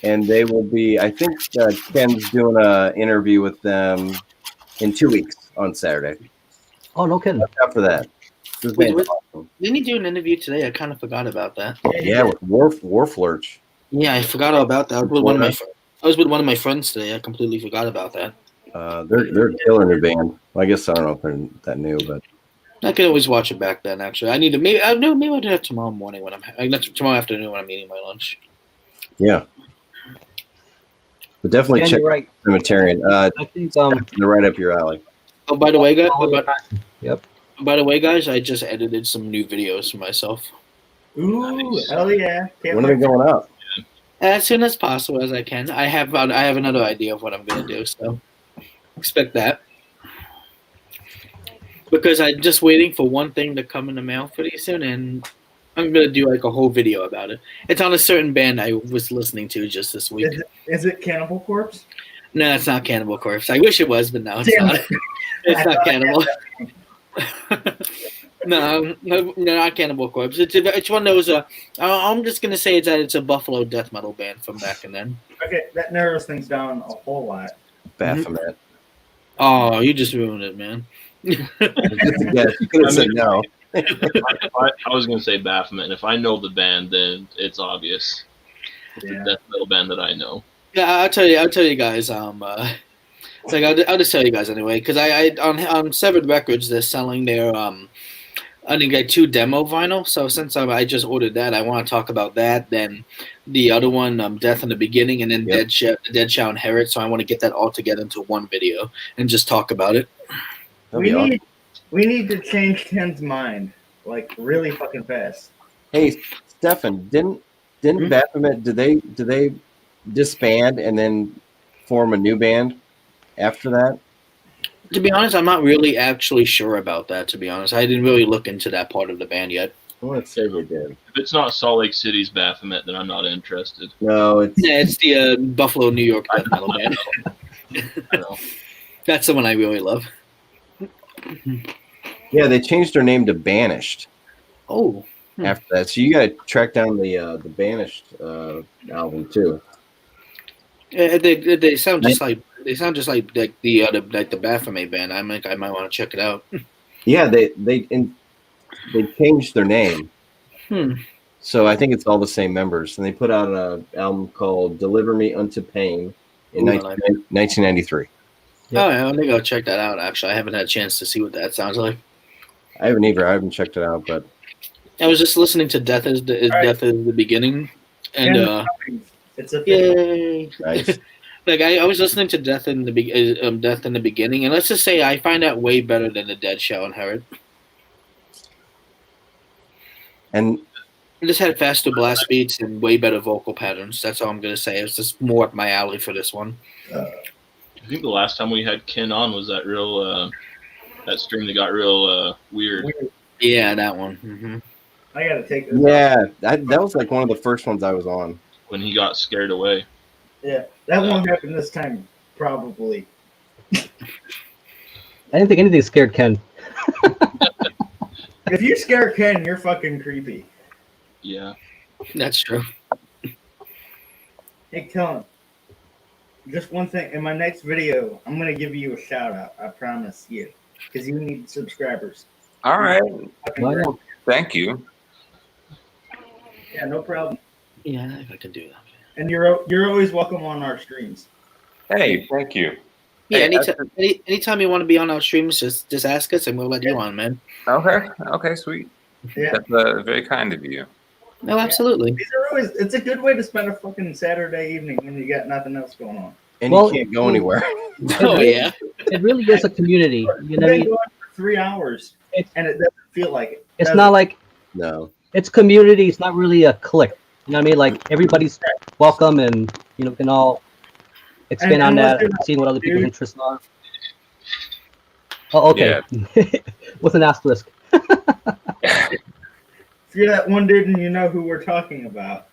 and they will be. I think Ken's doing an interview with them in 2 weeks on Saturday. Oh, no kidding! Watch out for that. Didn't he do an interview today? I kind of forgot about that. Yeah, with Warflurch. Yeah, I forgot all about that. I was with one of my friends today. I completely forgot about that. They're killing their band. Well, I guess I don't know if they're that new, but I can always watch it back then. Actually, I need to maybe I'll do that tomorrow morning when tomorrow afternoon when I'm eating my lunch. Yeah, but definitely check right. Cemeterian. I think they're right up your alley. Oh, by the way, guys. Yep. By the way, guys, I just edited some new videos for myself. Ooh, hell yeah! When are they going up? As soon as possible as I can. I have another idea of what I'm gonna do, so expect that. Because I'm just waiting for one thing to come in the mail pretty soon, and I'm gonna do like a whole video about it. It's on a certain band I was listening to just this week. Is it Cannibal Corpse? No, it's not Cannibal Corpse. I wish it was, but no, it's not. It's not Cannibal. No, not Cannibal Corpse. It's one of those. I'm just gonna say it's a Buffalo death metal band from back in then. Okay, that narrows things down a whole lot. Baphomet. Oh, you just ruined it, man. Yes, you could have said no. I was going to say Baphomet, and if I know the band, then it's obvious. It's a death metal band that I know. Yeah, I'll tell you guys. Like I'll just tell you guys anyway, because I on Severed Records they're selling their I think like 2 demo vinyl. So since I just ordered that, I want to talk about that. Then the other one, Death in the Beginning, and then Dead Shall Inherit. So I want to get that all together into one video and just talk about it. We need to change Ken's mind like really fucking fast. Hey, Stefan, didn't Baphomet? Do they disband and then form a new band after that? To be honest, I'm not really actually sure about that. To be honest, I didn't really look into that part of the band yet. I want to say they did. If it's not Salt Lake City's Baphomet, then I'm not interested. No, it's the Buffalo, New York death metal band. That's the one I really love. Yeah, they changed their name to Banished. Oh. After that, so you got to track down the Banished album too. They sound just like the Baphomet band. I might want to check it out. Yeah, they changed their name. So I think it's all the same members, and they put out an album called "Deliver Me Unto Pain" in 1993. Yep. Oh, yeah, I think I'll check that out. Actually, I haven't had a chance to see what that sounds like. I haven't either. I haven't checked it out, but I was just listening to "Death Is the Beginning," and it's a yay. Nice. Like I was listening to Death in the Beginning, and let's just say I find that way better than the Dead Shall Inherit. And it just had faster blast beats and way better vocal patterns. That's all I'm gonna say. It's just more up my alley for this one. I think the last time we had Ken on was that real that stream that got real weird. Yeah, that one. Mm-hmm. I gotta take this. Yeah, that was like one of the first ones I was on. When he got scared away. Yeah, that won't happen this time, probably. I didn't think anything scared Ken. If you scare Ken, you're fucking creepy. Yeah. That's true. Hey, Kellen. Just one thing. In my next video, I'm going to give you a shout out. I promise you. Because you need subscribers. All right. Well, thank you. Yeah, no problem. Yeah, I can do that. And you're always welcome on our streams. Hey, thank you. Yeah, anytime you want to be on our streams, just ask us and we'll let you on, man. Okay, sweet. Yeah. That's very kind of you. No, absolutely. These are always, it's a good way to spend a fucking Saturday evening when you got nothing else going on. And you can't go anywhere. Oh, yeah. It really is a community. You know, You've been going for 3 hours, and it doesn't feel like it. It's not like it's community. It's not really a clique. You know what I mean? Like everybody's welcome, and we can all expand on that and see what other people's interests are. Oh, okay. Yeah. With an asterisk. If you're that one dude and you know who we're talking about,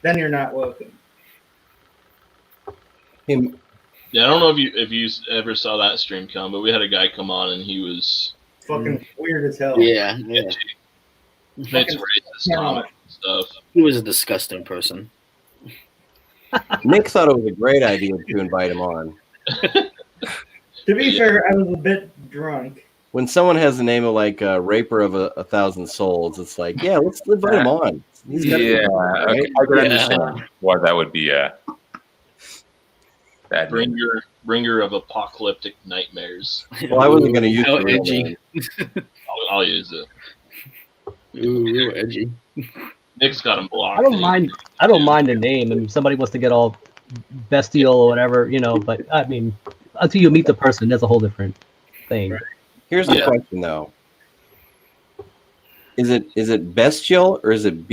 then you're not welcome. Yeah, I don't know if you ever saw that stream come, but we had a guy come on and he was fucking weird as hell. Yeah. It's racist comments and stuff. He was a disgusting person. Nick thought it was a great idea to invite him on. To be fair, I was a bit drunk. When someone has the name of like Raper of a Thousand Souls, it's like, yeah, let's invite him on. He's got okay. I can understand why that would be bad. Bringer of apocalyptic nightmares. Well, I wasn't going to use it. Edgy. I'll use it. Ooh, real edgy. Nick's got him blocked. I don't mind the name. I mean, somebody wants to get all bestial or whatever, but I mean, until you meet the person, that's a whole different thing. Right. Here's the question, though: is it bestial or is it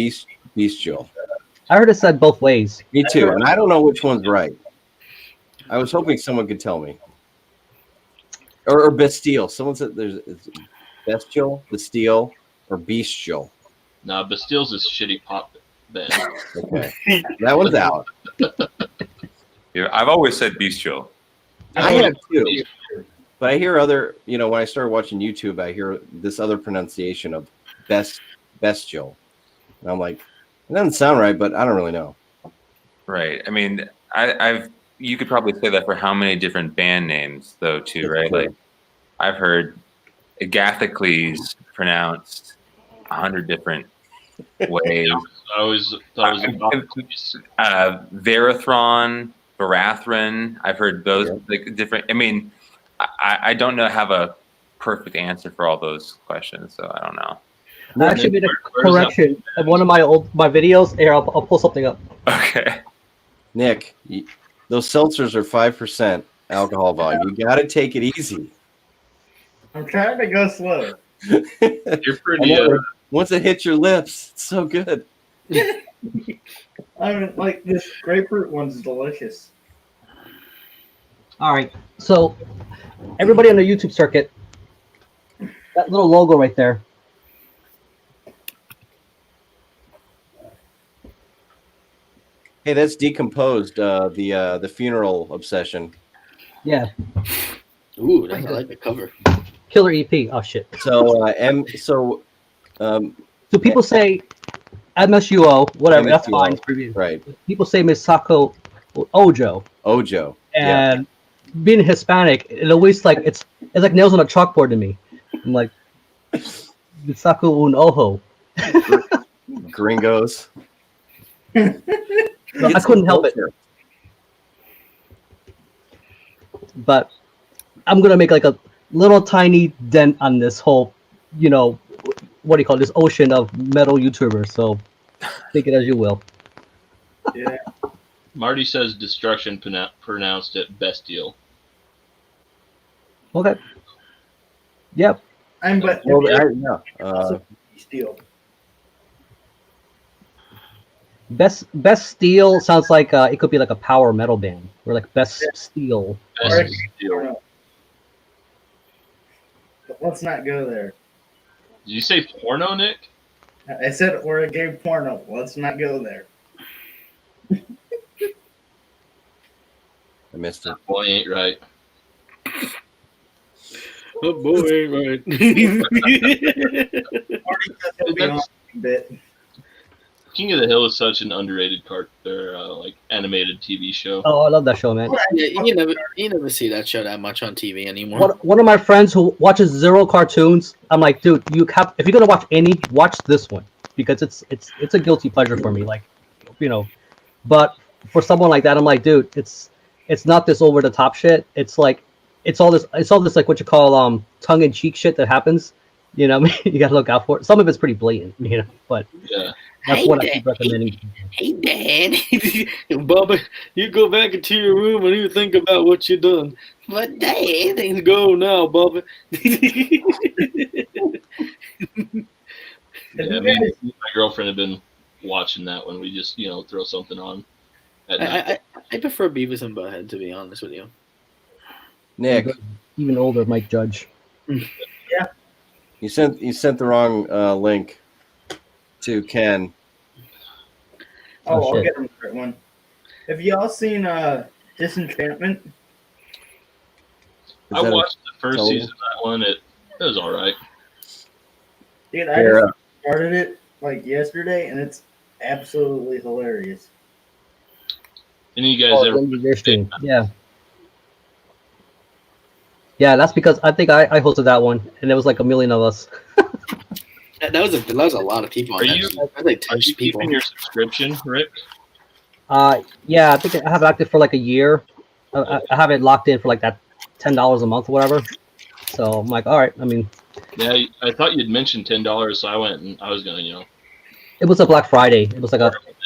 bestial? I heard it said both ways. Me too, and I don't know which one's right. I was hoping someone could tell me. Or bestial. Someone said it's bestial, bestial, or bestial. Nah, Bastille's a shitty pop band. Okay, that one's out. Yeah, I've always said bestial. I have too. But I hear other, when I started watching YouTube, I hear this other pronunciation of bestial. And I'm like, it doesn't sound right, but I don't really know. Right. I mean, you could probably say that for how many different band names though, too, That's right? true. Like, I've heard Agathocles pronounced 100 different ways. I always thought it was Verathron, Barathron. I've heard those like different. I mean, I don't have a perfect answer for all those questions, so I don't know. I actually made a correction of one of my videos. Here, I'll pull something up. Okay. Nick, those seltzers are 5% alcohol volume. You got to take it easy. I'm trying to go slow. You're pretty. Once it hits your lips, it's so good. I mean, like this grapefruit one's delicious. All right, so everybody on the YouTube circuit, that little logo right there. Hey, that's Decomposed, the funeral obsession. Yeah. Ooh, I like the cover. Killer EP. Oh shit. So, So people say MSUO, whatever. That's MSUO, fine. right. People say Misako Ojo. Ojo. And being Hispanic, it always like it's like nails on a chalkboard to me. I'm like Misako un ojo. Gringos. No, I couldn't help it. But I'm gonna make like a little tiny dent on this whole, what do you call it, this ocean of metal YouTubers. So take it as you will. Yeah. Marty says destruction pronounced it bestial. Okay. Yep. Steel. Best Steel sounds like it could be like a power metal band, or like Best Steel. Best Steel. But let's not go there. Did you say porno, Nick? I said we're a gay porno. Let's not go there. I missed it. Boy ain't right. Oh boy, ain't right. King of the Hill is such an underrated animated TV show. Oh, I love that show, man. Yeah, you never see that show that much on TV anymore. One of my friends who watches zero cartoons, I'm like, dude, if you're gonna watch any, watch this one, because it's a guilty pleasure for me, But for someone like that, I'm like, dude, it's not this over the top shit. It's like it's all this like what you call tongue in cheek shit that happens. You gotta look out for it. Some of it's pretty blatant, but yeah. That's what I keep recommending. Hey, Dad. Bubba, you go back into your room and you think about what you done. But, Dad, things go now, Bubba. Yeah, my girlfriend had been watching that when we just, throw something on. I prefer Beavis and Butthead, to be honest with you. Nick. Even older Mike Judge. Yeah. You sent the wrong link to Ken. I'll get him the right one. Have y'all seen Disenchantment? I watched the first season of that one. It was all right. Dude, I just started it like yesterday, and it's absolutely hilarious. Any of you guys ever? Yeah. Yeah, that's because I think I hosted that one, and there was like a million of us. That was a lot of people. Are you keeping your subscription, Rick? Yeah, I think I have it active for like a year. I have it locked in for like that $10 a month or whatever. So I'm like, all right. I mean, yeah, I thought you'd mentioned $10, so I went and I was gonna, It was a Black Friday. It was like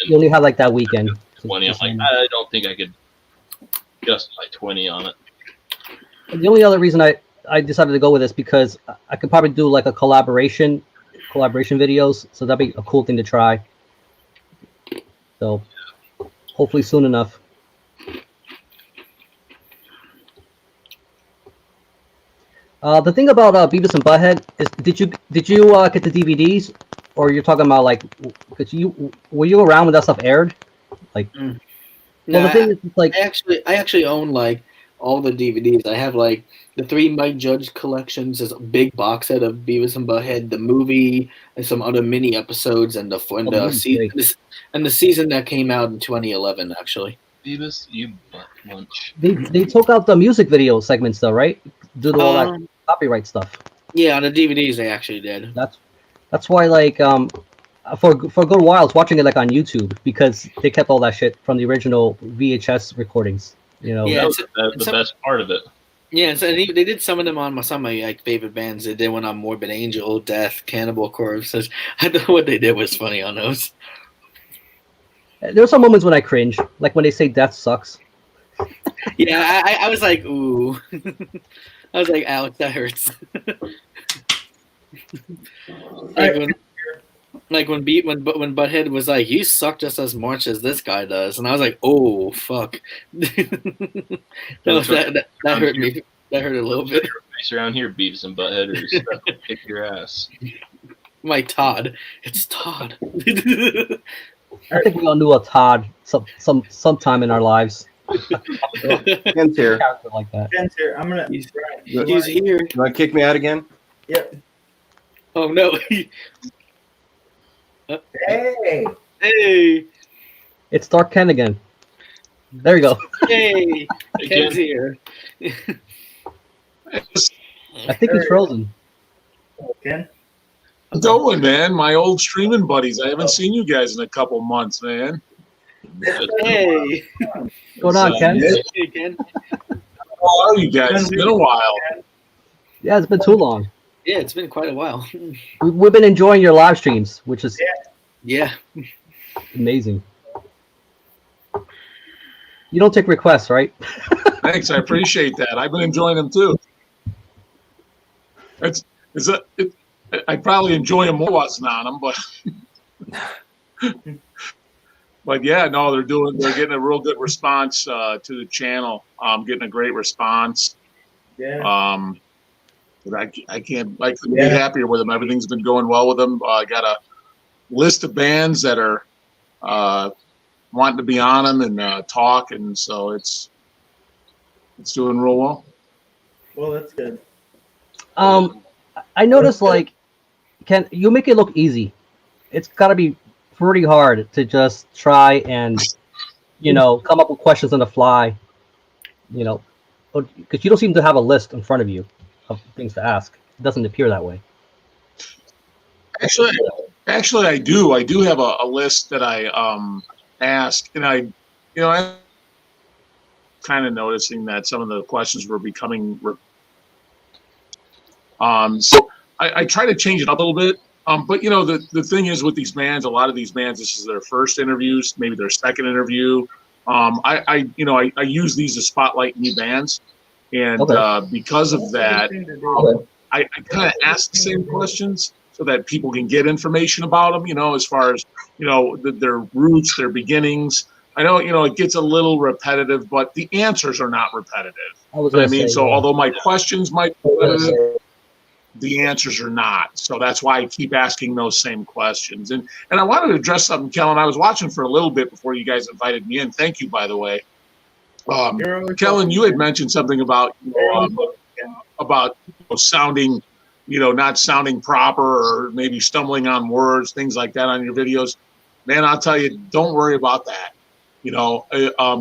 you only had like that weekend. 20. I'm like, I don't think I could justify 20 on it. The only other reason I decided to go with this because I could probably do like a collaboration videos, so that'd be a cool thing to try. So hopefully soon enough. The thing about Beavis and Butthead is, did you get the DVDs, or you're talking about like, were you around when that stuff aired? Like, No, well, the thing is, like, I actually own like all the DVDs. I have like the 3 Mike Judge collections, is a big box set of Beavis and Butthead, the movie, and some other mini episodes, and the season that came out in 2011, actually. Beavis, you butt munch. They took out the music video segments though, right? Due to all that copyright stuff. Yeah, on the DVDs they actually did. That's why like for a good while I was watching it like on YouTube because they kept all that shit from the original VHS recordings. You know, that was the best part of it. Yeah, so they did some of them on some of my like favorite bands. They did one on Morbid Angel, Death, Cannibal Corpse. I don't know what they did was funny on those. There were some moments when I cringe, like when they say death sucks. Yeah, I was like, ooh. I was like, Alex, that hurts. when Butthead was like, you suck just as much as this guy does, and I was like, oh fuck. that hurt me. That hurt a little bit. Face around here, Beavis and Butthead, or stuff will kick your ass. My Todd, it's Todd. I think we all knew a Todd sometime in our lives. Ken's here. Like that. Ken's here. I'm gonna. He's here. You want to kick me out again? Yep. Oh no. Hey. It's Dark Ken again. There you go. Hey. Ken's here. I think he's frozen. Ken. Doing, man. My old streaming buddies. I haven't seen you guys in a couple months, man. Hey. What's going on, Ken? Hey, Ken. How are you guys? It's been a while. Yeah, it's been too long. Yeah, it's been quite a while. We've been enjoying your live streams, which is yeah, amazing. You don't take requests, right? Thanks, I appreciate that. I've been enjoying them too. I probably enjoy them more watching on them, but yeah, no, they're getting a real good response to the channel. Getting a great response. Yeah. But I couldn't be happier with them. Everything's been going well with them. I got a list of bands that are wanting to be on them and talk, and so it's doing real well. Well, that's good. I noticed like, Ken, you make it look easy. It's got to be pretty hard to just try and, come up with questions on the fly, because you don't seem to have a list in front of you of things to ask. It doesn't appear that way. Actually, I do. I do have a list that I ask, and I'm kind of noticing that some of the questions were becoming. So I try to change it up a little bit. But the thing is with these bands, a lot of these bands, this is their first interviews, maybe their second interview. I use these to spotlight new bands, and because of that, I kind of ask the same questions so that people can get information about them. As far as their roots, their beginnings. I know it gets a little repetitive, but the answers are not repetitive. Although my questions might be repetitive, the answers are not. So that's why I keep asking those same questions. And I wanted to address something, Kellen. I was watching for a little bit before you guys invited me in. Thank you, by the way. Kellen, you had mentioned something about sounding, not sounding proper, or maybe stumbling on words, things like that on your videos. Man, I'll tell you, don't worry about that.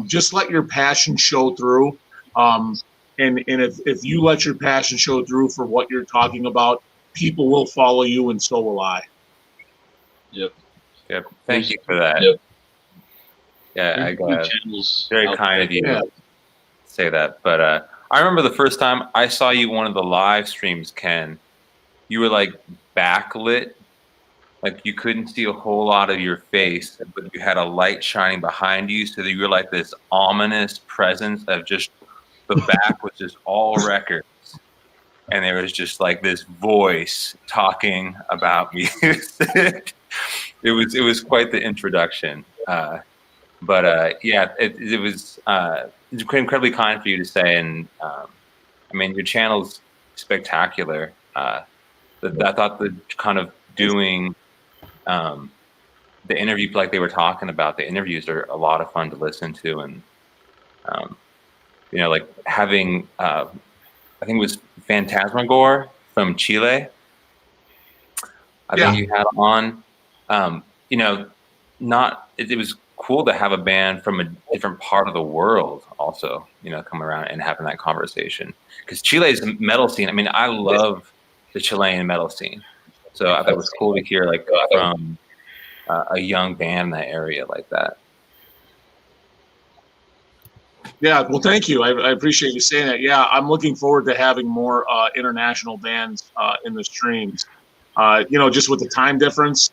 Just let your passion show through. And if you let your passion show through for what you're talking about, people will follow you, and so will I. Yep. Thank you for that. Yep. Yeah, I got very kind of you to say that. But I remember the first time I saw you one of the live streams, Ken. You were like backlit, like you couldn't see a whole lot of your face, but you had a light shining behind you, so that you were like this ominous presence of just. The back was just all records, and there was just like this voice talking about music. It was quite the introduction. It was incredibly kind for you to say, and your channel's spectacular. I thought the kind of doing the interview like they were talking about. The interviews are a lot of fun to listen to, and like having, I think it was Phantasmagore from Chile. I think you had on, it was cool to have a band from a different part of the world also, come around and having that conversation. Because Chile's metal scene, I mean, I love the Chilean metal scene. So I thought it was cool to hear like from a young band in that area like that. Yeah, well, thank you. I appreciate you saying that. Yeah, I'm looking forward to having more international bands in the streams. Just with the time difference,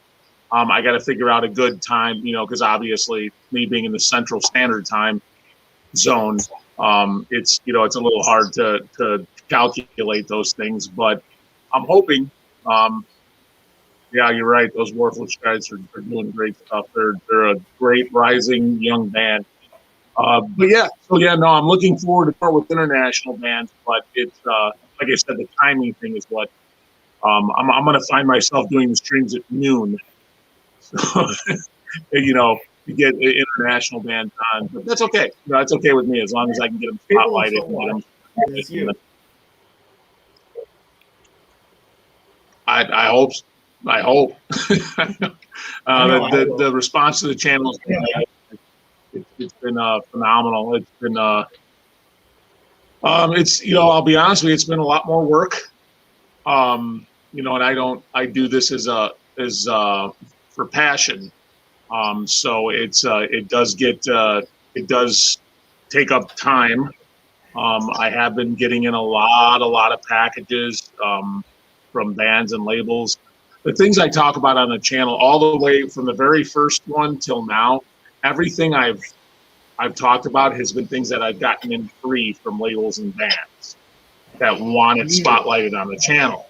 I got to figure out a good time, because obviously me being in the Central Standard Time zone, it's a little hard to calculate those things. But I'm hoping, yeah, you're right. Those Warflush guys are doing great stuff. They're a great rising young band. I'm looking forward to part with international bands, but it's like I said, the timing thing is what I'm going to find myself doing the streams at noon, so, to get international bands on. But that's okay. That's okay with me as long as I can get them spotlighted. I hope. I hope. The response to the channel is it's been phenomenal. It's been I'll be honest with you, it's been a lot more work. And I do this as for passion. So it does take up time. I have been getting in a lot of packages from bands and labels. The things I talk about on the channel, all the way from the very first one till now, everything I've talked about has been things that I've gotten in free from labels and bands that wanted spotlighted on the channel.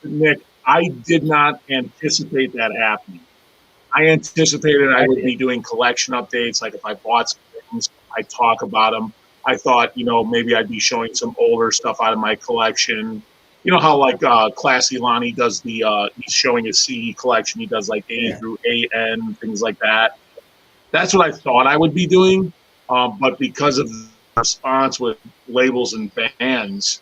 Nick, I did not anticipate that happening. I anticipated I would be doing collection updates. Like if I bought some things, I talk about them. I thought, maybe I'd be showing some older stuff out of my collection. You know how like Classy Lonnie does he's showing his CD collection. He does like A through AN, things like that. That's what I thought I would be doing. But because of the response with labels and bands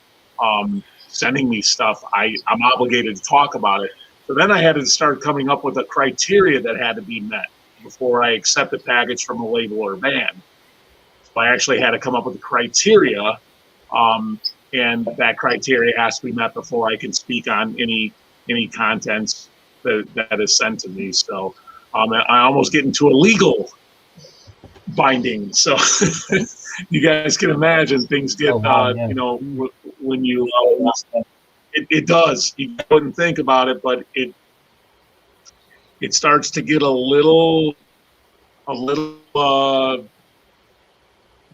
sending me stuff, I'm obligated to talk about it. So then I had to start coming up with a criteria that had to be met before I accept a package from a label or band. So I actually had to come up with a criteria. And that criteria has to be met before I can speak on any contents that is sent to me. So I almost get into a legal binding. So you guys can imagine things get, when you, it does. You wouldn't think about it, but it starts to get a little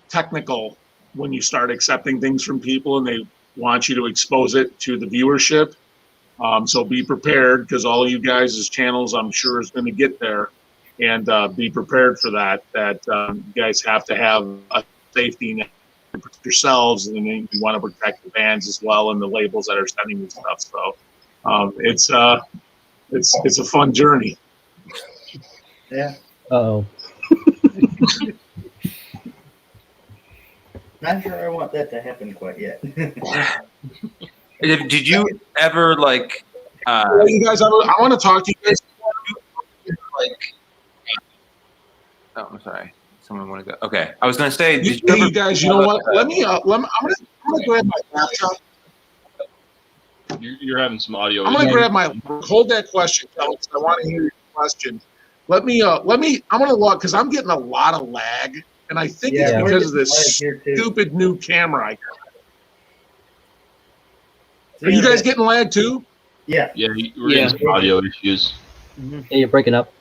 technical when you start accepting things from people and they want you to expose it to the viewership. So be prepared, because all of you guys' channels, I'm sure, is going to get there, and be prepared for that. You guys have to have a safety net to protect yourselves, and then you want to protect the bands as well and the labels that are sending you stuff. So it's a fun journey. Yeah. Uh-oh. Not sure I want that to happen quite yet. Did you ever like? You guys, I want to talk to you guys. Oh, I'm sorry. Someone want to go? Okay, I was going to say. You guys, you know what? I'm gonna grab my laptop. You're having some audio. I'm gonna grab my. Hold that question, Alex. I want to hear your question. Let me. I'm gonna log, because I'm getting a lot of lag. And I think it's because of this stupid new camera I got. Are you guys getting lag too? Yeah. Yeah, we're getting some audio issues. Yeah, you're breaking up.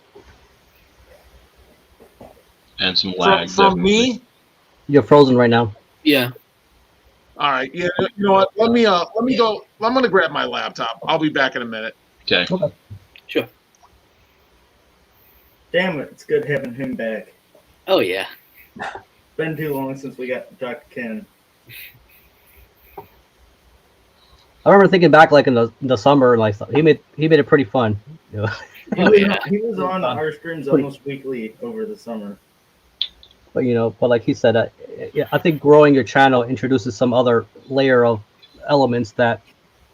And some lag. From me? You're frozen right now. Yeah. All right. Yeah. You know what? Let me go. I'm gonna grab my laptop. I'll be back in a minute. Okay. Sure. Damn it! It's good having him back. Oh yeah. Been too long since we got Dr. Ken. I remember thinking back, like in the summer, like he made it pretty fun. He was on our streams almost weekly over the summer. But but like he said, yeah, I think growing your channel introduces some other layer of elements that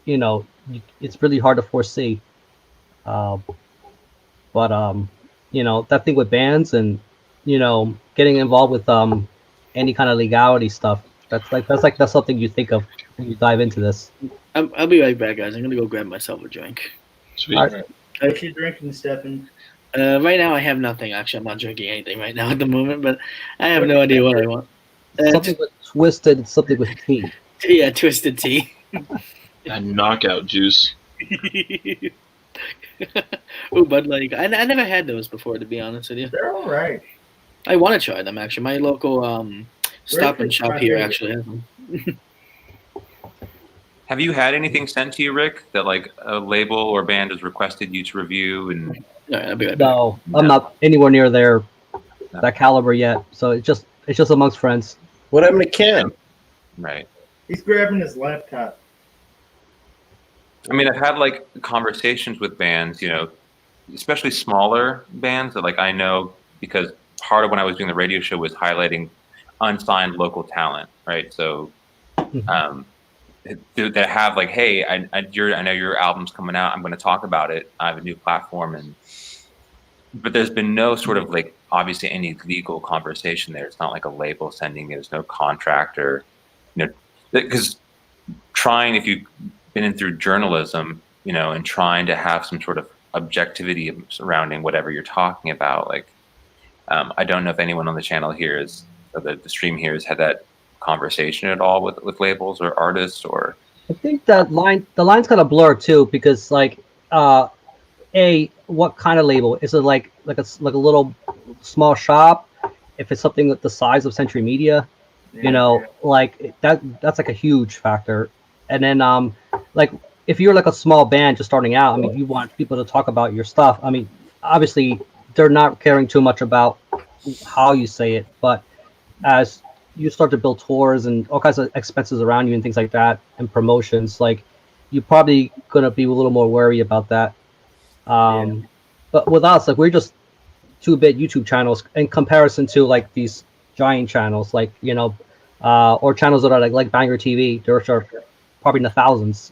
it's really hard to foresee. But that thing with bands and getting involved with any kind of legality stuff, that's something you think of when you dive into this. I'll be right back, guys. I'm gonna go grab myself a drink. Sweet. All right. What you drinking, Stefan? Right now I have nothing. Actually, I'm not drinking anything right now at the moment, but I have no idea what I want. Something with twisted, something with tea. Yeah, twisted tea. And knockout juice. Oh, Bud Light. I never had those before, to be honest with you. They're all right. I want to try them, actually. My local Stop and Shop here actually has them. Have you had anything sent to you, Rick, that like a label or band has requested you to review? And I'll be right back. No, I'm not anywhere near that caliber yet. So it's just amongst friends. What happened to Ken? Right. He's grabbing his laptop. I mean, I've had like conversations with bands, especially smaller bands that like I know, because part of when I was doing the radio show was highlighting unsigned local talent, right? So that have like, hey, I know your album's coming out. I'm going to talk about it. I have a new platform, but there's been no sort of like obviously any legal conversation there. It's not like a label sending it. There's no contract or because if you've been in through journalism, and trying to have some sort of objectivity surrounding whatever you're talking about, like I don't know if anyone on the channel here the stream here has had that conversation at all with labels or artists, or I think the line's kind of blurred too, because like what kind of label is it? Like a little small shop? If it's something with the size of Century Media, like that's like a huge factor. And then like if you're like a small band just starting out, I mean, you want people to talk about your stuff. I mean, obviously they're not caring too much about how you say it, but as you start to build tours and all kinds of expenses around you and things like that, and promotions, like you're probably gonna be a little more wary about that. But with us, like we're just 2-bit YouTube channels in comparison to like these giant channels, like or channels that are like Banger TV. They're probably in the thousands,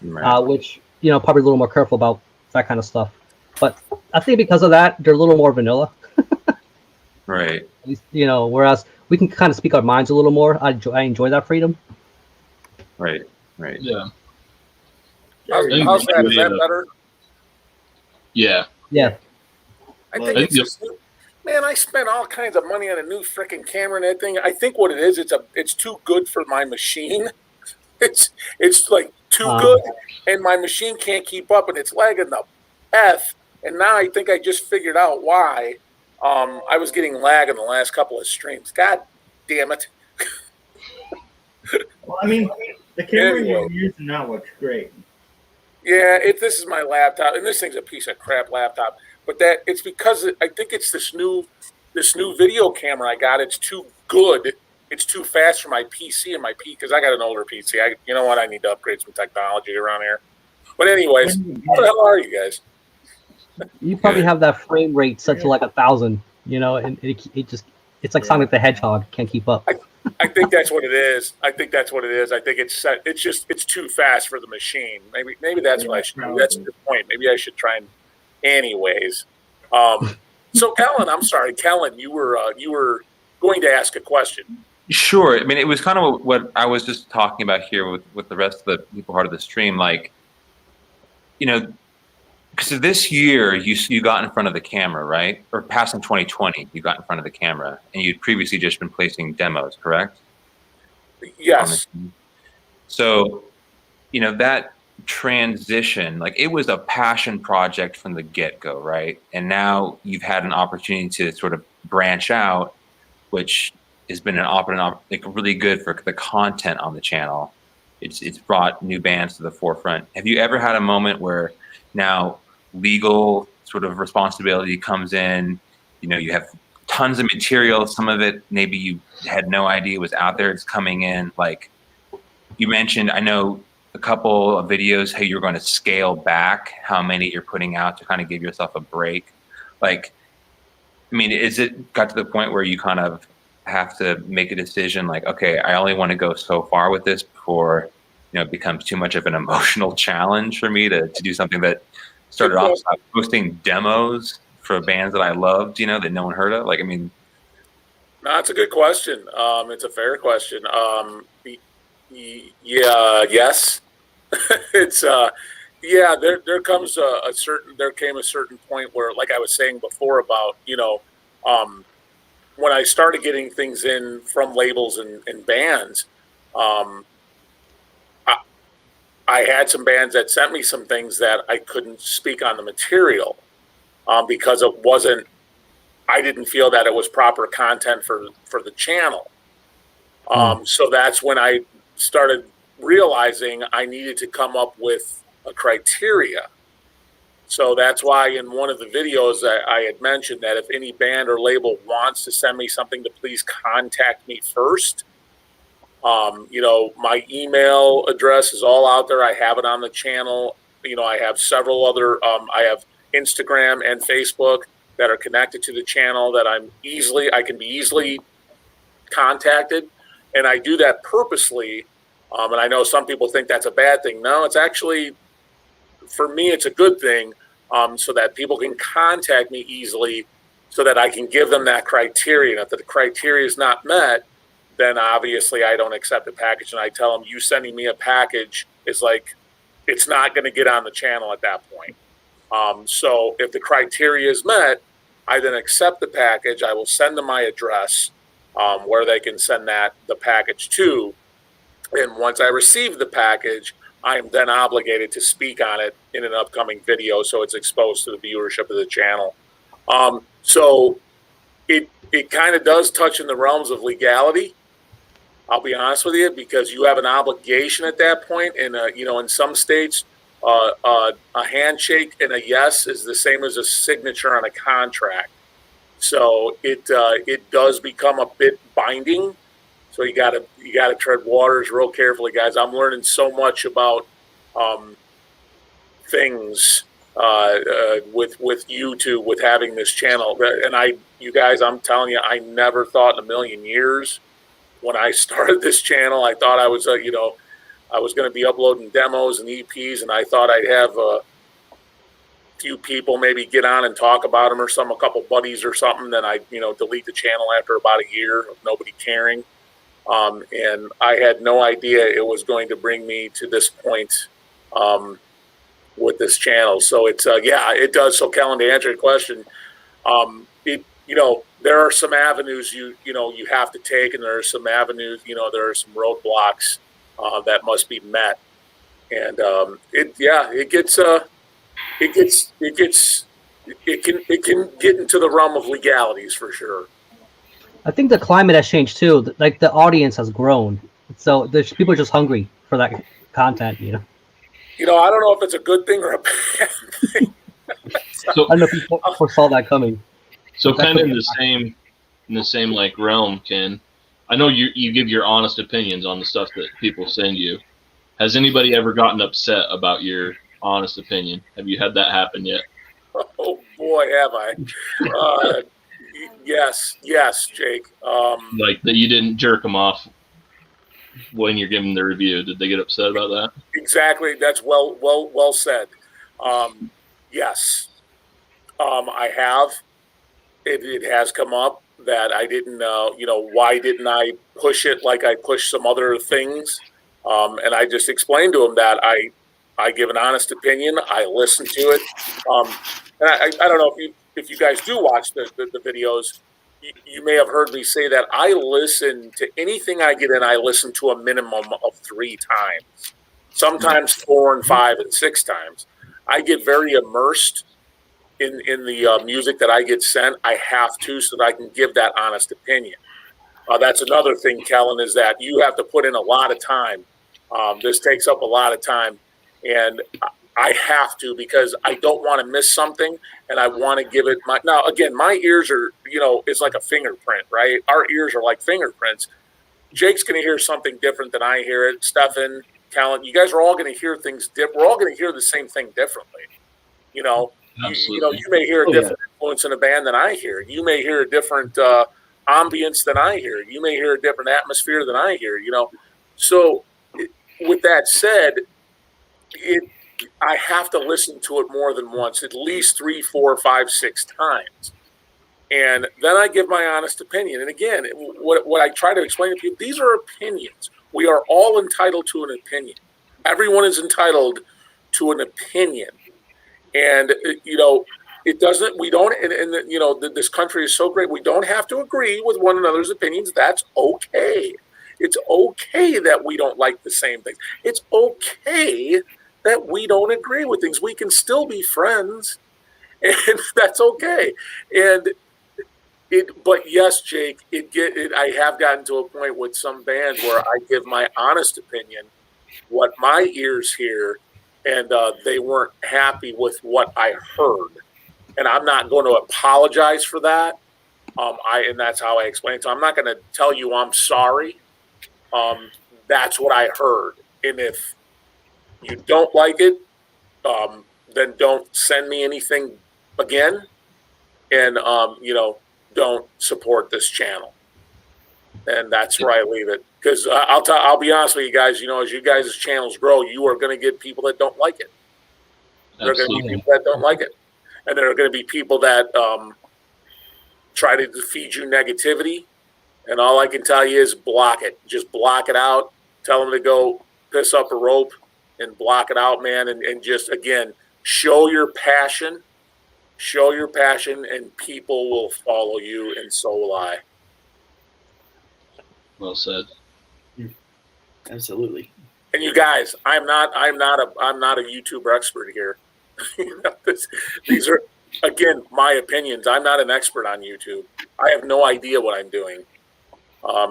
right. Which probably a little more careful about that kind of stuff. But I think because of that, they're a little more vanilla. Right. Whereas we can kind of speak our minds a little more. I enjoy that freedom. Right. Yeah. How's that? Is that better? Yeah. Yeah. I think man, I spent all kinds of money on a new freaking camera and everything. I think what it is, it's too good for my machine. It's like too good, and my machine can't keep up, and it's lagging the F. And now I think I just figured out why I was getting lag in the last couple of streams. God damn it. Well, I mean, the camera you're using now looks great. Yeah, this is my laptop, and this thing's a piece of crap laptop. But it's because I think it's this new video camera I got. It's too good. It's too fast for my PC and because I got an older PC. You know what? I need to upgrade some technology around here. But anyways, how the hell are you guys? You probably have that frame rate set to like 1,000, and it's like Sonic the Hedgehog, can't keep up. I think that's what it is. I think it's too fast for the machine. Maybe that's what I should do. That's a good point. Maybe I should try and anyways. So Kellen, I'm sorry, Kellen, you were going to ask a question. Sure. I mean, it was kind of what I was just talking about here with the rest of the people part of the stream. Like, because this year you got in front of the camera, right? Or past in 2020, you got in front of the camera, and you'd previously just been placing demos, correct? Yes. So, that transition, like it was a passion project from the get-go, right? And now you've had an opportunity to sort of branch out, which has been like really good for the content on the channel. It's brought new bands to the forefront. Have you ever had a moment where now legal sort of responsibility comes in? You have tons of material. Some of it maybe you had no idea was out there. It's coming in. Like you mentioned, I know a couple of videos, how you're going to scale back how many you're putting out to kind of give yourself a break. Like, I mean, is it got to the point where you kind of have to make a decision like, okay, I only want to go so far with this before, it becomes too much of an emotional challenge for me to do something that started off posting demos for bands that I loved, that no one heard of. Like, I mean, no, that's a good question. It's a fair question. Yeah, yes. It's yeah. There came a certain point where, like I was saying before about when I started getting things in from labels and bands, I had some bands that sent me some things that I couldn't speak on the material because it wasn't. I didn't feel that it was proper content for the channel. So that's when I started realizing I needed to come up with a criteria. So that's why in one of the videos I had mentioned that if any band or label wants to send me something, to please contact me first. My email address is all out there. I have it on the channel. I have several other, I have Instagram and Facebook that are connected to the channel that I can be easily contacted. And I do that purposely. And I know some people think that's a bad thing. No, it's actually, for me, it's a good thing, so that people can contact me easily so that I can give them that criteria. And if the criteria is not met, then obviously I don't accept the package. And I tell them, you sending me a package is like, it's not going to get on the channel at that point. So if the criteria is met, I then accept the package. I will send them my address where they can send the package to. And once I receive the package, I am then obligated to speak on it in an upcoming video, so it's exposed to the viewership of the channel. So it kind of does touch in the realms of legality. I'll be honest with you, because you have an obligation at that point. And in some states, a handshake and a yes is the same as a signature on a contract. So it does become a bit binding. So you gotta tread waters real carefully, guys. I'm learning so much about things with YouTube, with having this channel. And you guys, I'm telling you, I never thought in a million years when I started this channel, I thought I was I was going to be uploading demos and EPs, and I thought I'd have a few people maybe get on and talk about them or a couple buddies or something. Then I delete the channel after about a year of nobody caring. And I had no idea it was going to bring me to this point with this channel. So it's it does. So Kellen, to answer your question, there are some avenues you have to take, and there are some avenues, there are some roadblocks that must be met. And it can get into the realm of legalities for sure. I think the climate has changed too. Like the audience has grown, so there's people are just hungry for that content. I don't know if it's a good thing or a bad thing. So, I don't know if people foresaw that coming. So kind of in the same like realm, Ken. I know you give your honest opinions on the stuff that people send you. Has anybody ever gotten upset about your honest opinion? Have you had that happen yet? Oh boy, have I. Yes, Jake. Like that you didn't jerk them off when you're giving the review. Did they get upset about that? Exactly. That's well said. Yes, I have. It has come up that I didn't. Why didn't I push it like I pushed some other things? And I just explained to them that I give an honest opinion. I listen to it. And I don't know if you guys do watch the videos, you may have heard me say that I listen to anything I get in. I listen to a minimum of 3 times, sometimes 4 and 5 and 6 times. I get very immersed in the music that I get sent. I have to, so that I can give that honest opinion. That's another thing, Kellen, is that you have to put in a lot of time. This takes up a lot of time, and I have to, because I don't want to miss something, and I want to give it now again, my ears are, it's like a fingerprint, right? Our ears are like fingerprints. Jake's going to hear something different than I hear it. Stefan, Callan, you guys are all going to hear things we're all going to hear the same thing differently. Absolutely. You may hear a different influence in a band than I hear. You may hear a different ambience than I hear. You may hear a different atmosphere than I hear, you know. So with that said, I have to listen to it more than once, at least 3, 4, 5, 6 times. And then I give my honest opinion. And again, what I try to explain to people, these are opinions. We are all entitled to an opinion. Everyone is entitled to an opinion. And, you know, it doesn't, we don't, and you know, this country is so great. We don't have to agree with one another's opinions. That's okay. It's okay that we don't like the same things. It's okay that we don't agree with things. We can still be friends, and that's okay. And but yes, Jake, I have gotten to a point with some bands where I give my honest opinion, what my ears hear, and they weren't happy with what I heard, and I'm not going to apologize for that. And that's how I explain it. So I'm not going to tell you I'm sorry. That's what I heard, and if you don't like it, then don't send me anything again, and you know, don't support this channel. And that's where I leave it. Because I'll be honest with you guys. You know, as you guys' channels grow, you are going to get people that don't like it. There are going to be people that don't like it, and there are going to be people that try to feed you negativity. And all I can tell you is block it. Just block it out. Tell them to go piss up a rope and block it out, man. And just, again, show your passion. Show your passion, and people will follow you, and so will I. Well said. Absolutely. And you guys, I'm not a YouTuber expert here. You know, these are, again, my opinions. I'm not an expert on YouTube. I have no idea what I'm doing.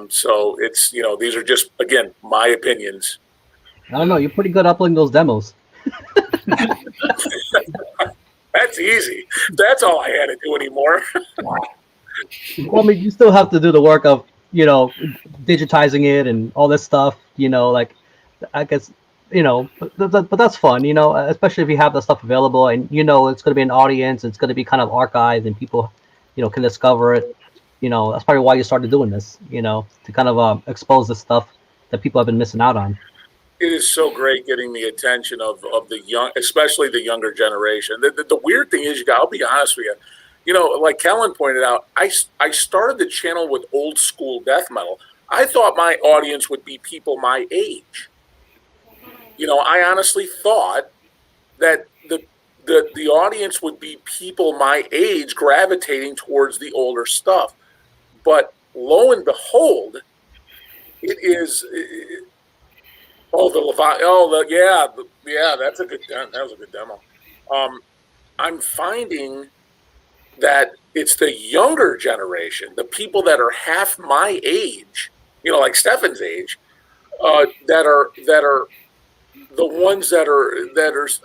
So it's, you know, these are just, again, my opinions. I don't know. You're pretty good uploading those demos. That's easy. That's all I had to do anymore. Well, I mean, you still have to do the work of, you know, digitizing it and all this stuff, you know, like, I guess, you know, but that's fun, you know, especially if you have the stuff available and, you know, it's going to be an audience, it's going to be kind of archived and people, you know, can discover it. You know, that's probably why you started doing this, you know, to kind of expose the stuff that people have been missing out on. It is so great getting the attention of the young, especially the younger generation. The weird thing is, I'll be honest with you, you know, like Kellen pointed out, I started the channel with old school death metal. I thought my audience would be people my age. You know, I honestly thought that the audience would be people my age gravitating towards the older stuff. But lo and behold, it is. That's a good. That was a good demo. I'm finding that it's the younger generation, the people that are half my age, you know, like Stefan's age, that are the ones that are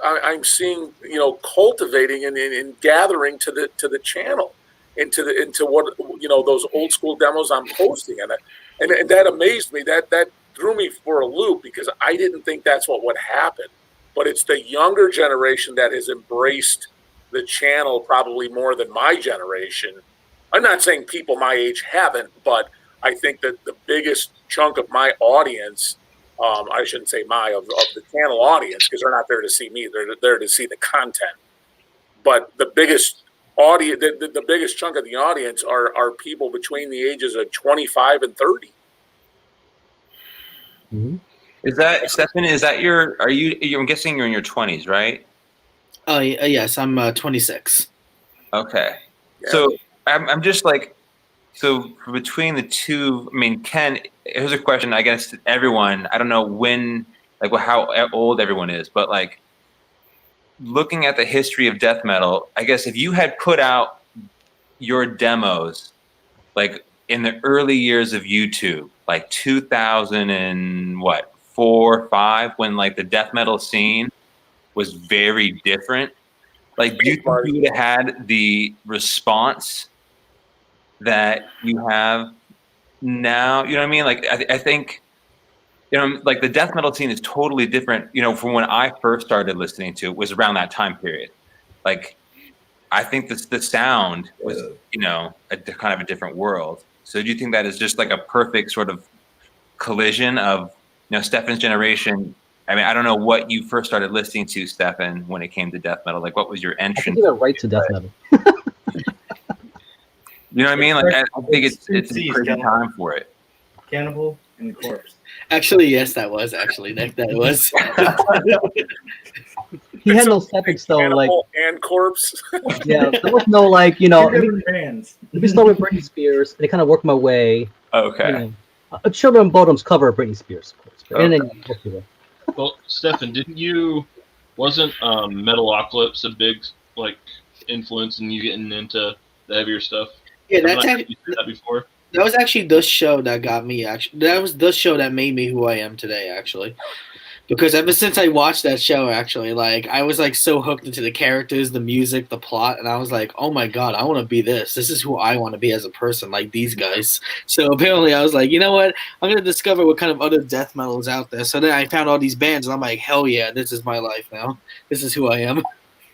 I'm seeing, you know, cultivating and gathering to the channel, into what, you know, those old school demos I'm posting, and that amazed me. That threw me for a loop, because I didn't think that's what would happen. But it's the younger generation that has embraced the channel probably more than my generation. I'm not saying people my age haven't, but I think that the biggest chunk of my audience, I shouldn't say of the channel audience, because they're not there to see me, they're there to see the content. But the biggest audience, the biggest chunk of the audience are people between the ages of 25 and 30. Mm-hmm. Is that, Stefan, I'm guessing you're in your 20s, right? Yes, I'm 26. Okay. Yeah. So I'm just like, so between the two, I mean, Ken, here's a question, I guess, to everyone. I don't know when, like, how old everyone is, but like, looking at the history of death metal, I guess if you had put out your demos, like in the early years of YouTube, like 2004 or 5, when like the death metal scene was very different, like, do you think you would have had the response that you have now? You know what I mean? Like, I think, you know, like the death metal scene is totally different, you know, from when I first started listening to it, was around that time period. Like, I think the sound was, you know, a kind of a different world. So do you think that is just like a perfect sort of collision of, Stefan's generation? I mean, I don't know what you first started listening to, Stefan, when it came to death metal. Like, what was your I entrance? think you went right to death metal. You know what I mean? Like, I think it's a crazy time for it. Cannibal and Corpse. Actually, yes, that was actually Nick. That was. He had no stepping stone, like and Corpse. Yeah, there was no like Different bands. Let me start with Britney Spears, and they kind of worked my way. Okay. Children of Bodom's cover of Britney Spears, of course, and then Well, Stefan, wasn't Metalocalypse a big like influence in you getting into the heavier stuff? Yeah, that's actually that before. That was actually the show that got me. Actually, that was the show that made me who I am today. Actually, because ever since I watched that show, actually, like I was like so hooked into the characters, the music, the plot, and I was like, oh my god, I want to be this. This is who I want to be as a person, like these guys. So apparently, I was like, you know what? I'm gonna discover what kind of other death metal is out there. So then I found all these bands, and I'm like, hell yeah, this is my life now. This is who I am.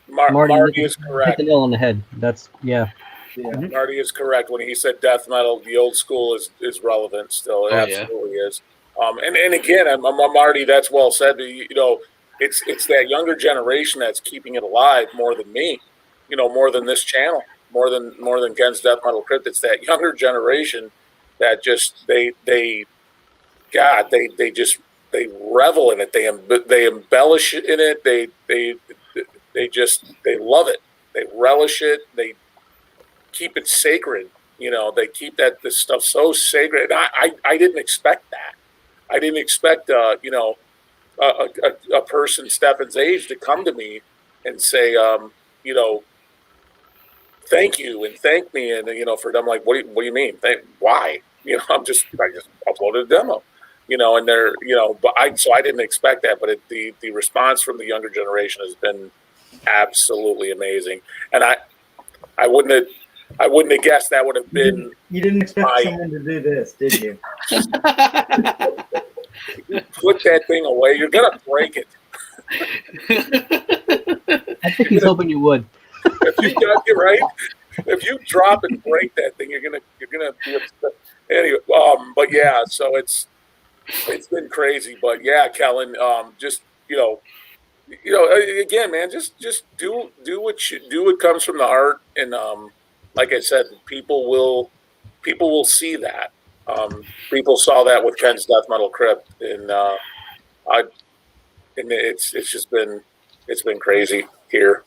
Marty is correct. Hit the nail on the head. That's Yeah, Marty is correct when he said death metal. The old school is relevant still. It absolutely is. And again, I'm Marty. That's well said. It's that younger generation that's keeping it alive more than me. More than this channel, more than Ken's Death Metal Crypt. It's that younger generation that just they revel in it. They embellish in it. They love it. They relish it. They keep it sacred. They keep this stuff so sacred. And I didn't expect that. I didn't expect a person Stefan's age to come to me and say, thank you and thank me, and for them, like, what do you mean? Why? I just uploaded a demo, and they're but I didn't expect that, but the response from the younger generation has been absolutely amazing, and I wouldn't have guessed that would have been. You didn't expect someone to do this, did you? Put that thing away. You're gonna break it. I think he's hoping you would. If you drop and break that thing, you're gonna be upset. Anyway, but yeah, so it's been crazy. But yeah, Kellen, just again, man, just do what comes from the heart, and like I said, people will see that. People saw that with Ken's Death Metal Crypt, and it's been crazy here.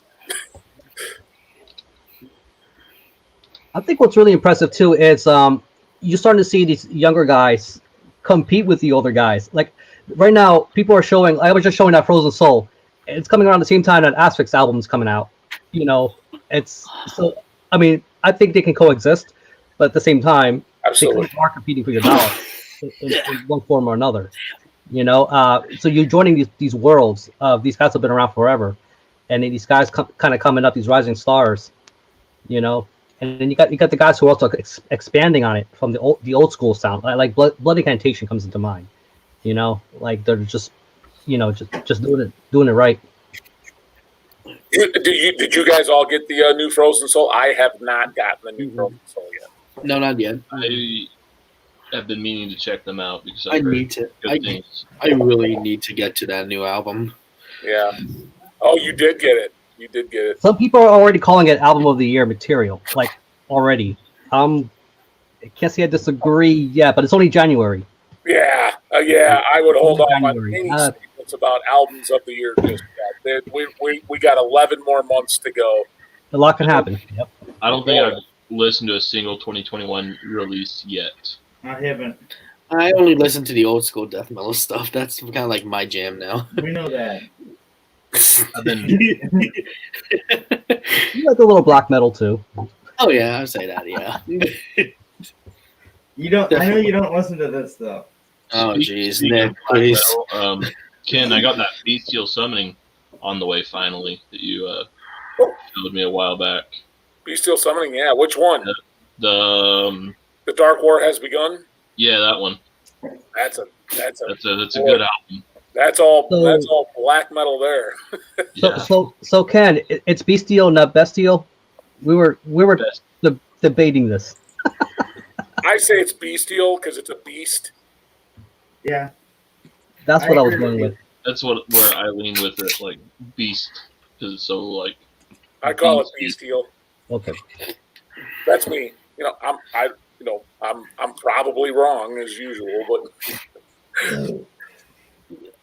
I think what's really impressive too is you're starting to see these younger guys compete with the older guys. Like right now, people are showing. I was just showing that Frozen Soul. It's coming around the same time that Asphyx album's coming out. It's so. I mean, I think they can coexist, but at the same time, absolutely, they are competing for your dollar in one form or another. So you're joining these worlds. These guys have been around forever, and then these guys kind of coming up, these rising stars. And then you got the guys who are also expanding on it from the old school sound. Like Blood Incantation comes into mind. Like they're just just doing it right. Did you guys all get the new Frozen Soul? I have not gotten the new Frozen Soul yet. No, not yet. I have been meaning to check them out because I need to. I really need to get to that new album. Yeah. Oh, you did get it. You did get it. Some people are already calling it album of the year material. Like already. I can't say I disagree yet, but it's only January. Yeah. I would hold off on any statements about albums of the year just yet. We got 11 more months to go. A lot can happen. Yep. I don't think I've listened to a single 2021 release yet. I haven't. I only listen to the old school death metal stuff. That's kind of like my jam now. We know that. I've been. You like a little black metal too. Oh yeah, I'd say that. Yeah. You don't. I know you don't listen to this stuff. Oh jeez, Nick, please. Ken, I got that Bestial Summoning on the way finally that you showed me a while back. Bestial Summoning, yeah. Which one? The Dark War Has Begun. Yeah, that one. That's a good album. That's all black metal there. So Ken, it's Bestial, not Bestial. We were debating this. I say it's bestial because it's a beast. Yeah. That's what I was going with. That's where I lean with it, like beast, because it's so like. I call it bestial. Okay. That's me. I'm probably wrong as usual, but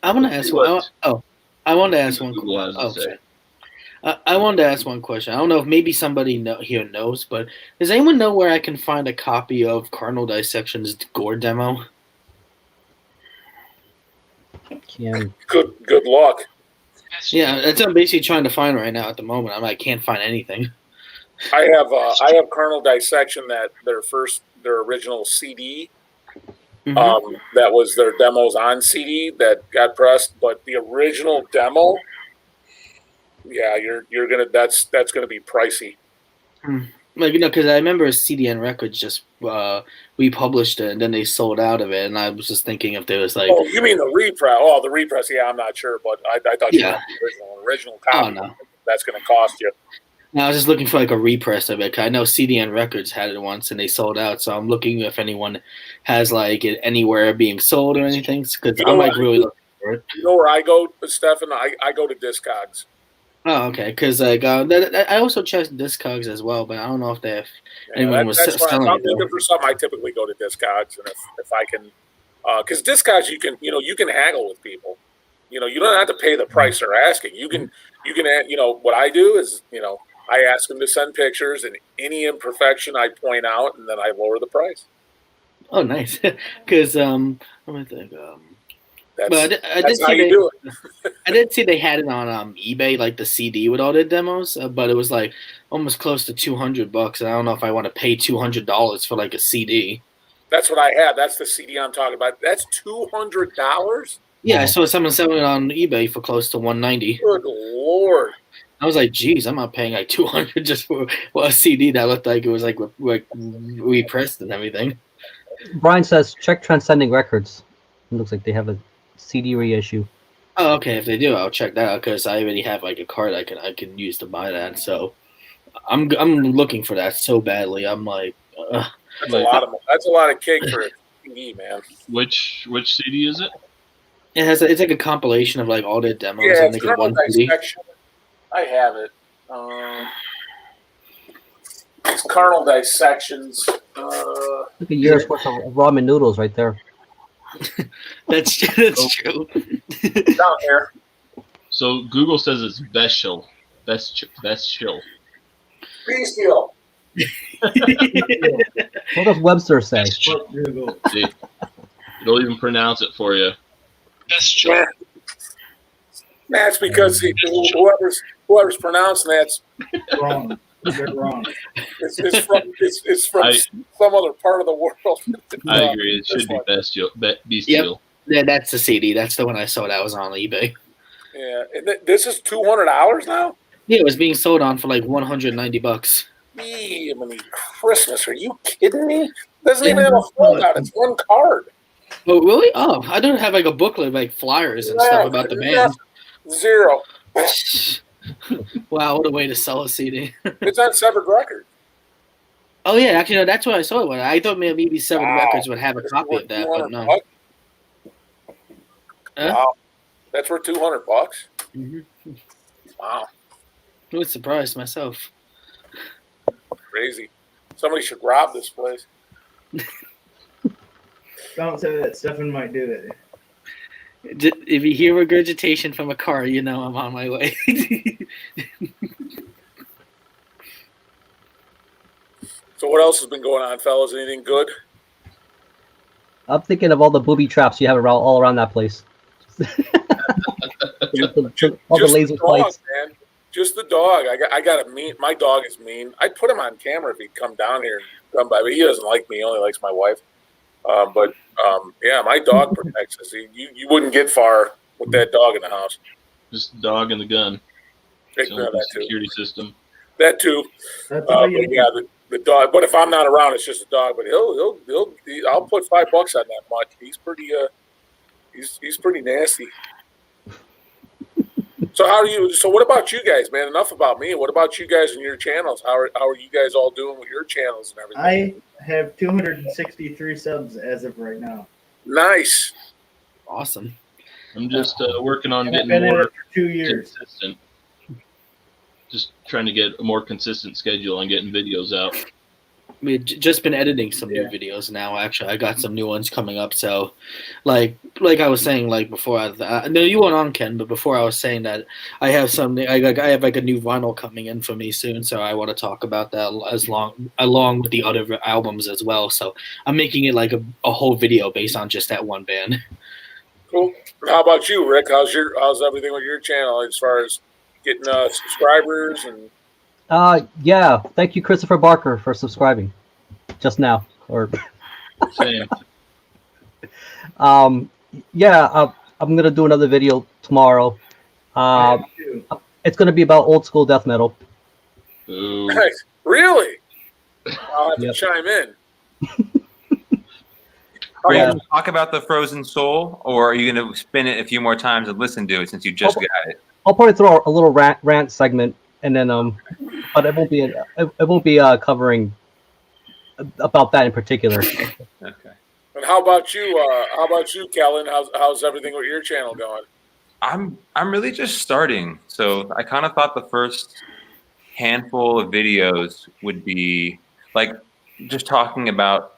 I want to ask one. I wanted to ask one. I wanted to ask one question. I don't know if maybe somebody here knows, but does anyone know where I can find a copy of Carnal Dissection's gore demo? Good luck. Yeah, that's what I'm basically trying to find right now at the moment. I can't find anything. I have Carnal Dissection, that their original CD. That was their demos on CD that got pressed, but the original demo, yeah, that's gonna be pricey. Like, because I remember CDN Records just republished it and then they sold out of it, and I was just thinking if there was like. Oh, you mean the repress? Oh, the repress. Yeah, I'm not sure, but I thought you meant the original copy. Oh, no. That's going to cost you. No, I was just looking for like a repress of it. 'Cause I know CDN Records had it once and they sold out, so I'm looking if anyone has like it anywhere being sold or anything. Because I'm like really looking for it. You know where I go, Stefan? I go to Discogs. Oh, okay. Because like I also checked Discogs as well, but I don't know if anyone was selling I'm it. looking for something. I typically go to Discogs, and if I can, because Discogs you can haggle with people. You don't have to pay the price they're asking. You can what I do is I ask them to send pictures, and any imperfection I point out, and then I lower the price. Oh, nice. Because I'm gonna think. That's how you do it. I did see they had it on eBay, like the CD with all the demos, but it was like almost close to $200, and I don't know if I want to pay $200 for like a CD. That's what I have. That's the CD I'm talking about. That's $200. Yeah, I saw someone selling it on eBay for close to $190. Good Lord! I was like, geez, I'm not paying like $200 just for a CD that looked like it was like repressed and everything. Brian says check Transcending Records. It looks like they have a CD reissue. Oh, okay. If they do, I'll check that out because I already have like a card I can use to buy that. So I'm looking for that so badly. I'm like, that's a lot of cake for a CD, man. Which CD is it? It's like a compilation of like all their demos. Yeah, and it's Carnal Dissection. I have it. It's Carnal Dissections. Look a year's worth of ramen noodles right there. That's true. Down here. So Google says it's bestial. Bestial. Bestial. What does Webster say? Google. See, it'll even pronounce it for you. Bestial. That's because whoever's pronouncing that's wrong. You're wrong. It's from some other part of the world. I agree. It should be bestial. Bestial. Yep. Yeah, that's the CD. That's the one I saw that was on eBay. Yeah, and this is $200 now. Yeah, it was being sold on for like $190. I mean, Christmas? Are you kidding me? It doesn't even have a foldout. It's one card. Oh, really? Oh, I don't have like a booklet, like flyers and stuff about the band. Zero. Wow, what a way to sell a CD. It's on Severed Records. Oh yeah, actually, no, that's what I saw it. I thought maybe Severed Records would have a copy of that, but no. Wow, that's worth $200. Mm-hmm. Wow, I was surprised myself. Crazy. Somebody should rob this place. Don't say that. Stefan might do it. If you hear regurgitation from a car, you know I'm on my way. So what else has been going on, fellas? Anything good? I'm thinking of all the booby traps you have all around that place. All the laser flights. Man. Just the dog. I got a mean. My dog is mean. I'd put him on camera if he'd come down here and come by, but he doesn't like me. He only likes my wife. Yeah, my dog protects us. You wouldn't get far with that dog in the house. Just the dog and the gun. That security system. That too. But yeah, the dog. But if I'm not around, it's just a dog. But I'll put $5 on that much. He's pretty. He's pretty nasty. So how do you? So what about you guys, man? Enough about me. What about you guys and your channels? How are you guys all doing with your channels and everything? have 263 subs as of right now. Nice. Awesome. I'm just working on And I've getting been at more it for 2 years. consistent. Just trying to get a more consistent schedule on getting videos out. We've just been editing some new videos now. Actually, I got some new ones coming up. So, like I was saying, like before, no, you weren't on, Ken, but before I was saying that I have something. I have like a new vinyl coming in for me soon. So I want to talk about that along with the other albums as well. So I'm making it like a whole video based on just that one band. Cool. How about you, Rick? How's everything with your channel as far as getting subscribers and? Yeah. Thank you, Christopher Barker, for subscribing just now. Or Same. yeah, I'm gonna do another video tomorrow. It's gonna be about old school death metal. Ooh. Nice. Really? I'll have to chime in. Are you going to talk about the Frozen Soul, or are you going to spin it a few more times and listen to it since you just got it? I'll probably throw a little rant segment, and then but it won't be covering about that in particular. Okay. And how about you? Kellen? How's everything with your channel going? I'm really just starting, so I kind of thought the first handful of videos would be like just talking about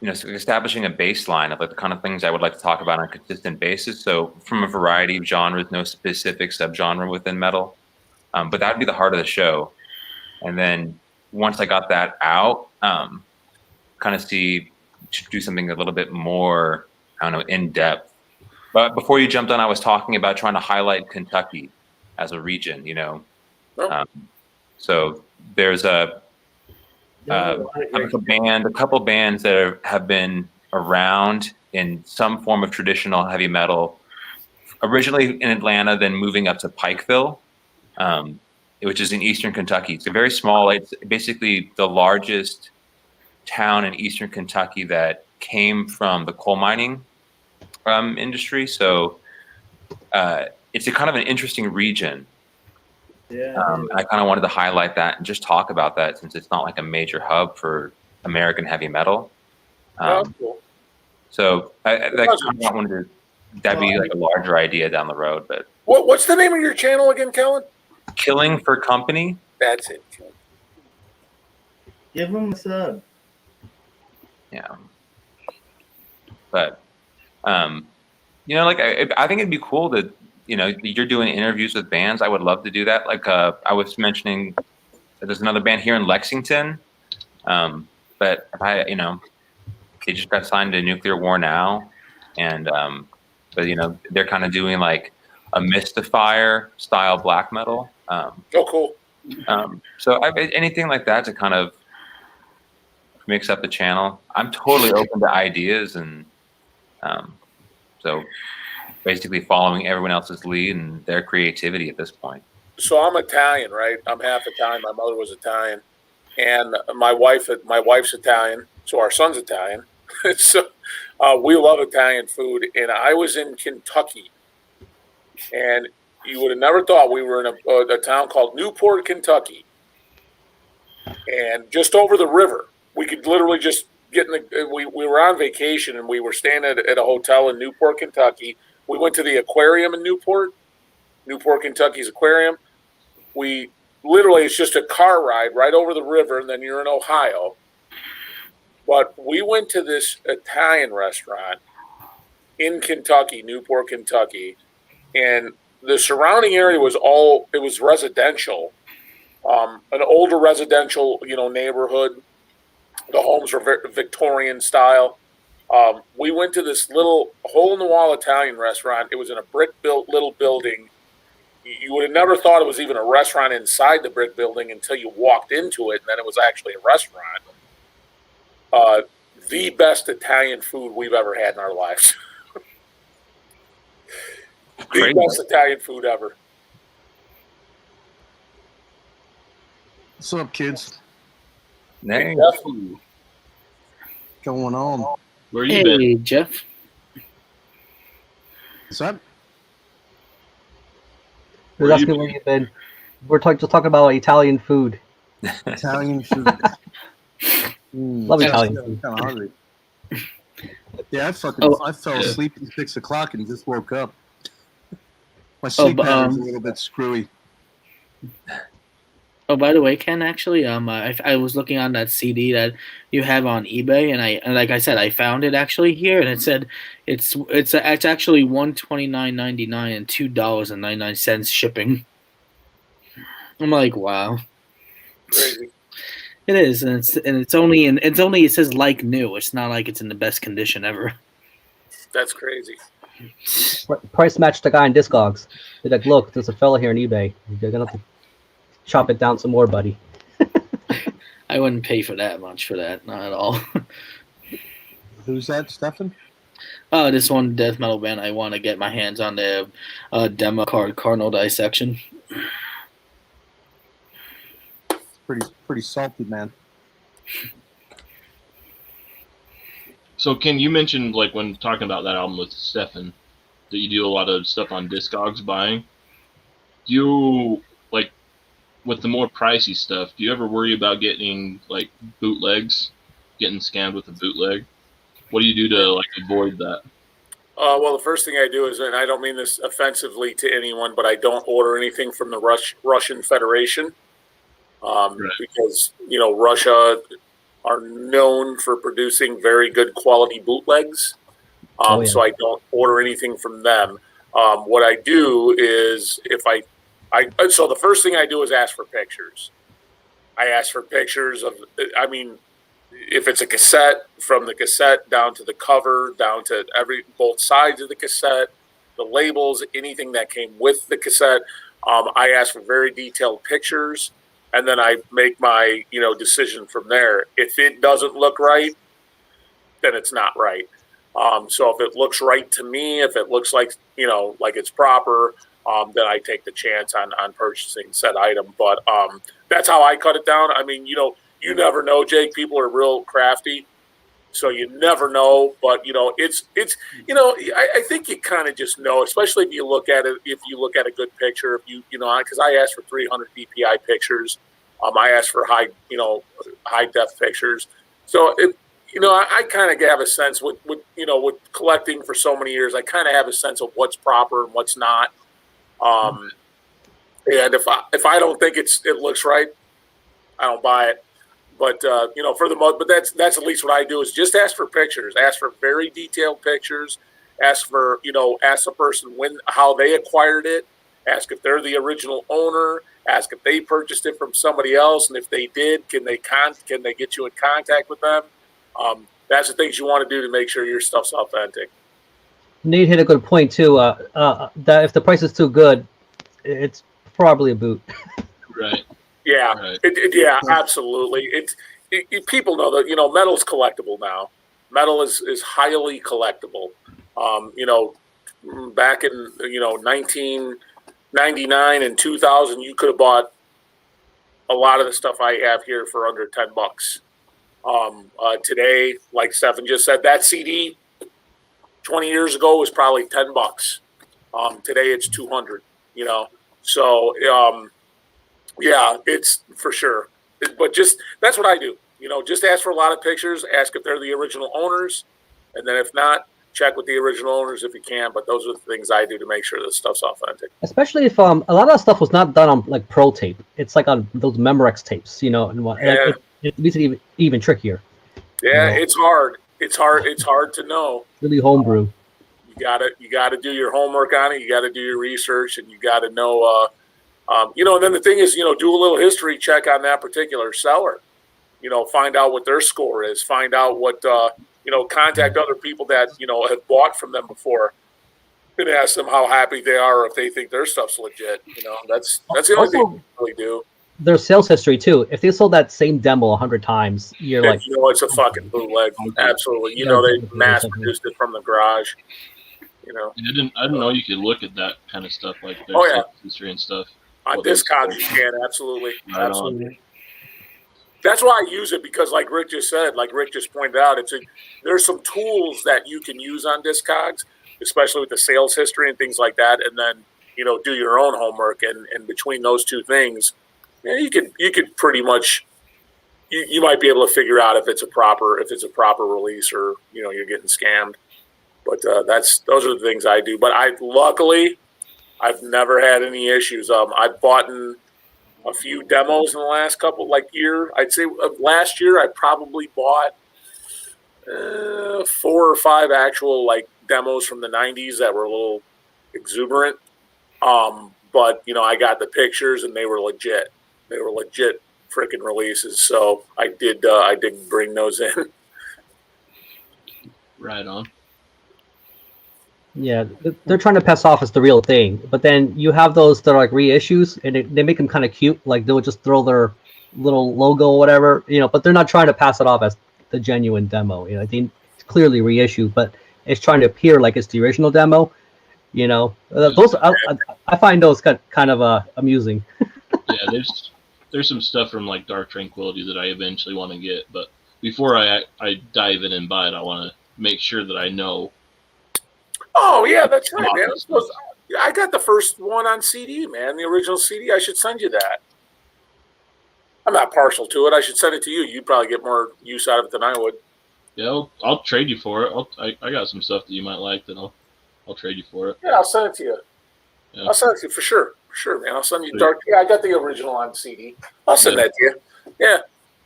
establishing a baseline of like the kind of things I would like to talk about on a consistent basis. So from a variety of genres, no specific subgenre within metal, but that would be the heart of the show. And then once I got that out, kind of do something a little bit more, I don't know, in depth. But before you jumped on, I was talking about trying to highlight Kentucky as a region, you know. So there's a couple bands that have been around in some form of traditional heavy metal, originally in Atlanta, then moving up to Pikeville, which is in eastern Kentucky. It's a very small, it's basically the largest town in eastern Kentucky that came from the coal mining industry. So it's a kind of an interesting region. I kind of wanted to highlight that and just talk about that since it's not like a major hub for American heavy metal. Cool. So that'd be like a larger idea down the road. But what's the name of your channel again, Kellen? Killing for Company. That's it. Give them a sub. Yeah. But like I think it'd be cool to. You're doing interviews with bands. I would love to do that. Like I was mentioning, there's another band here in Lexington, but they just got signed to Nuclear War Now, and but they're kind of doing like a Mystifier style black metal. Cool. So anything like that to kind of mix up the channel. I'm totally open to ideas, and so. Basically following everyone else's lead and their creativity at this point. So I'm Italian, right? I'm half Italian. My mother was Italian, and my wife's Italian. So our son's Italian. So we love Italian food. And I was in Kentucky, and you would have never thought we were in a town called Newport, Kentucky, and just over the river. We could literally just get we were on vacation, and we were staying at a hotel in Newport, Kentucky. We went to the aquarium in Newport, Kentucky's aquarium. It's just a car ride right over the river, and then you're in Ohio. But we went to this Italian restaurant in Kentucky, Newport, Kentucky, and the surrounding area was residential, an older residential, neighborhood. The homes were Victorian style. We went to this little hole-in-the-wall Italian restaurant. It was in a brick-built little building. You would have never thought it was even a restaurant inside the brick building until you walked into it, and then it was actually a restaurant. The best Italian food we've ever had in our lives. The best Italian food ever. What's up, kids? Hey, going on? Where you been? Jeff. What's up? We're asking where you've been. We're just talking about Italian food. Italian food. Love Italian food. I'm kind of hungry. Yeah, I fell asleep at 6 o'clock and just woke up. My sleep pattern's a little bit screwy. Oh, by the way, Ken, actually, I was looking on that CD that you have on eBay, and like I said, I found it actually here, and it said it's actually $129.99 and $2.99 shipping. I'm like, wow. Crazy. It is, and it says like new. It's not like it's in the best condition ever. That's crazy. Price match the guy in Discogs. They're like, look, there's a fella here on eBay. You're gonna have to chop it down some more, buddy. I wouldn't pay for that much for that, not at all. Who's that, Stefan? This one death metal band. I want to get my hands on the demo card Carnal Dissection. Pretty salty, man. So, Ken, you mentioned, like, when talking about that album with Stefan, that you do a lot of stuff on Discogs buying. Do you, like, with the more pricey stuff, do you ever worry about getting, like, bootlegs, getting scammed with a bootleg? What do you do to, like, avoid that? Well, the first thing I do is, and I don't mean this offensively to anyone, but I don't order anything from the Russian Federation. Because, you know, Russia are known for producing very good quality bootlegs. So I don't order anything from them. What I do is so the first thing I do is ask for pictures. I ask for pictures of, I mean, if it's a cassette, from the cassette down to the cover, down to both sides of the cassette, the labels, anything that came with the cassette. I ask for very detailed pictures. And then I make my, decision from there. If it doesn't look right, then it's not right. So if it looks right to me, if it looks like, like it's proper, then I take the chance on purchasing said item. But that's how I cut it down. I mean, you never know, Jake. People are real crafty. So you never know. But, it's I think you kind of just know, especially if you look at it, if you look at a good picture, if because I asked for 300 DPI pictures. I asked for high def pictures. So I kind of have a sense with collecting for so many years, I kind of have a sense of what's proper and what's not. And if I don't think it looks right, I don't buy it. But for the most, but that's at least what I do is just ask for pictures, ask for very detailed pictures, ask the person how they acquired it, ask if they're the original owner, ask if they purchased it from somebody else, and if they did, can they get you in contact with them? That's the things you want to do to make sure your stuff's authentic. Nate hit a good point too. That if the price is too good, it's probably a boot. Right. Yeah. Right. Yeah. Absolutely. People know that metal's collectible now. Metal is highly collectible. Back in 1999 and 2000, you could have bought a lot of the stuff I have here for under $10. Today, like Stefan just said, that CD 20 years ago was probably $10. Today it's 200. So yeah, it's for sure. But just that's what I do. Just ask for a lot of pictures. Ask if they're the original owners, and then if not, check with the original owners if you can. But those are the things I do to make sure the stuff's authentic. Especially if a lot of that stuff was not done on like Pro Tape. It's like on those Memorex tapes, and what. Yeah. It makes it even trickier. Yeah, it's hard. It's hard to know. Really homebrew. You gotta do your homework on it. You got to do your research, and you got to know. And then the thing is, do a little history check on that particular seller. Find out what their score is. Find out what contact other people that have bought from them before, and ask them how happy they are, or if they think their stuff's legit. That's the only thing you really do. Their sales history too. If they sold that same demo 100 times, you're like, it's a fucking bootleg. Absolutely. They mass produced it from the garage. I didn't know you could look at that kind of stuff, like their sales history and stuff. On Discogs, you can absolutely. That's why I use it, because like Rick just said, like Rick just pointed out, there's some tools that you can use on Discogs, especially with the sales history and things like that, and then do your own homework, and between those two things, you could pretty much you might be able to figure out if it's a proper release or you're getting scammed. But those are the things I do. But luckily I've never had any issues. I've bought a few demos in the last year. I'd say last year I probably bought 4 or 5 actual demos from the 90s that were a little exuberant. But I got the pictures and they were legit. They were legit freaking releases. So I did bring those in. Right on. Yeah, they're trying to pass off as the real thing, but then you have those that are like reissues, and they make them kind of cute. Like they'll just throw their little logo or whatever, but they're not trying to pass it off as the genuine demo. I think it's clearly reissued, but it's trying to appear like it's the original demo. Those I find those kind of amusing. Yeah, there's some stuff from like Dark Tranquility that I eventually want to get, but before I dive in and buy it, I want to make sure that I know. Oh yeah, that's right, man. I got the first one on CD, man. The original CD. I should send you that. I'm not partial to it. I should send it to you. You'd probably get more use out of it than I would. Yeah, I'll trade you for it. I got some stuff that you might like that I'll trade you for it. Yeah, I'll send it to you. Yeah. I'll send it to you for sure, man. I'll send you Dark. Yeah, I got the original on CD. I'll send that to you. Yeah,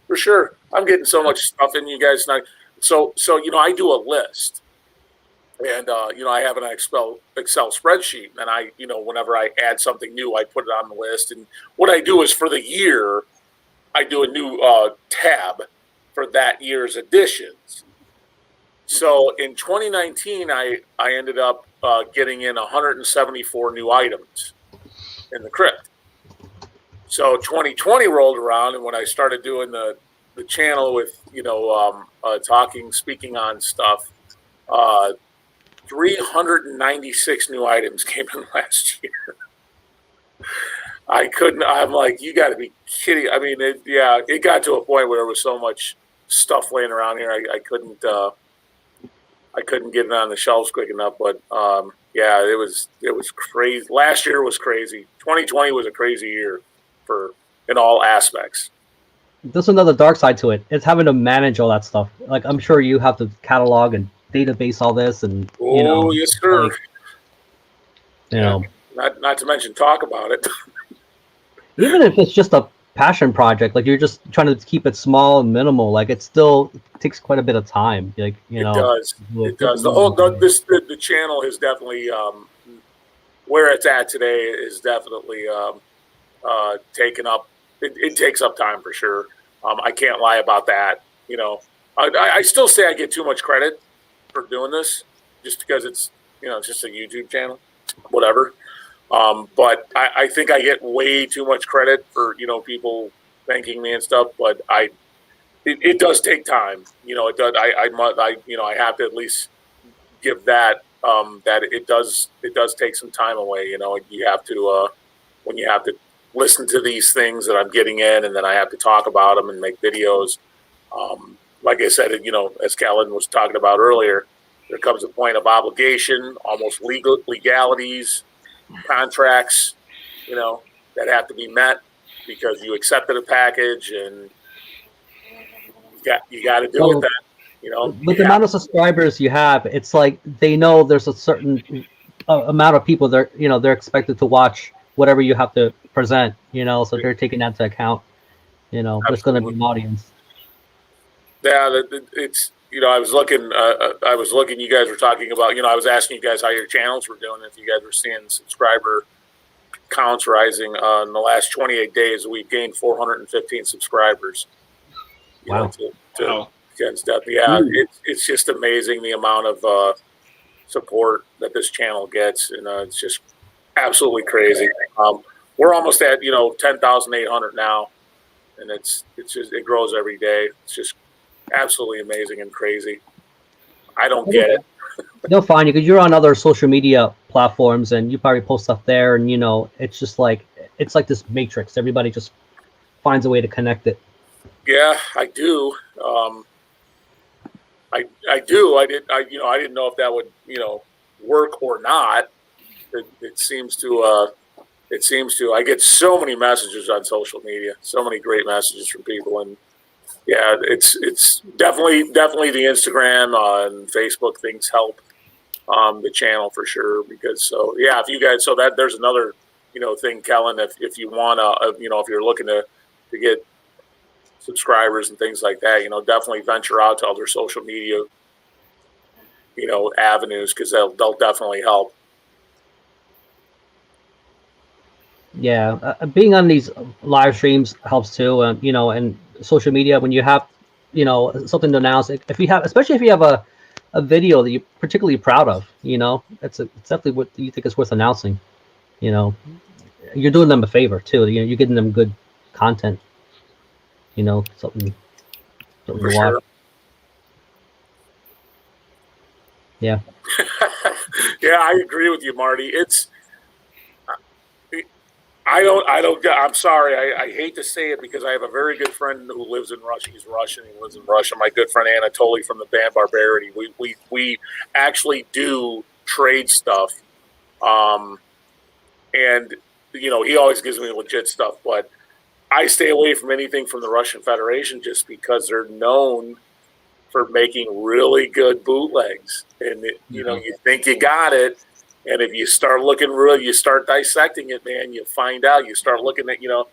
for sure. I'm getting so much stuff in, you guys. So I do a list. And, I have an Excel spreadsheet, and whenever I add something new, I put it on the list. And what I do is for the year, I do a new tab for that year's editions. So in 2019, I ended up getting in 174 new items in the crypt. So 2020 rolled around, and when I started doing the channel with, speaking on stuff, 396 new items came in last year. I'm like, you got to be kidding. I mean, it got to a point where there was so much stuff laying around here. I couldn't get it on the shelves quick enough, but it was crazy. Last year was crazy. 2020 was a crazy year in all aspects. There's another dark side to it. It's having to manage all that stuff. Like I'm sure you have to catalog and database all this, and yes, sir. Not to mention talk about it. Even if it's just a passion project, like you're just trying to keep it small and minimal, like it still takes quite a bit of time. Like it does. The channel is definitely where it's at today is definitely taken up. It takes up time for sure. I can't lie about that. I still say I get too much credit for doing this just because it's just a YouTube channel, whatever. But I think I get way too much credit for people thanking me and stuff. But it does take time. It does. I have to at least give that that it does take some time away. You have to when you have to listen to these things that I'm getting in, and then I have to talk about them and make videos. Like I said, as Kellen was talking about earlier, there comes a point of obligation, almost legalities, contracts, that have to be met because you accepted a package and you got to deal with that. With the amount of subscribers you have, it's like they know there's a certain amount of people that they're expected to watch whatever you have to present. So they're taking that into account. There's going to be an audience. Yeah, it's I was looking. You guys were talking about. I was asking you guys how your channels were doing. If you guys were seeing subscriber counts rising in the last 28 days, we've gained 415 subscribers. Wow! To Ken's death. Yeah, it's just amazing the amount of support that this channel gets, and it's just absolutely crazy. We're almost at 10,800 now, and it's just it grows every day. It's just absolutely amazing and crazy. I don't get it. No, fine, because you're on other social media platforms and you probably post stuff there, and it's just like this matrix. Everybody just finds a way to connect it. Yeah, I do. I do. I didn't know if that would work or not. It seems to. I get so many messages on social media, so many great messages from people, and yeah, it's definitely the Instagram and Facebook things help the channel for sure. Because so yeah, if you guys that there's another thing, Kellen, if you wanna if you're looking to get subscribers and things like that, definitely venture out to other social media avenues, because they'll definitely help. Yeah, being on these live streams helps too, and social media when you have, something to announce. If you have, especially if you have a video that you're particularly proud of, it's definitely what you think is worth announcing. You're doing them a favor too. You're getting them good content. Something to watch. Sure. Yeah. Yeah, I agree with you, Marty. I'm sorry. I hate to say it, because I have a very good friend who lives in Russia. He's Russian. He lives in Russia. My good friend Anatoly from the band Barbarity. We actually do trade stuff. And he always gives me legit stuff, but I stay away from anything from the Russian Federation just because they're known for making really good bootlegs. And you think you got it, and if you start looking you start dissecting it, man, you find out. You start looking at, you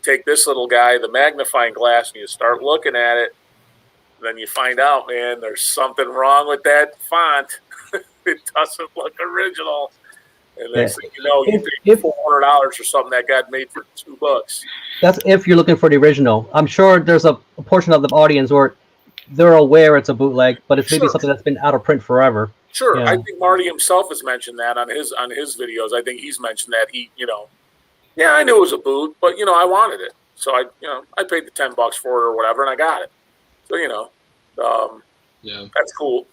take this little guy, the magnifying glass, and you start looking at it, and then you find out, man, there's something wrong with that font. It doesn't look original. And next thing you know, you pay $400 for something that got made for $2. That's if you're looking for the original. I'm sure there's a portion of the audience where they're aware it's a bootleg, but it's maybe something that's been out of print forever. Sure, Yeah. I think Marty himself has mentioned that on his videos. I think he's mentioned that he, yeah, I knew it was a boot, but I wanted it, so I paid the $10 for it or whatever, and I got it. So yeah, that's cool.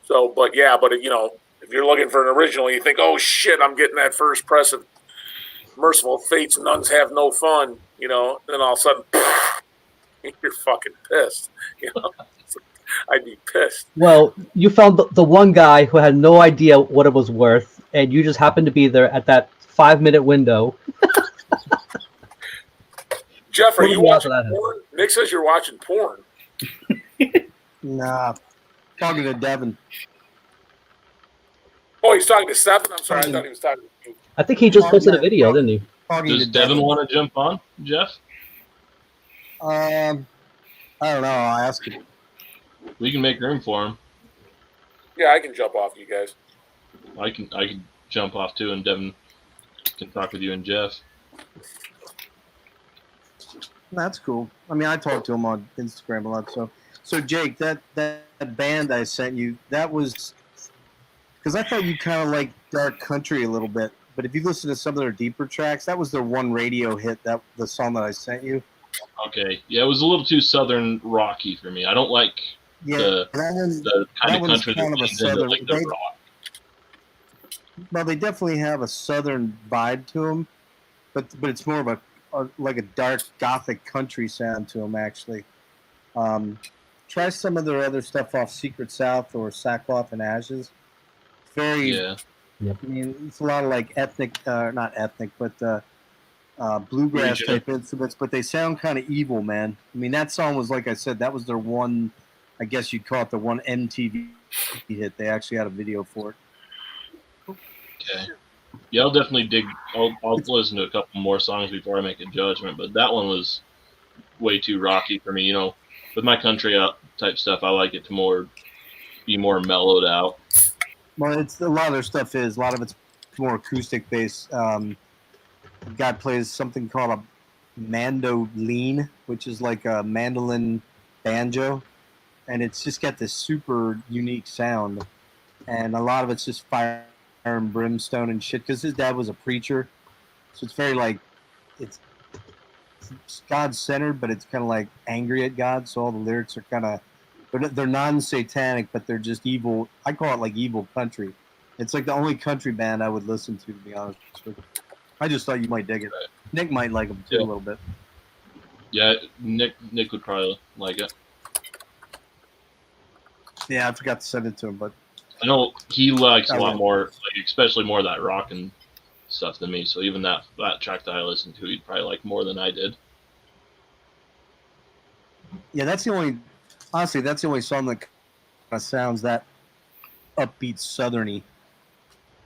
So, but if you're looking for an original, you think, oh shit, I'm getting that first press of Merciful Fate's Nuns Have No Fun, then all of a sudden, you're fucking pissed. I'd be pissed. Well, you found the one guy who had no idea what it was worth, and you just happened to be there at that 5-minute window. Jeff, are you watching porn? Nick says you're watching porn. Nah, talking to Devin. Oh, he's talking to Stefan? I'm sorry, I thought he was talking to you. I think he just posted a video, didn't he? Does Devin want to jump on, Jeff? I don't know. I'll ask him. We can make room for him. Yeah, I can jump off you guys. I can jump off too, and Devin can talk with you and Jeff. That's cool. I mean, I talk to him on Instagram a lot. So Jake, that band I sent you, that was because I thought you kind of like dark country a little bit. But if you listen to some of their deeper tracks, that was their one radio hit. That the song that I sent you. Okay, yeah, it was a little too southern rocky for me. I don't like the kind of country that leans into like the rock. Well, they definitely have a southern vibe to them, but it's more of like a dark gothic country sound to them actually. Try some of their other stuff off Secret South or Sackcloth and Ashes. I mean, it's a lot of like not ethnic, but bluegrass type instruments, but they sound kind of evil, man. I mean, that song was, like I said, that was their one, I guess you'd call it the one MTV hit. They actually had a video for it. Okay. Yeah, I'll definitely I'll listen to a couple more songs before I make a judgment, but that one was way too rocky for me. With my country type stuff, I like it to be more mellowed out. Well, it's a lot of their stuff is. A lot of it's more acoustic based. Guy plays something called a mandolin, which is like a mandolin banjo, and it's just got this super unique sound. And a lot of it's just fire and brimstone and shit, because his dad was a preacher, so it's very like it's God-centered, but it's kind of like angry at God. So all the lyrics are kind of they're non-satanic, but they're just evil. I call it like evil country. It's like the only country band I would listen to be honest with you. I just thought you might dig it. Nick might like them too a little bit. Yeah, Nick would probably like it. Yeah, I forgot to send it to him, but I know he likes a lot more, like, especially more of that rock and stuff than me. So even that track that I listened to, he'd probably like more than I did. Yeah, that's the only song that kind of sounds that upbeat southerny.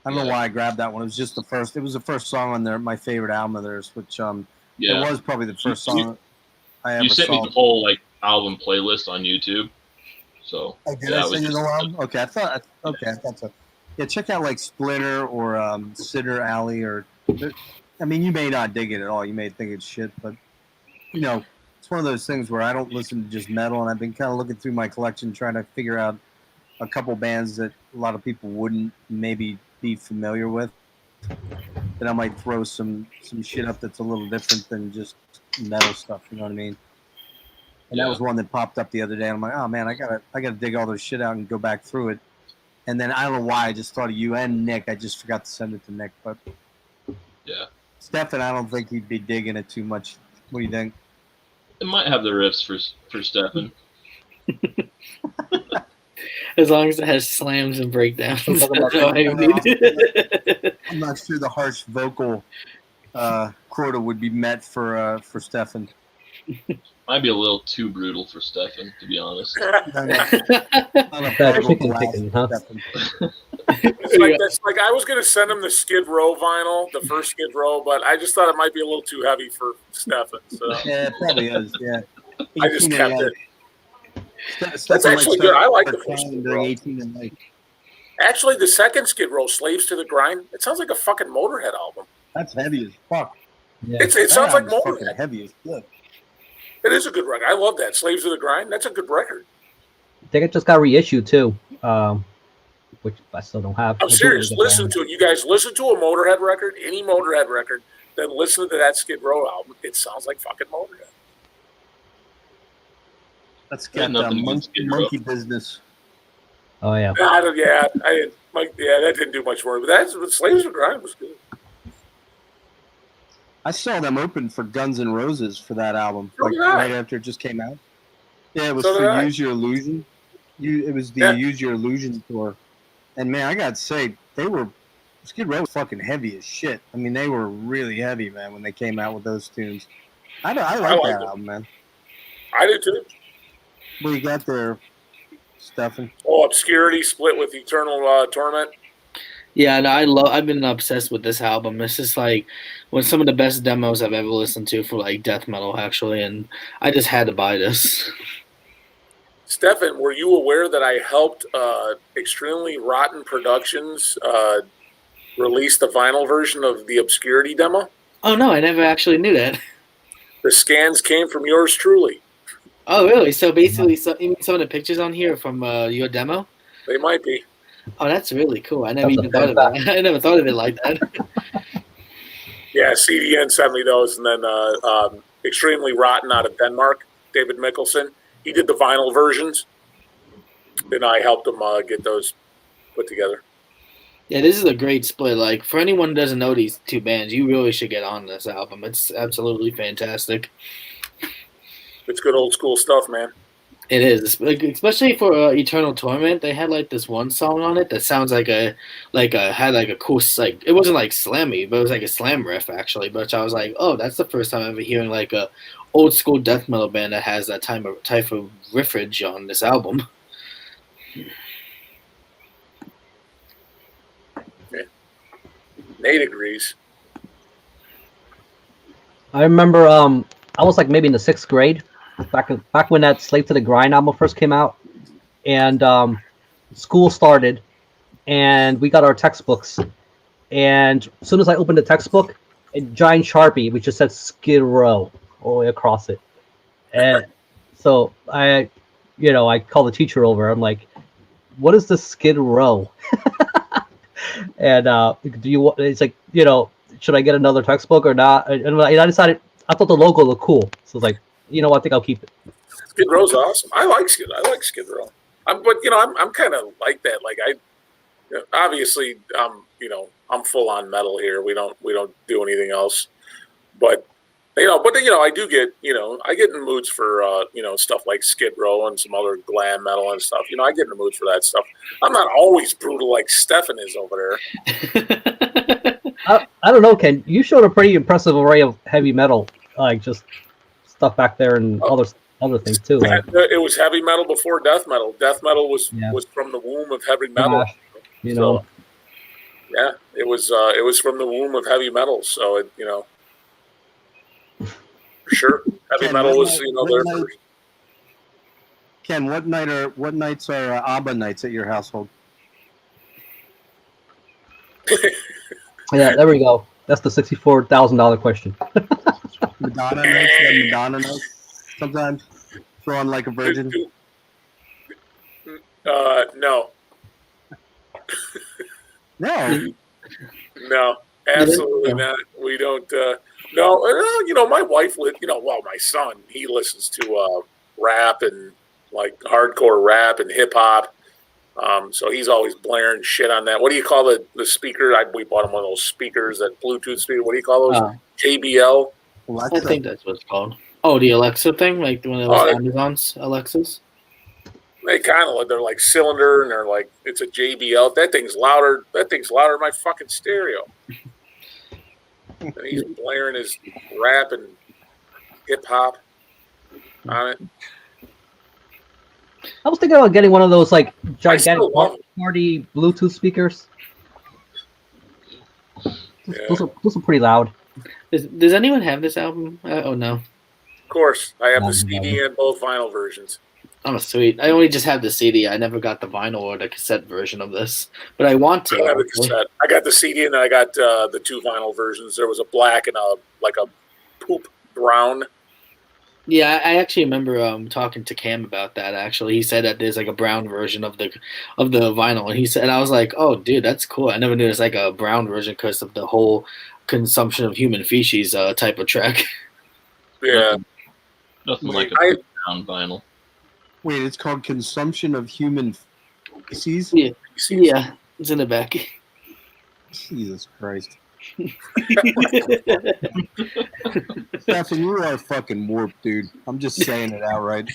I don't know why I grabbed that one. It was just the first. It was the first song on my favorite album of theirs, which it was probably the first song I ever You sent saw. me the whole like album playlist on YouTube. So I sing it along. Okay, I thought so. Yeah, check out like Splinter or Cider Alley or. I mean, you may not dig it at all. You may think it's shit, but it's one of those things where I don't listen to just metal, and I've been kind of looking through my collection trying to figure out a couple bands that a lot of people wouldn't maybe be familiar with. That I might throw some shit up that's a little different than just metal stuff. You know what I mean? And that was one that popped up the other day. And I'm like, oh man, I gotta dig all this shit out and go back through it. And then I don't know why I just thought of you and Nick. I just forgot to send it to Nick, but yeah, Stefan, I don't think he'd be digging it too much. What do you think? It might have the riffs for Stefan. As long as it has slams and breakdowns. I'm not sure the harsh vocal quota would be met for Stefan. Might be a little too brutal for Stefan, to be honest. It's like I was going to send him the Skid Row vinyl, the first Skid Row, but I just thought it might be a little too heavy for Stefan. So. Yeah, it probably is. Yeah, I just kept it. That's actually good. I like the first Skid Row. Actually, the second Skid Row, Slaves to the Grind, it sounds like a fucking Motorhead album. That's heavy as fuck. Yeah. It sounds like Motorhead. Heavy as fuck. It is a good record. I love that. Slaves to the Grind. That's a good record. I think it just got reissued too, which I still don't have. I'm serious. Listen to it. You guys listen to a Motorhead record, any Motorhead record, then listen to that Skid Row album. It sounds like fucking Motorhead. Let's get monkey business. Oh yeah. That didn't do much for me. But Slaves to the Grind was good. I saw them open for Guns N' Roses for that album, right after it just came out. Yeah, it was for Use Your Illusion. It was the Use Your Illusion tour, and man, I gotta say, Skid Row was fucking heavy as shit. I mean, they were really heavy, man, when they came out with those tunes. I like that album, man. I do too. What do you got there, Stefan? Oh, Obscurity split with Eternal Torment. Yeah, and I've been obsessed with this album. It's just like some of the best demos I've ever listened to for like death metal, actually, and I just had to buy this. Stefan, were you aware that I helped Extremely Rotten Productions release the vinyl version of the Obscurity demo? Oh no, I never actually knew that. The scans came from yours truly. Oh really? So basically, some of the pictures on here from your demo? They might be. Oh, that's really cool. I never even thought of it. I never thought of it like that. Yeah, CDN sent me those, and then Extremely Rotten out of Denmark, David Mikkelsen. He did the vinyl versions. Then I helped him get those put together. Yeah, this is a great split. Like, for anyone who doesn't know these two bands, you really should get on this album. It's absolutely fantastic. It's good old school stuff, man. It is, especially for Eternal Torment. They had like this one song on it that sounds had a cool, like, it wasn't like slammy, but it was like a slam riff actually. But I was like, oh, that's the first time I'm ever hearing like a old school death metal band that has that type of riffage on this album. Yeah. Nate agrees. I remember I was like maybe in the 6th grade. Back when that Slave to the Grind album first came out, and school started, and we got our textbooks, and as soon as I opened the textbook, a giant Sharpie which just said Skid Row all the way across it, and so I called the teacher over. I'm like, "What is the Skid Row?" And it's like, should I get another textbook or not? And I decided, I thought the logo looked cool, so I was like, I think I'll keep it. Skid Row's awesome. I like Skid Row. I'm kind of like that. Like obviously, I'm full on metal here. We don't do anything else. But I do get, I get in moods for stuff like Skid Row and some other glam metal and stuff. I get in the mood for that stuff. I'm not always brutal like Stefan is over there. I don't know, Ken. You showed a pretty impressive array of heavy metal, like just stuff back there and all this. other things too. Like, it was heavy metal before death metal. Death metal was from the womb of heavy metal. you know, So, yeah, it was from the womb of heavy metal. So it, for sure, heavy Ken, metal what was night- there what night- first. Ken, what nights are ABBA nights at your household? yeah, there we go. That's the $64,000 question. Madonna nights, you have Madonna nights sometimes. Throw on like a virgin. No, No, no, absolutely not. We don't. No, my wife my son, he listens to rap and like hardcore rap and hip hop. So he's always blaring shit on that. What do you call the speaker? We bought him one of those speakers, that Bluetooth speaker. What do you call those? JBL. I think that's what it's called. Oh, the Alexa thing, like one of those Amazon's Alexas. They're like cylinder, and they're like, it's a JBL. That thing's louder. That thing's louder than my fucking stereo. And he's blaring his rap and hip hop on it. I was thinking about getting one of those like gigantic party Bluetooth speakers. Those are pretty loud. Does anyone have this album? Oh no. Of course, I have the CD and both vinyl versions. Oh, sweet. I only just have the CD. I never got the vinyl or the cassette version of this, but I want to. I have the cassette. I got the CD and then I got the two vinyl versions. There was a black and a poop brown. Yeah, I actually remember talking to Cam about that. Actually, he said that there's like a brown version of the vinyl, and he said, and I was like, "Oh, dude, that's cool." I never knew there's like a brown version because of the whole consumption of human feces type of track. Yeah, nothing like a brown vinyl. Wait, it's called consumption of human feces? Yeah, it's in the back. Jesus Christ. Stefan, you are fucking warped, dude. I'm just saying it outright.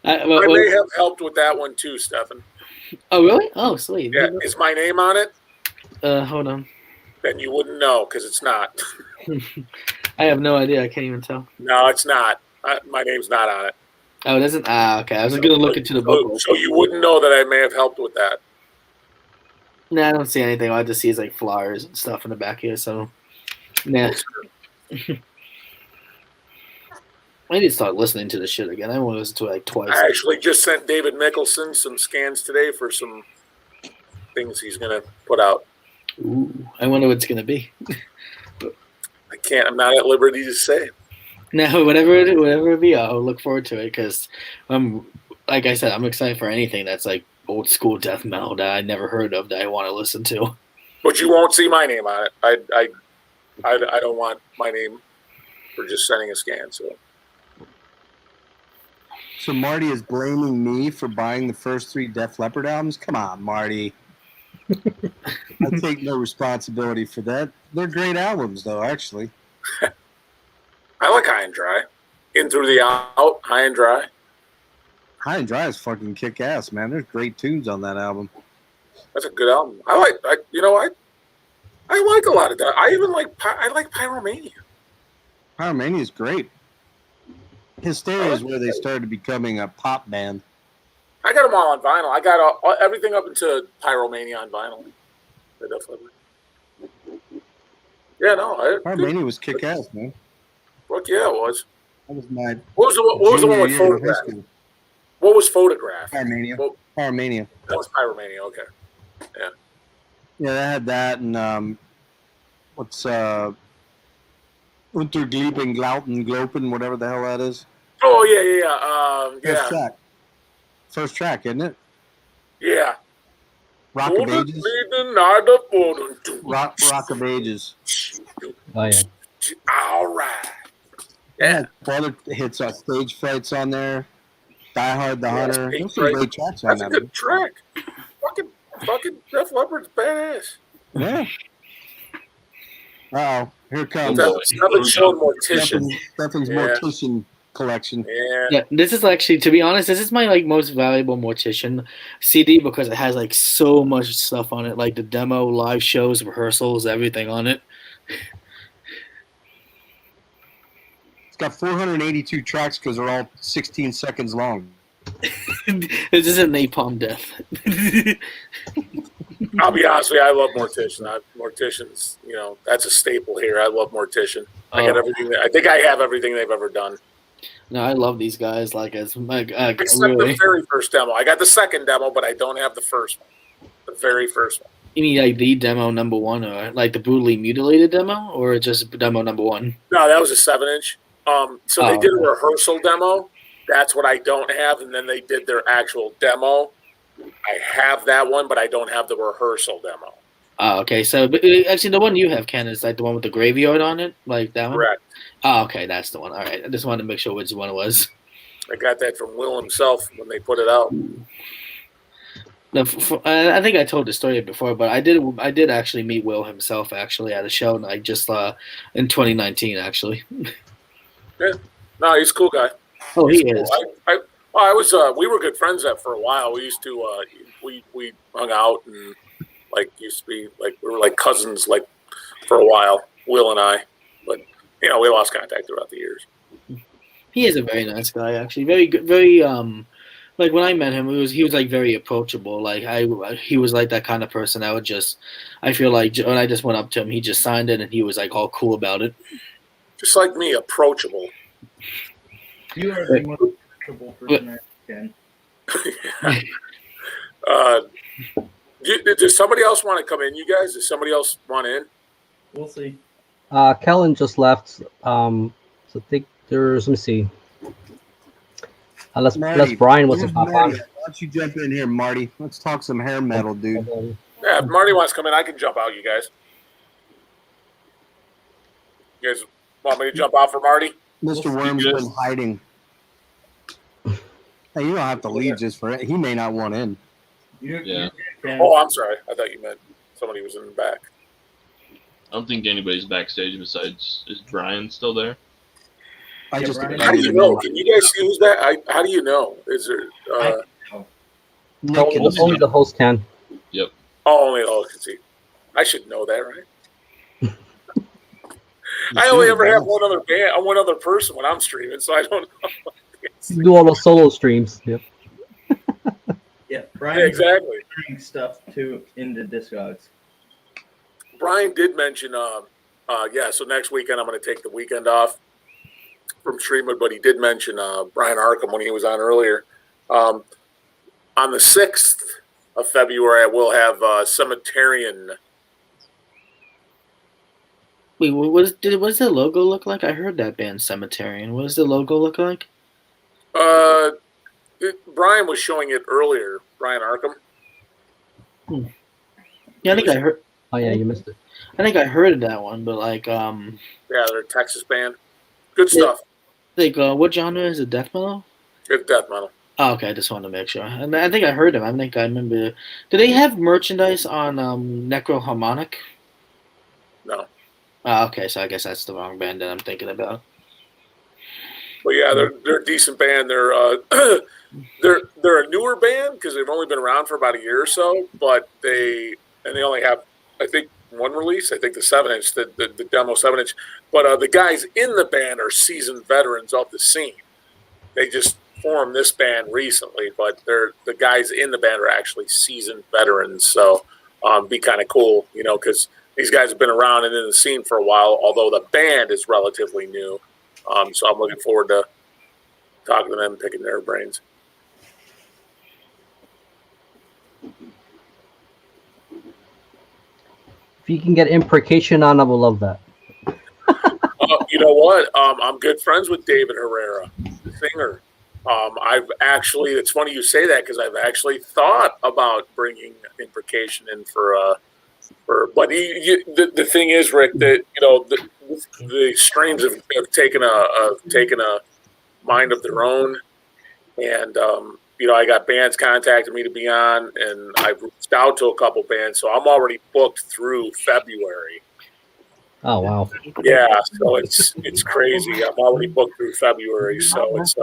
I may have helped with that one too, Stefan. Oh, really? Oh, sweet. Yeah, is my name on it? Hold on. Then you wouldn't know because it's not. I have no idea. I can't even tell. No, it's not. My name's not on it. Oh, it isn't? Okay. I was going to look into the book. So you wouldn't know that I may have helped with that. No, I don't see anything. All I just see is like flyers and stuff in the back here. So, nah. I need to start listening to this shit again. I want to listen to it like twice. I actually just sent David Mickelson some scans today for some things he's going to put out. Ooh, I wonder what it's going to be. I'm not at liberty to say. No, whatever it be, I'll look forward to it because like I said, I'm excited for anything that's like old school death metal that I never heard of that I want to listen to. But you won't see my name on it. I don't want my name for just sending a scan. So Marty is blaming me for buying the first 3 Def Leppard albums? Come on, Marty. I take no responsibility for that. They're great albums, though, actually. I like High and Dry. In Through the Out, High and Dry. High and Dry is fucking kick-ass, man. There's great tunes on that album. That's a good album. I like a lot of that. I like Pyromania. Pyromania is great. Hysteria is where they started becoming a pop band. I got them all on vinyl. I got everything up into Pyromania on vinyl. Definitely. Yeah, no. Pyromania was kick-ass, man. Fuck yeah, it was. That was my. What was the one with junior year in high Photograph? school. What was Photograph? Pyromania. Well, Pyromania. that was Pyromania. Okay. Yeah. Yeah, they had that and what's Unterglieben, Glauten, Glopen, whatever the hell that is. Oh yeah. First track, isn't it? Yeah. Rock of Ages. Rock of Ages. Oh yeah. All right. Yeah. Other hits on Stage Frights on there. Die Hard the Hunter. There's some great tracks on That's a that. good track. Fucking Def Leppard's badass. Yeah. Oh, here comes Stefan's showing Mortician. Stefan's Yeah. Mortician collection. Yeah, this is actually, to be honest, this is my like most valuable Mortician CD because it has like so much stuff on it, like the demo, live shows, rehearsals, everything on it. got 482 tracks because they're all 16 seconds long. This is a napalm death. I'll be honest with you, I love Mortician. Mortician's, that's a staple here. I love Mortician. I got everything. I think I have everything they've ever done. No, I love these guys. Like, except the very first demo. I got the second demo, but I don't have the first one. The very first one. You mean like the demo number 1, or like the brutally mutilated demo, or just demo number 1? No, that was a 7-inch. So they did a rehearsal demo. That's what I don't have, and then they did their actual demo. I have that one, but I don't have the rehearsal demo. Oh, okay. So, but actually, the one you have, Ken, is like the one with the graveyard on it, like that one. Correct. Oh, okay, that's the one. All right, I just wanted to make sure which one it was. I got that from Will himself when they put it out. I think I told the story before, but I did actually meet Will himself actually at a show, like just in 2019 actually. Yeah, no, he's a cool guy. Oh, he is. We were good friends for a while. We used to we hung out and used to be we were like cousins for a while, Will and I. But we lost contact throughout the years. He is a very nice guy, actually. Very good. Very like when I met him, he was like very approachable. Like he was like that kind of person. I feel like when I just went up to him, he just signed it and he was like all cool about it. Just like me, approachable. You are the most approachable person I can. Does somebody else want to come in, you guys? Does somebody else want in? We'll see. Kellen just left. So I think there's. Let me see. Unless Brian wants to pop on. Why don't you jump in here, Marty? Let's talk some hair metal, dude. Yeah, if Marty wants to come in, I can jump out, you guys. You guys want me to jump out for Marty? Mr. Worm's been hiding. Hey, you don't have to leave just for it. He may not want in. Yeah. Oh, I'm sorry. I thought you meant somebody was in the back. I don't think anybody's backstage besides. Is Brian still there? How do you know? Can you guys see who's that? How do you know? Is there? Only the host can. Yep. Oh, only the host can see. I should know that, right? I only ever have one other person when I'm streaming, so I don't know. You do all those solo streams. Yep. Yeah, Brian. Yeah, exactly. Bringing stuff into Discogs. Brian did mention, so next weekend I'm going to take the weekend off from streaming, but he did mention Brian Arkham when he was on earlier. On the 6th of February, I will have Cemeterian. Wait, what does the logo look like? I heard that band Cemeterian. What does the logo look like? Brian was showing it earlier. Brian Arkham. Yeah, I think I heard. Oh yeah, you missed it. I think I heard of that one, but yeah, they're a Texas band. Good stuff. What genre is it? Death metal? It's death metal. Oh, okay, I just wanted to make sure. And I think I heard them. I think I remember. Do they have merchandise on Necroharmonic? No. Oh, okay, so I guess that's the wrong band that I'm thinking about. But yeah, they're a decent band. They're they're a newer band because they've only been around for about a year or so. But they only have, I think, one release. I think the 7-inch, the demo 7-inch. But the guys in the band are seasoned veterans of the scene. They just formed this band recently, but the guys in the band are actually seasoned veterans. So be kind of cool, because these guys have been around and in the scene for a while. Although the band is relatively new. So I'm looking forward to talking to them, picking their brains. If you can get imprecation on, I will love that. You know what? I'm good friends with David Herrera, the singer. It's funny you say that because I've actually thought about bringing imprecation in but the thing is, Rick, that the streams have taken a mind of their own, and I got bands contacting me to be on, and I've reached out to a couple bands, so I'm already booked through February. Oh wow! Yeah, so it's crazy. I'm already booked through February, so it's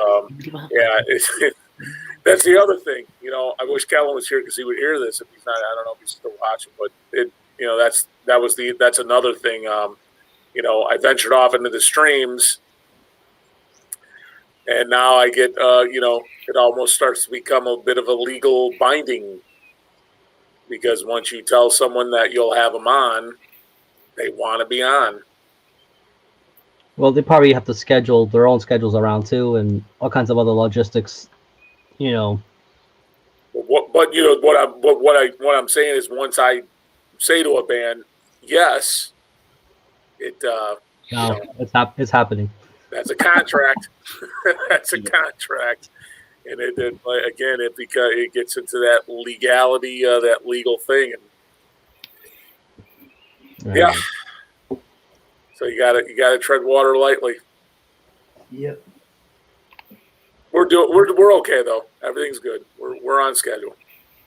that's the other thing. I wish Kellen was here because he would hear this. If he's not, I don't know if he's still watching, but that's another thing. I ventured off into the streams, And now I get, it almost starts to become a bit of a legal binding, because once you tell someone that you'll have them on, they want to be on. Well, they probably have to schedule their own schedules around too, and all kinds of other logistics. What I'm saying is, once I say to a band, yes, it's happening. That's a contract. That's a contract, and it gets into that legality, that legal thing, and yeah. So you gotta tread water lightly. Yep. We're okay though. Everything's good. We're on schedule.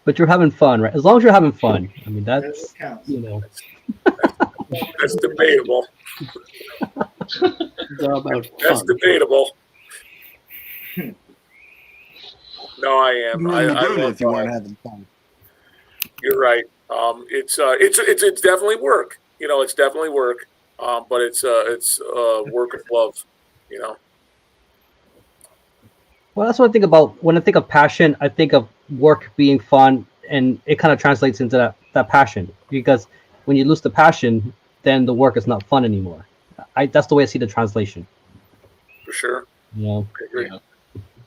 But you're having fun, right? As long as you're having fun. I mean, that's That's debatable. That's debatable. No, I am. I do it love if you want to have fun. You're right. It's definitely work. It's definitely work. But it's work of love. Well, that's what I think about when I think of passion. I think of work being fun, and it kind of translates into that passion. Because when you lose the passion, then the work is not fun anymore. That's the way I see the translation. For sure. I agree. Yeah.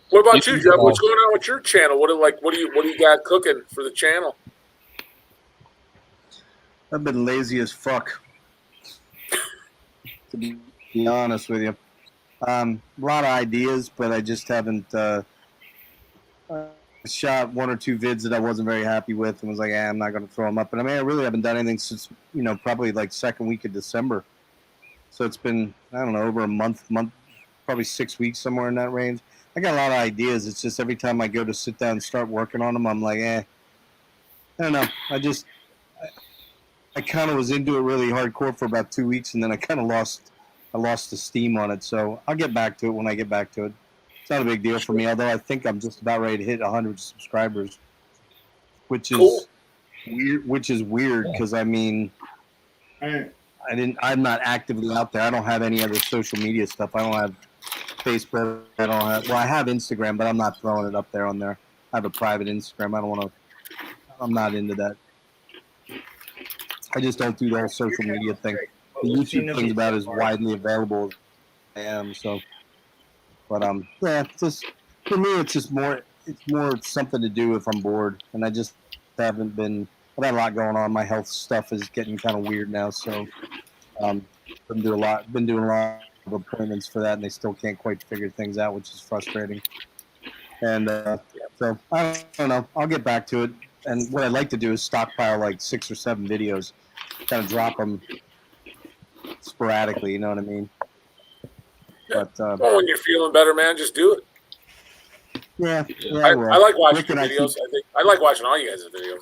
What about you, Jeff? What's going on with your channel? What do you got cooking for the channel? I've been lazy as fuck, to be honest with you. A lot of ideas, but I just haven't shot one or two vids that I wasn't very happy with, and was like, I'm not going to throw them up. But I really haven't done anything since probably like second week of December. So it's been, I don't know, over a month, probably 6 weeks, somewhere in that range. I got a lot of ideas. It's just every time I go to sit down and start working on them, I'm like, I don't know. I kind of was into it really hardcore for about 2 weeks, and then I kind of lost the steam on it. So I'll get back to it when I get back to it. It's not a big deal for me, although I think I'm just about ready to hit 100 subscribers, which is cool. Weird because I'm not actively out there. I don't have any other social media stuff. I don't have Facebook. I have Instagram, but I'm not throwing it up there on there. I have a private Instagram. I'm not into that. I just don't do the whole social media thing. The YouTube thing's about as widely available as I am. So, but just for me, it's more something to do if I'm bored, and I just haven't been. I've had a lot going on. My health stuff is getting kind of weird now, so been doing a lot of appointments for that, and they still can't quite figure things out, which is frustrating. And so I don't know. I'll get back to it. And what I'd like to do is stockpile like 6 or 7 videos, kind of drop them sporadically. You know what I mean? Yeah. But when you're feeling better, man, just do it. Yeah. I like watching your videos. I like watching all you guys' videos.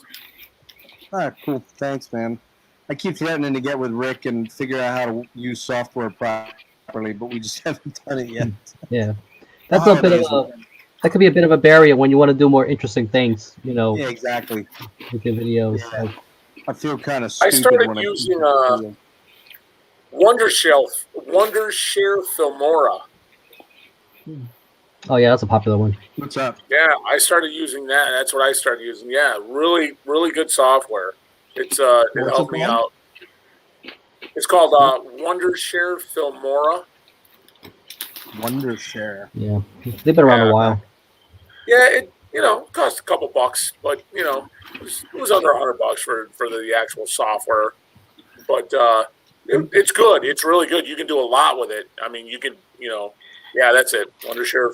Cool. Thanks, man. I keep threatening to get with Rick and figure out how to use software properly, but we just haven't done it yet. Yeah, that could be a bit of a barrier when you want to do more interesting things. Yeah, exactly. With your videos. Yeah. I feel kind of. I started using Wondershare Filmora. Oh yeah, that's a popular one. What's up? Yeah, I started using that. That's what I started using. Yeah, really, really good software. It helped me out. It's called Wondershare Filmora. Wondershare. Yeah, they've been around a while. Yeah, it cost a couple bucks, but it was under $100 for the actual software. But it's good. It's really good. You can do a lot with it. I mean, you can yeah, that's it. Wondershare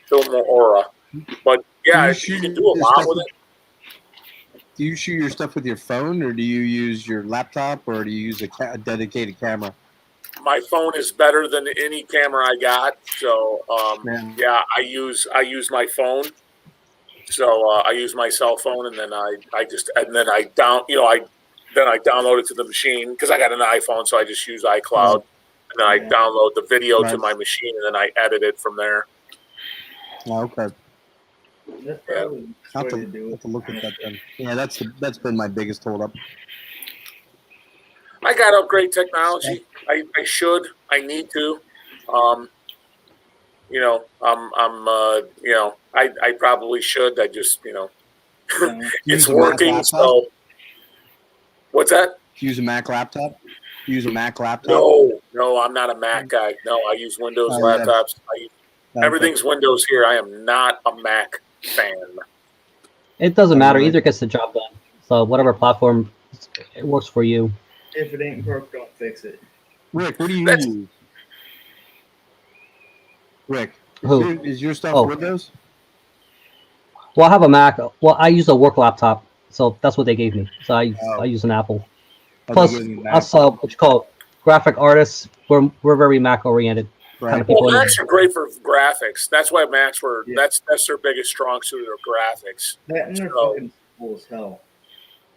Filmora. But yeah, you can do a lot with it. Do you shoot your stuff with your phone, or do you use your laptop, or do you use a dedicated camera? My phone is better than any camera I got, so yeah, I use my phone. So I use my cell phone, and then I download it to the machine because I got an iPhone, so I just use iCloud, and then I download the video to my machine, and then I edit it from there. Oh, okay. Yeah. I'll have to look at that then. Yeah, that's been my biggest holdup. I got to upgrade technology. I need to. you know, you know, I probably should. I just, you know, it's working. So, what's that? Use a Mac laptop. Use a Mac laptop. No, I'm not a Mac guy. No, I use Windows Oh, yeah. laptops. Everything's Windows here. I am not a Mac fan. It doesn't matter. Either gets the job done. So whatever platform it works for you. If it ain't broke, don't fix it. Rick, what do you use? Rick, Who? is your stuff Oh. Windows? Well, I have a Mac. Well, I use a work laptop, so that's what they gave me. So I use an Apple. Oh, Plus, they gave you a Mac. us what you call graphic artists, we're very Mac oriented. Kind of people. Well, Macs are great for graphics. That's why Macs were. That's their biggest strong suit are graphics. That and they're fucking cool as hell.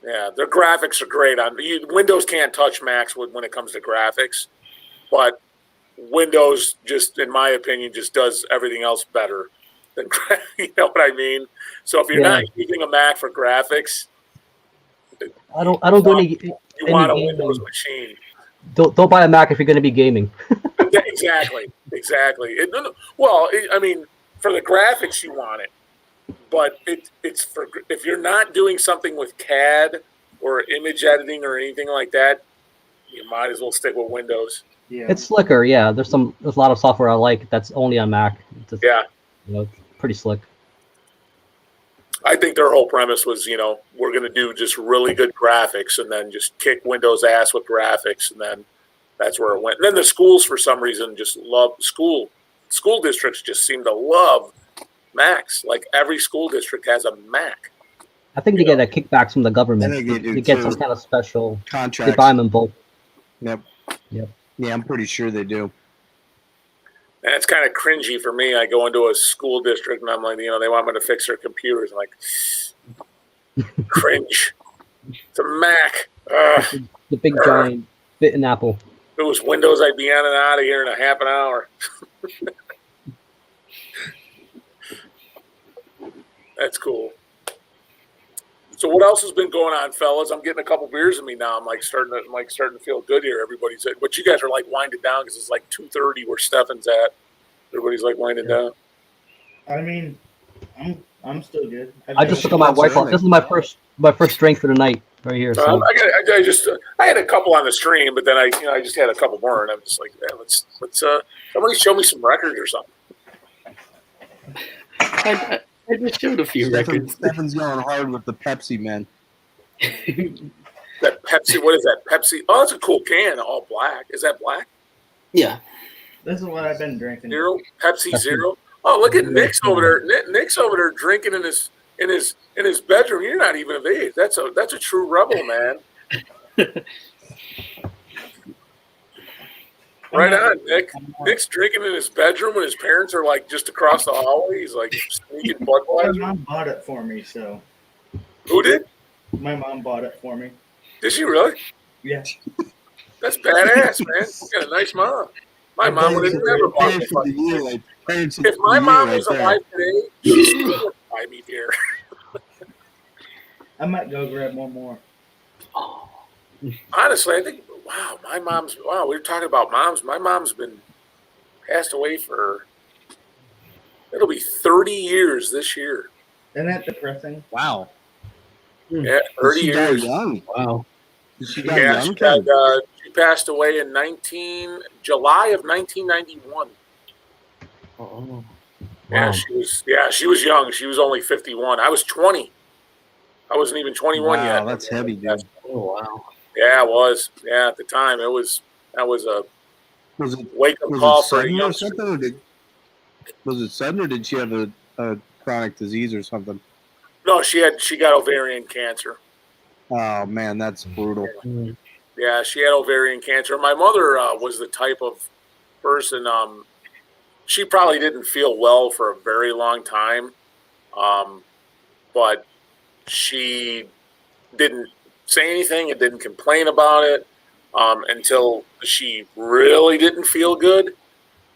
Yeah, their graphics are great. Windows can't touch Macs when it comes to graphics, but Windows just, in my opinion, just does everything else better. Than, you know what I mean? So if you're not using a Mac for graphics, I don't do any. You want a Windows machine. Don't buy a Mac if you're going to be gaming. Yeah, exactly. I mean, for the graphics, you want it, but it's for if you're not doing something with CAD or image editing or anything like that, you might as well stick with Windows. Yeah, it's slicker. Yeah, there's a lot of software I like that's only on Mac. It's, yeah, it's pretty slick. I think their whole premise was, we're going to do just really good graphics and then just kick Windows ass with graphics, and then that's where it went. And then the schools, for some reason, just love school districts just seem to love Macs. Like every school district has a Mac. I think they get a kickbacks from the government. They get some kind of special contract. They buy them in bulk. Yep. Yeah, I'm pretty sure they do. And it's kind of cringy for me. I go into a school district and I'm like, they want me to fix their computers. I'm like, cringe. It's a Mac. The big giant bitten apple. If it was Windows, I'd be in and out of here in a half an hour. That's cool. So what else has been going on, fellas? I'm getting a couple beers in me now. I'm starting to feel good here. Everybody's but you guys are like winding down because it's like 2:30 where Stefan's at. Everybody's like winding down. I mean, I'm still good. I just took my wife off. This is my first drink for the night right here. So. I had a couple on the stream, but then I just had a couple more, and I'm just like, yeah, let's somebody show me some records or something. I just showed a few records. Stefan's going hard with the Pepsi, man. That Pepsi, what is that? Pepsi? Oh, that's a cool can, all black. Is that black? Yeah. This is what I've been drinking. Zero? Pepsi Zero? Oh, look at Nick's over there. Nick's over there drinking in his bedroom. You're not even of age. That's a true rebel, man. Right on, Nick. Nick's drinking in his bedroom when his parents are like just across the hallway. He's like sneaking Budweiser. My mom bought it for me, so. Who did? My mom bought it for me. Did she really? Yeah. That's badass, man. You got a nice mom. My mom would have never bought me fucking beer. If my mom was alive today, she would buy me beer. I might go grab one more. Honestly, I think, we were talking about moms. My mom's been passed away it'll be 30 years this year. Isn't that depressing? Wow. Yeah, 30 years. Young. Wow. She passed away in July of 1991. Oh. Yeah, she was young. She was only 51. I was 20. I wasn't even 21 yet. Wow, that's heavy, dude. Oh, wow. Yeah, it was. Yeah, at the time, that was a wake-up call for a youngster. Was it sudden, or did she have a chronic disease or something? No, she got ovarian cancer. Oh man, that's brutal. Yeah, she had ovarian cancer. My mother was the type of person. She probably didn't feel well for a very long time, but she didn't say anything and didn't complain about it until she really didn't feel good.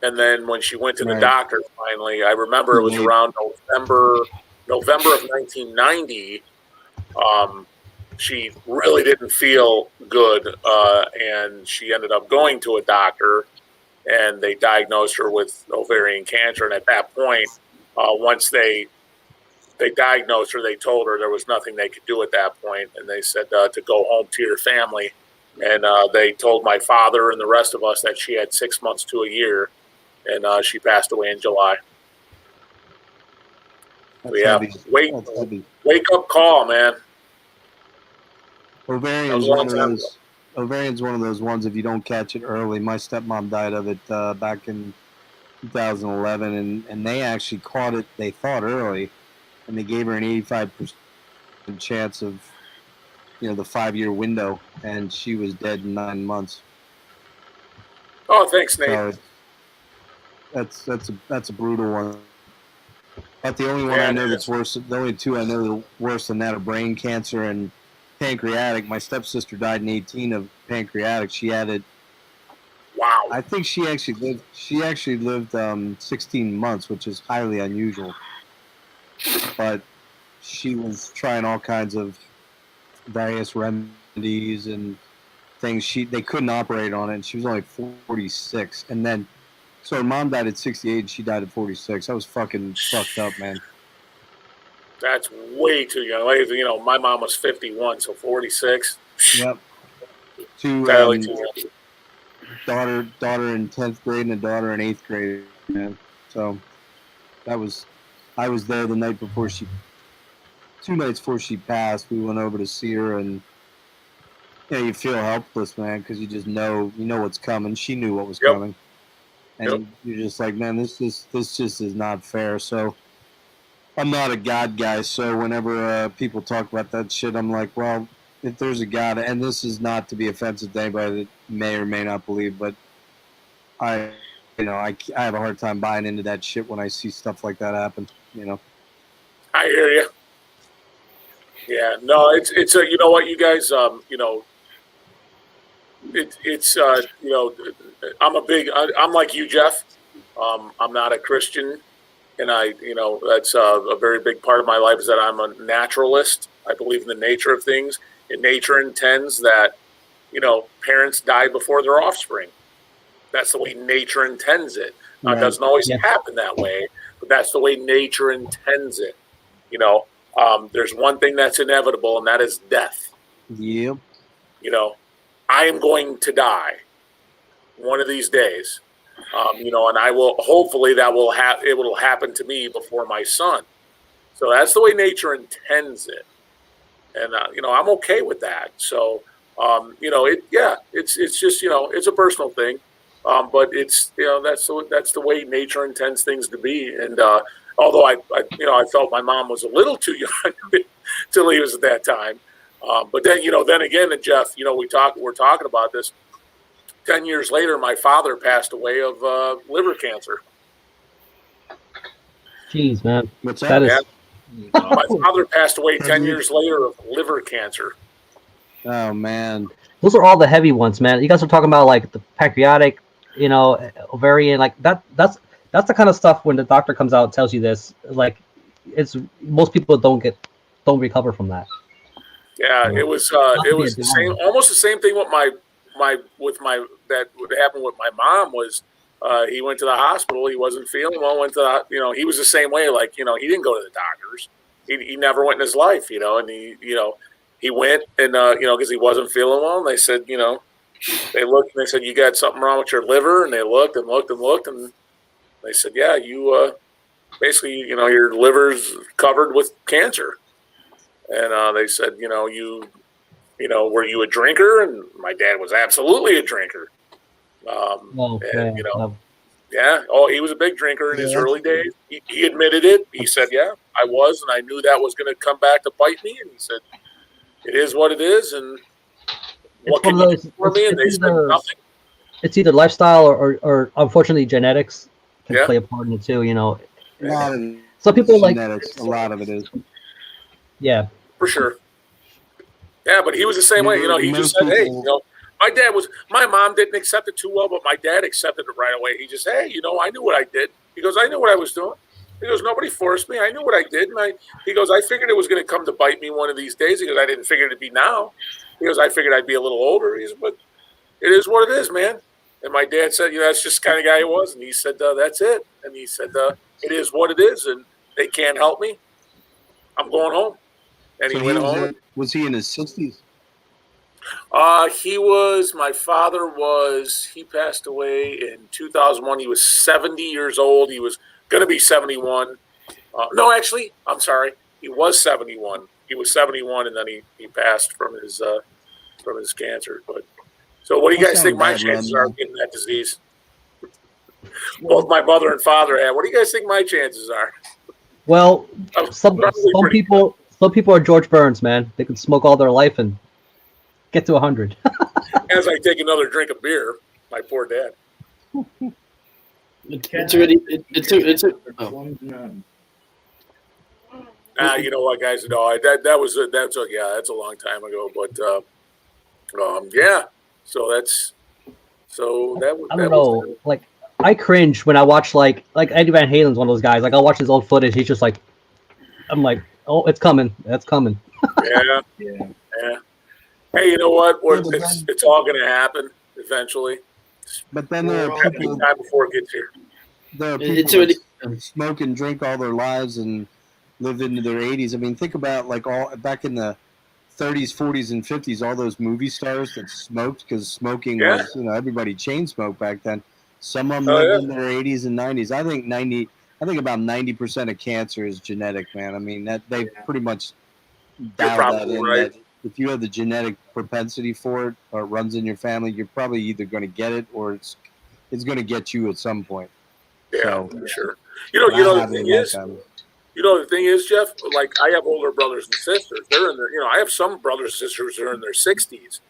And then when she went to the doctor, finally, I remember it was around November of 1990. She really didn't feel good, and she ended up going to a doctor. and they diagnosed her with ovarian cancer. And at that point, once they diagnosed her, they told her there was nothing they could do at that point, and they said to go home to your family. And they told my father and the rest of us that she had 6 months to a year, and she passed away in July. So yeah, wake up call, man. Ovarian's one of those ones, if you don't catch it early. My stepmom died of it back in 2011, and they actually caught it, they thought, early, and they gave her an 85% chance of, the 5-year window, and she was dead in 9 months. Oh, thanks, Nate. So that's a brutal one. But the only one I know that's worse, the only two I know that are worse than that are brain cancer and pancreatic. My stepsister died in 18 of pancreatic. She had it. Wow. I think she actually lived 16 months, which is highly unusual. But she was trying all kinds of various remedies and things. They couldn't operate on it, and she was only 46. And then, so her mom died at 68, and she died at 46. That was fucking fucked up, man. That's way too young. My mom was 51, so 46. Yep. Too young. Daughter in 10th grade and a daughter in 8th grade, man. So I was there the night before 2 nights before she passed. We went over to see her, and you feel helpless, man, because you just know what's coming. She knew what was coming, and you're just like, man, this just is not fair. So I'm not a God guy, so whenever people talk about that shit, I'm like, well, if there's a God, and this is not to be offensive to anybody that may or may not believe, but I have a hard time buying into that shit when I see stuff like that happen. I hear you. Yeah, no, it's you know what, you guys, I'm like you, Jeff. I'm not a Christian, and that's a very big part of my life is that I'm a naturalist. I believe in the nature of things, and nature intends that, parents die before their offspring. That's the way nature intends it. It doesn't always happen that way, but that's the way nature intends it. There's one thing that's inevitable, and that is death. Yep. I am going to die one of these days. And I will, hopefully it will happen to me before my son. So that's the way nature intends it. And, I'm okay with that. So, it's just, it's a personal thing. But it's, that's the way nature intends things to be. And, although I felt my mom was a little too young to leave us at that time. But then, then again, and Jeff, we're talking about this. 10 years later, my father passed away of liver cancer. Jeez, man. What's that? My father passed away 10 years later of liver cancer. Oh, man. Those are all the heavy ones, man. You guys are talking about like the pancreatic, ovarian, like that's the kind of stuff when the doctor comes out and tells you this, like most people don't recover from that. Yeah, it was the same, almost the same thing with that happened with my mom was he went to the hospital, he wasn't feeling well, went to the, he was the same way, like, he didn't go to the doctors. He never went in his life, and he went and because he wasn't feeling well, and they said, they looked and they said, you got something wrong with your liver, and they looked and looked and looked, and they said, yeah, you basically, your liver's covered with cancer. And they said, were you a drinker? And my dad was absolutely a drinker. Yeah. Oh, he was a big drinker in his early days. He admitted it. He said, yeah, I was. And I knew that was going to come back to bite me. And he said, it is what it is. And what can you do for me? And they said nothing. It's either lifestyle or unfortunately genetics can play a part in it too. Some people genetics, a lot of it is. Yeah. For sure. Yeah, but he was the same way. He just said, hey, my mom didn't accept it too well, but my dad accepted it right away. He just, hey, I knew what I did. He goes, I knew what I was doing. He goes, nobody forced me. I knew what I did. And he goes, I figured it was going to come to bite me one of these days. He goes, I didn't figure it'd be now. He goes, I figured I'd be a little older. He goes, but it is what it is, man. And my dad said, that's just the kind of guy he was. And he said, that's it. And he said, it is what it is, and they can't help me. I'm going home. And So he went home. Was he in his 60s? My father he passed away in 2001. He was 70 years old. He was going to be 71. No, actually, I'm sorry. He was 71. He was 71, and then he passed from his cancer. But so, what do you guys think my chances are of getting that disease? Both my mother and father had. What do you guys think my chances are? Well, some people are George Burns, man. They can smoke all their life and get to 100. As I take another drink of beer, my poor dad. It's already. You know what, guys? No, that's a long time ago. But yeah. I don't know. Like, I cringe when I watch like Eddie Van Halen's one of those guys. Like, I'll watch his old footage. He's just like, I'm like, oh, it's coming. That's coming. Yeah. Hey, you know what? It's all going to happen eventually. But then there are people time before it gets here. There are people that smoke and drink all their lives and live into their 80s. I mean, think about like all back in the 30s, 40s, and 50s, all those movie stars that smoked because smoking was, everybody chain smoked back then. Some of them lived in their 80s and 90s. I think about 90% of cancer is genetic, man. I mean, that they pretty much dialed that in. Right. That if you have the genetic propensity for it or it runs in your family, you're probably either going to get it or it's going to get you at some point. Yeah, for sure. The thing is, Jeff, like I have older brothers and sisters. They're in their, I have some brothers and sisters who are in their 60s,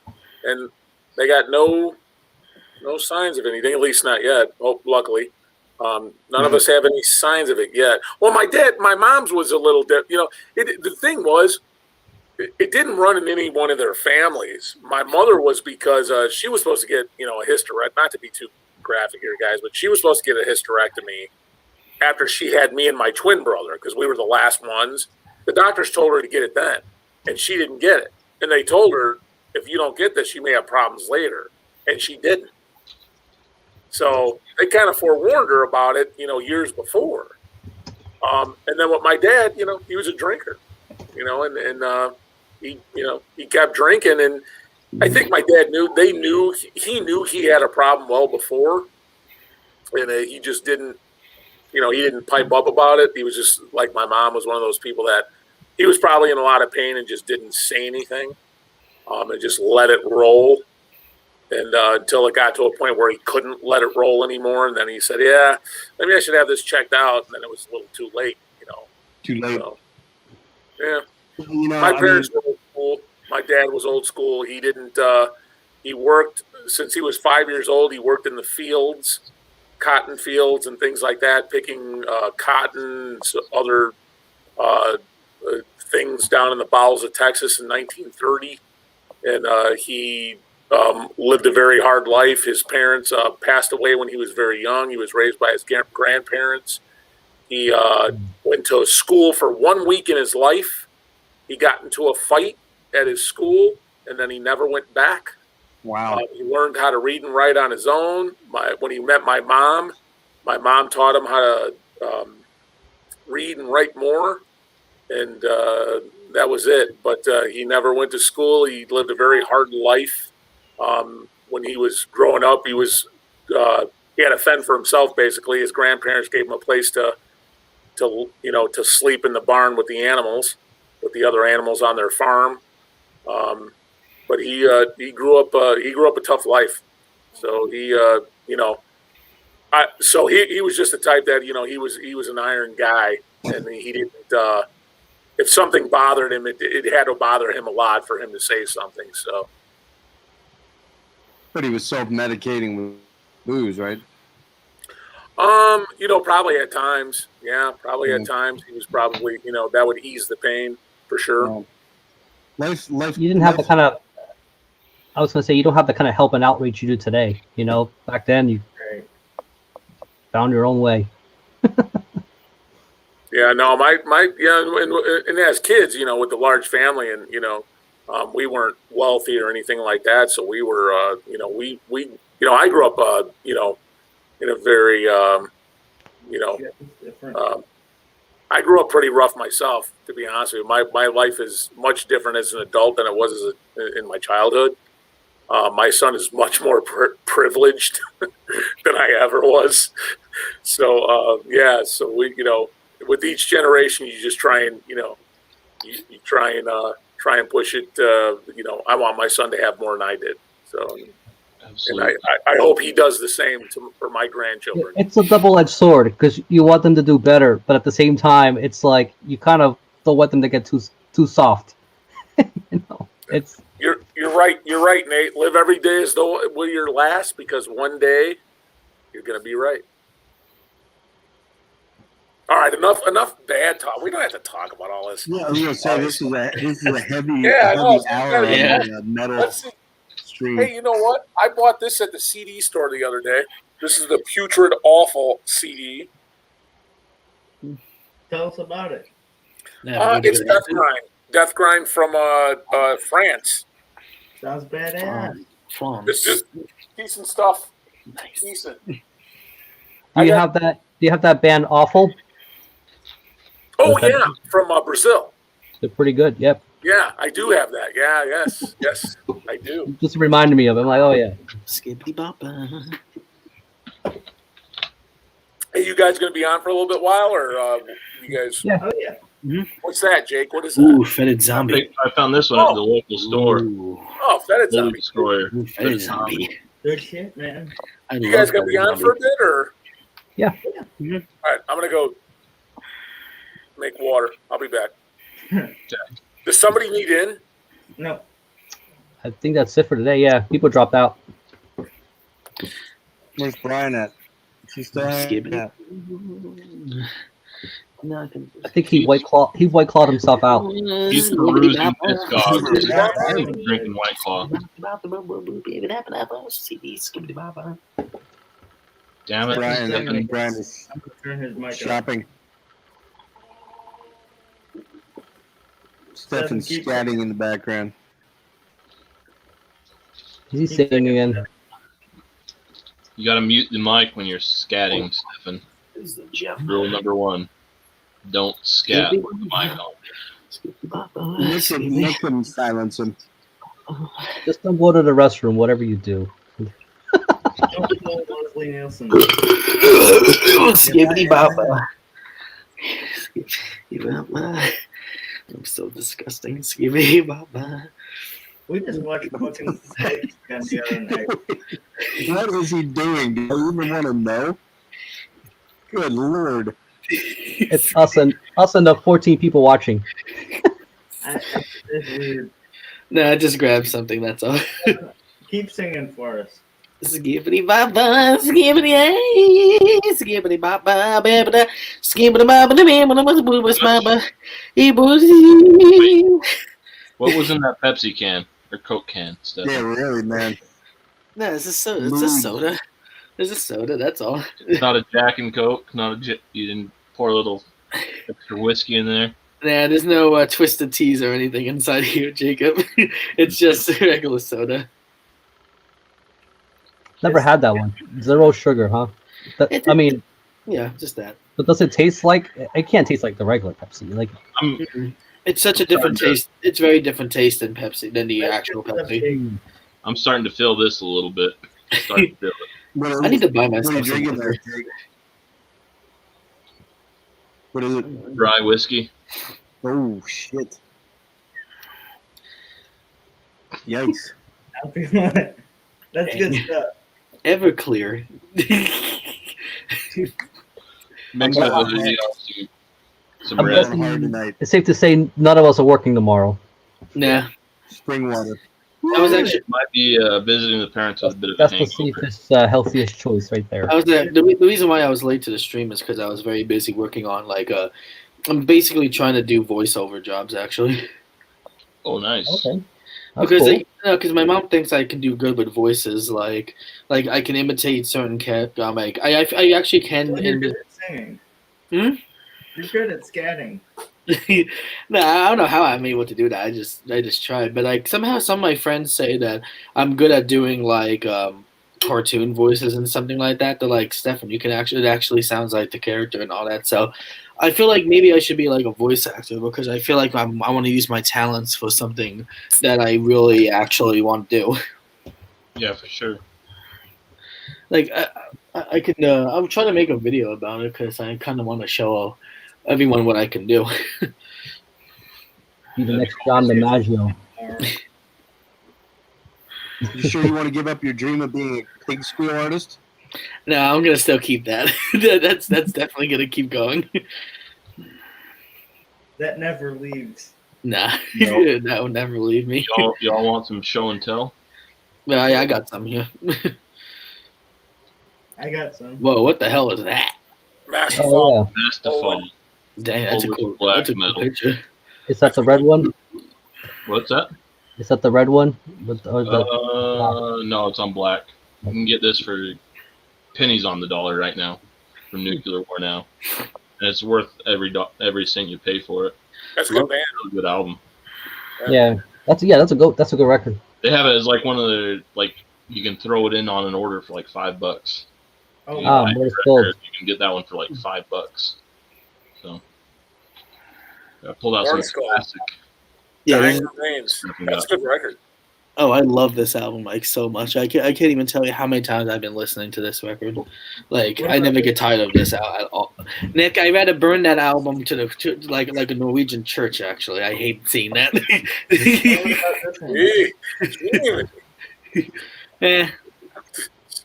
and they got no signs of anything, at least not yet. Oh, luckily. None of us have any signs of it yet. Well, my mom's was a little different. The thing was, it didn't run in any one of their families. My mother was because she was supposed to get, a hysterectomy, not to be too graphic here, guys, but she was supposed to get a hysterectomy after she had me and my twin brother because we were the last ones. The doctors told her to get it then, and she didn't get it. And they told her, if you don't get this, you may have problems later. And she didn't. So they kind of forewarned her about it, years before. And then with my dad, he was a drinker, and he kept drinking. And I think my dad he knew he had a problem well before. And he just didn't, he didn't pipe up about it. He was just like my mom was one of those people that he was probably in a lot of pain and just didn't say anything and just let it roll. And until it got to a point where he couldn't let it roll anymore. And then he said, yeah, maybe I should have this checked out. And then it was a little too late, Too late. So, yeah. My parents were old school. My dad was old school. He didn't, he worked since he was 5 years old. He worked in the fields, cotton fields and things like that, picking cotton, other things down in the bowels of Texas in 1930. And he lived a very hard life. His parents passed away when he was very young. He was raised by his grandparents. He went to school for 1 week in his life. He got into a fight at his school, and then he never went back. Wow. He learned how to read and write on his own. When he met my mom taught him how to read and write more, and that was it. But he never went to school. He lived a very hard life. When he was growing up, he had to fend for himself. Basically, his grandparents gave him a place to sleep in the barn with the animals, with the other animals on their farm. But he grew up a tough life. So he was just the type that he was an iron guy, and he didn't. If something bothered him, it had to bother him a lot for him to say something. So. But he was self-medicating with booze, right? Probably at times. Yeah, probably at times he was probably, that would ease the pain for sure. Life. You didn't have the kind of. I was gonna say you don't have the kind of help and outreach you do today. Back then you found your own way. Yeah, no, and as kids, with the large family, and we weren't wealthy or anything like that, so we were, we I grew up, in a very, I grew up pretty rough myself, to be honest with you. My life is much different as an adult than it was in my childhood. My son is much more privileged than I ever was. So, so we, with each generation, you just try and, you try and push it. I want my son to have more than I did. So, Absolutely. and I hope he does the same for my grandchildren. It's a double-edged sword because you want them to do better, but at the same time, it's like you kind of don't want them to get too soft. It's You're right. You're right, Nate. Live every day as though it were your last, because one day you're going to be right. All right, enough bad talk. We don't have to talk about all this. Yeah, I was gonna say this is a heavy, Yeah, I know. heavy hour on the metal Let's see. stream. Hey, you know what? I bought this at the CD store the other day. This is the Putrid Awful CD. Tell us about it. It's Death Grind. Death Grind from France. Sounds badass. It's just decent stuff. Nice. Decent. Do you have that band Awful? Oh yeah, from Brazil. They're pretty good. Yep. Yeah, I do have that. Yeah, yes, I do. Just reminded me of it. I'm like, oh yeah. Skippity boppa. Hey, you guys gonna be on for a little bit while, or you guys? Yeah. Oh yeah. Mm-hmm. What's that, Jake? What is that? Ooh, fetid zombie. I found this one at the local store. Oh, Fetid Loaded Zombie. Destroyer. Fetid zombie. Good shit, man. You guys gonna be on for a bit, or? Yeah. All right, I'm gonna go make water. I'll be back. Does somebody need in? No. I think that's it for today. Yeah, people dropped out. Where's Brian at? Is he still Skibbity. I think he white clawed himself out. He's perusing Discogs. He's drinking White Claw. Damn it. Brian is Turn his mic up. shopping. Stefan's scatting in the background. Is he singing again? You gotta mute the mic when you're scatting, Stefan. Rule number 1. Don't scat with the mic on. Make him silence him. Just don't go to the restroom, whatever you do. Don't pull Leslie Nielsen. Skibbity boppa. I'm so disgusting. Skibbity boppa. We just watched fucking Snakes the other night. What is he doing? Do you even want to know? Good lord. It's us and the 14 people watching. It's weird. No, I just grabbed something, that's all. Keep singing for us. Skibbity boppa, skibbity ay, skibbity boppa, baby, skibbity boppa, What was in that Pepsi can or Coke can, Stefan? Yeah, really, man. No, it's a soda. It's a soda. There's a soda. That's all. It's not a Jack and Coke. You didn't pour a little extra whiskey in there. Nah, there's no twisted teas or anything inside here, Jacob. It's just regular soda. Never had that one. 0 sugar, huh? Yeah, just that. But does it taste like? It can't taste like the regular Pepsi. Like it's such a different taste. It's very different taste than Pepsi, than the actual Pepsi. I'm starting to feel this a little bit. Starting to feel it. I need to buy myself What are you some. drinking there, Jake? What is it? Dry whiskey. Oh, shit. Yikes. That's good stuff. Everclear. Mix that with some I'm red. guessing it's safe to say none of us are working tomorrow. Nah. Spring water. I was actually might be visiting the parents with a bit of a That's the hangover. safest, healthiest choice right there. I was the reason why I was late to the stream is because I was very busy working on I'm basically trying to do voiceover jobs actually. Oh, nice. Okay. Because my mom thinks I can do good with voices, like I can imitate certain I actually can. Well, you're good at singing. You're good at scatting. No, I don't know how I'm able to do that. I just tried, but somehow some of my friends say that I'm good at doing cartoon voices and something like that. They're like, Stefan, it actually sounds like the character and all that. So I feel like maybe I should be like a voice actor because I feel like I want to use my talents for something that I really actually want to do. Yeah, for sure. Like I can. I'm trying to make a video about it because I kind of want to show everyone what I can do. Be the next John DiMaggio. You sure you want to give up your dream of being a pig squeal artist? No, I'm gonna still keep that. That's definitely gonna keep going. That never leaves. Nah, No. that would never leave me. Y'all want some show and tell? Yeah, I got some here. I got some. Whoa, what the hell is that? Oh, Mastify. Dang, that's a cool, black that's a cool metal. picture. Is that the red one? What's that? Is that the red one? Or No, it's on black. You can get this for pennies on the dollar right now from Nuclear War Now, and it's worth every cent you pay for it. That's a good band. Really good album. yeah, that's a good record. They have it as like one of the you can throw it in on an order for like $5. Oh, You wow. buy What is a gold? record, you can get that one for like $5. So I pulled out some Morning Skull. classic. Yeah, Dying this- Remains. That's a good record. Oh, I love this album like so much. I can't even tell you how many times I've been listening to this record. Like I never get tired of this at all. Nick, I'd rather burn that album to like a Norwegian church. Actually, I hate seeing that. Eh.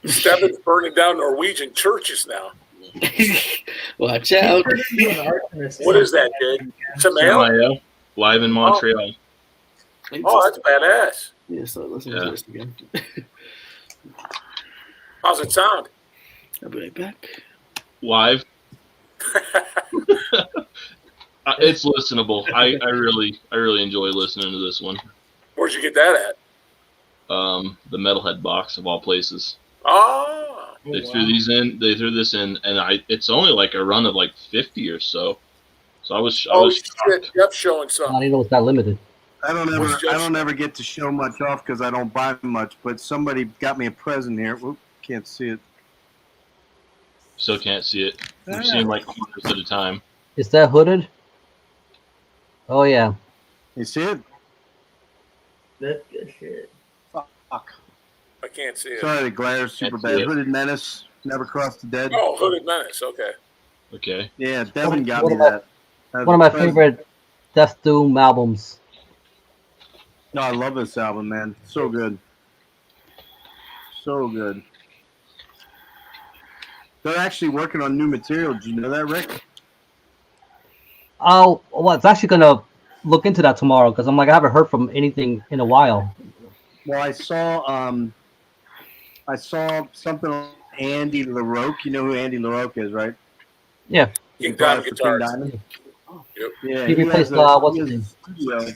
Stefan's burning down Norwegian churches now. Watch out. What is that, dude? Samael? Samael, live in Montreal. Oh, that's badass. Yeah, so listen to this again. How's it sound? I'll be right back. Live. It's listenable. I really enjoy listening to this one. Where'd you get that at? The Metalhead box of all places. Oh, They threw these in. They threw this in, and it's only like a run of like 50 or so. So I was shit! Yep, showing some. I didn't know it's that limited. I don't ever get to show much off because I don't buy much. But somebody got me a present here. Whoop, can't see it. Still can't see it. We've seen like corners at a time. Is that hooded? Oh yeah. You see it? That's good shit. Fuck. I can't see it. Sorry, the glare's super Can't see bad. it. Hooded Menace, Never Cross the Dead. Oh, Hooded Menace. Okay. Okay. Yeah, Devin got One me of my- that. As One of a my present. favorite Death Doom albums. No, I love this album, man. So good. So good. They're actually working on new material. Did you know that, Rick? Oh, well, it's actually gonna look into that tomorrow because I'm like I haven't heard from anything in a while. Well, I saw something on Andy LaRoque. You know who Andy LaRoque is, right? Yeah. King Guitar Diamond for King Guitars. Diamond. Yep. Yeah, He replaced, what's his name?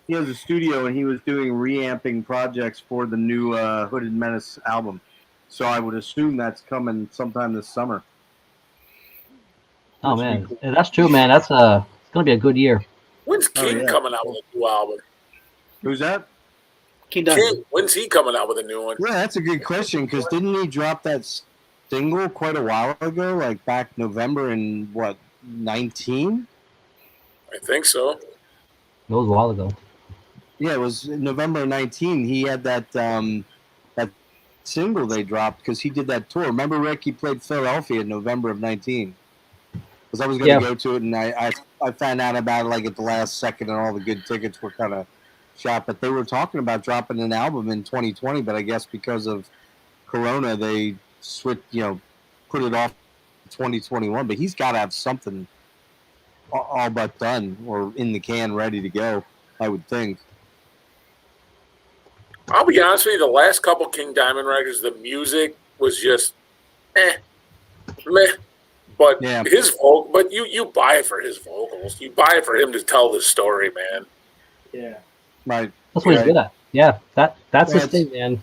He has a studio, and he was doing reamping projects for the new Hooded Menace album. So I would assume that's coming sometime this summer. Oh man, yeah, that's true, man. That's it's gonna be a good year. When's King coming out with a new album? Who's that? King When's he coming out with a new one? Yeah, that's a good question. Because didn't he drop that single quite a while ago, like back November in what 19? I think so. It was a while ago. Yeah, it was November 19. He had that that single they dropped because he did that tour. Remember, Rick? He played Philadelphia in November of 19. Because I was going to go to it, and I found out about it like at the last second, and all the good tickets were kind of shot. But they were talking about dropping an album in 2020, but I guess because of Corona, they switched, put it off to 2021. But he's got to have something all but done or in the can, ready to go, I would think. I'll be honest with you, the last couple King Diamond records, the music was just meh. But his vocal, but you buy it for his vocals. You buy it for him to tell the story, man. Yeah. Right. That's what he's good at. Yeah, that's his thing, man.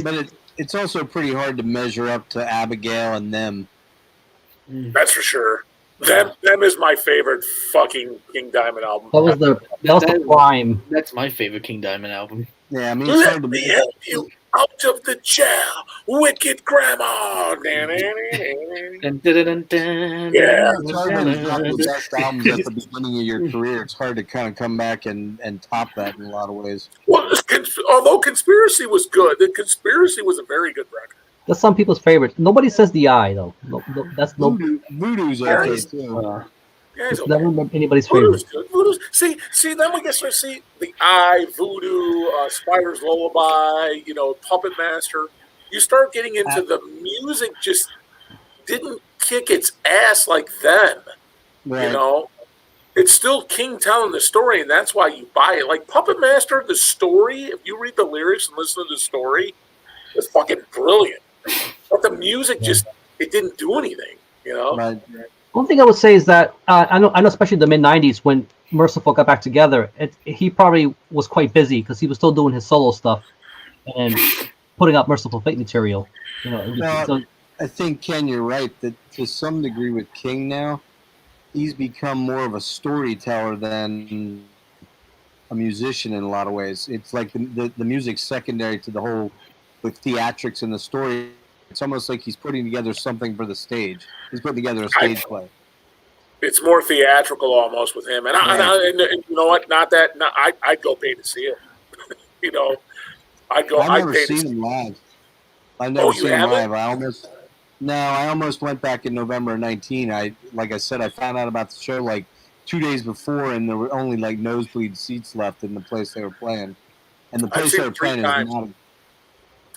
But it's also pretty hard to measure up to Abigail and them. That's for sure. Them is my favorite fucking King Diamond album. That was the prime. That's my favorite King Diamond album. Yeah, I mean, it's hard to help you. Out of the jail, wicked grandma. Dun, dun, dun, dun, Yeah. It's hard when you drop the best albums at the beginning of your career. It's hard to kind of come back and top that in a lot of ways. Well, although Conspiracy was good, the Conspiracy was a very good record. That's some people's favorite. Nobody says the Eye though. That's no. Voodoo's okay too. Yeah, It's okay. never been anybody's Voodoo's favorite. good. Voodoo's, see, then we get to see the Eye, Voodoo, Spider's Lullaby, Puppet Master. You start getting into the music just didn't kick its ass like then. Right. It's still King telling the story, and that's why you buy it. Like Puppet Master, the story, if you read the lyrics and listen to the story, it's fucking brilliant. But the music it didn't do anything, Right. One thing I would say is that I know, especially the mid '90s when Merciful got back together, he probably was quite busy because he was still doing his solo stuff and putting out Merciful Fate material. So, I think, Ken, you're right that to some degree with King now, he's become more of a storyteller than a musician in a lot of ways. It's like the music's secondary to the whole with theatrics and the story. It's almost like he's putting together something for the stage. He's putting together a stage play. It's more theatrical almost with him. And, and you know what? I'd go pay to see it. I've never seen him live. I've never seen him live. I almost went back in November of 19. Like I said, I found out about the show like 2 days before, and there were only like nosebleed seats left in the place they were playing. And the place they were playing is not.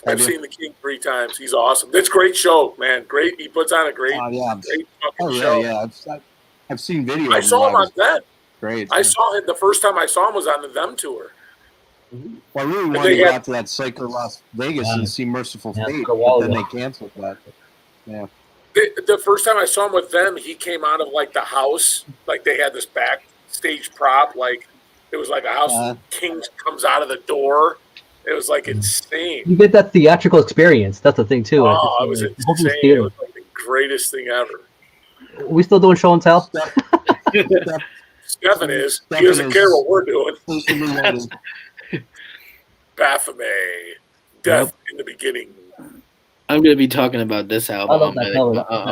I've seen the King 3 times. He's awesome. That's a great show, man. Great. He puts on a great, great fucking show. Yeah. I've seen videos. I saw him on Them. Great. I saw him the first time I saw him was on the Them tour. Well, I really wanted to go out to that Psycho Las Vegas and see Merciful Fate, but then they canceled that. Yeah. The first time I saw him with Them, he came out of like the house, like they had this backstage prop, like it was like a house. King comes out of the door. It was like insane. you get that theatrical experience. That's the thing too. Oh, it was insane. It was like the greatest thing ever. Are we still doing show and tell? Stefan is. He doesn't care what we're doing. Baphomet, Death in the Beginning. I'm going to be talking about this album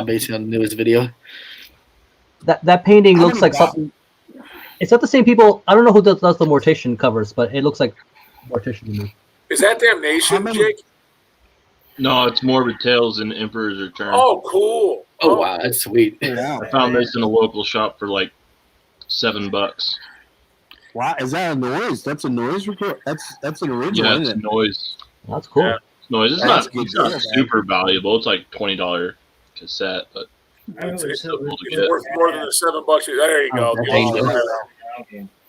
based on the newest video. That painting looks like something. It's not the same people. I don't know who does the Mortician covers, but it looks like Mortician to me. Is that Damnation, Jake? No, it's Morbid Tales and Emperor's Return. Oh, cool. Oh, wow. That's sweet. I found this in a local shop for like $7. Wow, is that a noise? That's a noise record. That's an original. Yeah, it's noise. That's cool. Yeah, it's noise. It's not super valuable. It's like $20 cassette, but it's worth more than the $7. There you go.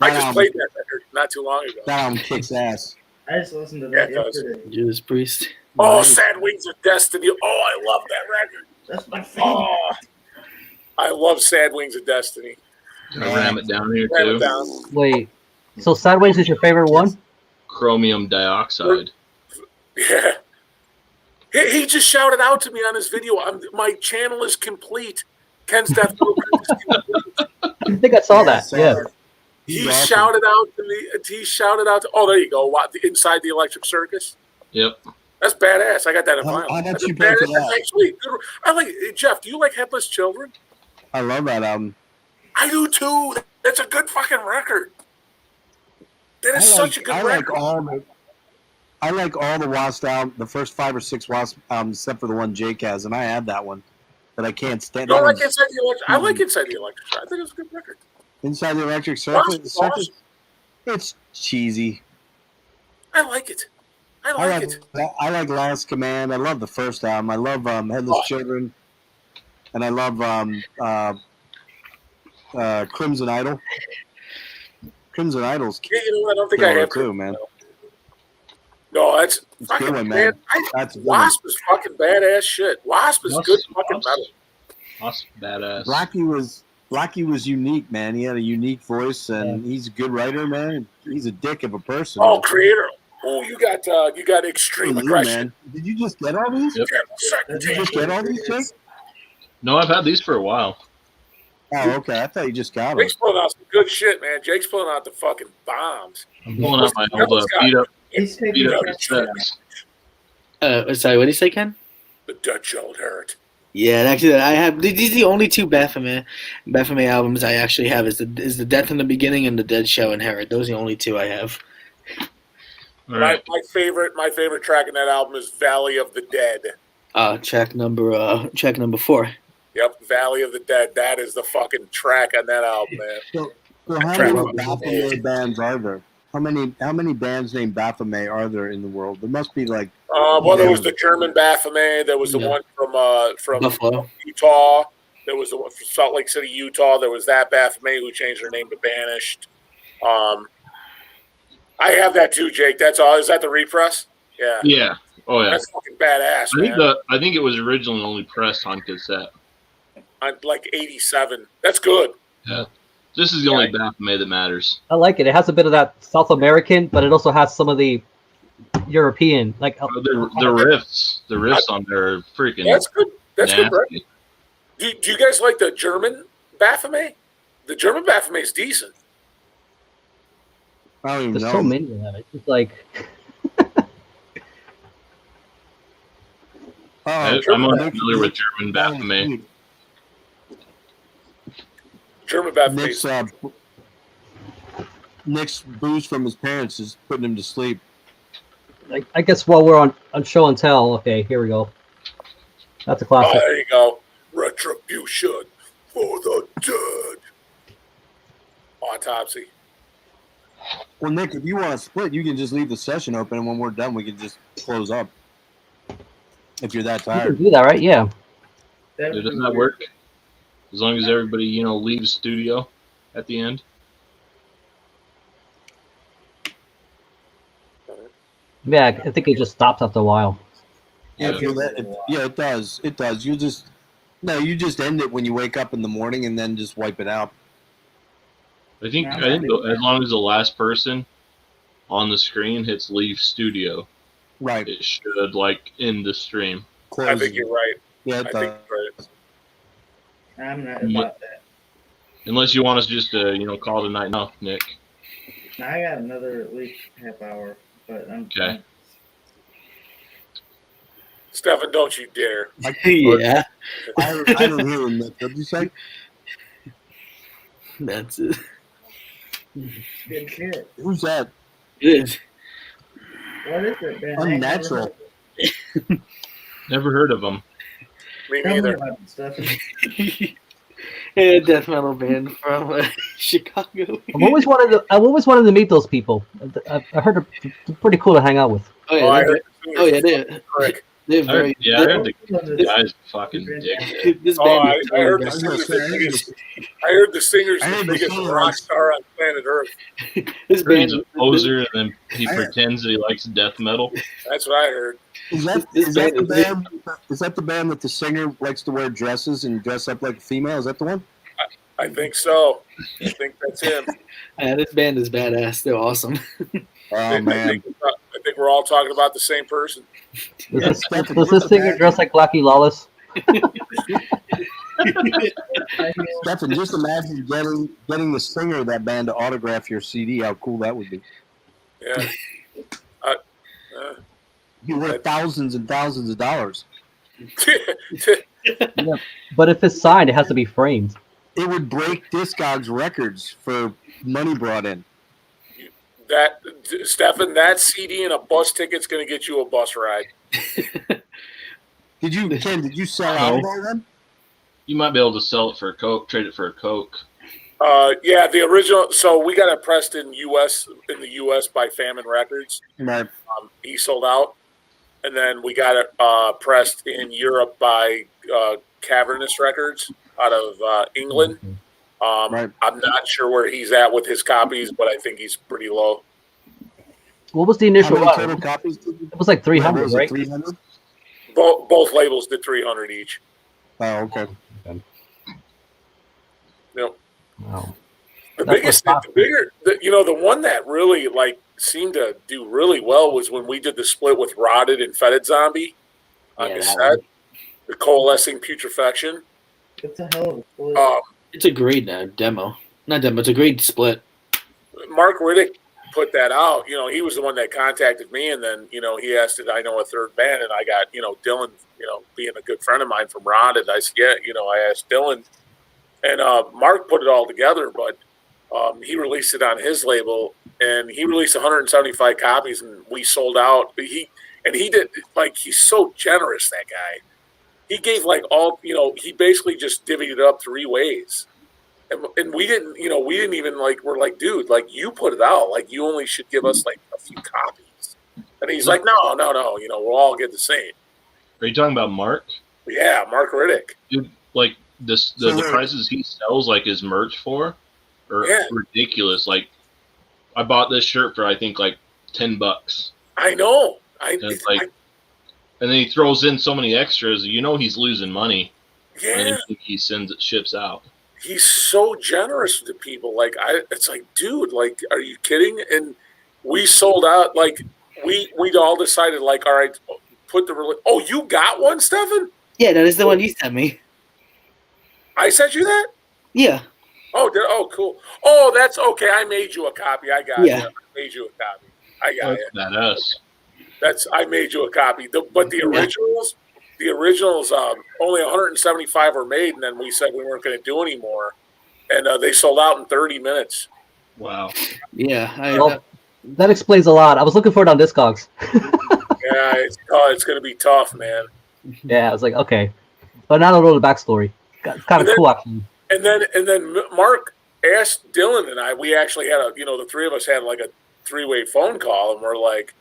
I just played that record not too long ago. That album kicks ass. I just listened to that yesterday. Judas Priest. Oh, Sad Wings of Destiny. Oh, I love that record. That's my favorite. Oh, I love Sad Wings of Destiny. Can I ram it down here Ram too? it down. Wait, so Sideways is your favorite one? Chromium dioxide. Yeah. He just shouted out to me on his video. My channel is complete. Ken's Death Metal is complete. I think I saw that. Yeah. He shouted out to me. He shouted out to. Oh, there you go. What, Inside the Electric Circus. Yep. That's badass. I got that in vinyl. How about That's you pick it badass. up? Actually, good. I like Jeff. Do you like Headless Children? I love that album. I do too. That's a good fucking record. That is such a good record. I like all the Wasp albums, the first 5 or 6 Wasp albums, except for the one Jake has, and I have that one, but I can't stand. You don't like Inside the Electric? I like Inside the Electric. I think it's a good record. Inside the Electric Circus. It's cheesy. I like it. I like it. I like Last Command. I love the first album. I love Headless Children, and I love Crimson Idol. Crimson Idol's Yeah, you know what? I don't think I have too, man. No, that's fucking good one, man. man. Wasp is fucking badass shit. Wasp is good fucking metal. Wasp badass. Blackie was unique, man. He had a unique voice, and he's a good writer, man. He's a dick of a person. Oh, creator. Oh, you got extreme aggression. Man. Did you just get all these? Yep. Did you just get all these, Jake? No, I've had these for a while. Oh, okay. I thought you just got them. Jake's pulling out some good shit, man. Jake's pulling out the fucking bombs. I'm pulling out my old beat up cassettes. Sorry, what did you say, Ken? The Dead Shall Inherit. Yeah, actually, I have. These are the only two Baphomet albums I actually have. Is the Death in the Beginning and the Dead Shall Inherit. Those are the only two I have. My favorite track in that album is Valley of the Dead. Track number 4. Yep, Valley of the Dead. That is the fucking track on that album, man. So how many Baphomet bands are there? How many bands named Baphomet are there in the world? There must be like. Well, there was the German Baphomet. There was the one from Buffalo, Utah. There was the one from Salt Lake City, Utah. There was that Baphomet who changed their name to Banished. I have that too, Jake. That's all. Is that the repress? Yeah. Yeah. Oh yeah. That's fucking badass, I think it was originally only pressed on cassette. On like 87. That's good. Yeah. This is the only Baphomet that matters. I like it. It has a bit of that South American, but it also has some of the European, like the riffs on there are freaking. That's good. That's nasty. good, right? Do you guys like the German Baphomet? The German Baphomet is decent. I don't even There's know. so many of them. It's just like. I'm unfamiliar with German Baphomet. German Baphomet. Nick's booze from his parents is putting him to sleep. I guess while we're on show and tell, okay, here we go. That's a classic. Oh, there you go. Retribution for the dead. Autopsy. Well, Nick, if you want to split, you can just leave the session open, and when we're done, we can just close up. If you're that You tired. can do that, right? Yeah. Doesn't that work? As long as everybody, leaves studio at the end. Yeah, I think it just stops after a while. Yeah, it does. It does. You just end it when you wake up in the morning, and then just wipe it out. I think as long as the last person on the screen hits leave studio, right, it should end the stream. I think you're right. Yeah, I think you're right. I'm not about that. Unless you want us just to call it a night now, Nick. I got another at least half hour, but I'm Okay. Stefan, don't you dare. Yeah. I don't hear him, Nick. What did you say? That's it. Good shit. Who's that? It is. What is it, man? Unnatural. Never heard of them. Me Tell me neither. about it, Stefan. A death metal band from Chicago. I've always wanted to meet those people. I heard they're pretty cool to hang out with. Oh yeah, they're very. I heard the guy's fucking dick. This Oh, band I heard the singer's the biggest rock star on planet Earth. This He's a poser, and then he pretends that he likes death metal. That's what I heard. Is that the band that the singer likes to wear dresses and dress up like a female? Is that the one? I think so. I think that's him. Yeah, this band is badass. They're awesome. Oh man! I think we're all talking about the same person. Does this singer dress like Blackie Lawless? Stefan, just imagine getting the singer of that band to autograph your CD. How cool that would be! Yeah. You worth thousands and thousands of dollars. Yeah, but if it's signed, it has to be framed. It would break Discogs records for money brought in. Stefan, that CD and a bus ticket's going to get you a bus ride. Did you sell out of all them? You might be able to sell it for a Coke, trade it for a Coke. Yeah, the original. So we got it pressed in the U.S. by Famine Records. Right. He sold out, and then we got it pressed in Europe by Cavernous Records out of England. Right. I'm not sure where he's at with his copies, but I think he's pretty low. What was the initial How many run? total copies did you? It was like 300, Was it right? 300? Both labels did 300 each. Oh, okay. Yep. Wow. The one that really seemed to do really well was when we did the split with Rotted and Fetid Zombie on cassette. The Coalescing Putrefaction. It's a hell of a split. It's a great demo. Not demo. It's a great split. Mark, put that out, you know, he was the one that contacted me, and then, you know, he asked did I know a third band, and I got, you know, Dylan, you know, being a good friend of mine from Rod, and I said, yeah, you know, I asked Dylan, and Mark put it all together, but he released it on his label, and he released 175 copies, and we sold out. But he did, like, he's so generous, that guy. He gave, like, all, you know, he basically just divvied it up 3 ways. And we didn't, you know, we didn't even, like, we're like, dude, like, you put it out. Like, you only should give us, like, a few copies. And he's like, no, you know, we'll all get the same. Are you talking about Mark? Yeah, Mark Riddick. Dude, like, the prices he sells, like, his merch for are ridiculous. Like, I bought this shirt for, I think, like, $10. I know. And then he throws in so many extras, you know he's losing money. Yeah. And he ships out. He's so generous to people. Like, it's like, dude, like, are you kidding? And we sold out. Like, we all decided, like, all right, put the oh, you got one, Stefan? Yeah, that is the one you sent me. I sent you that? Yeah. Oh, cool. Oh, that's okay. I made you a copy. I got it. I made you a copy. I got it. Badass. I made you a copy. But the originals, only 175 were made, and then we said we weren't going to do any more, and they sold out in 30 minutes. Wow. Yeah. That explains a lot. I was looking for it on Discogs. Yeah, it's going to be tough, man. Yeah, I was like, okay, but now I don't know the backstory. It's kind of cool, actually. And then Mark asked Dylan and I. We actually had the 3 of us had like a 3-way phone call, and we're like,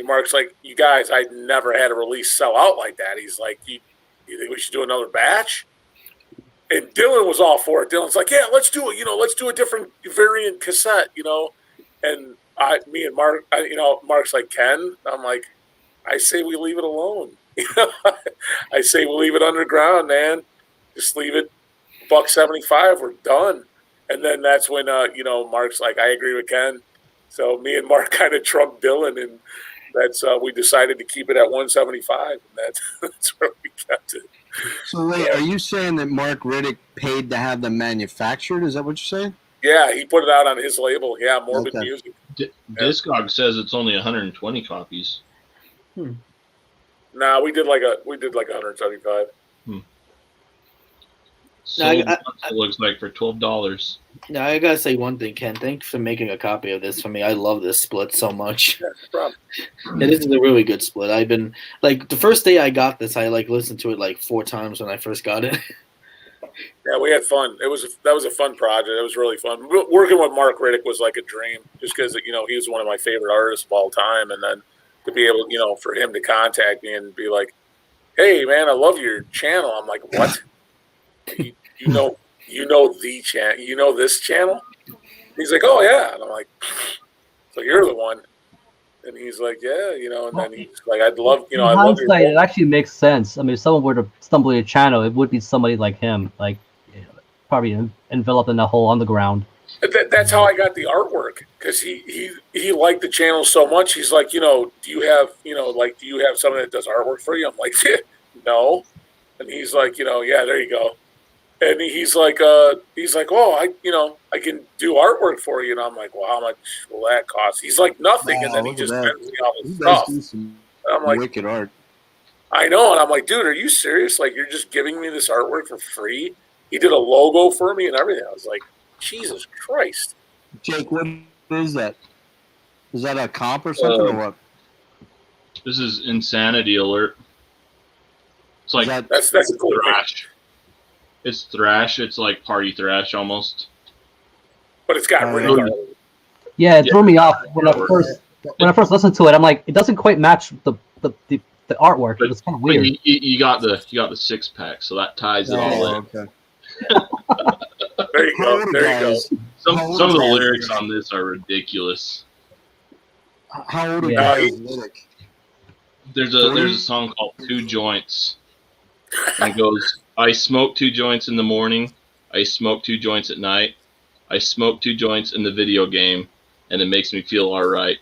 Mark's like, you guys, I'd never had a release sell out like that. He's like, you think we should do another batch? And Dylan was all for it. Dylan's like, yeah, let's do it. You know, let's do a different variant cassette. You know, and me and Mark, Mark's like, Ken. I'm like, I say we leave it alone. I say we'll leave it underground, man. Just leave it $175. We're done. And then that's when Mark's like, I agree with Ken. So me and Mark kind of trumped Dylan, and that's we decided to keep it at 175, and that's where we kept it. So wait, are you saying that Mark Riddick paid to have them manufactured? Is that what you're saying? Yeah, he put it out on his label. Yeah, Morbid Music. Discog says it's only 120 copies. Nah, we did like 175. So it looks like for $12. Now I gotta say one thing, Ken. Thanks for making a copy of this for me. I love this split so much. Yeah, no problem. Yeah, this is a really good split. I've been like the first day I got this, I like listened to it like 4 times when I first got it. Yeah, we had fun. That was a fun project. It was really fun. Working with Mark Riddick was like a dream, just because he was one of my favorite artists of all time, and then to be able, for him to contact me and be like, "Hey, man, I love your channel." I'm like, "What? You know the channel? You know this channel?" He's like, "Oh yeah," and I'm like, "So you're the one?" And he's like, "Yeah, And then he's like, "I'd love, In hindsight, it actually makes sense. I mean, if someone were to stumble on your channel, it would be somebody like him, like probably enveloped in the whole underground. That's how I got the artwork, because he liked the channel so much. He's like, do you have someone that does artwork for you? I'm like, no. And he's like, yeah, there you go. And he's like, oh, I can do artwork for you. And I'm like, well, how much will that cost? He's like, nothing. And then he just sends me all this stuff. And I'm like, wicked art. I know. And I'm like, dude, are you serious? Like, you're just giving me this artwork for free? He did a logo for me and everything. I was like, Jesus Christ. Jake, what is that? Is that a comp or something or what? This is Insanity Alert. It's like that's a cool thrash. It's thrash. It's like party thrash almost. But it's got Riddick. Yeah, it threw me off when I first listened to it. I'm like, it doesn't quite match the artwork. It's kind of weird. You got the 6-pack, so that ties it all in. Okay. There you go. There you go. Some of the lyrics on this are ridiculous. How old are guys? There's a song called 2 Joints. And it goes, I smoke 2 joints in the morning. I smoke 2 joints at night. I smoke 2 joints in the video game, and it makes me feel all right.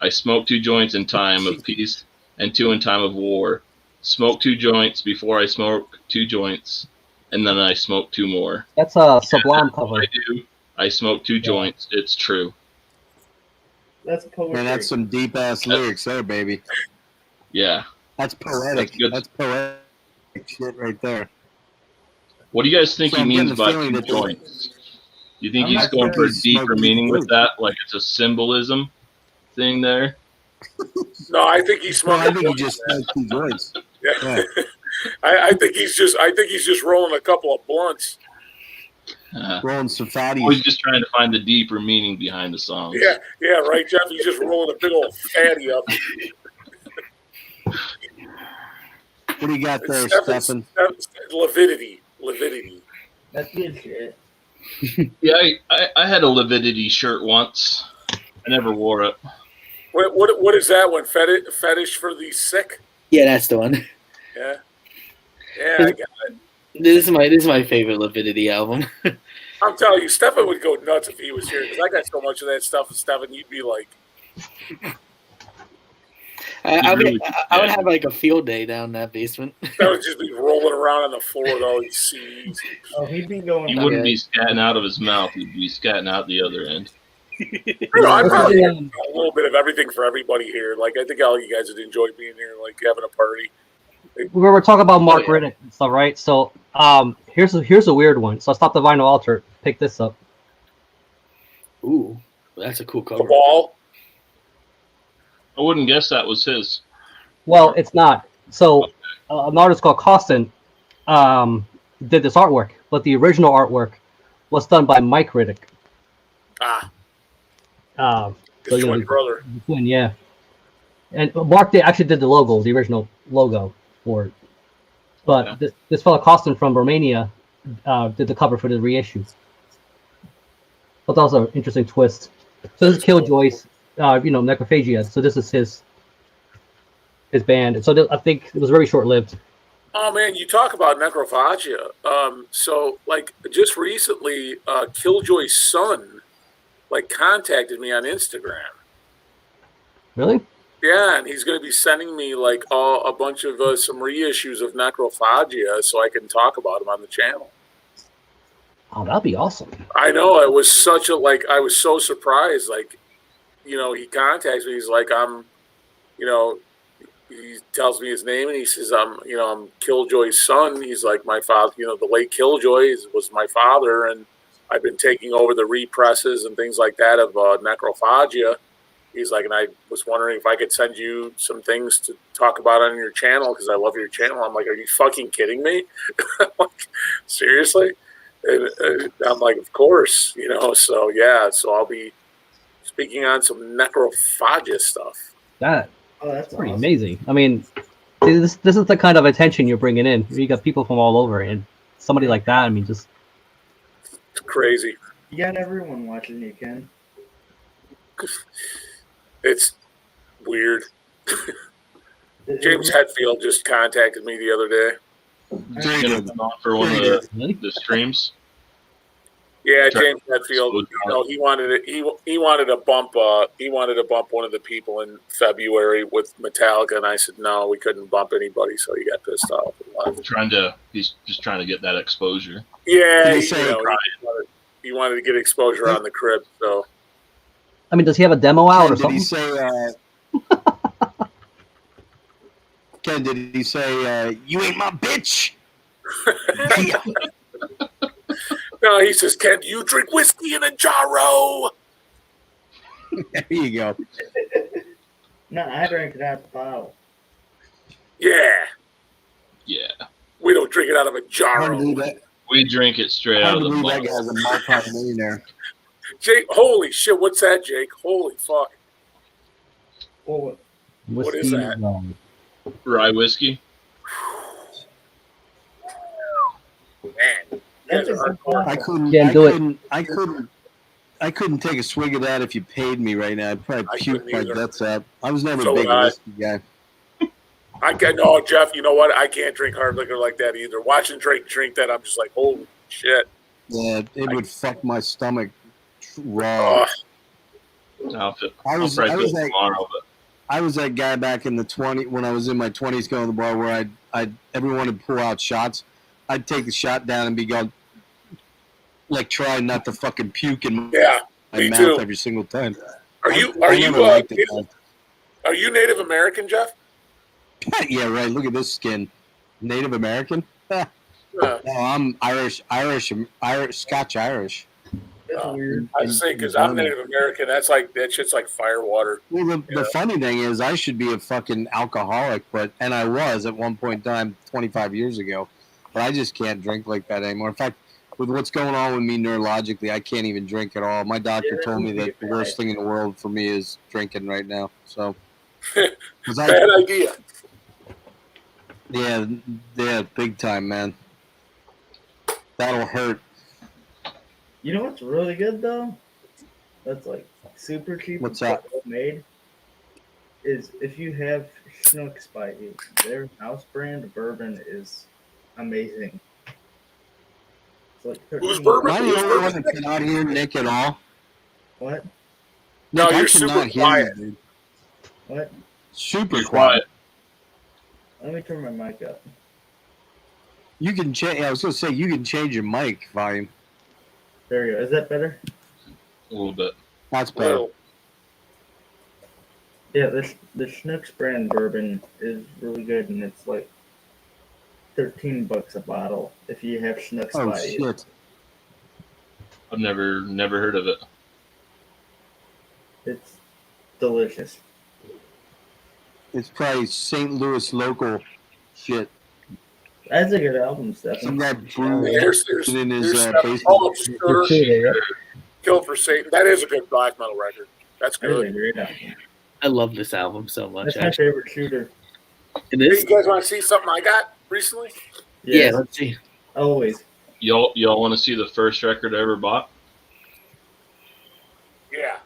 I smoke 2 joints in time of peace and 2 in time of war. Smoke 2 joints before I smoke 2 joints, and then I smoke 2 more. That's a Sublime cover. I do. I smoke 2 joints. It's true. That's poetry. Man, that's some deep ass lyrics there, baby. Yeah. That's poetic. That's good. That's poetic shit right there. What do you guys think So he I'm means getting the by feeling two that- joints? You think I'm he's not going sure for a he's deeper smoking meaning with fruit. that? Like it's a symbolism thing there? No, I think he's Well, smoking. I think he just smoked 2 joints. Yeah. I think he's just rolling a couple of blunts. Rolling Safadi. Or he's just trying to find the deeper meaning behind the songs. Yeah, right, Jeff. He's just rolling a big old fatty up. What do you got there, Stefan? Lividity. That's good shit. Yeah, I had a Lividity shirt once. I never wore it. What is that one? Fetish for the sick? Yeah, that's the one. Yeah. Yeah, I got it. This is my favorite Lividity album. I'm telling you, Stefan would go nuts if he was here because I got so much of that stuff. And Stefan, you'd be like, I would have like a field day down that basement. that would just be rolling around on the floor with all these CDs. Oh, he'd be going. He wouldn't be scatting out of his mouth. He'd be scatting out the other end. I probably have a little bit of everything for everybody here. Like, I think all you guys would enjoy being here, like having a party. We were talking about Mark Riddick and stuff, right? So here's a weird one. So I stopped the Vinyl Altar, pick this up. Ooh, that's a cool cover. The Wall. I wouldn't guess that was his. Well, it's not. So an artist called Costin did this artwork, but the original artwork was done by Mike Riddick. His twin brother. Twin, yeah. And Mark actually did the logo, the original logo for it. But this fellow Costin from Romania did the cover for the reissue. But that was an interesting twist. So this is Killjoy's, Necrophagia. So this is his band. So I think it was very short-lived. Oh man, you talk about Necrophagia. So like just recently, Killjoy's son contacted me on Instagram. Really? Yeah, and he's going to be sending me a bunch of some reissues of Necrophagia so I can talk about them on the channel. Oh, that'd be awesome. I know, it was such a I was so surprised. He contacts me. He's like, he tells me his name and he says, I'm Killjoy's son. He's like, my father, the late Killjoy was my father, and I've been taking over the represses and things like that of Necrophagia. He's like, and I was wondering if I could send you some things to talk about on your channel because I love your channel. I'm like, are you fucking kidding me? Seriously? And I'm like, of course, So yeah, so I'll be speaking on some Necrophagia stuff. That's pretty awesome. Amazing. I mean, this is the kind of attention you're bringing in. You got people from all over, and somebody like that. I mean, just it's crazy. You got everyone watching you, Ken. It's weird. James Hetfield just contacted me the other day. He's going to come on for one of the streams. Yeah, James Hetfield. He wanted it. He wanted to bump. He wanted to bump one of the people in February with Metallica, and I said no, we couldn't bump anybody. So he got pissed off. He's just trying to get that exposure. Yeah, he wanted to get exposure on the crib. So. I mean, does he have a demo out or Did something? he say? Ken, did he say, "You ain't my bitch"? No, he says, "Ken, do you drink whiskey in a jarro?" There you go. No, I drank that bottle. Yeah. Yeah. We don't drink it out of a jarro. We drink it straight out of the bottle. That bottle. guy's a multi-millionaire. Jake, holy shit! What's that, Jake? Holy fuck! Well, what is that? Rye whiskey. Man, I couldn't take a swig of that if you paid me right now. I'd probably puke my guts out. I was never So a big would I. whiskey guy. No, Jeff. You know what? I can't drink hard liquor like that either. Watching Drake drink that, I'm just like, holy shit. Yeah, it would fuck my stomach raw. I was that guy back in the 20s when I was in my 20s going to the bar where everyone would pour out shots. I'd take the shot down and be going try not to fucking puke in my mouth every single time. Are you Native American, Jeff? Yeah, right. Look at this skin. Native American? No, I'm Irish, Scotch Irish. That's weird. I was saying because I'm Native American. That shit's like fire water. Well, the funny thing is, I should be a fucking alcoholic, and I was at one point in time 25 years ago, but I just can't drink like that anymore. In fact, with what's going on with me neurologically, I can't even drink at all. My doctor told me that the worst thing in the world for me is drinking right now. So, bad idea. Yeah, big time, man. That'll hurt. You know what's really good though? That's like super cheap. What's that? Made is if you have Schnucks by their house brand bourbon is amazing. It's like who's bourbon? Am I the only one that cannot hear Nick at all? What? No, Nick, you're super quiet. Dude. What? Super quiet. Let me turn my mic up. You can change. I was going to say you can change your mic volume. There you go. Is that better? A little bit. That's better. Yeah, the Schnucks brand bourbon is really good, and it's like $13 a bottle if you have Schnucks by you. Shit. I've never heard of it. It's delicious. It's probably St. Louis local shit. That's a good album, Steph. Some guy brewed There's in his Steph. Kill for Satan. That is a good black metal record. That's good. I love this album so much. That's my favorite shooter. It Hey, is. you guys want to see something I got recently? Yeah, let's see. Always. Y'all want to see the first record I ever bought? Yeah.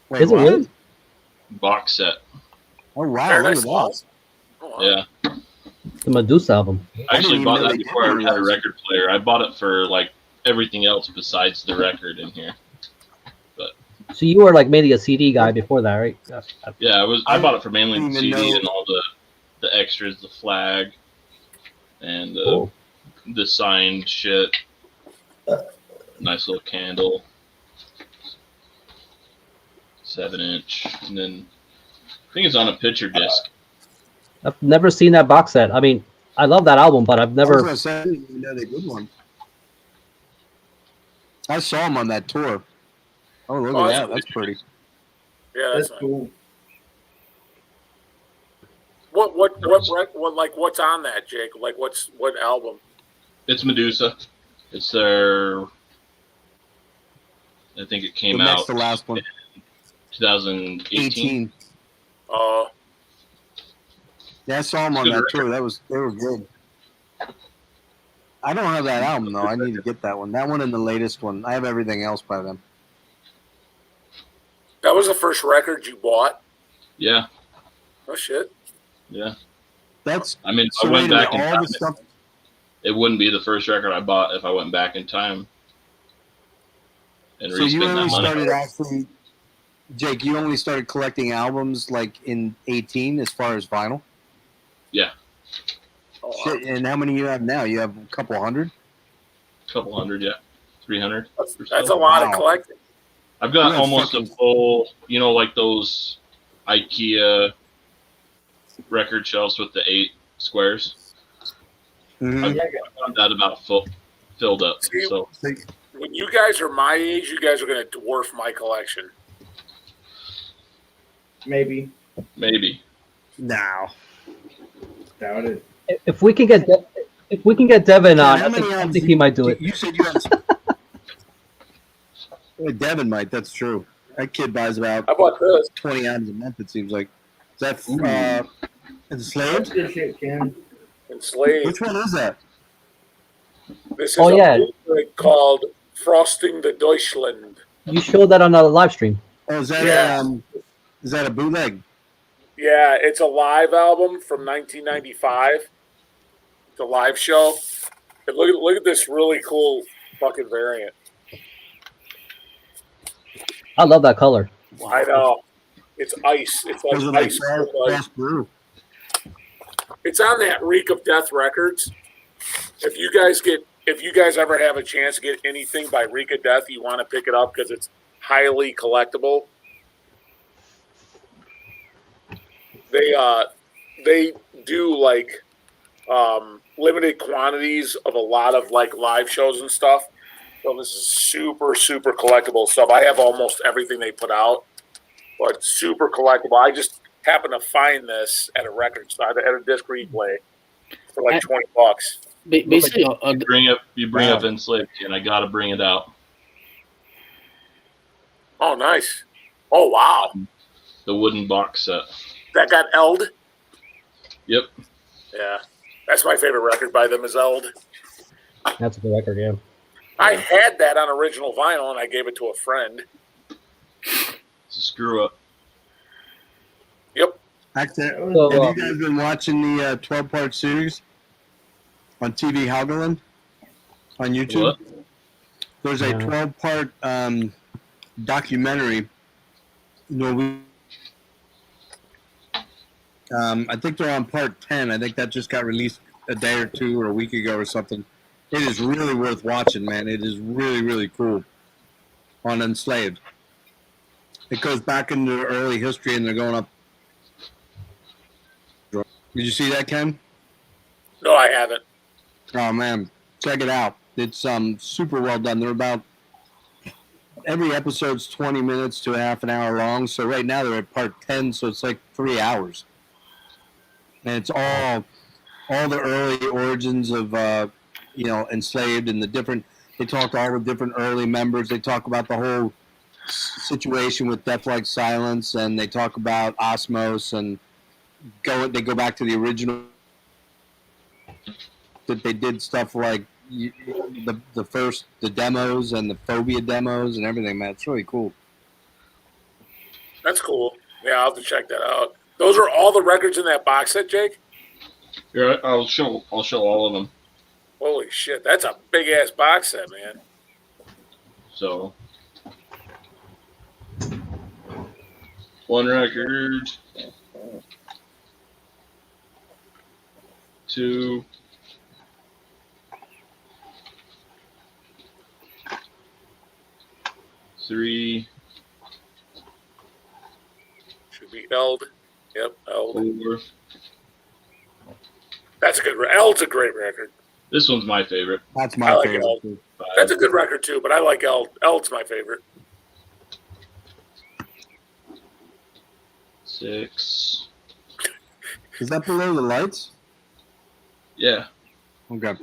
Wait, Is it really? Box set. Oh wow! Paradise Look at that. Lost. Yeah. The Medusa album. I actually bought know that they before I did had a realize. record player. I bought it for like everything else besides the record in here. So you were like mainly a CD guy before that, right? Yeah, I bought it for mainly the didn't CD even know. and all the extras, the flag, and Cool. the signed shit. Nice little candle. 7-inch, and then I think it's on a picture disc. I've never seen that box set. I mean, I love that album, but I've I was never. gonna say, I didn't even know they did one. I saw him on that tour. Oh, look Oh, at that's that. That's pretty. Yeah, That's that's nice. cool. What's on that, Jake? Like, what album? It's Medusa. It's their. I think it came That's out the last one. 2018. 18. Yeah, I saw him on Good that record. tour. They were good. I don't have that album though. I need to get that one. That one and the latest one. I have everything else by them. That was the first record you bought. Yeah, Oh shit. yeah. That's I mean, if so I went wait a minute, back in all time, the stuff. it wouldn't be the first record I bought if I went back in time and So you respent that only money. started actually, Jake. You only started collecting albums like in 18, as far as vinyl. Yeah, Oh, Shit, and how many you have now? You have a couple hundred. a couple hundred, yeah, 300. that's a lot of Wow. collecting. I've got Yeah, almost fucking- a full, like those IKEA record shelves with the 8 squares. Mhm. I've got that about filled up. See, So When you guys are my age, you guys are going to dwarf my collection. Maybe. maybe. Now, Doubt it. If we can get Devin on, how I many think albums he might do it. You said you had. Well, Devin might. That's true. That kid buys about How about this? 20 albums a month. It seems like. Is that Enslaved? That's good shit, Ken. Enslaved. Which one is that? This is Oh, yeah. a bootleg called Frosting the Deutschland. You showed that on a live stream. Oh, is that Yeah. is that a bootleg? Yeah, it's a live album from 1995. It's a live show. And look at this really cool fucking variant. I love that color. I know. It's ice. It's like Those are like ice. with, like- fast brew. It's on that Reek of Death Records. If you guys get if you guys ever have a chance to get anything by Rika Death, you want to pick it up because it's highly collectible. They do like limited quantities of a lot of like live shows and stuff. So this is super, super collectible stuff. I have almost everything they put out, but super collectible. I just happened to find this at a record store, at a disc replay for like $20. Basically, you bring up Enslaved, and I got to bring it out. Oh, nice. Oh, wow. The wooden box set. That got Eld? Yep. Yeah. That's my favorite record by them is Eld. That's a good record, yeah. I had that on original vinyl, and I gave it to a friend. It's a screw up. Yep. Actually, have you guys been watching the 12-part series on TV Haugerland on YouTube? What? There's a 12-part documentary. I think they're on part 10. I think that just got released a day or two or a week ago or something. It is really worth watching, man. It is really, really cool on Enslaved. It goes back into early history, and they're going up. Did you see that, Ken? No, I haven't. Oh, man. Check it out. It's super well done. They're about every episode's 20 minutes to a half an hour long. So right now they're at part 10, so it's like 3 hours. And it's all the early origins of Enslaved and the different. They talk to all the different early members. They talk about the whole situation with Death Like Silence, and they talk about Osmos, and they go back to the original. That they did stuff like the demos and the Phobia demos and everything, man. It's really cool. That's cool. Yeah, I'll have to check that out. Those are all the records in that box set, Jake? Yeah, I'll show all of them. Holy shit, that's a big ass box set, man. So, one record, 2, 3, should be Eld. Yep, Eld. 4. That's a good. Eld's a great record. This one's my favorite. That's my like favorite. Eld. That's a good record too, but I like Eld. Eld's my favorite. 6. Is that Below the Lights? Yeah. Okay.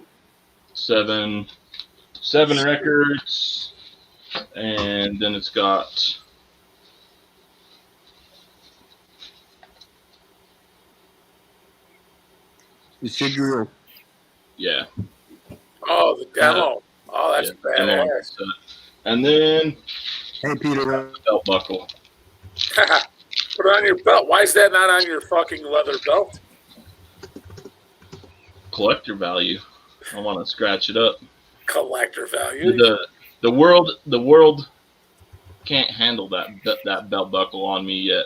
7 records, and then it's got The Sigil. yeah. Oh, the demo. Oh, that's badass. And then hey, Peter, belt buckle. Put it on your belt. Why is that not on your fucking leather belt? Collector value. I want to scratch it up. Collector value. The world can't handle that belt buckle on me yet.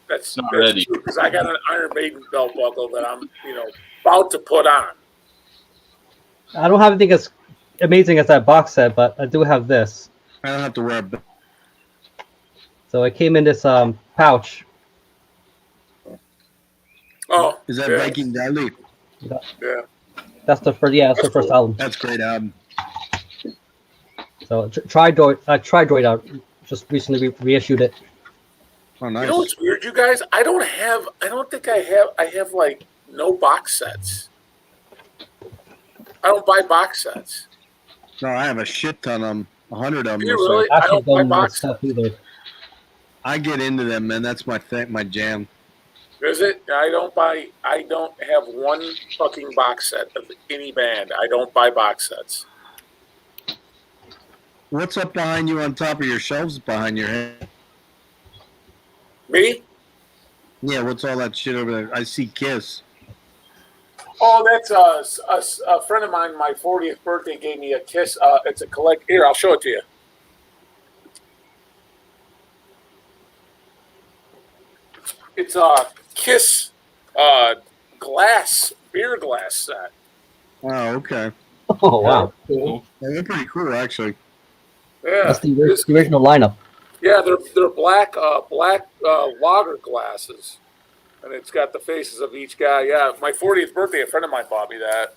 That's not ready. Because I got an Iron Maiden belt buckle that I'm, about to put on. I don't have anything as amazing as that box set, but I do have this. I don't have to wear a belt. So it came in this pouch. Oh, is that yeah. Viking Deadly? Yeah. That's the first. Yeah, that's the first album. That's a great album. So Tridroid out just recently reissued it. Oh, nice. You know what's weird, you guys? I have like no box sets. I don't buy box sets. No, I have a shit ton of them. 100 of them. Do you really? I don't buy box sets. Either. I get into them, man. That's my my jam. Is it? I don't have one fucking box set of any band. I don't buy box sets. What's up behind you on top of your shelves behind your head? Me? Yeah, what's all that shit over there? I see Kiss. Oh, that's a friend of mine. My 40th birthday gave me a Kiss. It's a collect. Here, I'll show it to you. It's a Kiss beer glass set. Oh, okay. Oh wow, Cool. Yeah, they're pretty cool, actually. Yeah, that's the original lineup. yeah, they're black lager glasses, and it's got the faces of each guy. Yeah, my 40th birthday, a friend of mine bought me that.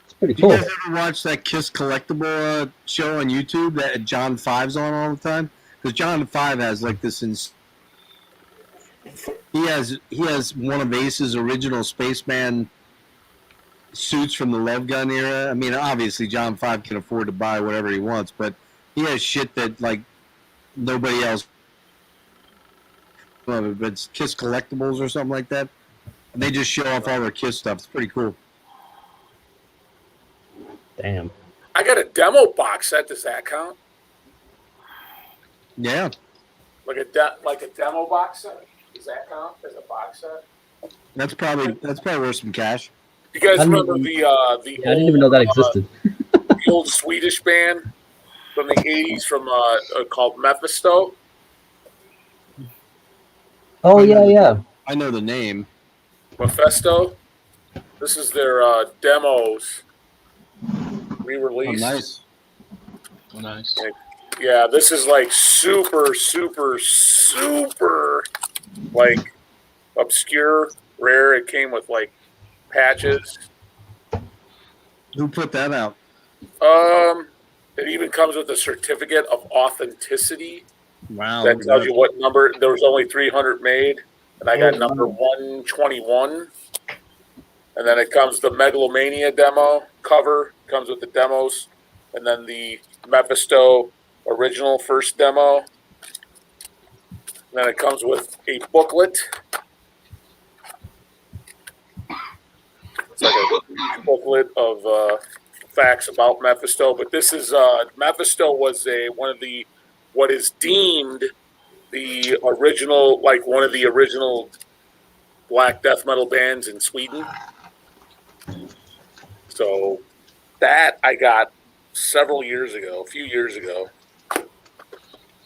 It's pretty Do you cool. guys ever watch that Kiss Collectible show on YouTube that John Five's on all the time? Because John Five has like this. He has one of Ace's original Spaceman suits from the Love Gun era. I mean, obviously John Five can afford to buy whatever he wants, but he has shit that like nobody else. But it's Kiss Collectibles or something like that. And they just show off all their Kiss stuff. It's pretty cool. Damn. I got a demo box set. Does that count? Yeah. Like a demo box set? Does that count as a box set? That's probably worth some cash. You guys I didn't remember even- the Yeah, I didn't even know that existed. the old Swedish band from the 80s from called Mephisto? Oh yeah. I know the name. Mephisto? This is their demos re-released. Oh, nice. Oh, nice. Yeah, this is like super like obscure, rare. It came with like patches. Who put that out? It even comes with a certificate of authenticity Wow. that tells you what number. There was only 300 made, and I got number 121. And then it comes the Megalomania demo cover, comes with the demos, and then the Mephisto original first demo. And then it comes with a booklet. It's like a booklet of facts about Mephisto. But this is Mephisto was one of the what is deemed the original, like one of the original black death metal bands in Sweden. So that I got several years ago, a few years ago.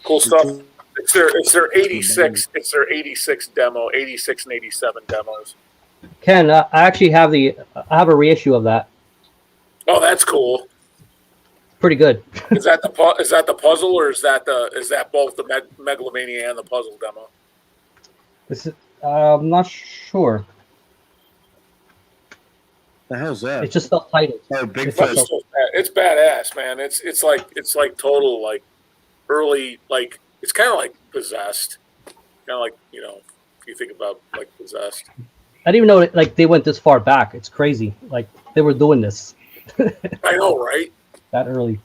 Cool stuff. It's their 86. It's their 86 demo, 86 and 87 demos. Ken, I actually have I have a reissue of that. Oh, that's cool. Pretty good. Is that the puzzle, or is that both the Megalomania and the puzzle demo? I'm not sure. The hell's that? It's just self-titled. Oh, big It's badass, man. It's like total like early, like it's kind of like Possessed, kind of like, you know, if you think about like Possessed. I didn't even know like they went this far back. It's crazy. Like they were doing this I know, right? that early.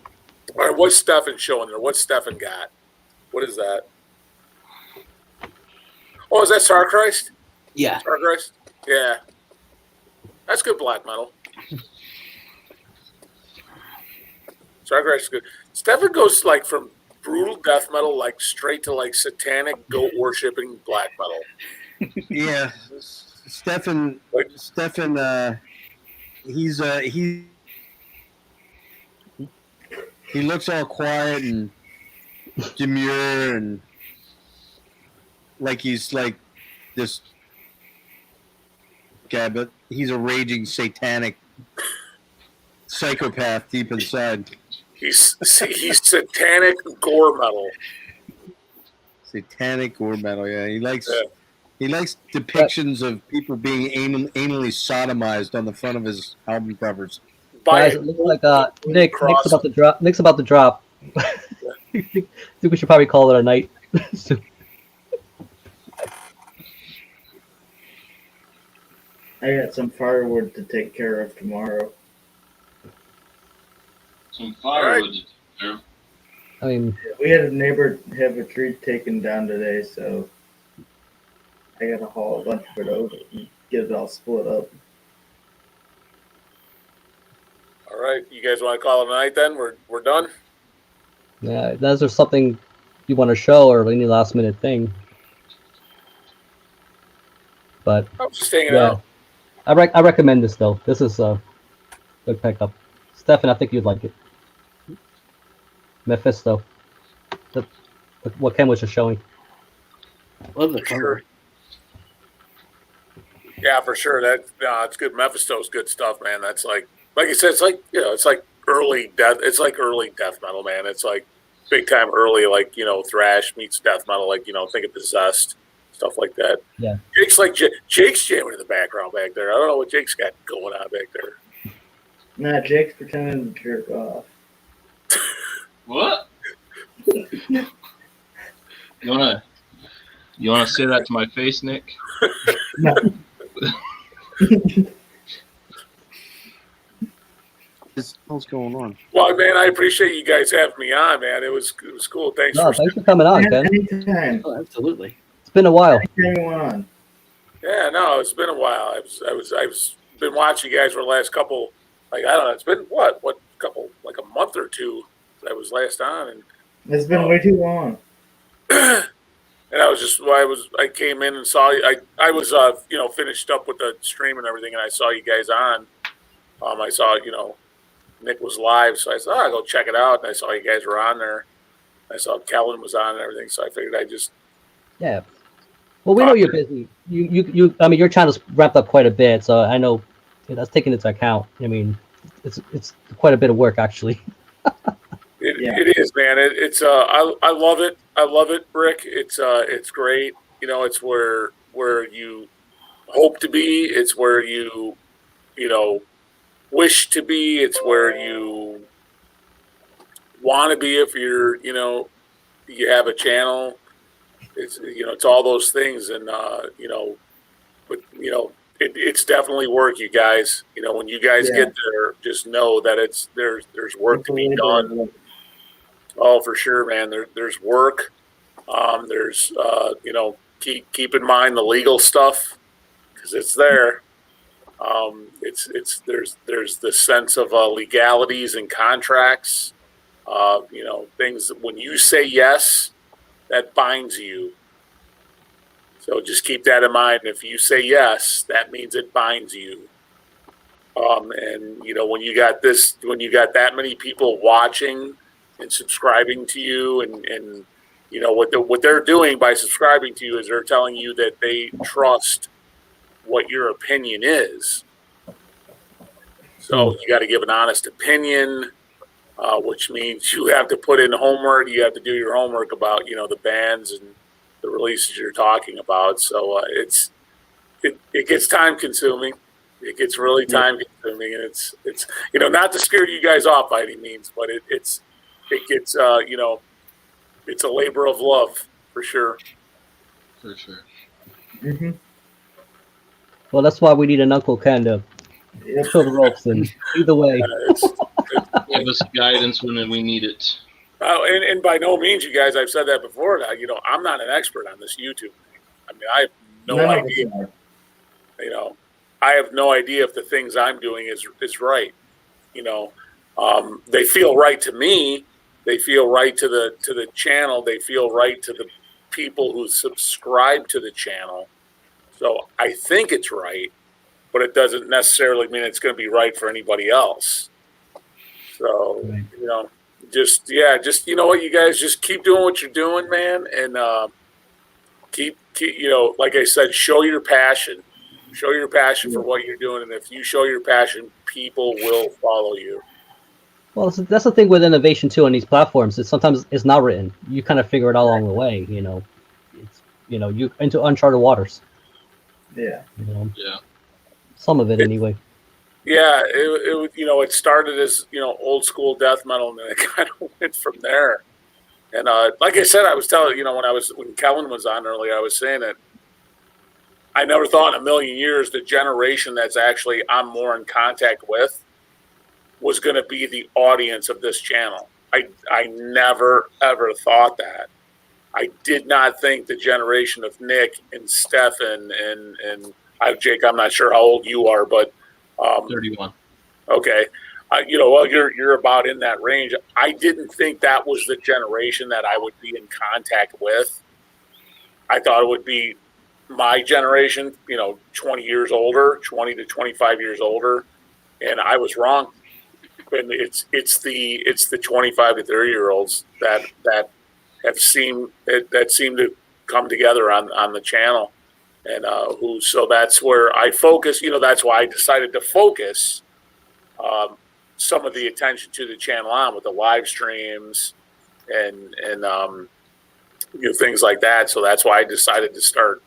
All right, what's Stefan showing there? What's Stefan got? What is that? Oh, is that Star Christ? Yeah. Star Christ? Yeah. That's good black metal. Star Christ is good. Stefan goes like from brutal death metal, like straight to like satanic goat worshipping black metal. Yeah. Stefan, he looks all quiet and demure and like he's like this guy, but he's a raging satanic psychopath deep inside. He's satanic gore metal. Satanic gore metal, yeah. He likes depictions of people being anally sodomized on the front of his album covers. Guys, it looks like Nick's about to drop. Nick's about to drop. I think we should probably call it a night. I got some firewood to take care of tomorrow. Some firewood to take care of. I mean, we had a neighbor have a tree taken down today, so I got to haul a bunch of it over and get it all split up. All right, you guys want to call it a night then? We're done. yeah, is there something you want to show or any last minute thing? But I'm just hanging out. I recommend this though. This is a good pickup. Stefan, I think you'd like it. Mephisto. What Ken was just showing. Love the cover. Yeah, for sure. It's good. Mephisto's good stuff, man. That's like like I said, it's like it's like early death. It's like early death metal, man. It's like big time early, like thrash meets death metal. Like think of Possessed, stuff like that. Yeah. Jake's jamming in the background back there. I don't know what Jake's got going on back there. Nah, Jake's pretending to jerk off. What? You wanna say that to my face, Nick? No. What's going on? Well, man, I appreciate you guys having me on, man. It was cool. Thanks Thanks for coming on, Ken. Anytime. Oh, absolutely. It's been a while. Anytime you want on. Yeah, no, it's been a while. I've been watching you guys for the last couple. Like I don't know, it's been what couple like a month or two that I was last on, and It's been way too long. and I came in and saw you. I was finished up with the stream and everything, and I saw you guys on. I saw Nick was live, so I said, I'll go check it out. And I saw you guys were on there. I saw Kellen was on and everything, so I figured I'd just. Yeah. Well, we know you're busy. I mean, your channel's wrapped up quite a bit, so I know that's taken into account. I mean, it's quite a bit of work, actually. It is, man. I love it. I love it, Rick. It's great. It's where you hope to be. It's where you wish to be. It's where you want to be if you're you have a channel. It's all those things, and it's definitely work, you guys. When you guys get there, just know that there's work to be done. Oh, for sure, man. There's work. There's keep in mind the legal stuff because it's there. There's the sense of legalities and contracts. Things that when you say yes, that binds you. So just keep that in mind. If you say yes, that means it binds you. And when you got that many people watching and subscribing to you, and what they're doing by subscribing to you is they're telling you that they trust what your opinion is. So you got to give an honest opinion, which means you have to put in homework. You have to do your homework about the bands and the releases you're talking about. So it gets time consuming. It gets really time consuming, and it's not to scare you guys off by any means, but it gets it's a labor of love for sure. For sure. Mm-hmm. Well, that's why we need an Uncle Ken to show the ropes, and either way. Give us guidance when we need it. And by no means, you guys, I've said that before. I'm not an expert on this YouTube thing. I mean, I have no idea. I have no idea if the things I'm doing is right. They feel right to me. They feel right to the channel. They feel right to the people who subscribe to the channel. So I think it's right, but it doesn't necessarily mean it's going to be right for anybody else. So, just what, you guys just keep doing what you're doing, man. And keep, like I said, show your passion for what you're doing. And if you show your passion, people will follow you. Well, that's the thing with innovation too on these platforms. Sometimes it's not written. You kind of figure it out along the way. It's you into uncharted waters. Yeah. Yeah. Some of it anyway. Yeah, it started as old school death metal, and then it kind of went from there. And like I said, I was telling when Kellen was on earlier, I was saying that I never thought in a million years the generation that's actually I'm more in contact with was going to be the audience of this channel. I never ever thought that. I did not think the generation of Nick and Stefan and Jake. I'm not sure how old you are, but 31. Okay, well, you're about in that range. I didn't think that was the generation that I would be in contact with. I thought it would be my generation, 20 years older, 20 to 25 years older, and I was wrong. And it's the 25 to 30 year olds that seem to come together on the channel, and so that's where I focus. That's why I decided to focus some of the attention to the channel on with the live streams and things like that. So that's why I decided to start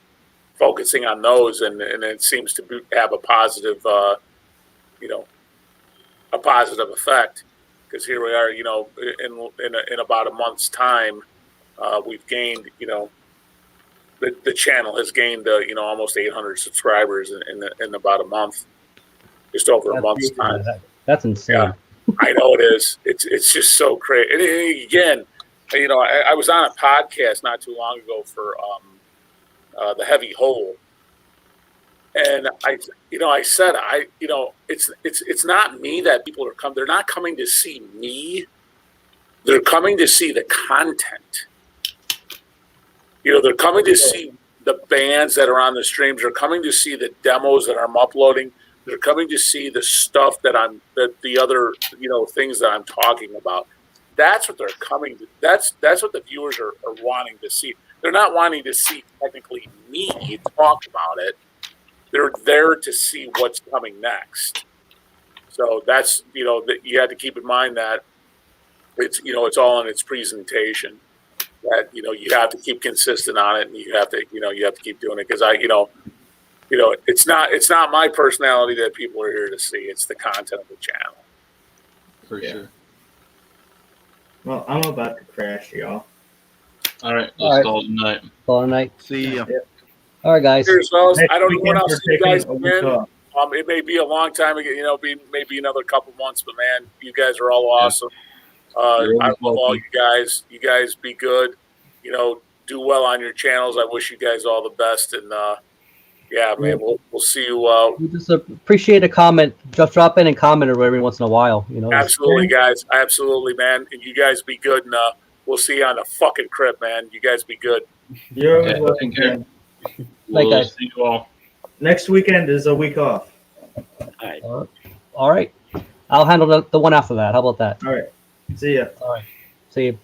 focusing on those, and it seems to have a positive, a positive effect. Because here we are, in about a month's time, we've gained, the channel has gained, almost 800 subscribers in about a month, just over a month's time. That's insane. Yeah, I know it is. It's just so crazy. And again, I was on a podcast not too long ago for the Heavy Hole, and I said it's not me that people are coming. They're not coming to see me. They're coming to see the content. They're coming to see the bands that are on the streams. They're coming to see the demos that I'm uploading. They're coming to see the stuff that the other things that I'm talking about. That's what they're coming to. That's what the viewers are wanting to see. They're not wanting to see technically me talk about it. They're there to see what's coming next. So that's that you have to keep in mind that it's all in its presentation. That you have to keep consistent on it, and you have to keep doing it because it's not my personality that people are here to see. It's the content of the channel. For sure. Well, I'm about to crash, y'all. All right, let's call it a night. Call it a night. See ya. All right, guys. Cheers, fellas. Next I don't know weekend when else we're you guys taking a come in. week off. It may be a long time ago, maybe another couple months, but man, you guys are all awesome. I love all you guys. You guys be good. Do well on your channels. I wish you guys all the best, and yeah, man, we'll see you. We just appreciate a comment. Just drop in and comment every once in a while. Absolutely, guys. Absolutely, man. And you guys be good, and we'll see you on the fucking crib, man. You guys be good. You're always welcome, man. Bye, guys. See you all. Next weekend is a week off. All right. I'll handle the one after that. How about that? All right. See ya. All right. See you.